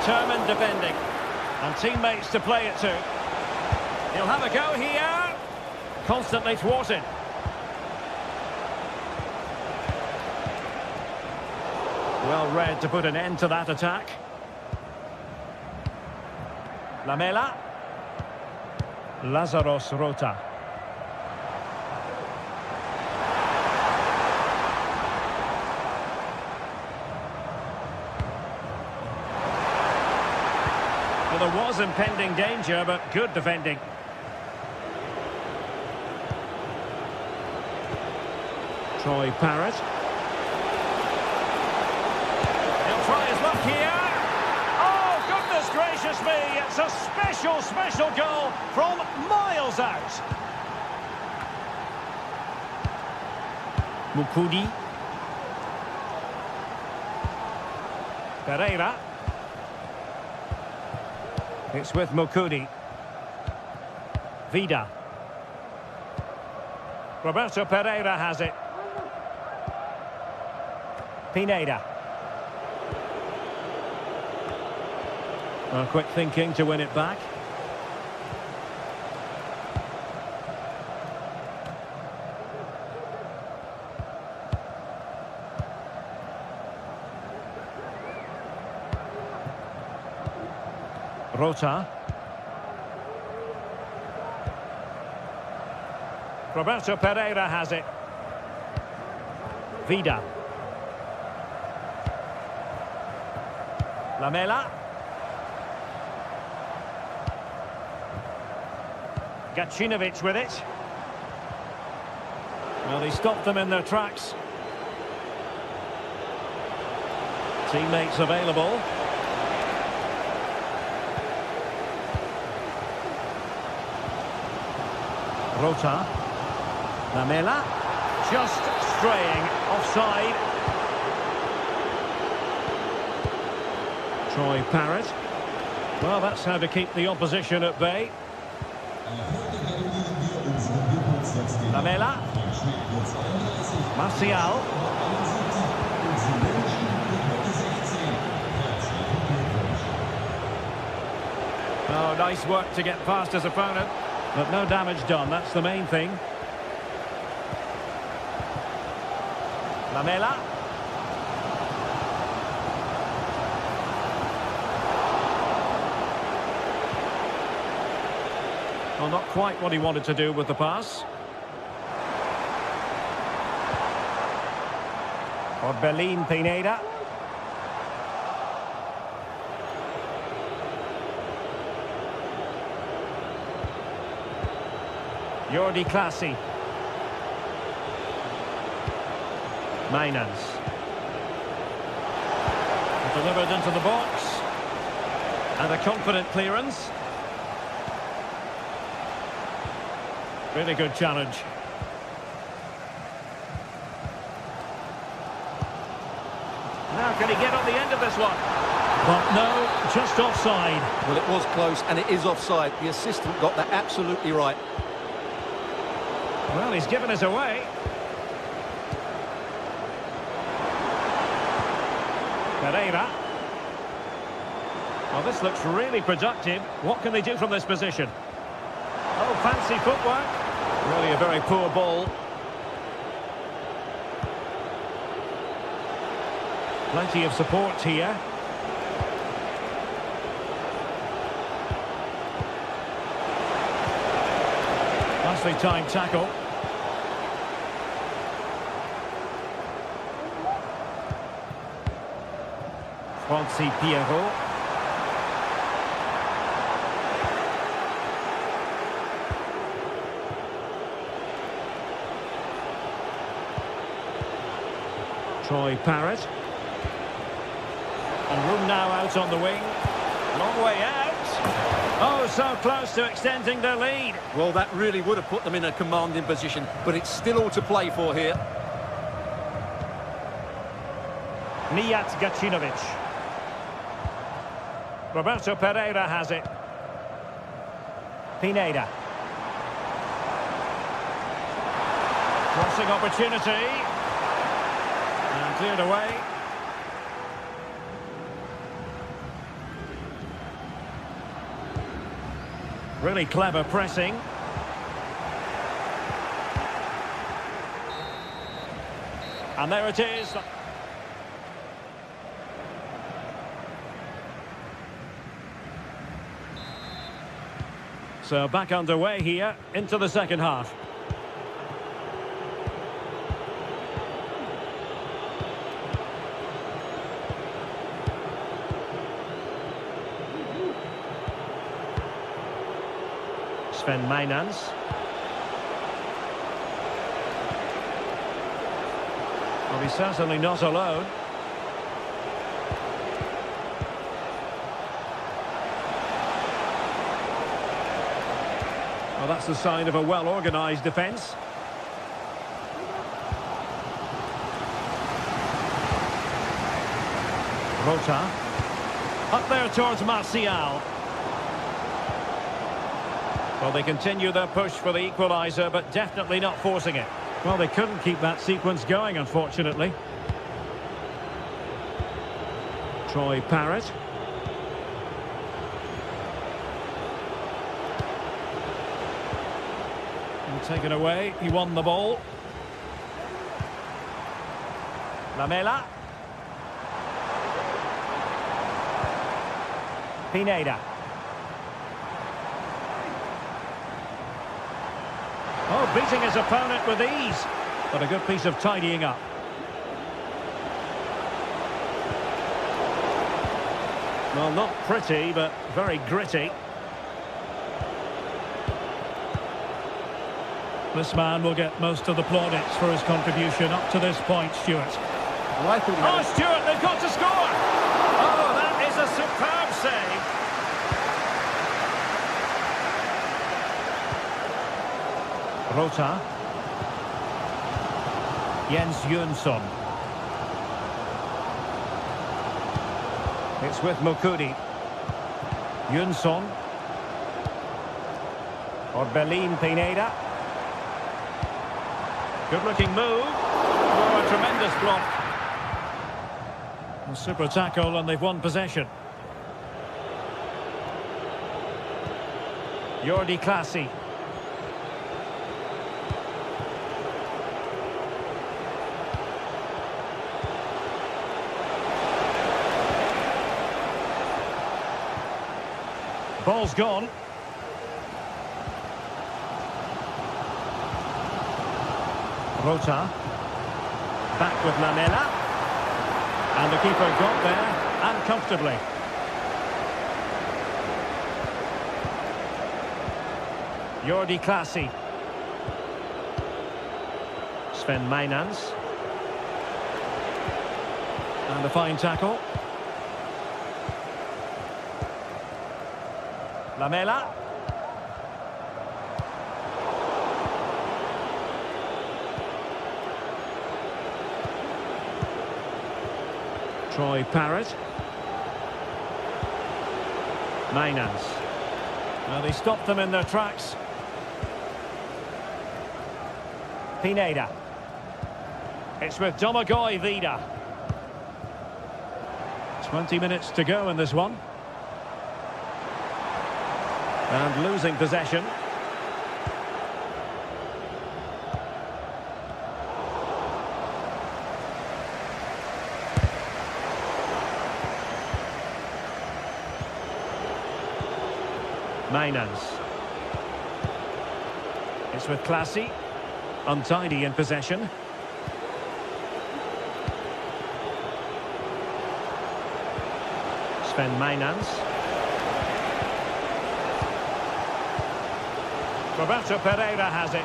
Determined defending. And teammates to play it to. He'll have a go here. Constantly thwarted. Well read to put an end to that attack. Lamela. Lazaros Rota. Well, there was impending danger, but good defending. Troy Parrott. He'll try his luck here. Oh, goodness gracious me! It's a special, special goal from miles out. Mukudi. Pereira. It's with Mukudi. Vida. Roberto Pereira has it. Pineda. Well, quick thinking to win it back. Rota. Roberto Pereira has it. Vida. Lamela. Gacinovic with it. Well, he stopped them in their tracks. Teammates available. Rota. Lamela. Just straying offside. Troy Parrott. Well, that's how to keep the opposition at bay. Lamela. Martial. Oh, nice work to get past his opponent. But no damage done, that's the main thing. Lamela. Well, not quite what he wanted to do with the pass. Orbelin Pineda. Jordi Clasie. Mainans. Delivered into the box. And a confident clearance. Really good challenge. Now can he get on the end of this one? But no, just offside. Well, it was close and it is offside. The assistant got that absolutely right. Well, he's given us away. Pereira. Well, this looks really productive. What can they do from this position? Oh, fancy footwork. Really a very poor ball. Plenty of support here. Nicely timed tackle. Francis Pierrot. Troy Parrott. And room now out on the wing. Long way out. Oh, so close to extending their lead. Well, that really would have put them in a commanding position, but it's still all to play for here. Mijat Gacinovic. Roberto Pereira has it. Pineda. Crossing opportunity. And cleared away. Really clever pressing. And there it is. So back underway here into the second half. Sven Mijnans. Well, he's certainly not alone. Well, that's the sign of a well-organised defence. Rota. Up there towards Martial. Well, they continue their push for the equaliser, but definitely not forcing it. Well, they couldn't keep that sequence going, unfortunately. Troy Parrott. And taken away, he won the ball. Lamela. Pineda. Oh, beating his opponent with ease. But a good piece of tidying up. Well, not pretty, but very gritty. This man will get most of the plaudits for his contribution up to this point, Stuart. Well, Oh, Stuart, they've got to score! Oh, that is a superb save. Rota. Jens Jönsson. It's with Mukudi. Jönsson. Orbelin Pineda. Good-looking move. Oh, a tremendous block. A super tackle, and they've won possession. Jordi Clasie. Ball's gone. Rota. Back with Lamela. And the keeper got there, and comfortably. Jordi Clasie. Sven Mijnans. And a fine tackle. Lamela. Troy Parrott. Mijnans. Well, they stopped them in their tracks. Pineda. It's with Domagoj Vida. 20 minutes to go in this one. And losing possession. Mijnans. It's with Clasie. Untidy in possession. Mainans. Roberto Pereira has it.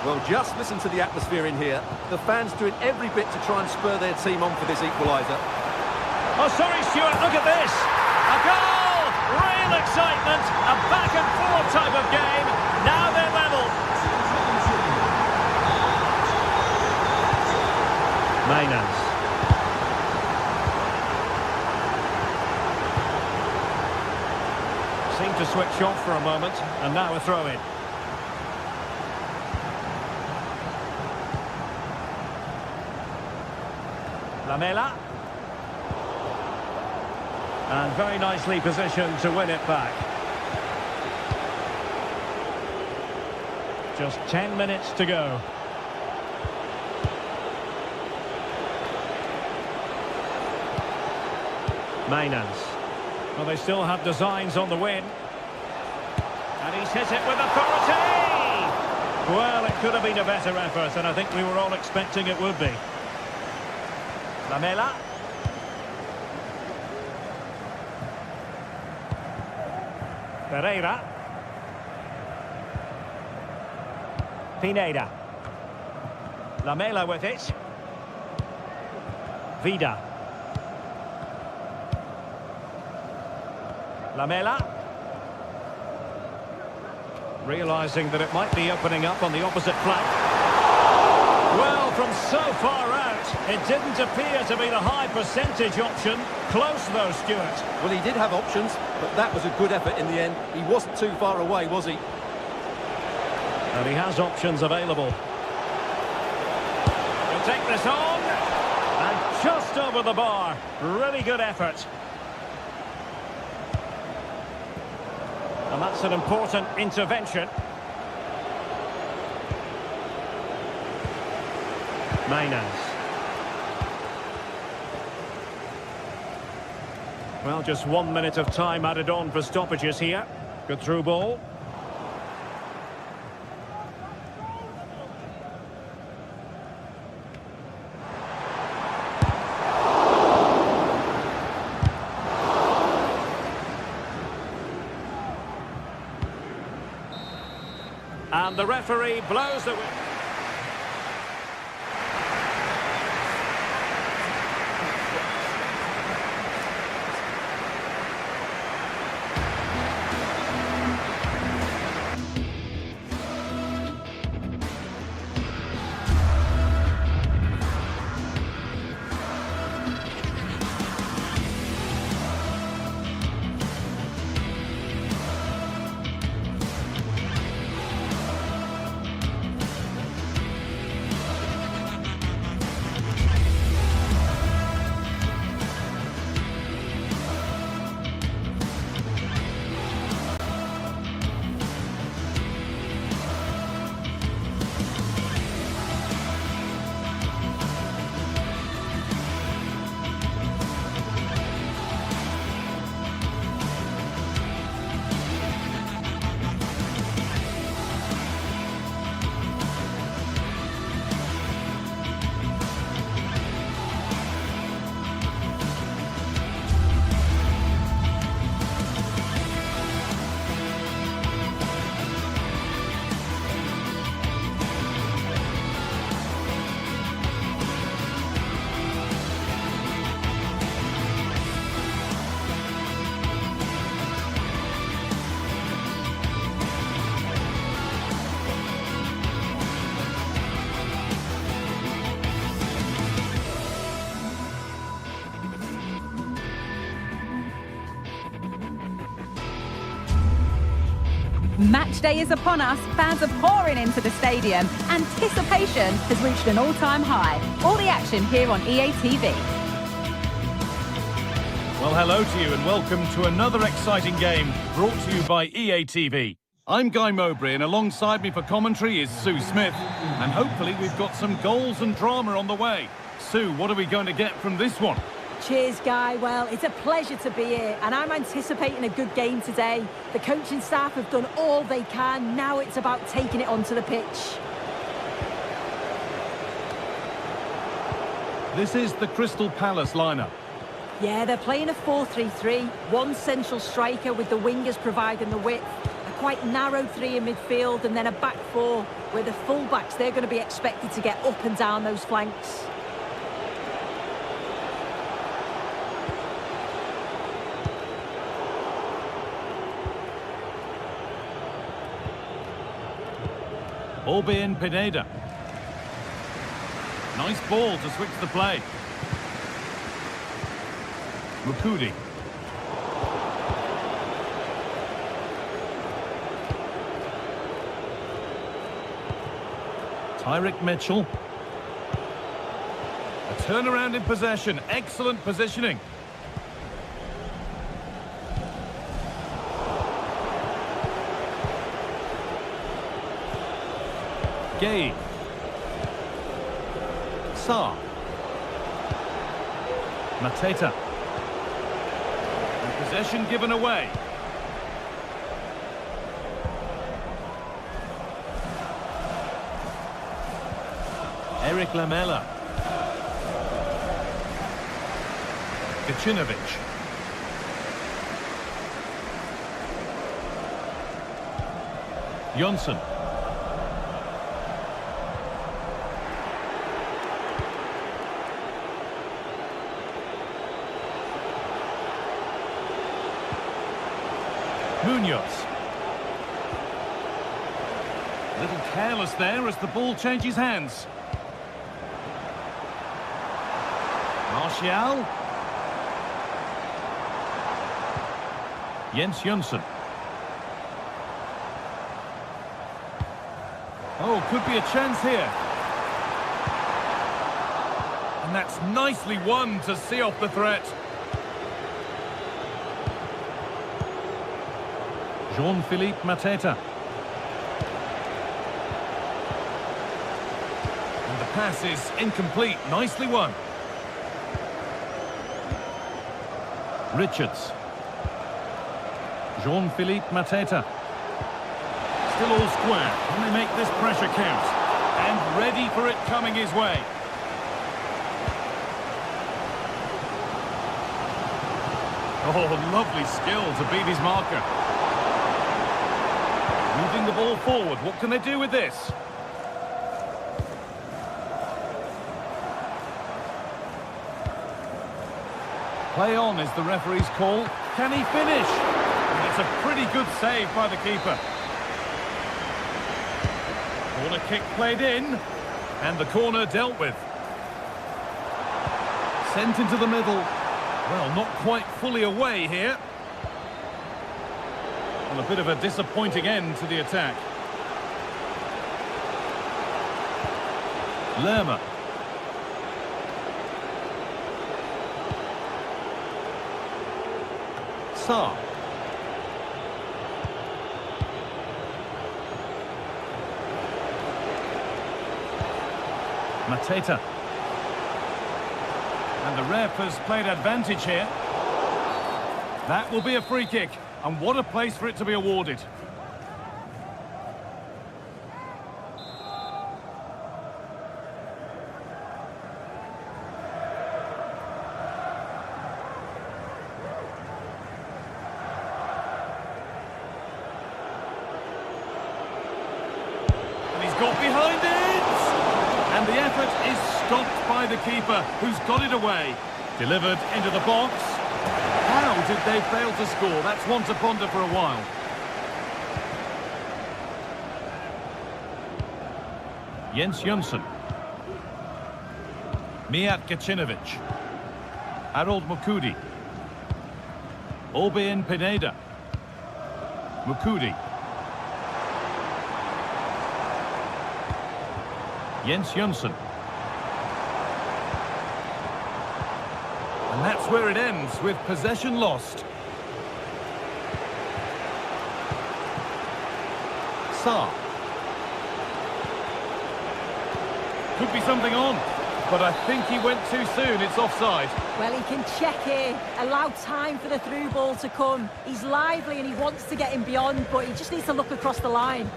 Well, just listen to the atmosphere in here. The fans doing every bit to try and spur their team on for this equaliser. Oh, sorry, Stuart, look at this. A goal! Real excitement. A back-and-forth type of game. Now they're level. Mainans. Seemed to switch off for a moment, and now a throw-in. Lamela. And very nicely positioned to win it back. Just 10 minutes to go. Mainans. Well, they still have designs on the win. And he's hit it with authority! Well, it could have been a better effort, and I think we were all expecting it would be. Lamela. Pereira. Pineda. Lamela with it. Vida. Lamela. Realising that it might be opening up on the opposite flank. Well, from so far out, it didn't appear to be the high percentage option. Close though, Stuart. Well, he did have options, but that was a good effort in the end. He wasn't too far away, was he? And he has options available. He'll take this on. And just over the bar. Really good effort. And that's an important intervention. Mainans. Well, just 1 minute of time added on for stoppages here. Good through ball. And the referee blows the... Match day is upon us, fans are pouring into the stadium. Anticipation has reached an all-time high. All the action here on EA TV. Well, hello to you and welcome to another exciting game brought to you by EA TV. I'm Guy Mowbray and alongside me for commentary is Sue Smith. And hopefully we've got some goals and drama on the way. Sue, what are we going to get from this one? Cheers, Guy. Well, it's a pleasure to be here, and I'm anticipating a good game today. The coaching staff have done all they can. Now it's about taking it onto the pitch. This is the Crystal Palace lineup. Yeah, they're playing a 4-3-3. One central striker with the wingers providing the width. A quite narrow three in midfield and then a back four where the full-backs, they're going to be expected to get up and down those flanks. Orbin Pineda. Nice ball to switch the play. Mukudi. Tyrick Mitchell. A turnaround in possession. Excellent positioning. Gay. Sarr. Mateta. And possession given away. Eric Lamela. Gacinovic. Jonsson. Munoz. A little careless there as the ball changes hands. Martial. Jens Jonsson. Oh, could be a chance here. And that's nicely won to see off the threat. Jean-Philippe Mateta. And the pass is incomplete. Nicely won. Richards. Jean-Philippe Mateta. Still all square. Can they make this pressure count? And ready for it coming his way. Oh, lovely skill to beat his marker. Moving the ball forward. What can they do with this? Play on is the referee's call. Can he finish? And it's a pretty good save by the keeper. Corner kick played in. And the corner dealt with. Sent into the middle. Well, not quite fully away here. And a bit of a disappointing end to the attack. Lerma. Sarr. Mateta. And the ref has played advantage here. That will be a free kick. And what a place for it to be awarded. And he's got behind it! And the effort is stopped by the keeper, who's got it away. Delivered into the box. How did they fail to score? That's one to ponder for a while. Jens Jonsson. Mijat Gacinovic. Harold Mukudi. Orbin Pineda. Mukudi. Jens Jonsson. And that's where it ends, with possession lost. Sarr. Could be something on, but I think he went too soon. It's offside. Well, he can check here, allow time for the through ball to come. He's lively and he wants to get him beyond, but he just needs to look across the line.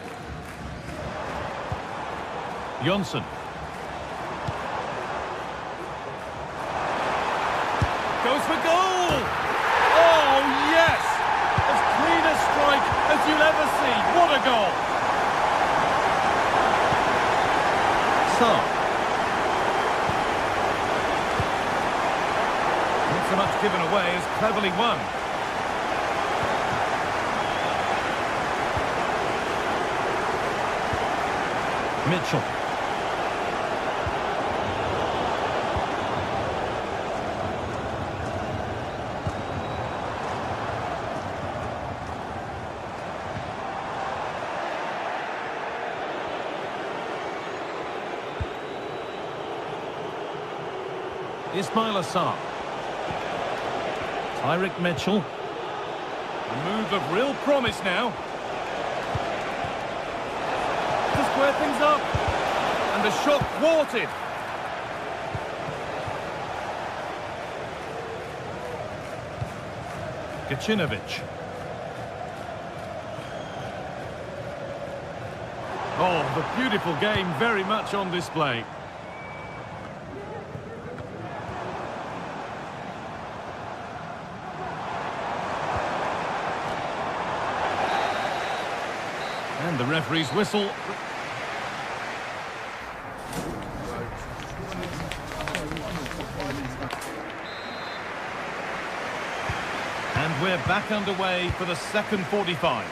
Jonsson. Goes goes for goal! Oh, yes! As clean a strike as you'll ever see. What a goal! So, not so much given away as cleverly won. Mitchell. Ismail Assar. Tyrick Mitchell. A move of real promise now. To square things up. And the shot thwarted. Gacinovic. Oh, the beautiful game very much on display. And the referee's whistle. And we're back underway for the second 45.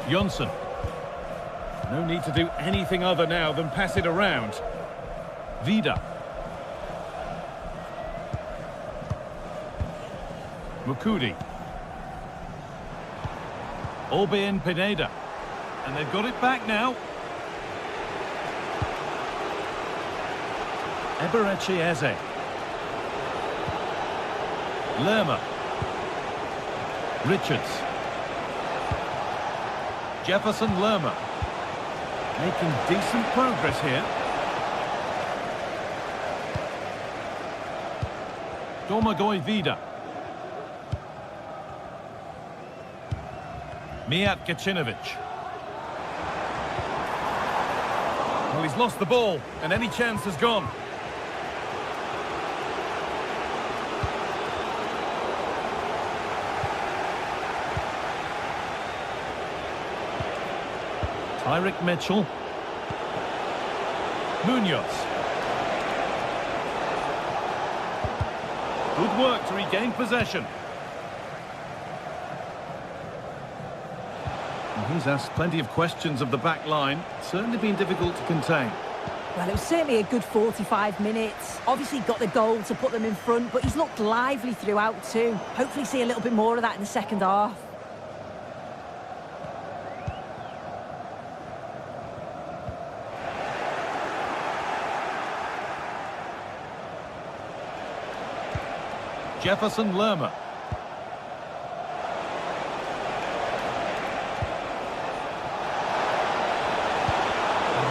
Jonsson. No need to do anything other now than pass it around. Vida. Mukudi. Orbien Pineda. And they've got it back now. Eberechi Eze. Lerma. Richards. Jefferson Lerma. Making decent progress here. Domagoj Vida. Mijat Gacinovic. Well, he's lost the ball, and any chance has gone. Tyrick Mitchell. Munoz. Good work to regain possession. And he's asked plenty of questions of the back line. Certainly been difficult to contain. Well, it was certainly a good 45 minutes. Obviously got the goal to put them in front, but he's looked lively throughout too. Hopefully see a little bit more of that in the second half. Jefferson Lerma.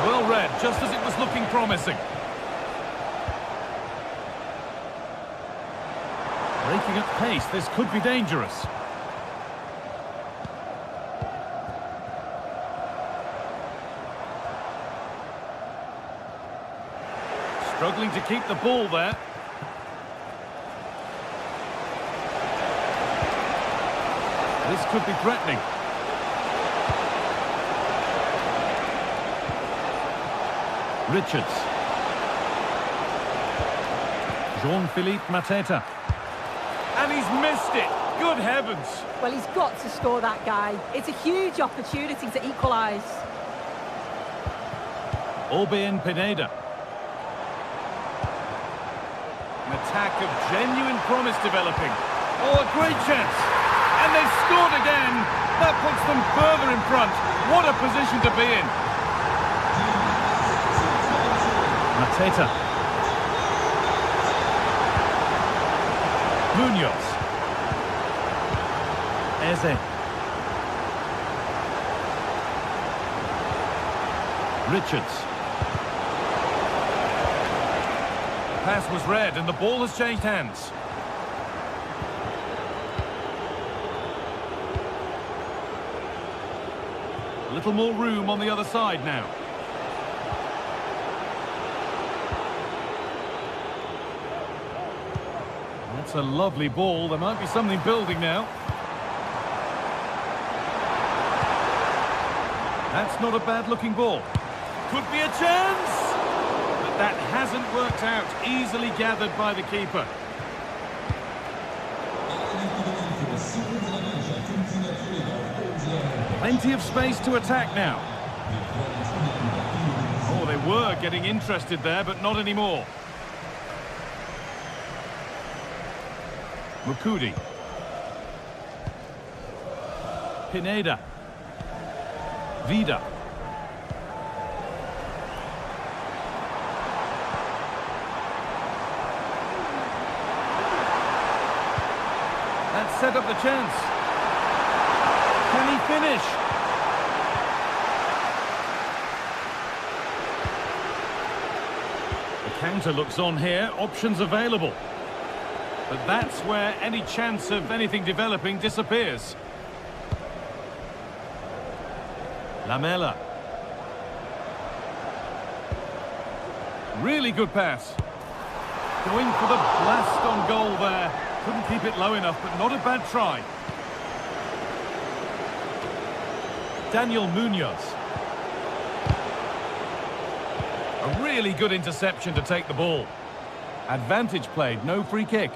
Well read, just as it was looking promising. Breaking at pace, this could be dangerous. Struggling to keep the ball there. This could be threatening. Richards. Jean-Philippe Mateta. And he's missed it. Good heavens. Well, he's got to score, that guy. It's a huge opportunity to equalise. Orbien Pineda. An attack of genuine promise developing. Oh, a great chance. And they've scored again. That puts them further in front. What a position to be in. Mateta. Munoz. Eze. Richards. Pass was read and the ball has changed hands. little more room on the other side now. That's a lovely ball. There might be something building now. That's not a bad-looking ball. Could be a chance! But that hasn't worked out. Easily gathered by the keeper. Plenty of space to attack now. Oh, they were getting interested there, but not anymore. Mukudi. Pineda. Vida. That set up the chance. Can he finish? The counter looks on here. Options available. But that's where any chance of anything developing disappears. Lamela. Really good pass. Going for the blast on goal there. Couldn't keep it low enough, but not a bad try. Daniel Munoz. A really good interception to take the ball. Advantage played, no free kick.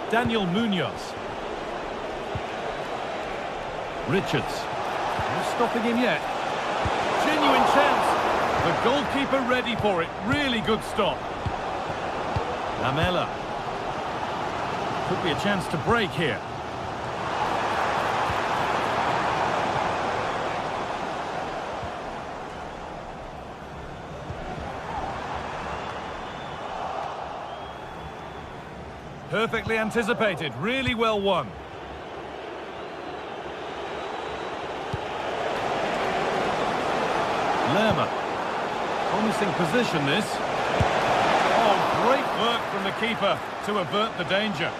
Daniel Munoz. Richards. No stopping him yet. Genuine chance. The goalkeeper ready for it. Really good stop. Lamela. Could be a chance to break here. Perfectly anticipated, really well won. Lerma. Promising position this. Oh, great work from the keeper to avert the danger.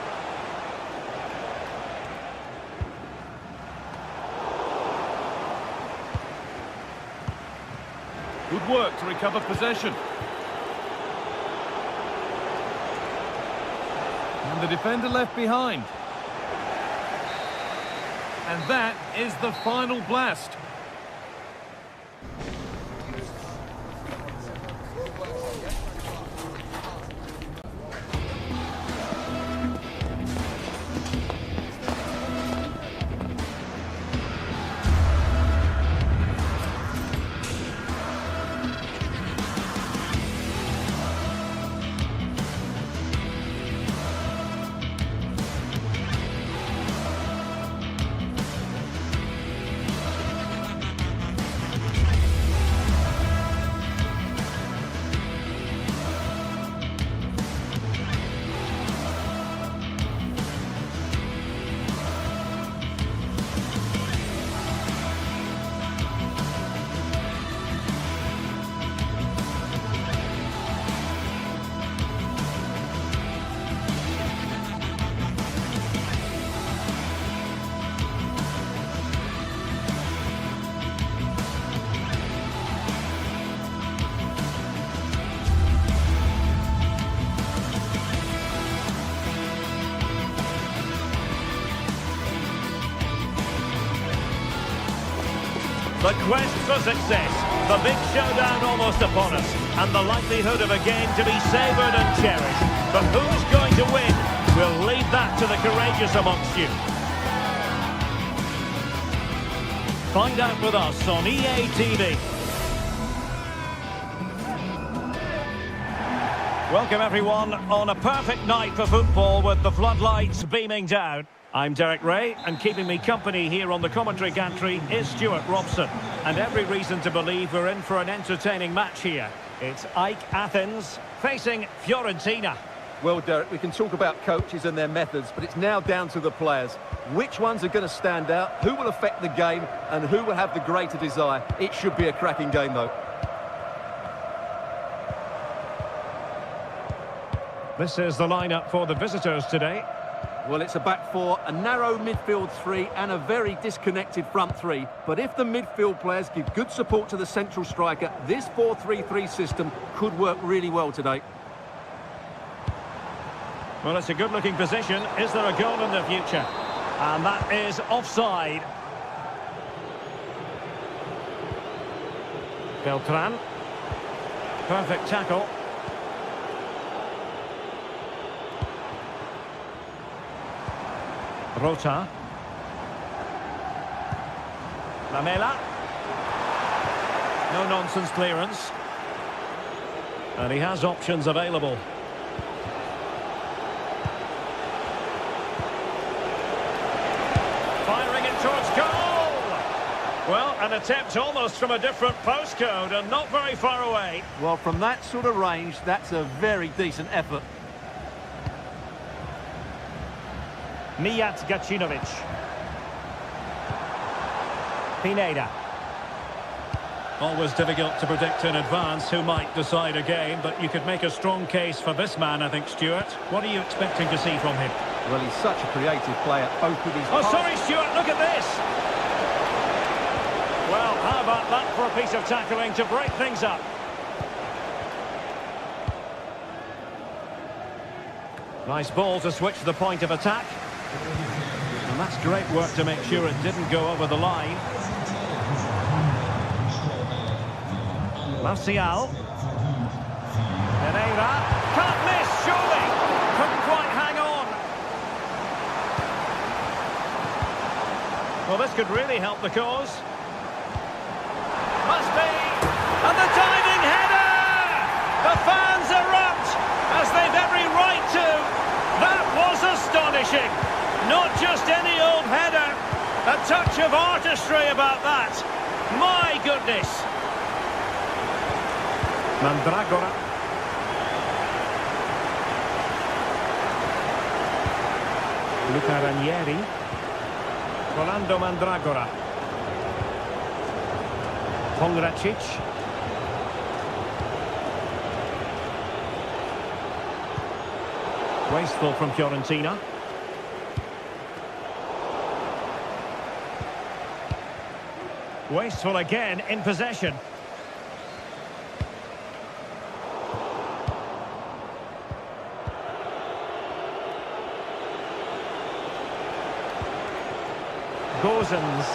Good work to recover possession. And the defender left behind. And that is the final blast. The quest for success, the big showdown almost upon us, and the likelihood of a game to be savoured and cherished. But who's going to win? We'll leave that to the courageous amongst you. Find out with us on EA TV. Welcome everyone on a perfect night for football with the floodlights beaming down. I'm Derek Ray, and keeping me company here on the commentary gantry is Stuart Robson. And every reason to believe we're in for an entertaining match here. It's Ike Athens facing Fiorentina. Well, Derek, we can talk about coaches and their methods, but it's now down to the players. Which ones are going to stand out, who will affect the game, and who will have the greater desire? It should be a cracking game, though. This is the lineup for the visitors today. Well, it's a back four, a narrow midfield three and a very disconnected front three. But if the midfield players give good support to the central striker, this 4-3-3 system could work really well today. Well, it's a good-looking position. Is there a goal in the future? And that is offside. Beltran. Perfect tackle. Rota. Lamela. No nonsense clearance. And he has options available. Firing it towards goal. Well, an attempt almost from a different postcode and not very far away. Well, from that sort of range, that's a very decent effort. Mijat Gacinovic. Pineda. Always difficult to predict in advance who might decide a game, but you could make a strong case for this man, I think, Stuart. What are you expecting to see from him? Well, he's such a creative player, both with his... Oh, sorry, Stuart, look at this! Well, how about that for a piece of tackling to break things up? Nice ball to switch the point of attack. And that's great work to make sure it didn't go over the line. Martial. Pereira. Can't miss, surely. Couldn't quite hang on. Well, this could really help the cause. Must be. And the diving header! The fans erupt, as they've every right to. That was astonishing. Not just any old header. A touch of artistry about that. My goodness. Mandragora. Luca Ranieri. Rolando Mandragora. Pongracic. Wasteful from Fiorentina. Wasteful again in possession. Gozens.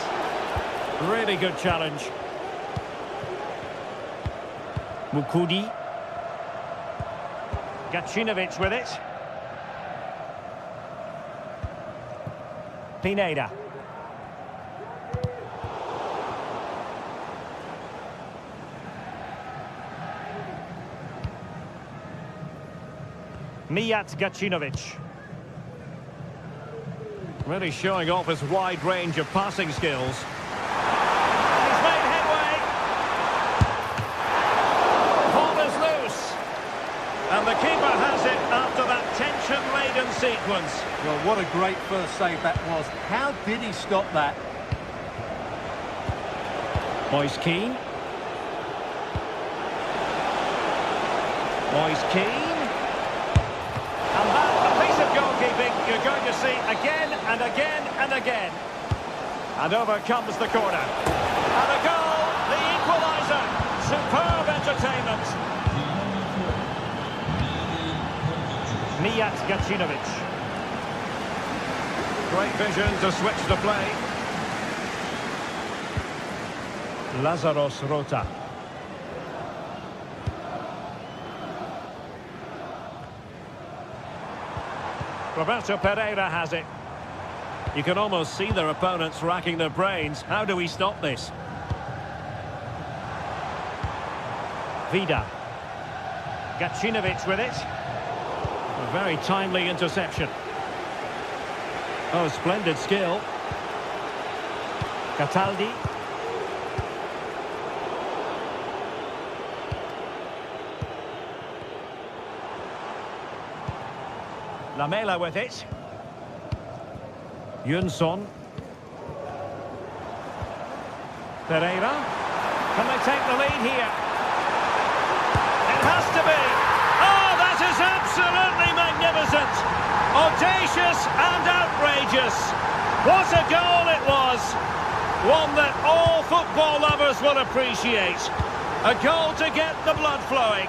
Really good challenge. Mukudi. Gacinovic with it. Pineda. Mijat Gacinovic. Really showing off his wide range of passing skills. He's made headway. Ball is loose. And the keeper has it after that tension-laden sequence. Well, what a great first save that was. How did he stop that? Moise Keane. Moise Keane. And that, a piece of goalkeeping you're going to see again and again and again. And over comes the corner. And a goal, the equaliser. Superb entertainment. Mijat Gacinovic. Great vision to switch the play. Lazaros Rota. Roberto Pereira has it. You can almost see their opponents racking their brains. How do we stop this? Vida. Gacinovic with it. A very timely interception. Oh, splendid skill. Cataldi. Lamela with it. Jönsson. Pereira. Can they take the lead here? It has to be. Oh, that is absolutely magnificent, audacious and outrageous. What a goal it was! One that all football lovers will appreciate. A goal to get the blood flowing.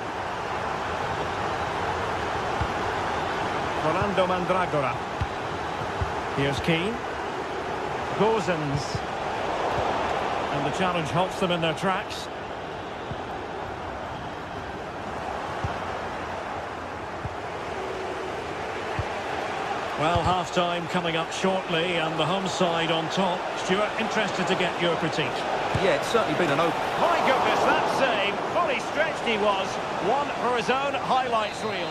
Fernando Mandragora. Here's Keane. Gozens. And the challenge halts them in their tracks. Well, half-time coming up shortly, and the home side on top. Stuart, interested to get your critique. Yeah, it's certainly been an open... My goodness, that save! Fully stretched he was. One for his own highlights reel.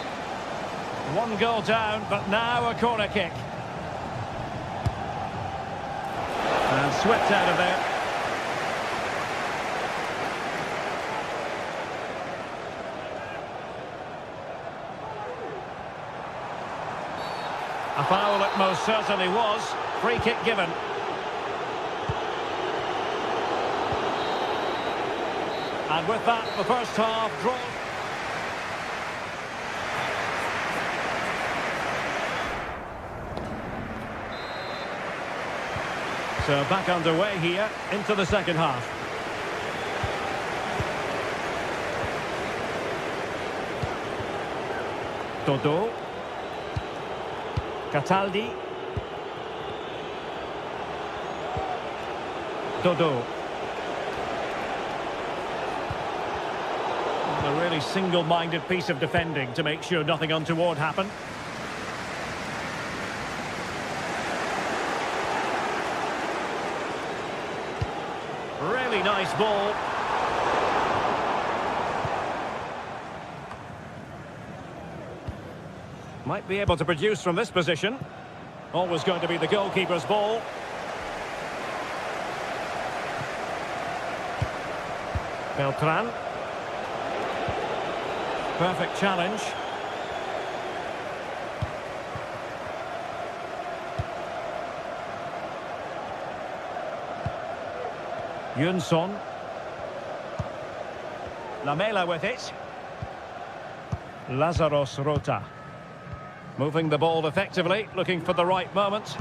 One goal down, but now a corner kick. And swept out of there. A foul it most certainly was. Free kick given. And with that, the first half draws. So back underway here into the second half. Dodo. Cataldi. Dodo. A really single-minded piece of defending to make sure nothing untoward happened. Really nice ball. Might be able to produce from this position. Always going to be the goalkeeper's ball. Beltran. Perfect challenge. Jönsson. Lamela with it. Lazarus Rota. Moving the ball effectively, looking for the right moment.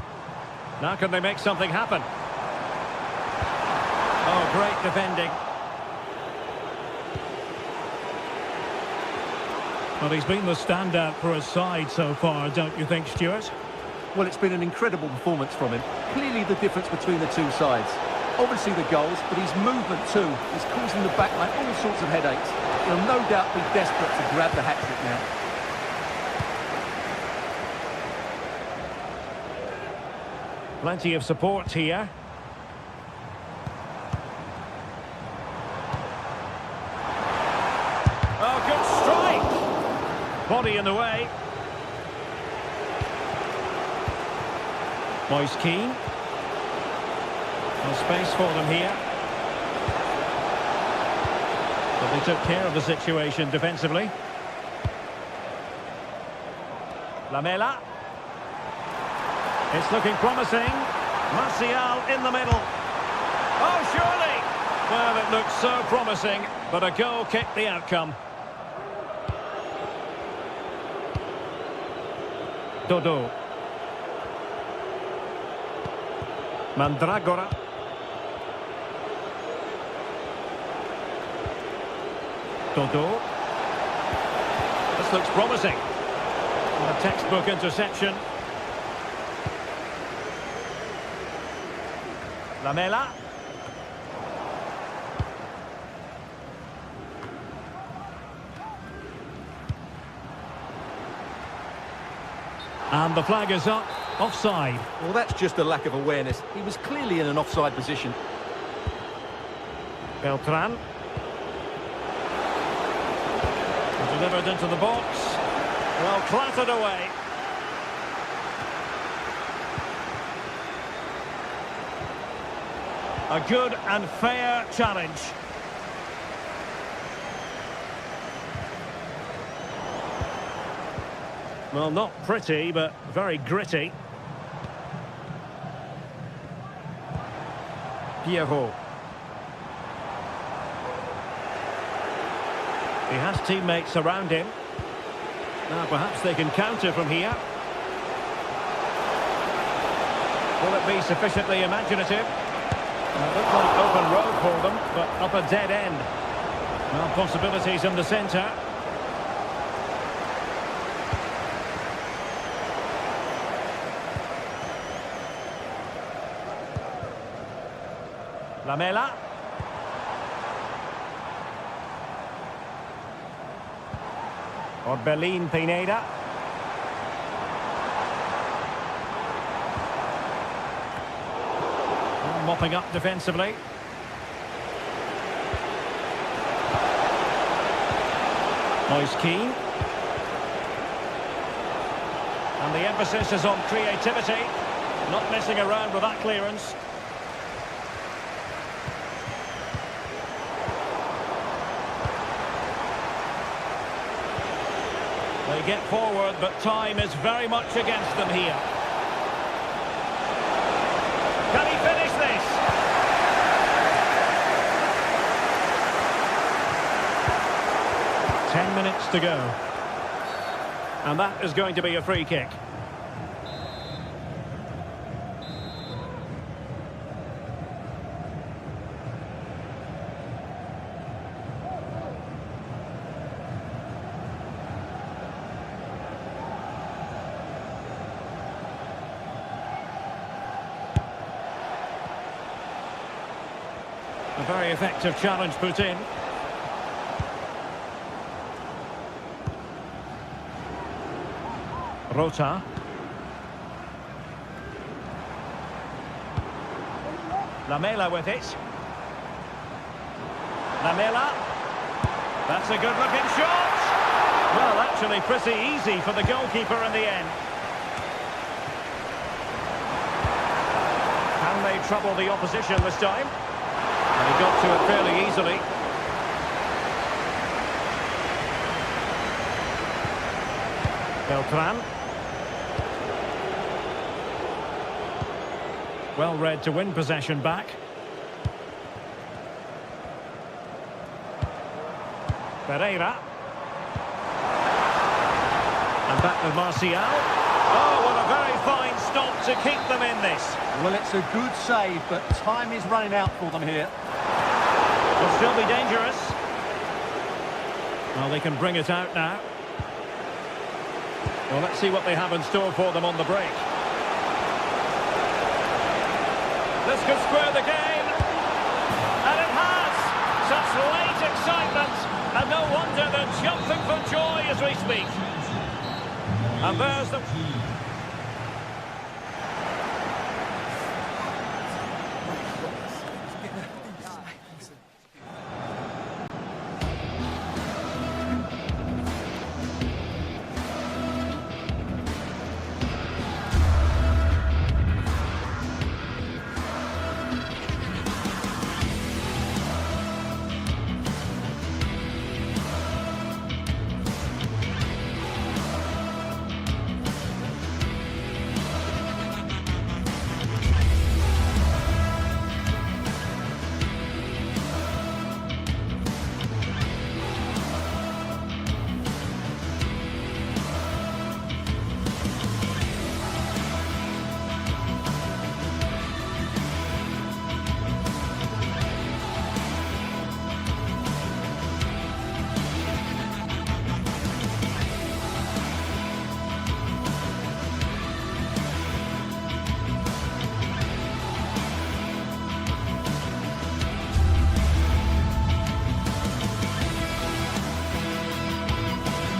Now can they make something happen? Oh, great defending. Well, he's been the standout for his side so far, don't you think, Stuart? Well, it's been an incredible performance from him. Clearly the difference between the two sides. Obviously the goals, but his movement too is causing the backline all sorts of headaches. He'll no doubt be desperate to grab the hat-trick now. Plenty of support here. Oh, good strike! Body in the way. Moise Keane. No space for them here. But they took care of the situation defensively. Lamela. It's looking promising. Martial in the middle. Oh, surely! Well, it looked so promising, but a goal kicked the outcome. Dodo. Mandragora. Dodo. This looks promising. And a textbook interception. Lamela. And the flag is up. Offside. Well, that's just a lack of awareness. He was clearly in an offside position. Beltran. Delivered into the box. Well, clattered away. A good and fair challenge. Well, not pretty, but very gritty. Pierrot. He has teammates around him. Now perhaps they can counter from here. Will it be sufficiently imaginative? Well, it looks like open road for them, but up a dead end. Well, possibilities in the centre. Lamela. Orbelin Pineda. Mopping up defensively. Moise Keane. And the emphasis is on creativity. Not messing around with that clearance. They get forward, but time is very much against them here. Can he finish this? Ten minutes to go. And that is going to be a free kick. A very effective challenge put in. Rota. Lamela with it. Lamela. That's a good-looking shot. Well, actually pretty easy for the goalkeeper in the end. Can they trouble the opposition this time? And he got to it fairly easily. Beltran. Well read to win possession back. Pereira. And back with Martial. Oh, what a very fine stop to keep them in this. Well, it's a good save, but time is running out for them here. Will still be dangerous. Well, they can bring it out now. Well, let's see what they have in store for them on the break. This could square the game. And it has. Such late excitement. And no wonder they're jumping for joy as we speak. And there's the...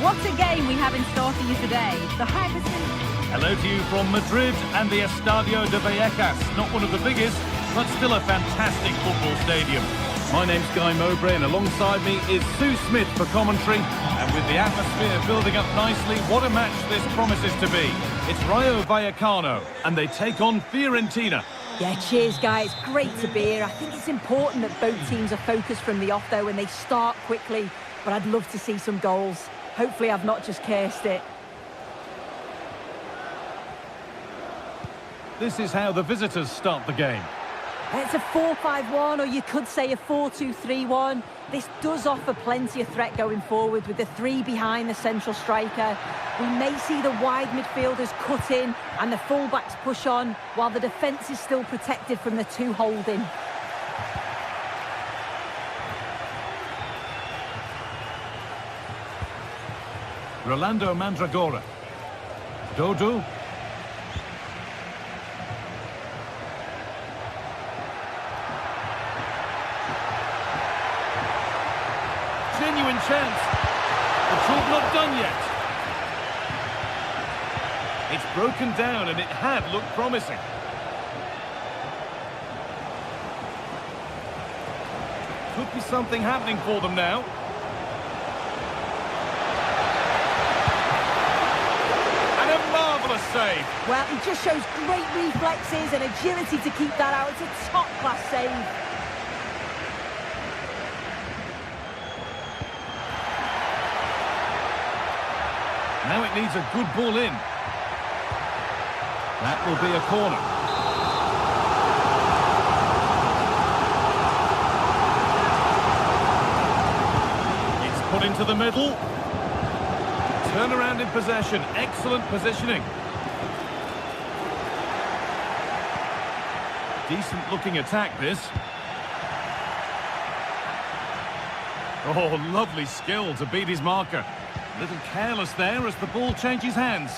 What a game we have in store for you today. The Hyperson. Hello to you from Madrid and the Estadio de Vallecas. Not one of the biggest, but still a fantastic football stadium. My name's Guy Mowbray, and alongside me is Sue Smith for commentary. And with the atmosphere building up nicely, what a match this promises to be. It's Rayo Vallecano, and they take on Fiorentina. Yeah, cheers, guys. Great to be here. I think it's important that both teams are focused from the off, though, and they start quickly. But I'd love to see some goals. Hopefully I've not just cursed it. This is how the visitors start the game. It's a 4-5-1, or you could say a 4-2-3-1. This does offer plenty of threat going forward with the three behind the central striker. We may see the wide midfielders cut in and the fullbacks push on, while the defence is still protected from the two holding. Rolando Mandragora. Dodo. Genuine chance. The job not done yet. It's broken down and it had looked promising. Could be something happening for them now. And a marvellous save. Well, he just shows great reflexes and agility to keep that out. It's a top-class save. Now it needs a good ball in. That will be a corner. It's put into the middle. Turn around in possession. Excellent positioning. Decent looking attack, this. Oh, lovely skill to beat his marker. A little careless there as the ball changes hands.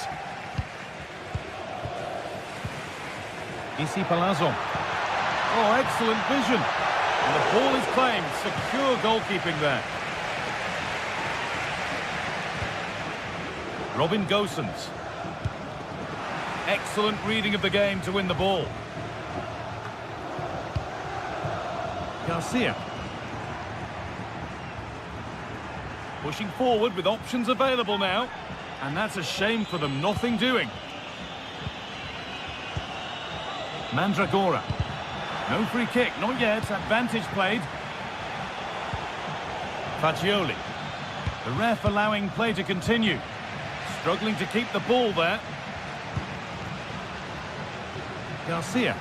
Issy Palazzo. Oh, excellent vision. And the ball is claimed. Secure goalkeeping there. Robin Gosens. Excellent reading of the game to win the ball. Garcia. Pushing forward with options available now. And that's a shame for them, nothing doing. Mandragora. No free kick, not yet. Advantage played. Faccioli. The ref allowing play to continue. Struggling to keep the ball there. Garcia.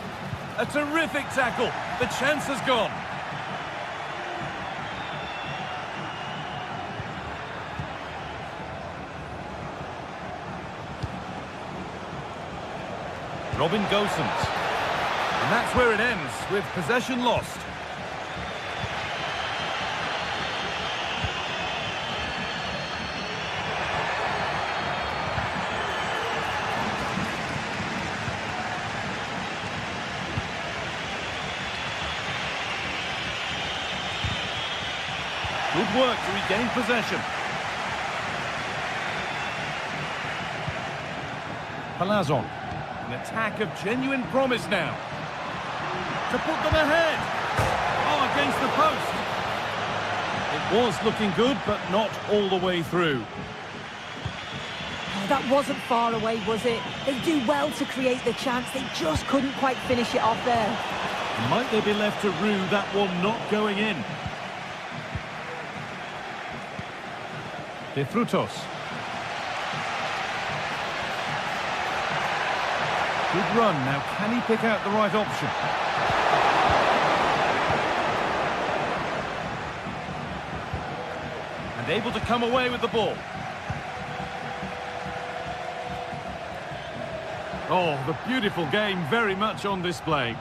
A terrific tackle. The chance has gone. Robin Gosens. And that's where it ends, with possession lost. Good work to regain possession. Palazzo. An attack of genuine promise now. To put them ahead. Oh, against the post. It was looking good, but not all the way through. Oh, that wasn't far away, was it? They do well to create the chance. They just couldn't quite finish it off there. Might they be left to rue that one not going in? De Frutos. Good run. Now, can he pick out the right option? And able to come away with the ball. Oh, the beautiful game very much on display.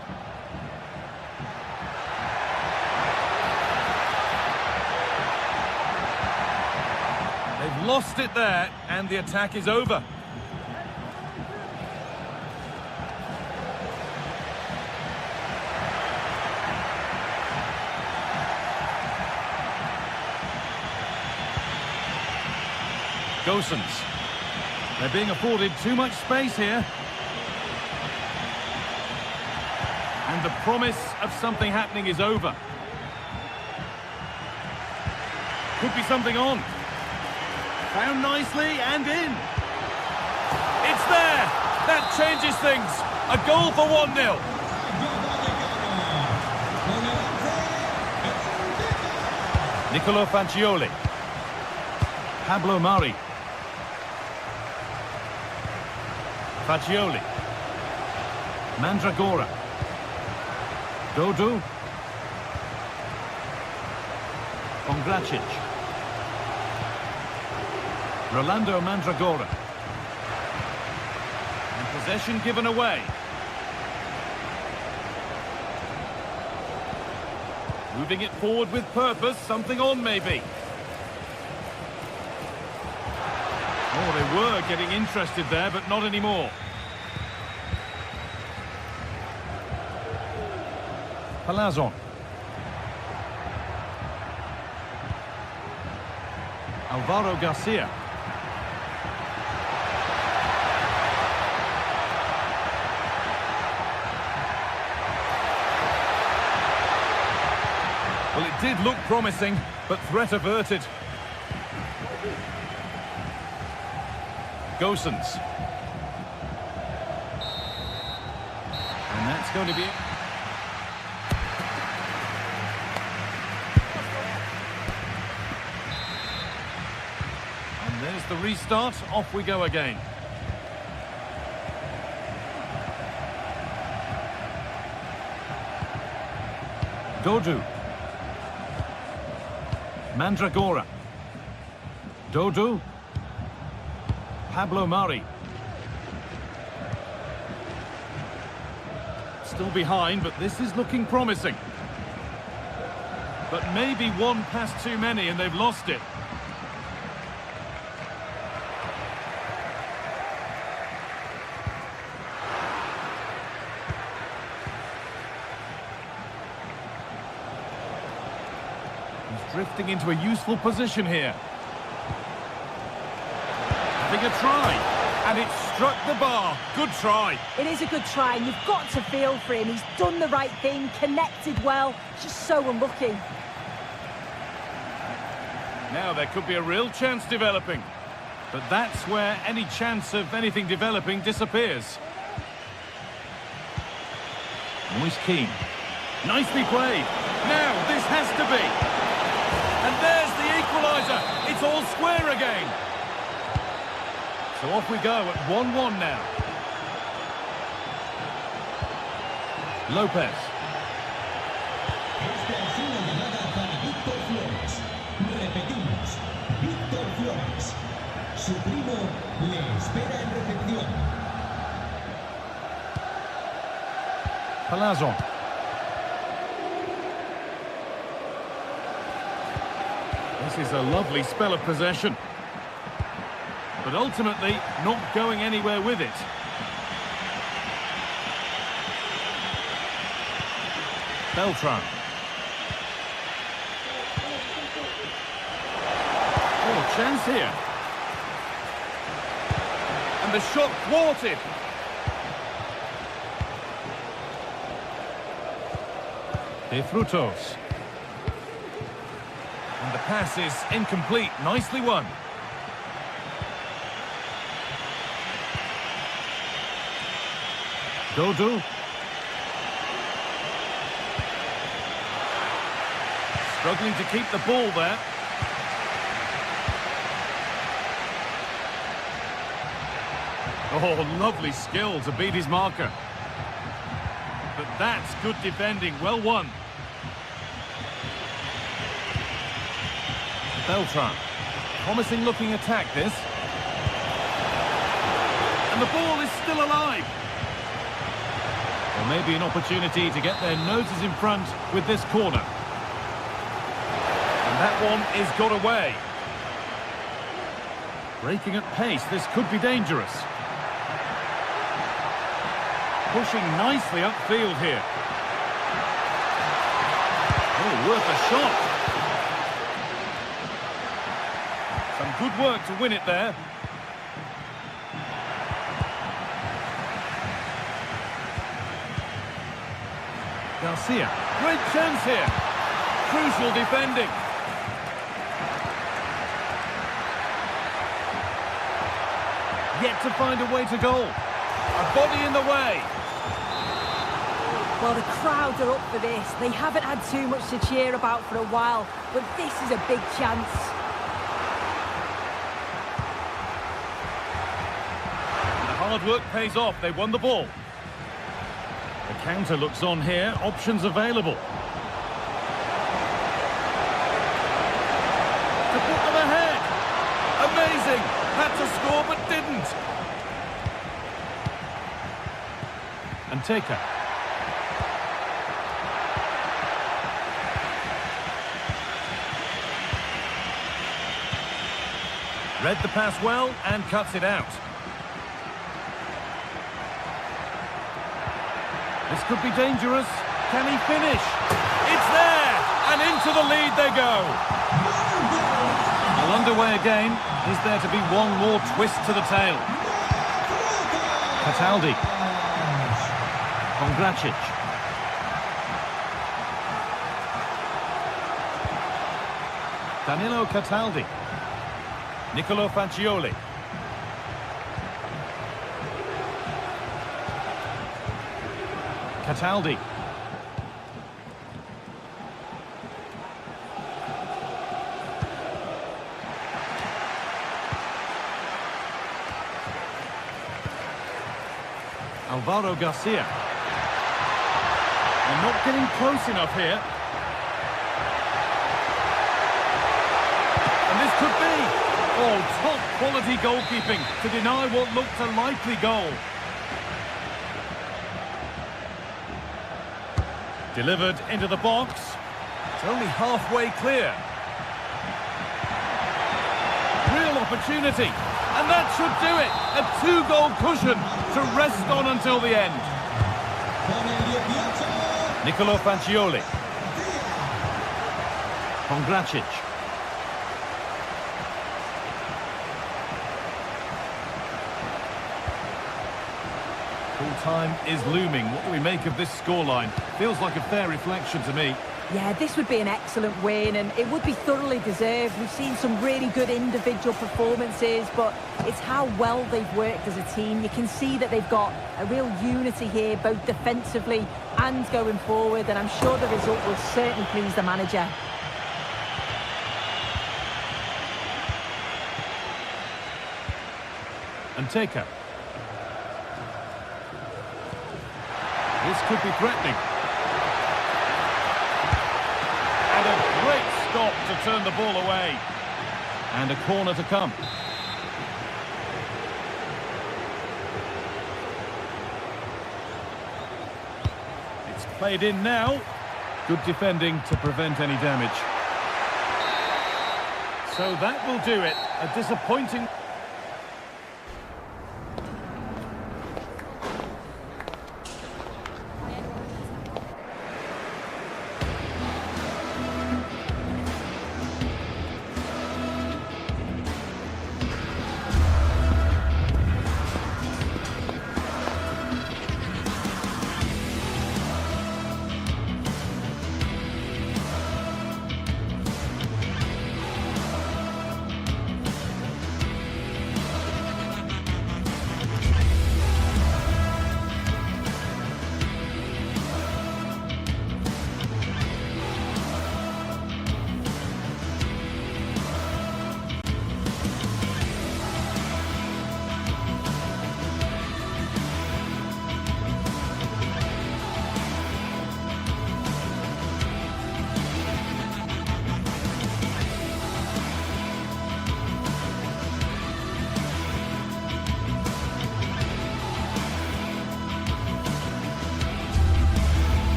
They've lost it there, and the attack is over. Gosens. They're being afforded too much space here. And the promise of something happening is over. Could be something on. Found nicely and in. It's there. That changes things. A goal for 1-0. Nicolo Faccioli. Pablo Mari. Faccioli. Mandragora. Dodu. Pongracic. Rolando Mandragora. And possession given away. Moving it forward with purpose, something on maybe. Oh, they were getting interested there, but not anymore. Palazon. Alvaro Garcia. Well, it did look promising, but threat averted. Gosens. And that's going to be it. And there's the restart. Off we go again. Dodu. Mandragora. Dodu. Pablo Mari. Still behind, but this is looking promising. But maybe one pass too many and they've lost it. He's drifting into a useful position here. A try, and it struck the bar. Good try. It is a good try, and you've got to feel for him. He's done the right thing, connected well, just so unlucky. Now there could be a real chance developing, but that's where any chance of anything developing disappears. Moise Keane. Nicely played. Now this has to be. And there's the equaliser. It's all square again. So off we go at 1-1 now. Lopez. Esta es una llamada para Víctor Flores. Repetimos, Víctor Flores. Su primo le espera en recepción. Palazon. This is a lovely spell of possession. But ultimately, not going anywhere with it. Beltran. Oh, chance here. And the shot thwarted. De Frutos. And the pass is incomplete. Nicely won. Dodu. Struggling to keep the ball there. Oh, lovely skill to beat his marker. But that's good defending, well won. Beltran. Promising looking attack this. And the ball is still alive. Or maybe an opportunity to get their noses in front with this corner. And that one is got away. Breaking at pace, this could be dangerous. Pushing nicely upfield here. Oh, worth a shot. Some good work to win it there. Garcia, great chance here. Crucial defending. Yet to find a way to goal. A body in the way. Well, the crowd are up for this. They haven't had too much to cheer about for a while, but this is a big chance. And the hard work pays off. They won the ball. The Counter looks on here, options available. To put them ahead. Amazing! Had to score but didn't. And Taker. Read the pass well and cuts it out. This could be dangerous. Can he finish? It's there! And into the lead they go. Well, underway again. Is there to be one more twist to the tail? Cataldi. Kongracic. Danilo Cataldi. Nicolo Fagioli. Cataldi. Alvaro Garcia. They're not getting close enough here. And this could be... Oh, top quality goalkeeping to deny what looked a likely goal. Delivered into the box. It's only halfway clear. Real opportunity. And that should do it. A two-goal cushion to rest on until the end. Nicolo Fagioli. Kongracic. Full-time is looming. What do we make of this scoreline? Feels like a fair reflection to me. Yeah, this would be an excellent win, and it would be thoroughly deserved. We've seen some really good individual performances, but it's how well they've worked as a team. You can see that they've got a real unity here, both defensively and going forward, and I'm sure the result will certainly please the manager. And Taker. This could be threatening. And a great stop to turn the ball away. And a corner to come. It's played in now. Good defending to prevent any damage. So that will do it. A disappointing...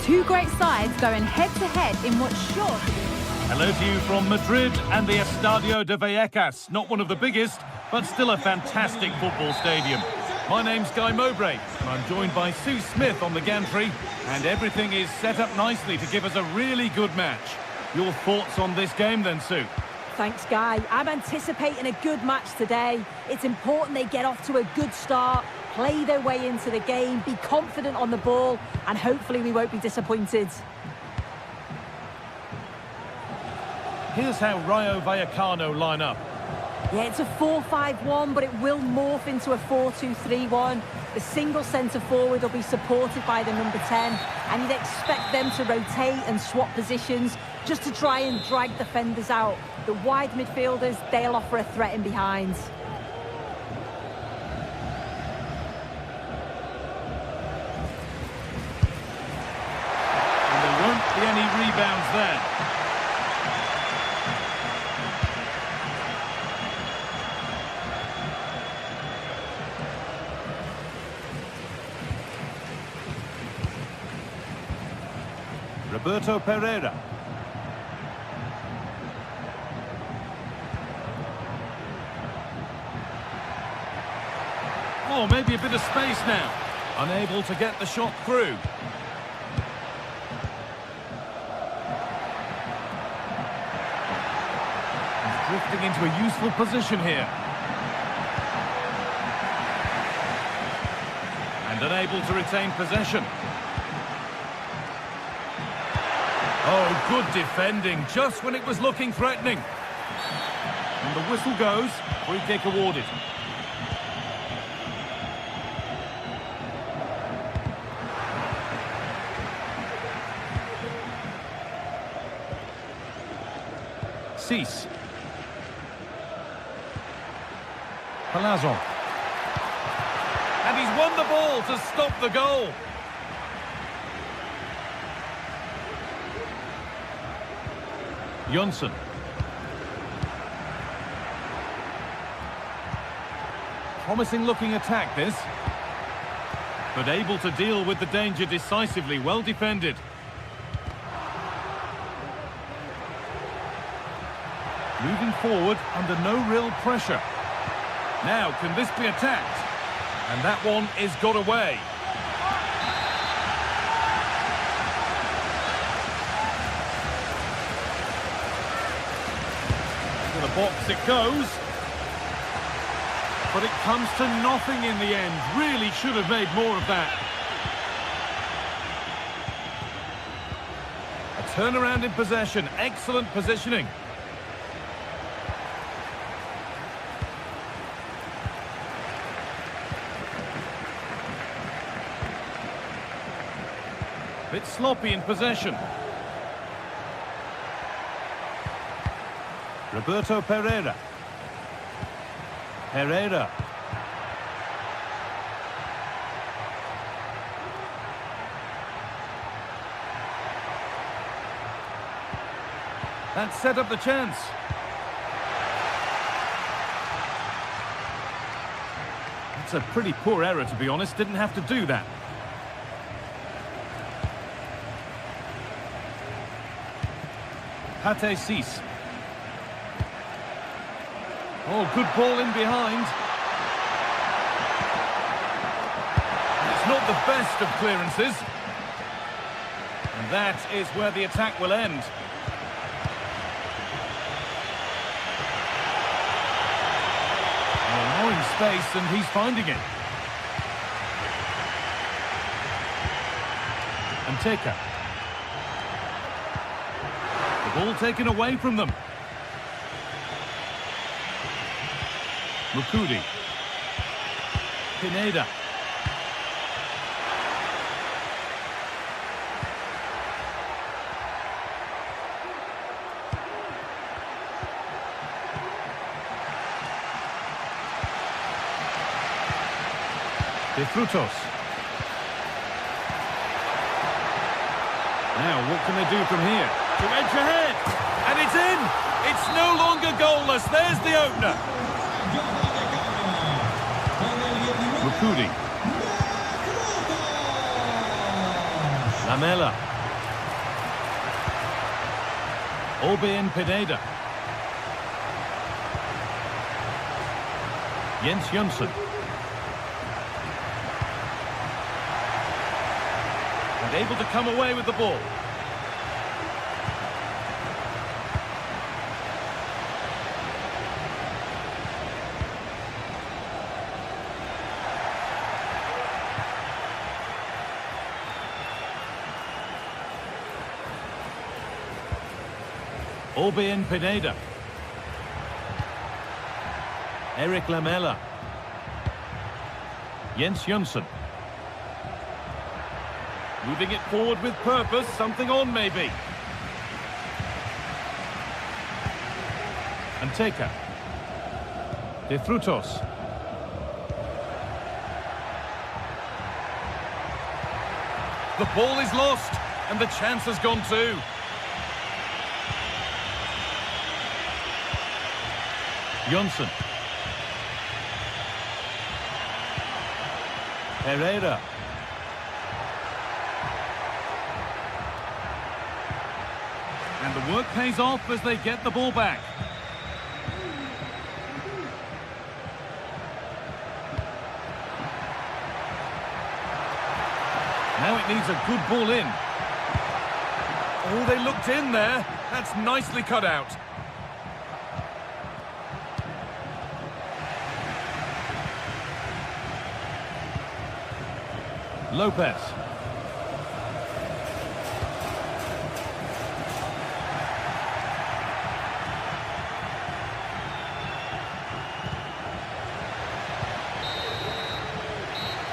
Two great sides going head-to-head in what's sure to be... Hello to you from Madrid and the Estadio de Vallecas. Not one of the biggest, but still a fantastic football stadium. My name's Guy Mowbray, and I'm joined by Sue Smith on the gantry, and everything is set up nicely to give us a really good match. Your thoughts on this game then, Sue? Thanks, Guy. I'm anticipating a good match today. It's important they get off to a good start, play their way into the game, be confident on the ball, and hopefully we won't be disappointed. Here's how Rayo Vallecano line up. Yeah, it's a 4-5-1, but it will morph into a 4-2-3-1. The single centre-forward will be supported by the number 10, and you'd expect them to rotate and swap positions just to try and drag defenders out. The wide midfielders, they'll offer a threat in behind. And there won't be any rebounds there. Roberto Pereira. Oh, maybe a bit of space now. Unable to get the shot through. He's drifting into a useful position here. And unable to retain possession. Oh, good defending, just when it was looking threatening. And the whistle goes, free kick awarded. Cease. Palazzo. And he's won the ball to stop the goal. Jonsson. Promising looking attack this. But able to deal with the danger decisively, well defended. Moving forward under no real pressure. Now, can this be attacked? And that one is got away. To the box it goes. But it comes to nothing in the end. Really should have made more of that. A turnaround in possession. Excellent positioning. Bit sloppy in possession. Roberto Pereira. Pereira. That set up the chance. That's a pretty poor error, to be honest. Didn't have to do that. Pate Cease. Oh, good ball in behind. It's not the best of clearances. And that is where the attack will end. Allowing space, and he's finding it. And Teka. Ball taken away from them. Mukudi. Pineda. De Frutos. Now, what can they do from here? To edge ahead, and it's in! It's no longer goalless, there's the opener! Mukudi. Lamela. Obein Pineda. Jens Jonsson. And able to come away with the ball. Obian Pineda. Eric Lamela. Jens Jönsson. Moving it forward with purpose, something on maybe. And Taker. De Frutos. The ball is lost, and the chance has gone too. Jönsson. Pereira. And the work pays off as they get the ball back. Now it needs a good ball in. Oh, they looked in there. That's nicely cut out. Lopez.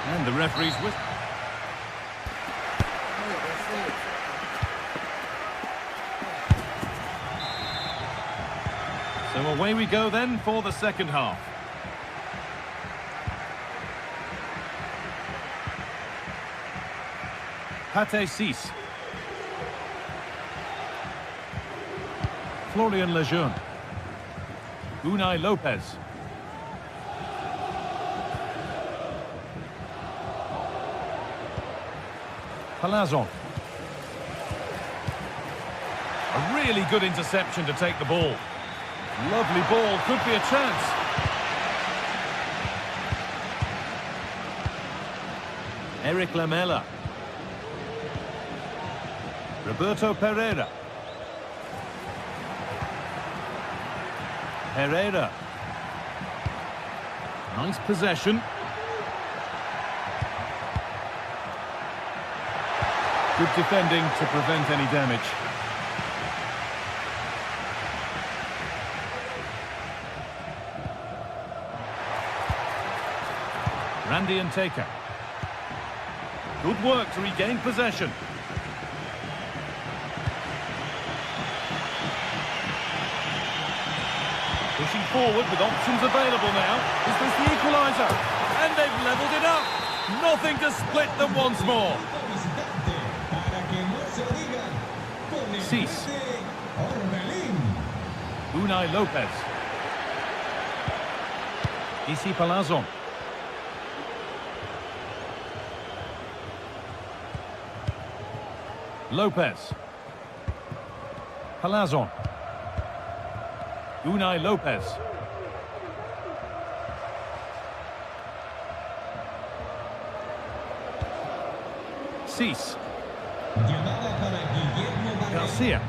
And the referee's with. So away we go then for the second half. Pate Cis. Florian Lejeune. Unai Lopez. Palazon. A really good interception to take the ball. Lovely ball, could be a chance. Eric Lamela. Roberto Pereira. Pereira. Nice possession. Good defending to prevent any damage. Randy and Taker. Good work to regain possession. Pushing forward with options available now. Is this the equaliser? And they've levelled it up. Nothing to split them once more. Cis. Unai Lopez. Isi Palazon. Lopez. Palazon. Unai Lopez. Cis. Garcia.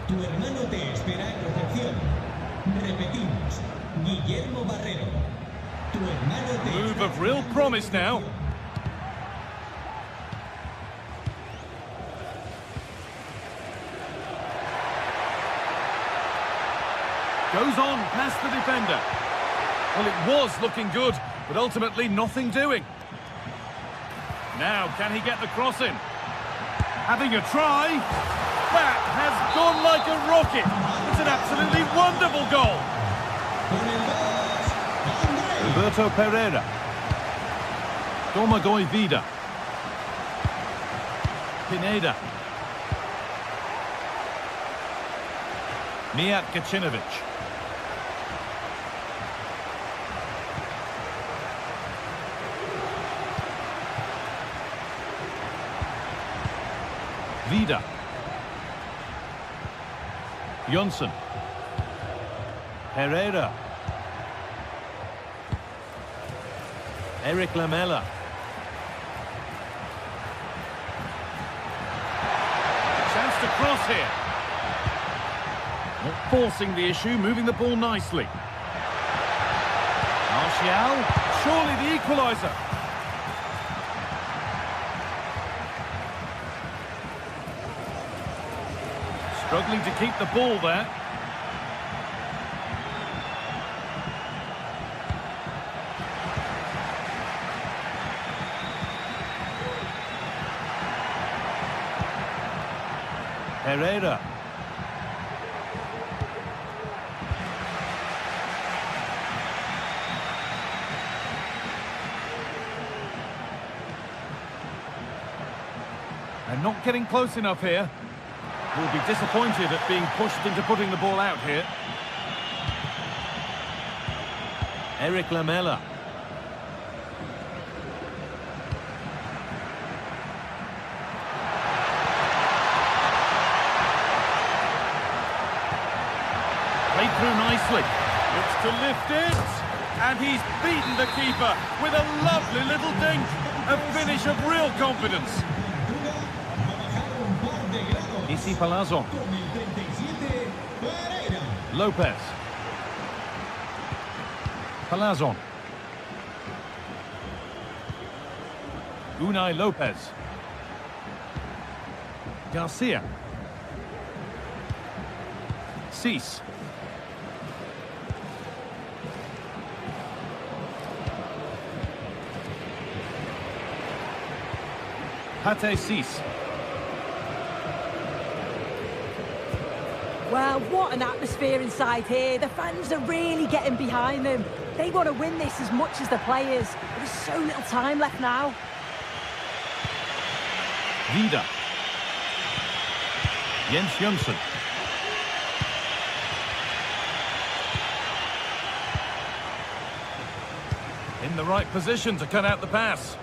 Tu hermano te espera en recepción. Repetimos. Guillermo Barrero. Tu hermano te Move of real promise now. Goes on past the defender. Well, it was looking good, but ultimately nothing doing. Now, can he get the cross in? Having a try. That has gone like a rocket. It's an absolutely wonderful goal. Roberto Pereira. Domagoj Vida. Pineda. Mijat Gacinovic. Vida. Jönsson. Pereira. Eric Lamela. Chance to cross here. Not forcing the issue, moving the ball nicely. Martial, surely the equaliser. Struggling to keep the ball there. Pereira. And not getting close enough here. Will be disappointed at being pushed into putting the ball out here. Eric Lamela. Played through nicely. Looks to lift it. And he's beaten the keeper with a lovely little dink. A finish of real confidence. Isi Palazzo. Lopez. Palazzo. Unai Lopez. Garcia. Cease. Pate Cease. Well, what an atmosphere inside here. The fans are really getting behind them. They want to win this as much as the players. There's so little time left now. Vida. Jens Jönsson. In the right position to cut out the pass.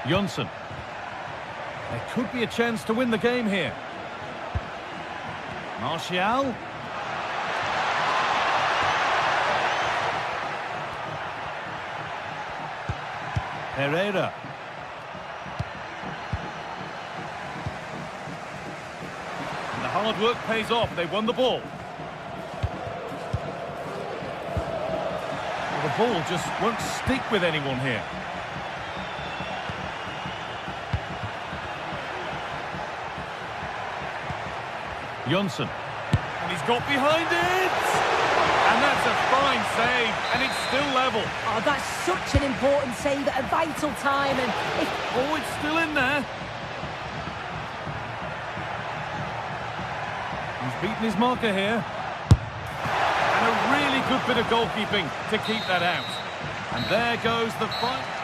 Jönsson. There could be a chance to win the game here. Martial. Pereira. And the hard work pays off. They won the ball. Well, the ball just won't stick with anyone here. Jönsson. And he's got behind it! And that's a fine save, and it's still level. Oh, that's such an important save at a vital time. And Oh, it's still in there. He's beaten his marker here. And a really good bit of goalkeeping to keep that out. And there goes the fight.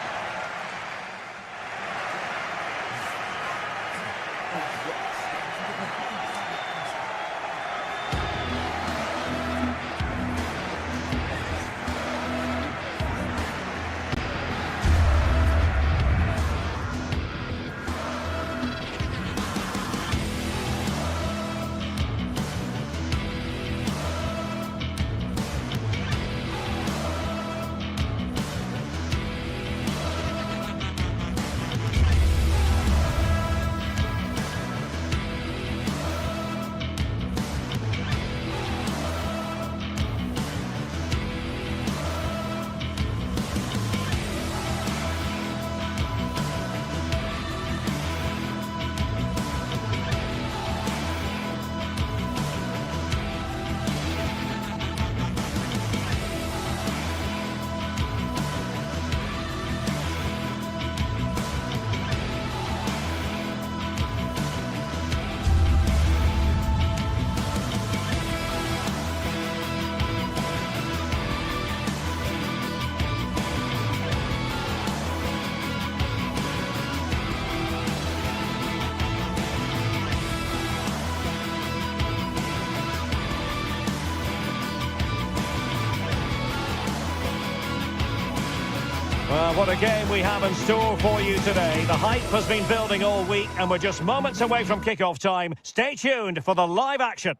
Well, what a game we have in store for you today. The hype has been building all week and we're just moments away from kickoff time. Stay tuned for the live action.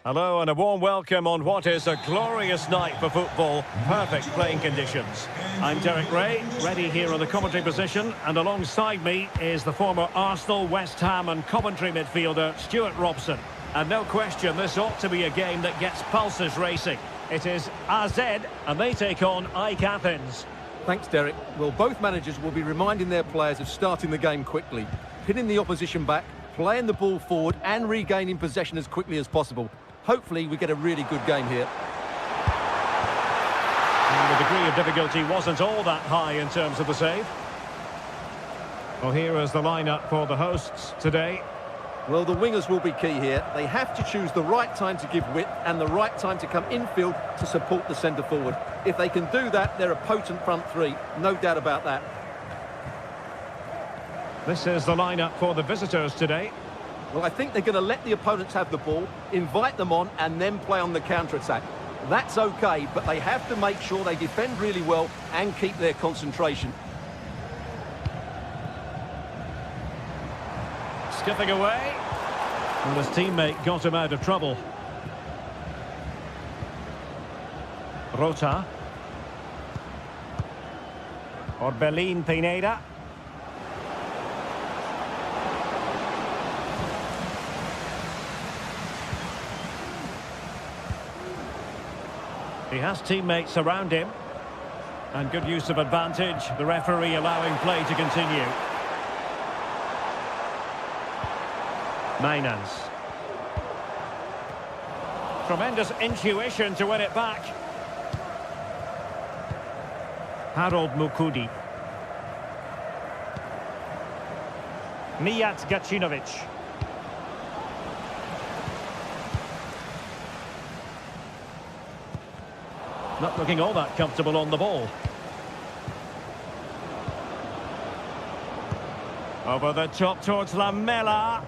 Hello and a warm welcome on what is a glorious night for football. Perfect playing conditions. I'm Derek Ray, ready here on the commentary position, and alongside me is the former Arsenal, West Ham and Coventry midfielder Stuart Robson. And no question, this ought to be a game that gets pulses racing. It is AZ and they take on AEK Athens. Thanks, Derek. Well, both managers will be reminding their players of starting the game quickly, pinning the opposition back, playing the ball forward and regaining possession as quickly as possible. Hopefully we get a really good game here. And the degree of difficulty wasn't all that high in terms of the save. Well, here is the lineup for the hosts today. Well, the wingers will be key here. They have to choose the right time to give width and the right time to come infield to support the centre forward. If they can do that, they're a potent front three. No doubt about that. This is the lineup for the visitors today. Well, I think they're going to let the opponents have the ball, invite them on, and then play on the counter-attack. That's okay, but they have to make sure they defend really well and keep their concentration. Skipping away. And his teammate got him out of trouble. Rota. Orbelin Pineda. He has teammates around him. And good use of advantage. The referee allowing play to continue. Mainans. Tremendous intuition to win it back. Harold Mukudi. Mijat Gacinovic. Not looking all that comfortable on the ball. Over the top towards Lamela.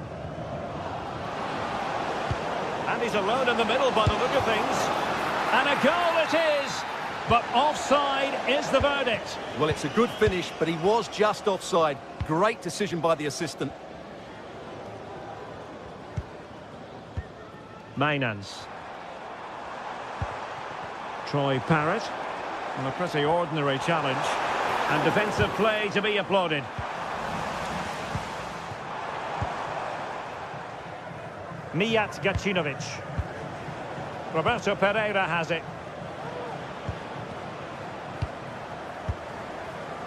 And he's alone in the middle by the look of things. And a goal it is! But offside is the verdict. Well, it's a good finish, but he was just offside. Great decision by the assistant. Mainans. Troy Parrott. And a pretty ordinary challenge. And defensive play to be applauded. Mijat Gacinovic. Roberto Pereira has it.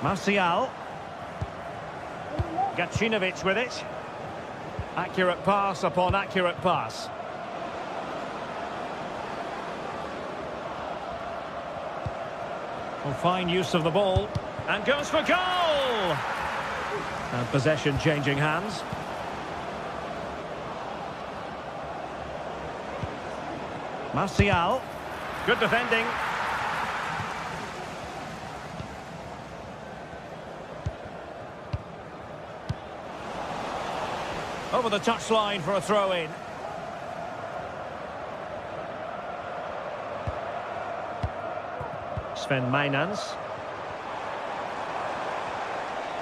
Martial. Gacinovic with it. Accurate pass upon accurate pass. Well, fine use of the ball. And goes for goal! And possession changing hands. Martial. Good defending. Over the touchline for a throw-in. Sven Mainans.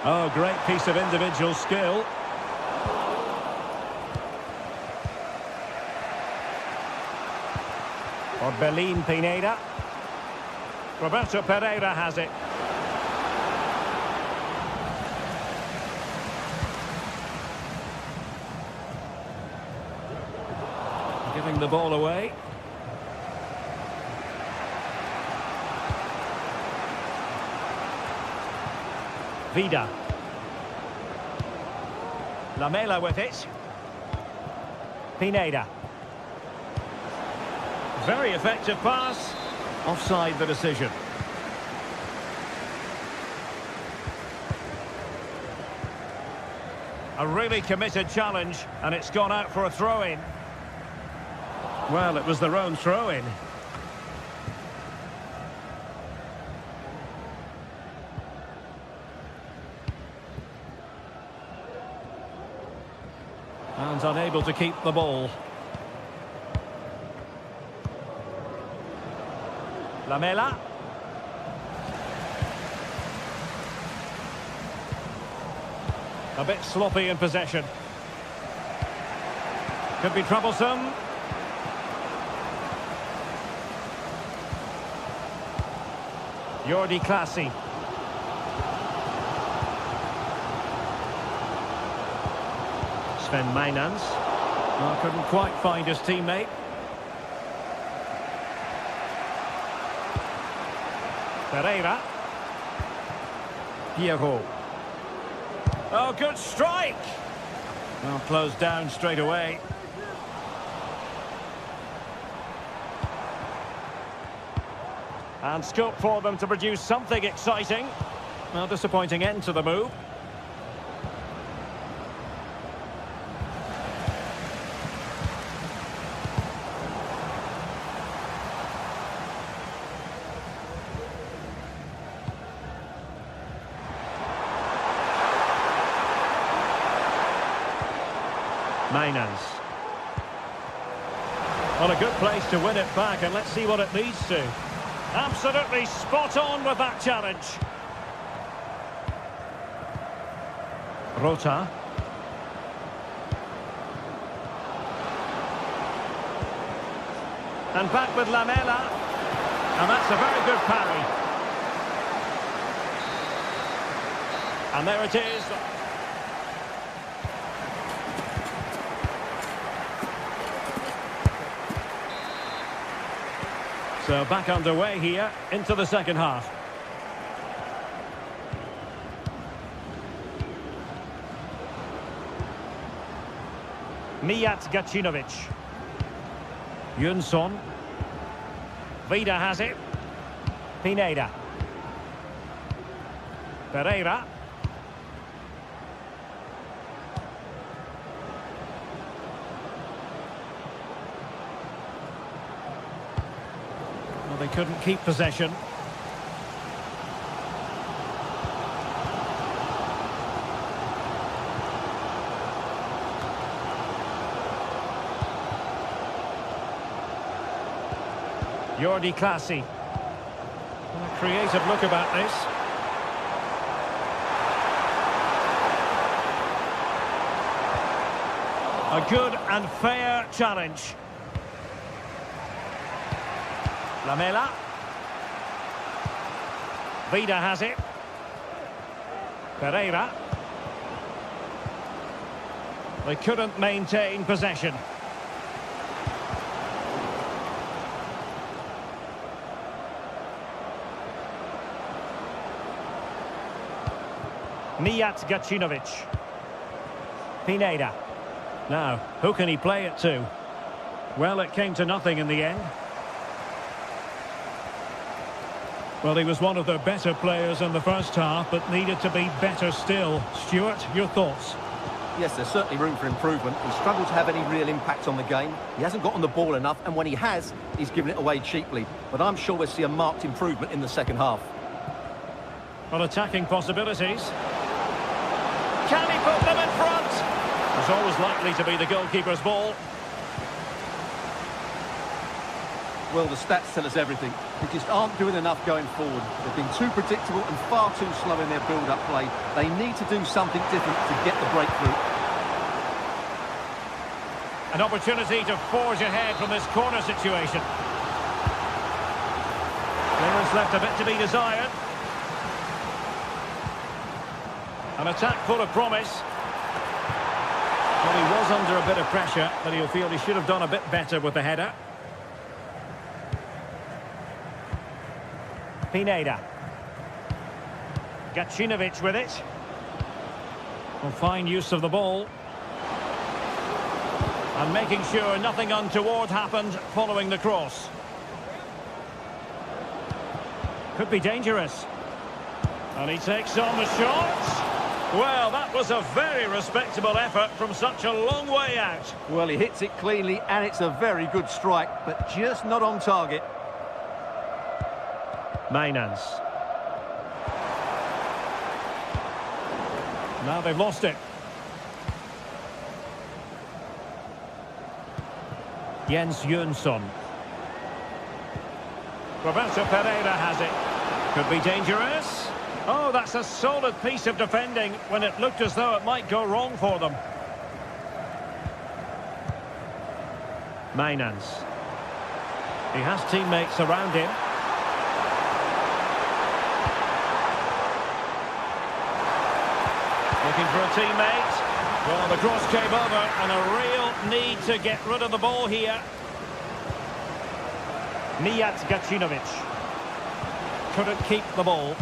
Oh, great piece of individual skill. Orbelin Pineda. Roberto Pereira has it. Giving the ball away. Vida. Lamela with it. Pineda. Very effective pass. Offside the decision. A really committed challenge, and it's gone out for a throw-in. Well, it was their own throw-in. And unable to keep the ball. Lamela. A bit sloppy in possession. Could be troublesome. Jordi Clasie. Sven Mainans. Oh, couldn't quite find his teammate. Pereira. Piero. Oh, good strike! Well, closed down straight away. And scope for them to produce something exciting. Well, disappointing end to the move. Mainans. Well, a good place to win it back, and let's see what it leads to. Absolutely spot on with that challenge. Rota. And back with Lamela. And that's a very good parry. And there it is. So back underway here into the second half. Mijat Gacinovic. Jönsson. Vida has it. Pineda. Pereira. Well, they couldn't keep possession. Jordi Clasie. A creative look about this. A good and fair challenge. Lamela. Vida has it. Pereira. They couldn't maintain possession. Mijat Gacinovic. Pineda. Now, who can he play it to? Well, it came to nothing in the end. Well, he was one of the better players in the first half, but needed to be better still. Stuart, your thoughts? Yes, there's certainly room for improvement. He struggled to have any real impact on the game. He hasn't got on the ball enough, and when he has, he's given it away cheaply. But I'm sure we'll see a marked improvement in the second half. Well, attacking possibilities. Can he put them in front? It's always likely to be the goalkeeper's ball. Well, the stats tell us everything. They just aren't doing enough going forward. They've been too predictable and far too slow in their build-up play. They need to do something different to get the breakthrough. An opportunity to forge ahead from this corner situation. Clearance left a bit to be desired. An attack full of promise. Well, he was under a bit of pressure, but he'll feel he should have done a bit better with the header. Pineda. Gacinovic with it. Well, fine use of the ball. And making sure nothing untoward happened following the cross. Could be dangerous. And he takes on the shot. Well, that was a very respectable effort from such a long way out. Well, he hits it cleanly, and it's a very good strike, but just not on target. Mainans. Now they've lost it. Jens Jönsson. Roberto Pereira has it. Could be dangerous. Oh, that's a solid piece of defending when it looked as though it might go wrong for them. Mainans. He has teammates around him. Looking for a teammate. Well, the cross came over and a real need to get rid of the ball here. Mijat Gacinovic. Couldn't keep the ball.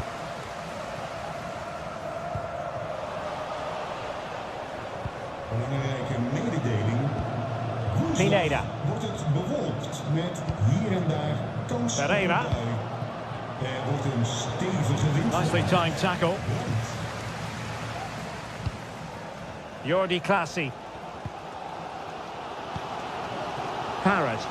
Belangrijke mededeling. Pineda. Wordt het bewolkt met hier en daar kans op Pereira. een bui. wordt een stevige wind. Nicely timed tackle. Jordi Clasie. Parrott.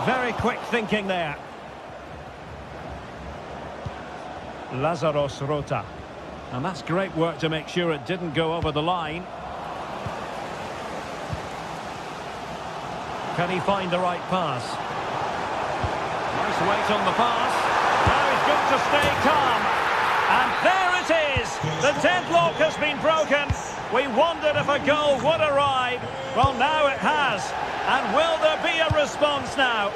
Very quick thinking there. Lazaros Rota. And that's great work to make sure it didn't go over the line. Can he find the right pass? Nice weight on the pass. Now he's got to stay calm. And there it is. The deadlock has been broken. We wondered if a goal would arrive. Well, now it has. And will there be a response now?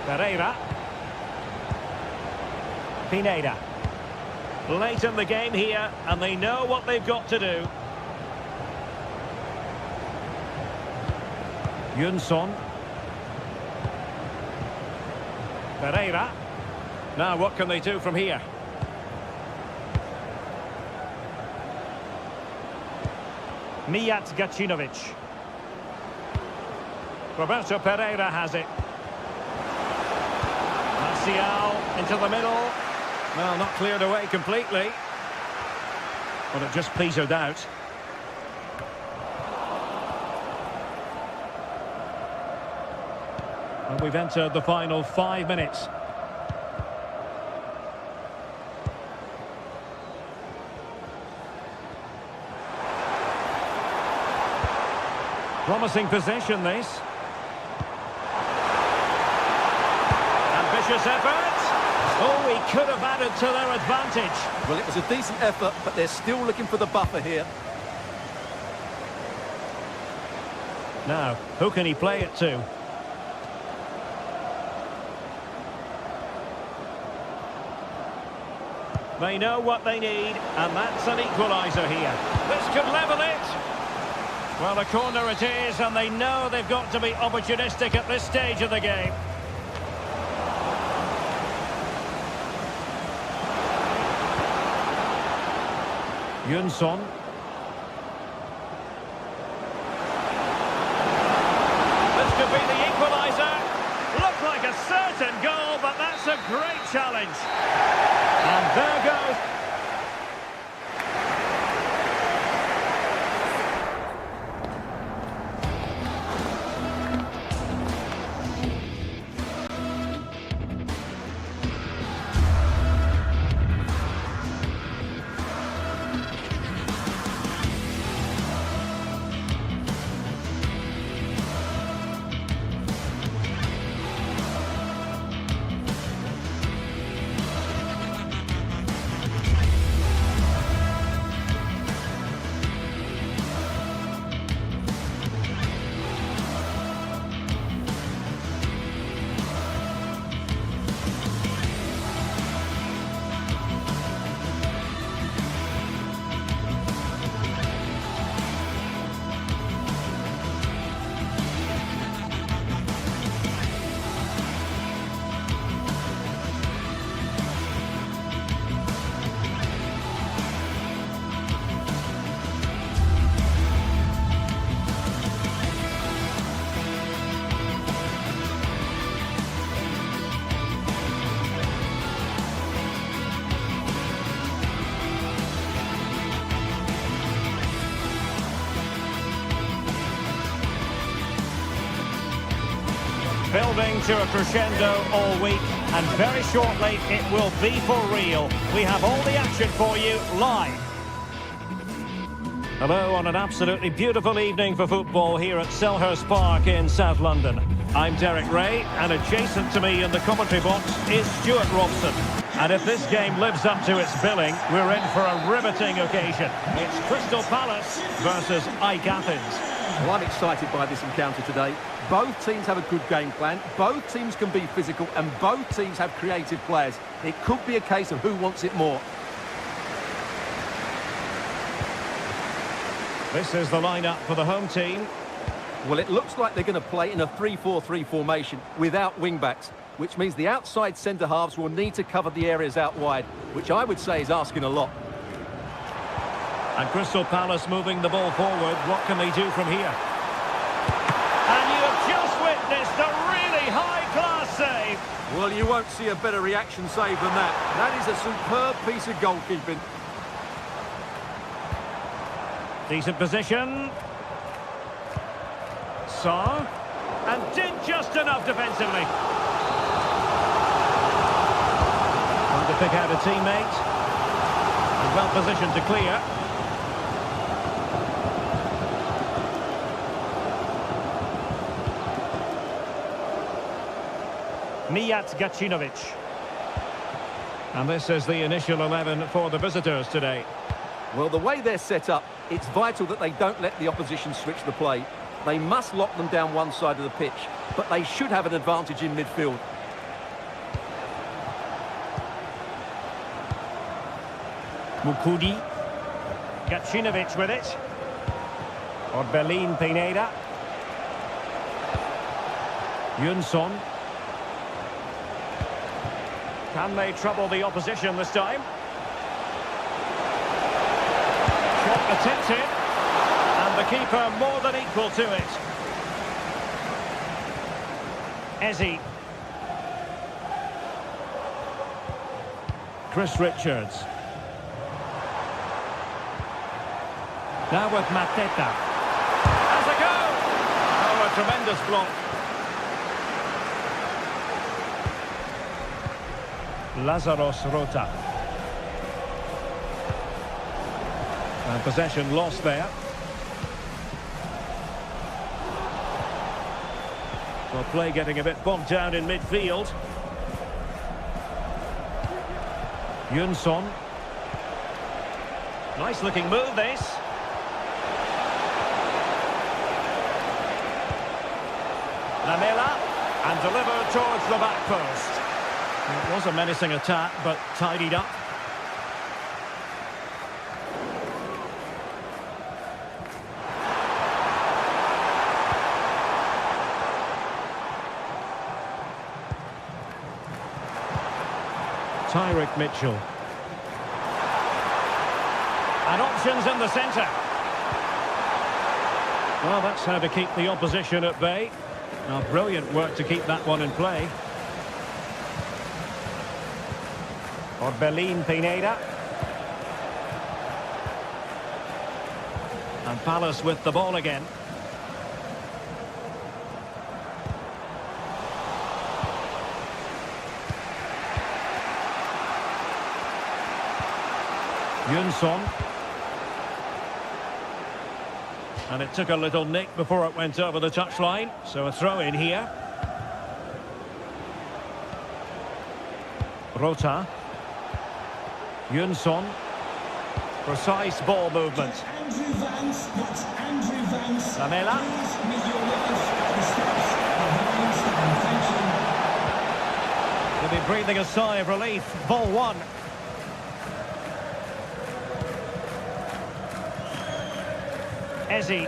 Pereira. Pineda. Late in the game here, and they know what they've got to do. Yunson. Pereira. Now what can they do from here? Mijat Gacinovic. Roberto Pereira has it. Martial into the middle. Well, not cleared away completely. But it just petered out. And we've entered the final 5 minutes. Promising possession, this. Ambitious effort. Oh, he could have added to their advantage. Well, it was a decent effort, but they're still looking for the buffer here. Now, who can he play it to? They know what they need, and that's an equaliser here. This could level it. Well, a corner it is, and they know they've got to be opportunistic at this stage of the game. Yunson. This could be the equaliser. Looked like a certain goal, but that's a great challenge. And there goes. Building to a crescendo all week, and very shortly it will be for real. We have all the action for you live. Hello on an absolutely beautiful evening for football here at Selhurst Park in South London. I'm Derek Ray, and adjacent to me in the commentary box is Stuart Robson. And if this game lives up to its billing, we're in for a riveting occasion. It's Crystal Palace versus AEK Athens. Well, I'm excited by this encounter today. Both teams have a good game plan, both teams can be physical, and both teams have creative players. It could be a case of who wants it more. This is the lineup for the home team. Well, it looks like they're going to play in a 3-4-3 formation without wing-backs, which means the outside centre-halves will need to cover the areas out wide, which I would say is asking a lot. And Crystal Palace moving the ball forward. What can they do from here? And you have just witnessed a really high-class save. Well, you won't see a better reaction save than that. That is a superb piece of goalkeeping. Decent position. Saw. And did just enough defensively. Trying to pick out a teammate. And well positioned to clear. Mijat Gacinovic. And this is the initial 11 for the visitors today. Well, the way they're set up, it's vital that they don't let the opposition switch the play. They must lock them down one side of the pitch, but they should have an advantage in midfield. Mukudi. Gacinovic with it. Orbelin Pineda. Yunson. Can they trouble the opposition this time? Shot attempted. And the keeper more than equal to it. Eze. Chris Richards. Now with Mateta. Has a go! Oh, a tremendous block. Lazaros Rota. And possession lost there. Well, play getting a bit bogged down in midfield. Yunson. Nice looking move, this. Lamela. And delivered towards the back post. It was a menacing attack, but tidied up. Tyrick Mitchell. And options in the centre. Well, that's how to keep the opposition at bay. Now, brilliant work to keep that one in play. Orbelin Pineda. And Palace with the ball again. Yunson. And it took a little nick before it went over the touchline. So a throw in here. Rota. Yunson. Precise ball movement. Lamela. They'll be breathing a sigh of relief. Ball one. Eze.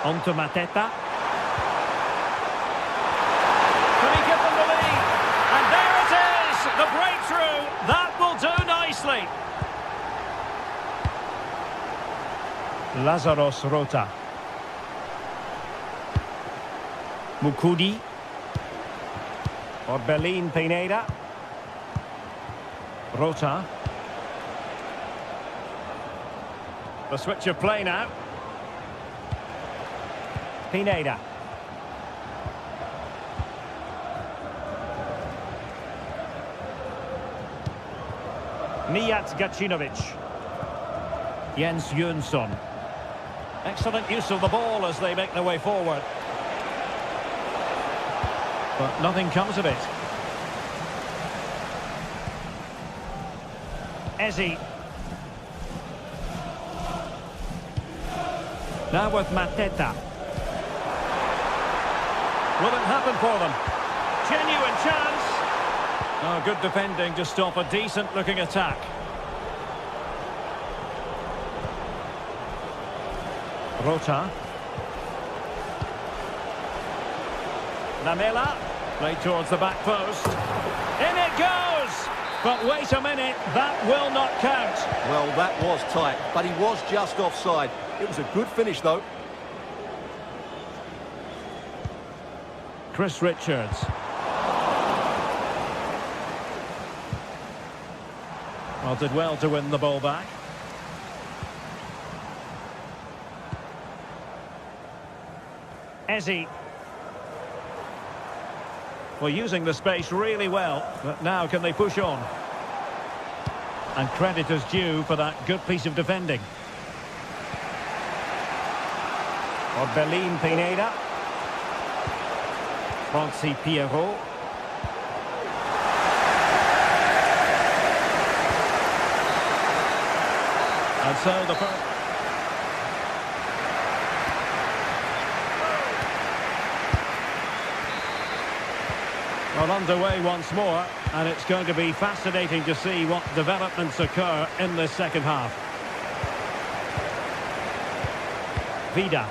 On to Mateta. Can he give them the lead? And there it is! The breakthrough! That will do nicely! Lazaros Rota. Mukudi. Orbelin Pineda. Rota. The switch of play now. Pineda. Mijat Gacinovic. Jens Jonsson. Excellent use of the ball as they make their way forward. But nothing comes of it. Eze. Now with Mateta. Will it happen for them? Genuine chance. Oh, good defending to stop a decent-looking attack. Rota. Lamela. Played towards the back post. In it goes! But wait a minute, that will not count. Well, that was tight, but he was just offside. It was a good finish, though. Chris Richards. Well, did well to win the ball back. Eze. Well, using the space really well, but now can they push on? And credit is due for that good piece of defending. Orbelin Pineda. Francis Pierrot. And so the first... Well, underway once more, and it's going to be fascinating to see what developments occur in this second half. Vida.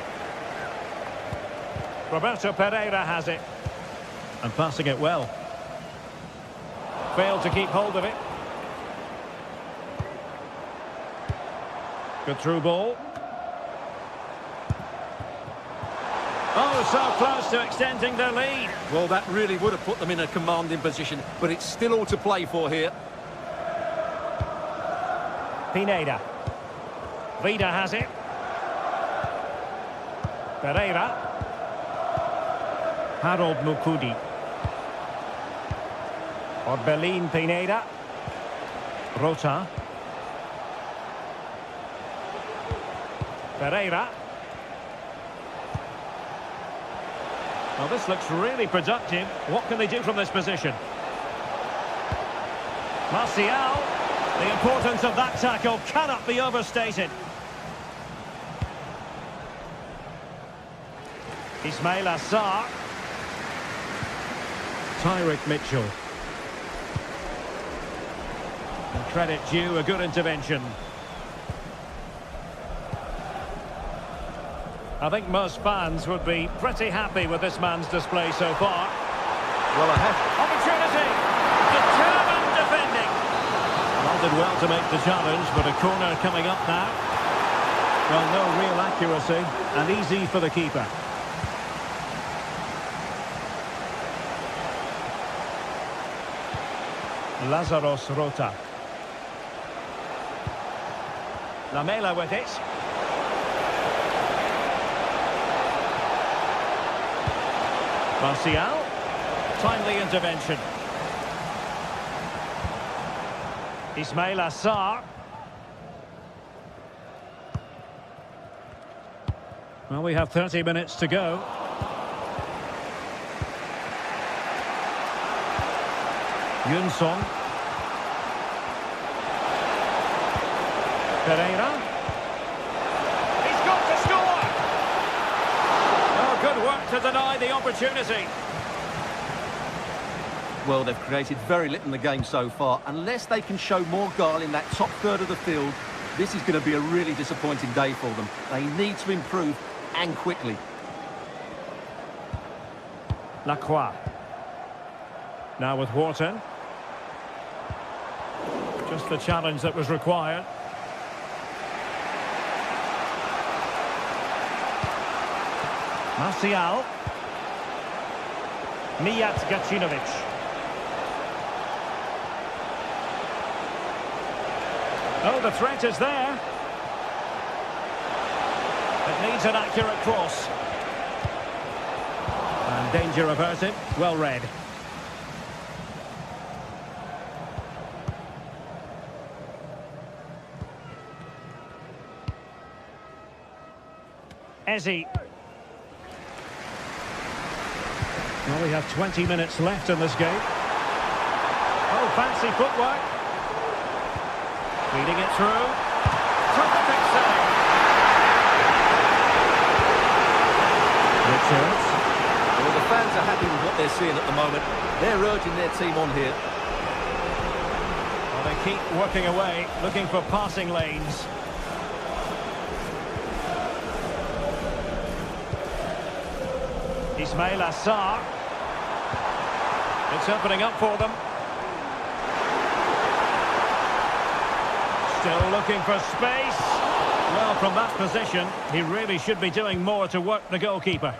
Roberto Pereira has it. And passing it well. Failed to keep hold of it. Good through ball. Oh, so close to extending their lead. Well, that really would have put them in a commanding position, but it's still all to play for here. Pineda. Vida has it. Pereira. Harold Mukudi. Orbelin Pineda. Rota. Pereira. Well, this looks really productive. What can they do from this position? Martial. The importance of that tackle cannot be overstated. Ismail Assar. Tyrick Mitchell. And credit due, a good intervention. I think most fans would be pretty happy with this man's display so far. Well, I have... Opportunity! Determined defending! Well, did well to make the challenge, but a corner coming up now. Well, no real accuracy, and easy for the keeper. Lazaros Rota. Lamela with it. Martial. Timely intervention. Ismail Assar. Well, we have 30 minutes to go. Yunson. Pereira. He's got to score! Oh, good work to deny the opportunity. Well, they've created very little in the game so far. Unless they can show more guile in that top third of the field, this is going to be a really disappointing day for them. They need to improve, and quickly. Lacroix. Now with Wharton. Just the challenge that was required. Martial. Mijat Gacinovic. Oh, the threat is there. It needs an accurate cross. And danger averted. Well read. Eze. Well, we have 20 minutes left in this game. Oh, fancy footwork. Feeding it through. Terrific save. Richards. Well, the fans are happy with what they're seeing at the moment. They're urging their team on here. Well, they keep working away, looking for passing lanes. Ismail Assar. It's opening up for them. Still looking for space. Well, from that position, he really should be doing more to work the goalkeeper.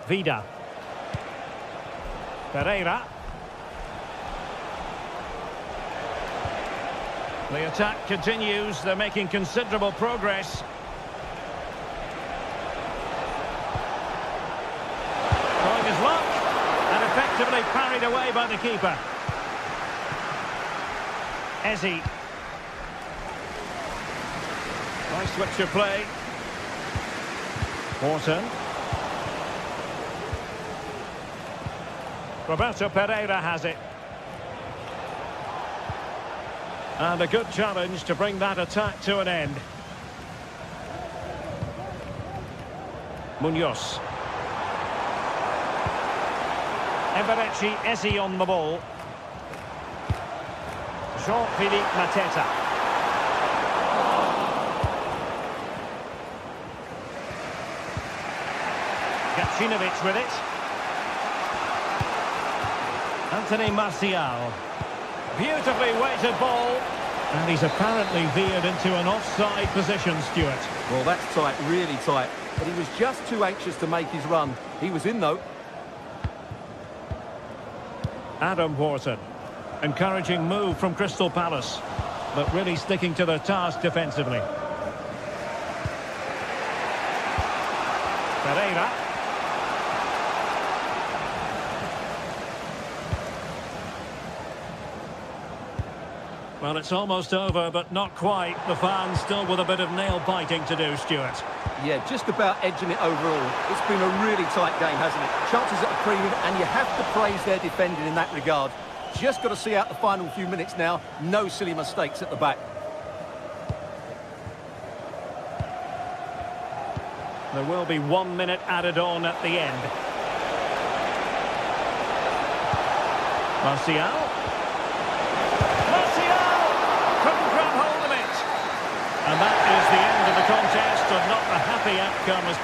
Vida. Pereira. The attack continues. They're making considerable progress. Trying his luck. And effectively parried away by the keeper. Eze. Nice switch of play. Morton. Roberto Pereira has it. And a good challenge to bring that attack to an end. Munoz. Eberechi Eze on the ball. Jean-Philippe Mateta. Gacinovic with it. Anthony Martial. Beautifully weighted ball. And he's apparently veered into an offside position, Stuart. Well, that's tight, really tight. But he was just too anxious to make his run. He was in, though. Adam Wharton. Encouraging move from Crystal Palace. But really sticking to their task defensively. Pereira. Well, it's almost over, but not quite. The fans still with a bit of nail-biting to do, Stuart. Yeah, just about edging it overall. It's been a really tight game, hasn't it? Chances at a premium, and you have to praise their defending in that regard. Just got to see out the final few minutes now. No silly mistakes at the back. There will be 1 minute added on at the end. Martial. Couldn't grab hold of it. And that is the end of the contest, and not a happy outcome.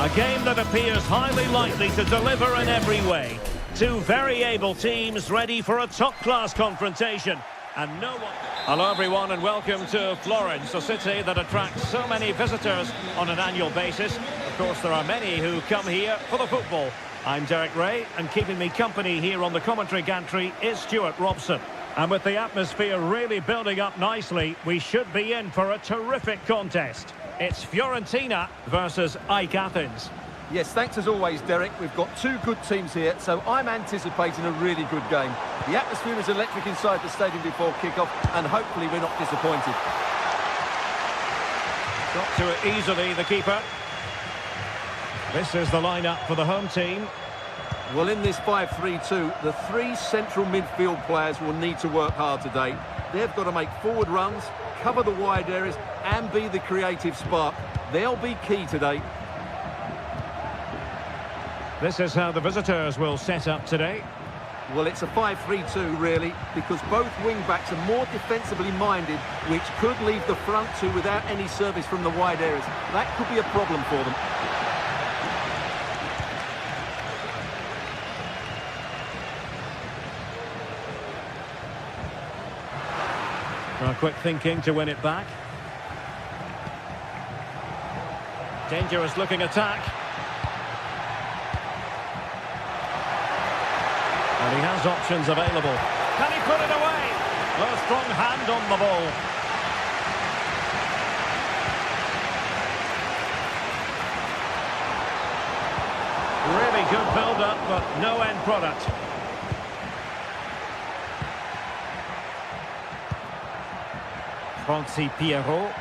A game that appears highly likely to deliver in every way. Two very able teams ready for a top-class confrontation. And no one... Hello everyone and welcome to Florence, a city that attracts so many visitors on an annual basis. Of course, there are many who come here for the football. I'm Derek Ray, and keeping me company here on the commentary gantry is Stuart Robson. And with the atmosphere really building up nicely, we should be in for a terrific contest. It's Fiorentina versus AEK Athens. Yes, thanks as always, Derek. We've got two good teams here, so I'm anticipating a really good game. The atmosphere is electric inside the stadium before kick-off, and hopefully we're not disappointed. Got to it easily, the keeper. This is the lineup for the home team. Well, in this 5-3-2, the three central midfield players will need to work hard today. They've got to make forward runs, cover the wide areas, and be the creative spark. They'll be key today. This is how the visitors will set up today. Well, it's a 5-3-2, really, because both wing-backs are more defensively minded, which could leave the front two without any service from the wide areas. That could be a problem for them. Well, quick thinking to win it back. Dangerous looking attack. And he has options available. Can he put it away? A strong hand on the ball. Really good build-up, but no end product. Francis Pierrot.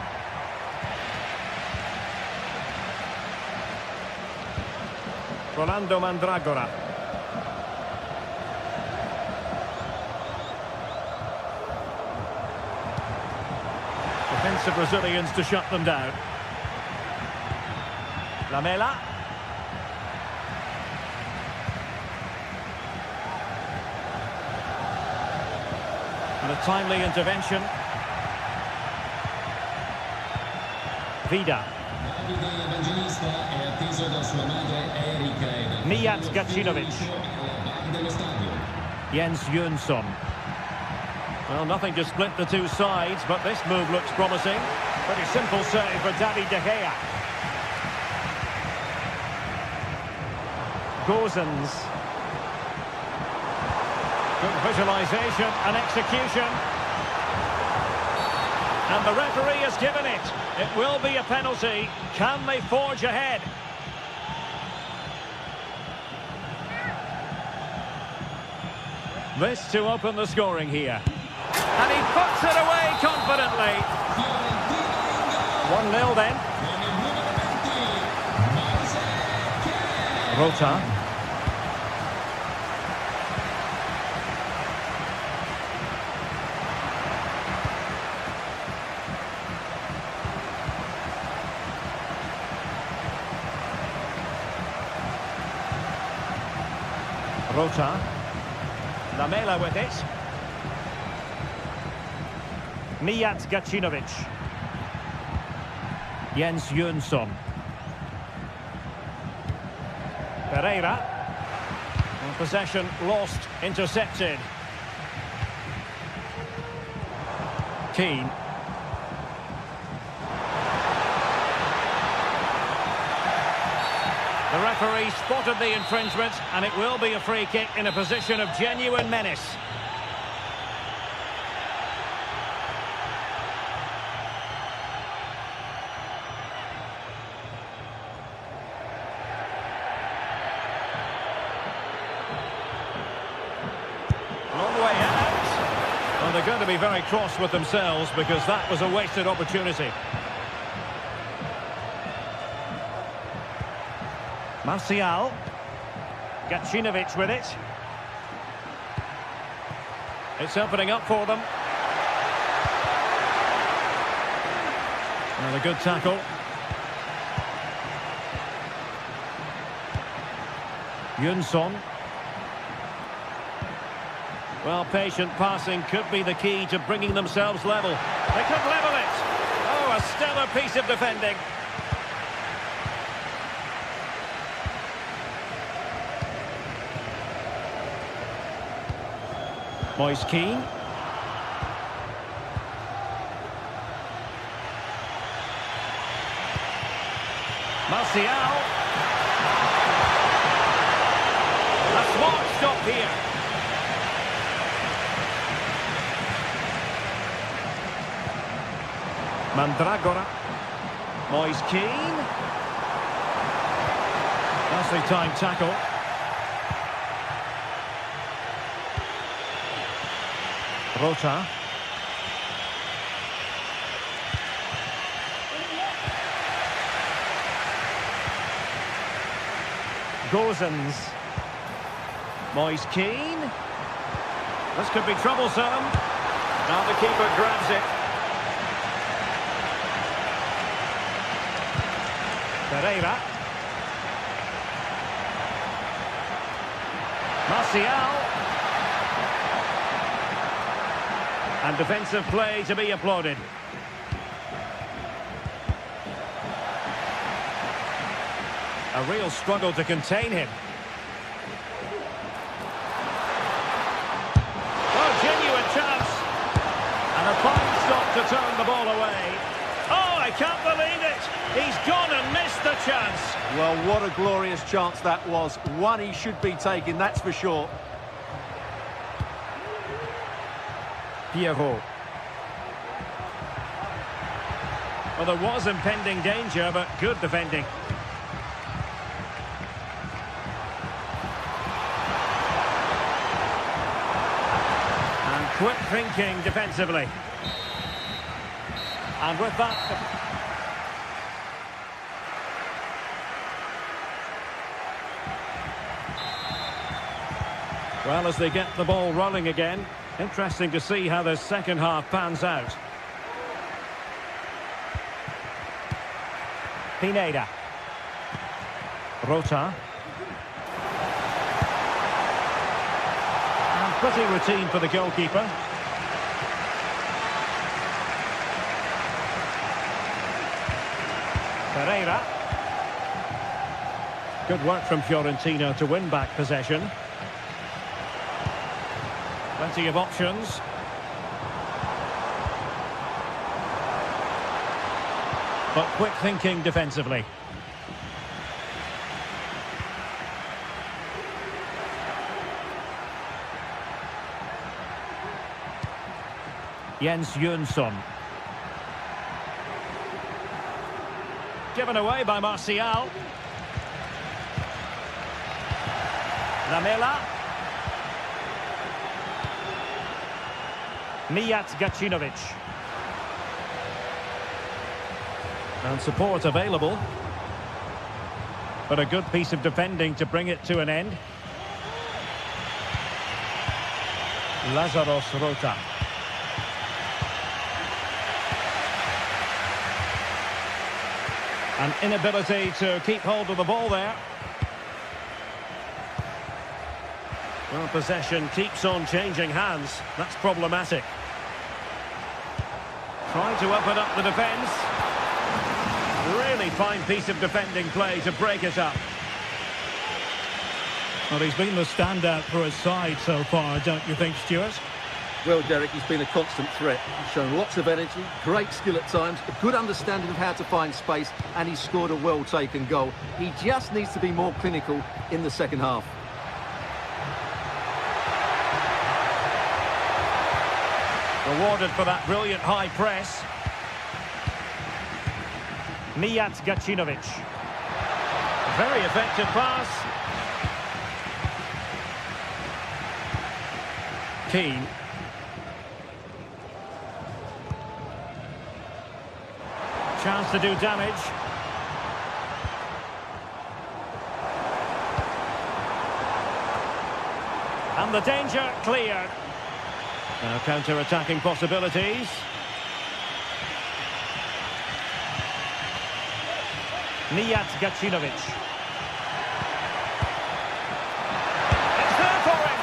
Rolando Mandragora. Defensive Brazilians to shut them down. Lamela. And a timely intervention. Vida. Mijat Gacinovic. Jens Jönsson. Well, nothing to split the two sides, but this move looks promising. Pretty simple save for David De Gea. Gozens. Good visualisation and execution. And the referee has given it. It will be a penalty. Can they forge ahead? This to open the scoring here. And he puts it away confidently. 1-0 then. Rota. Rota. Lamela with it. Mijat Gacinovic. Jens Jönsson. Pereira. And possession lost, intercepted. Keane. The referee spotted the infringement, and it will be a free kick in a position of genuine menace. Long way out. Well, they're going to be very cross with themselves because that was a wasted opportunity. Martial. Gacinovic with it. It's opening up for them. Another good tackle. Jönsson. Well, patient passing could be the key to bringing themselves level. They could level it. Oh, a stellar piece of defending. Moise Keane. Martial. A smart stop here. Mandragora. Moise Keane. Nicely timed tackle. Rota. Gozens. Moise Keane. This could be troublesome. Now the keeper grabs it. Pereira. Martial. And defensive play to be applauded. A real struggle to contain him. Oh, genuine chance. And a fine stop to turn the ball away. Oh, I can't believe it. He's gone and missed the chance. Well, what a glorious chance that was. One he should be taking, that's for sure. Pierrot. Well, there was impending danger, but good defending. And quick thinking defensively. And with that... Well, as they get the ball rolling again, interesting to see how the second half pans out. Pineda. Rota. And pretty routine for the goalkeeper. Pereira. Good work from Fiorentina to win back possession. Plenty of options. But quick thinking defensively. Jens Jönsson. Given away by Martial. Lamela. Mijat Gacinovic. And support available. But a good piece of defending to bring it to an end. Lazaros Rota. An inability to keep hold of the ball there. Well, possession keeps on changing hands. That's problematic. Trying to open up the defence. Really fine piece of defending play to break it up. Well, he's been the standout for his side so far, don't you think, Stuart? Well, Derek, he's been a constant threat. He's shown lots of energy, great skill at times, a good understanding of how to find space, and he's scored a well-taken goal. He just needs to be more clinical in the second half. Rewarded for that brilliant high press. Mijat Gacinovic. Very effective pass. Keane. Chance to do damage. And the danger cleared. Now counter-attacking possibilities. Mijat Gacinovic. It's there for him.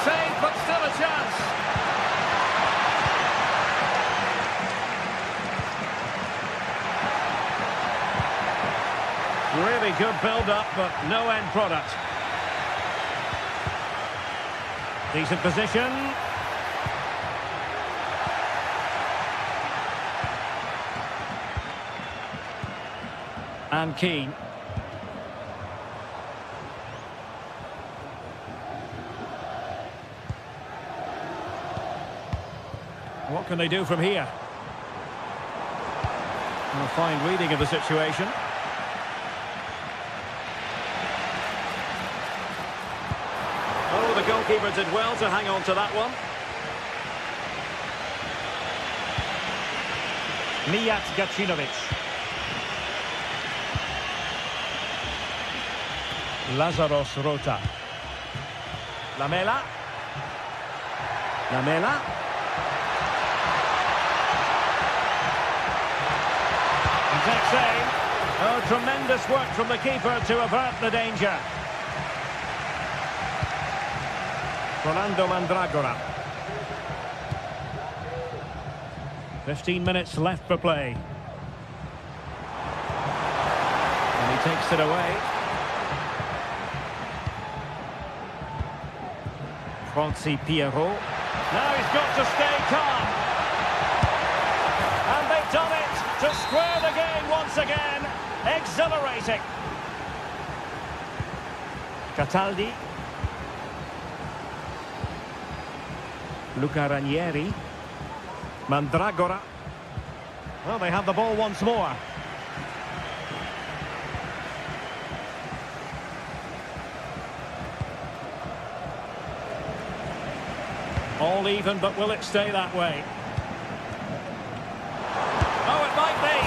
Save, but still a chance. Really good build-up, but no end product. Decent position. And Keane. What can they do from here? A fine reading of the situation. goalkeeper did well to hang on to that one. Mijat Gacinovic. Lazaros Rota. Lamela. Lamela. And takes aim. Oh, tremendous work from the keeper to avert the danger. Rolando Mandragora. 15 minutes left for play. And he takes it away. Franci Pierrot. Now he's got to stay calm. And they've done it to square the game once again. Exhilarating. Cataldi. Luca Ranieri. Mandragora. Well, they have the ball once more. All even, but will it stay that way? Oh, it might be.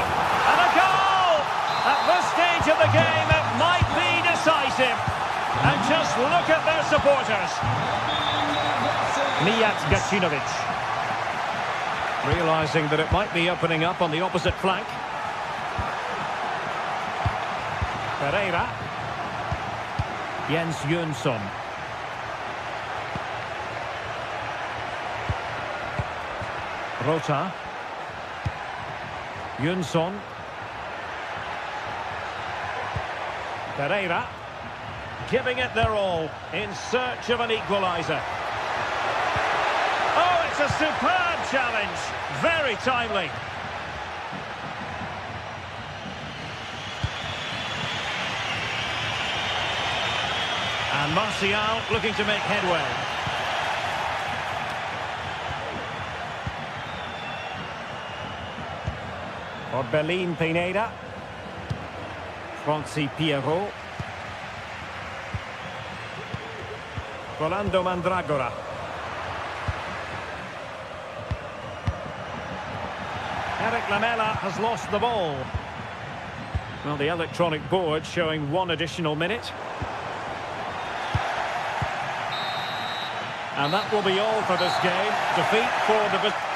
And a goal! At this stage of the game, it might be decisive. And just look at their supporters. Mijat Gacinovic. Realising that it might be opening up on the opposite flank. Pereira. Jens Jönsson. Rota. Jönsson. Pereira. Giving it their all in search of an equaliser. Oh, it's a superb challenge. Very timely. And Martial looking to make headway. Orbelin Pineda. Franci Pierrot. Rolando Mandragora. Eric Lamela has lost the ball. Well, the electronic board showing one additional minute. And that will be all for this game. Defeat for the...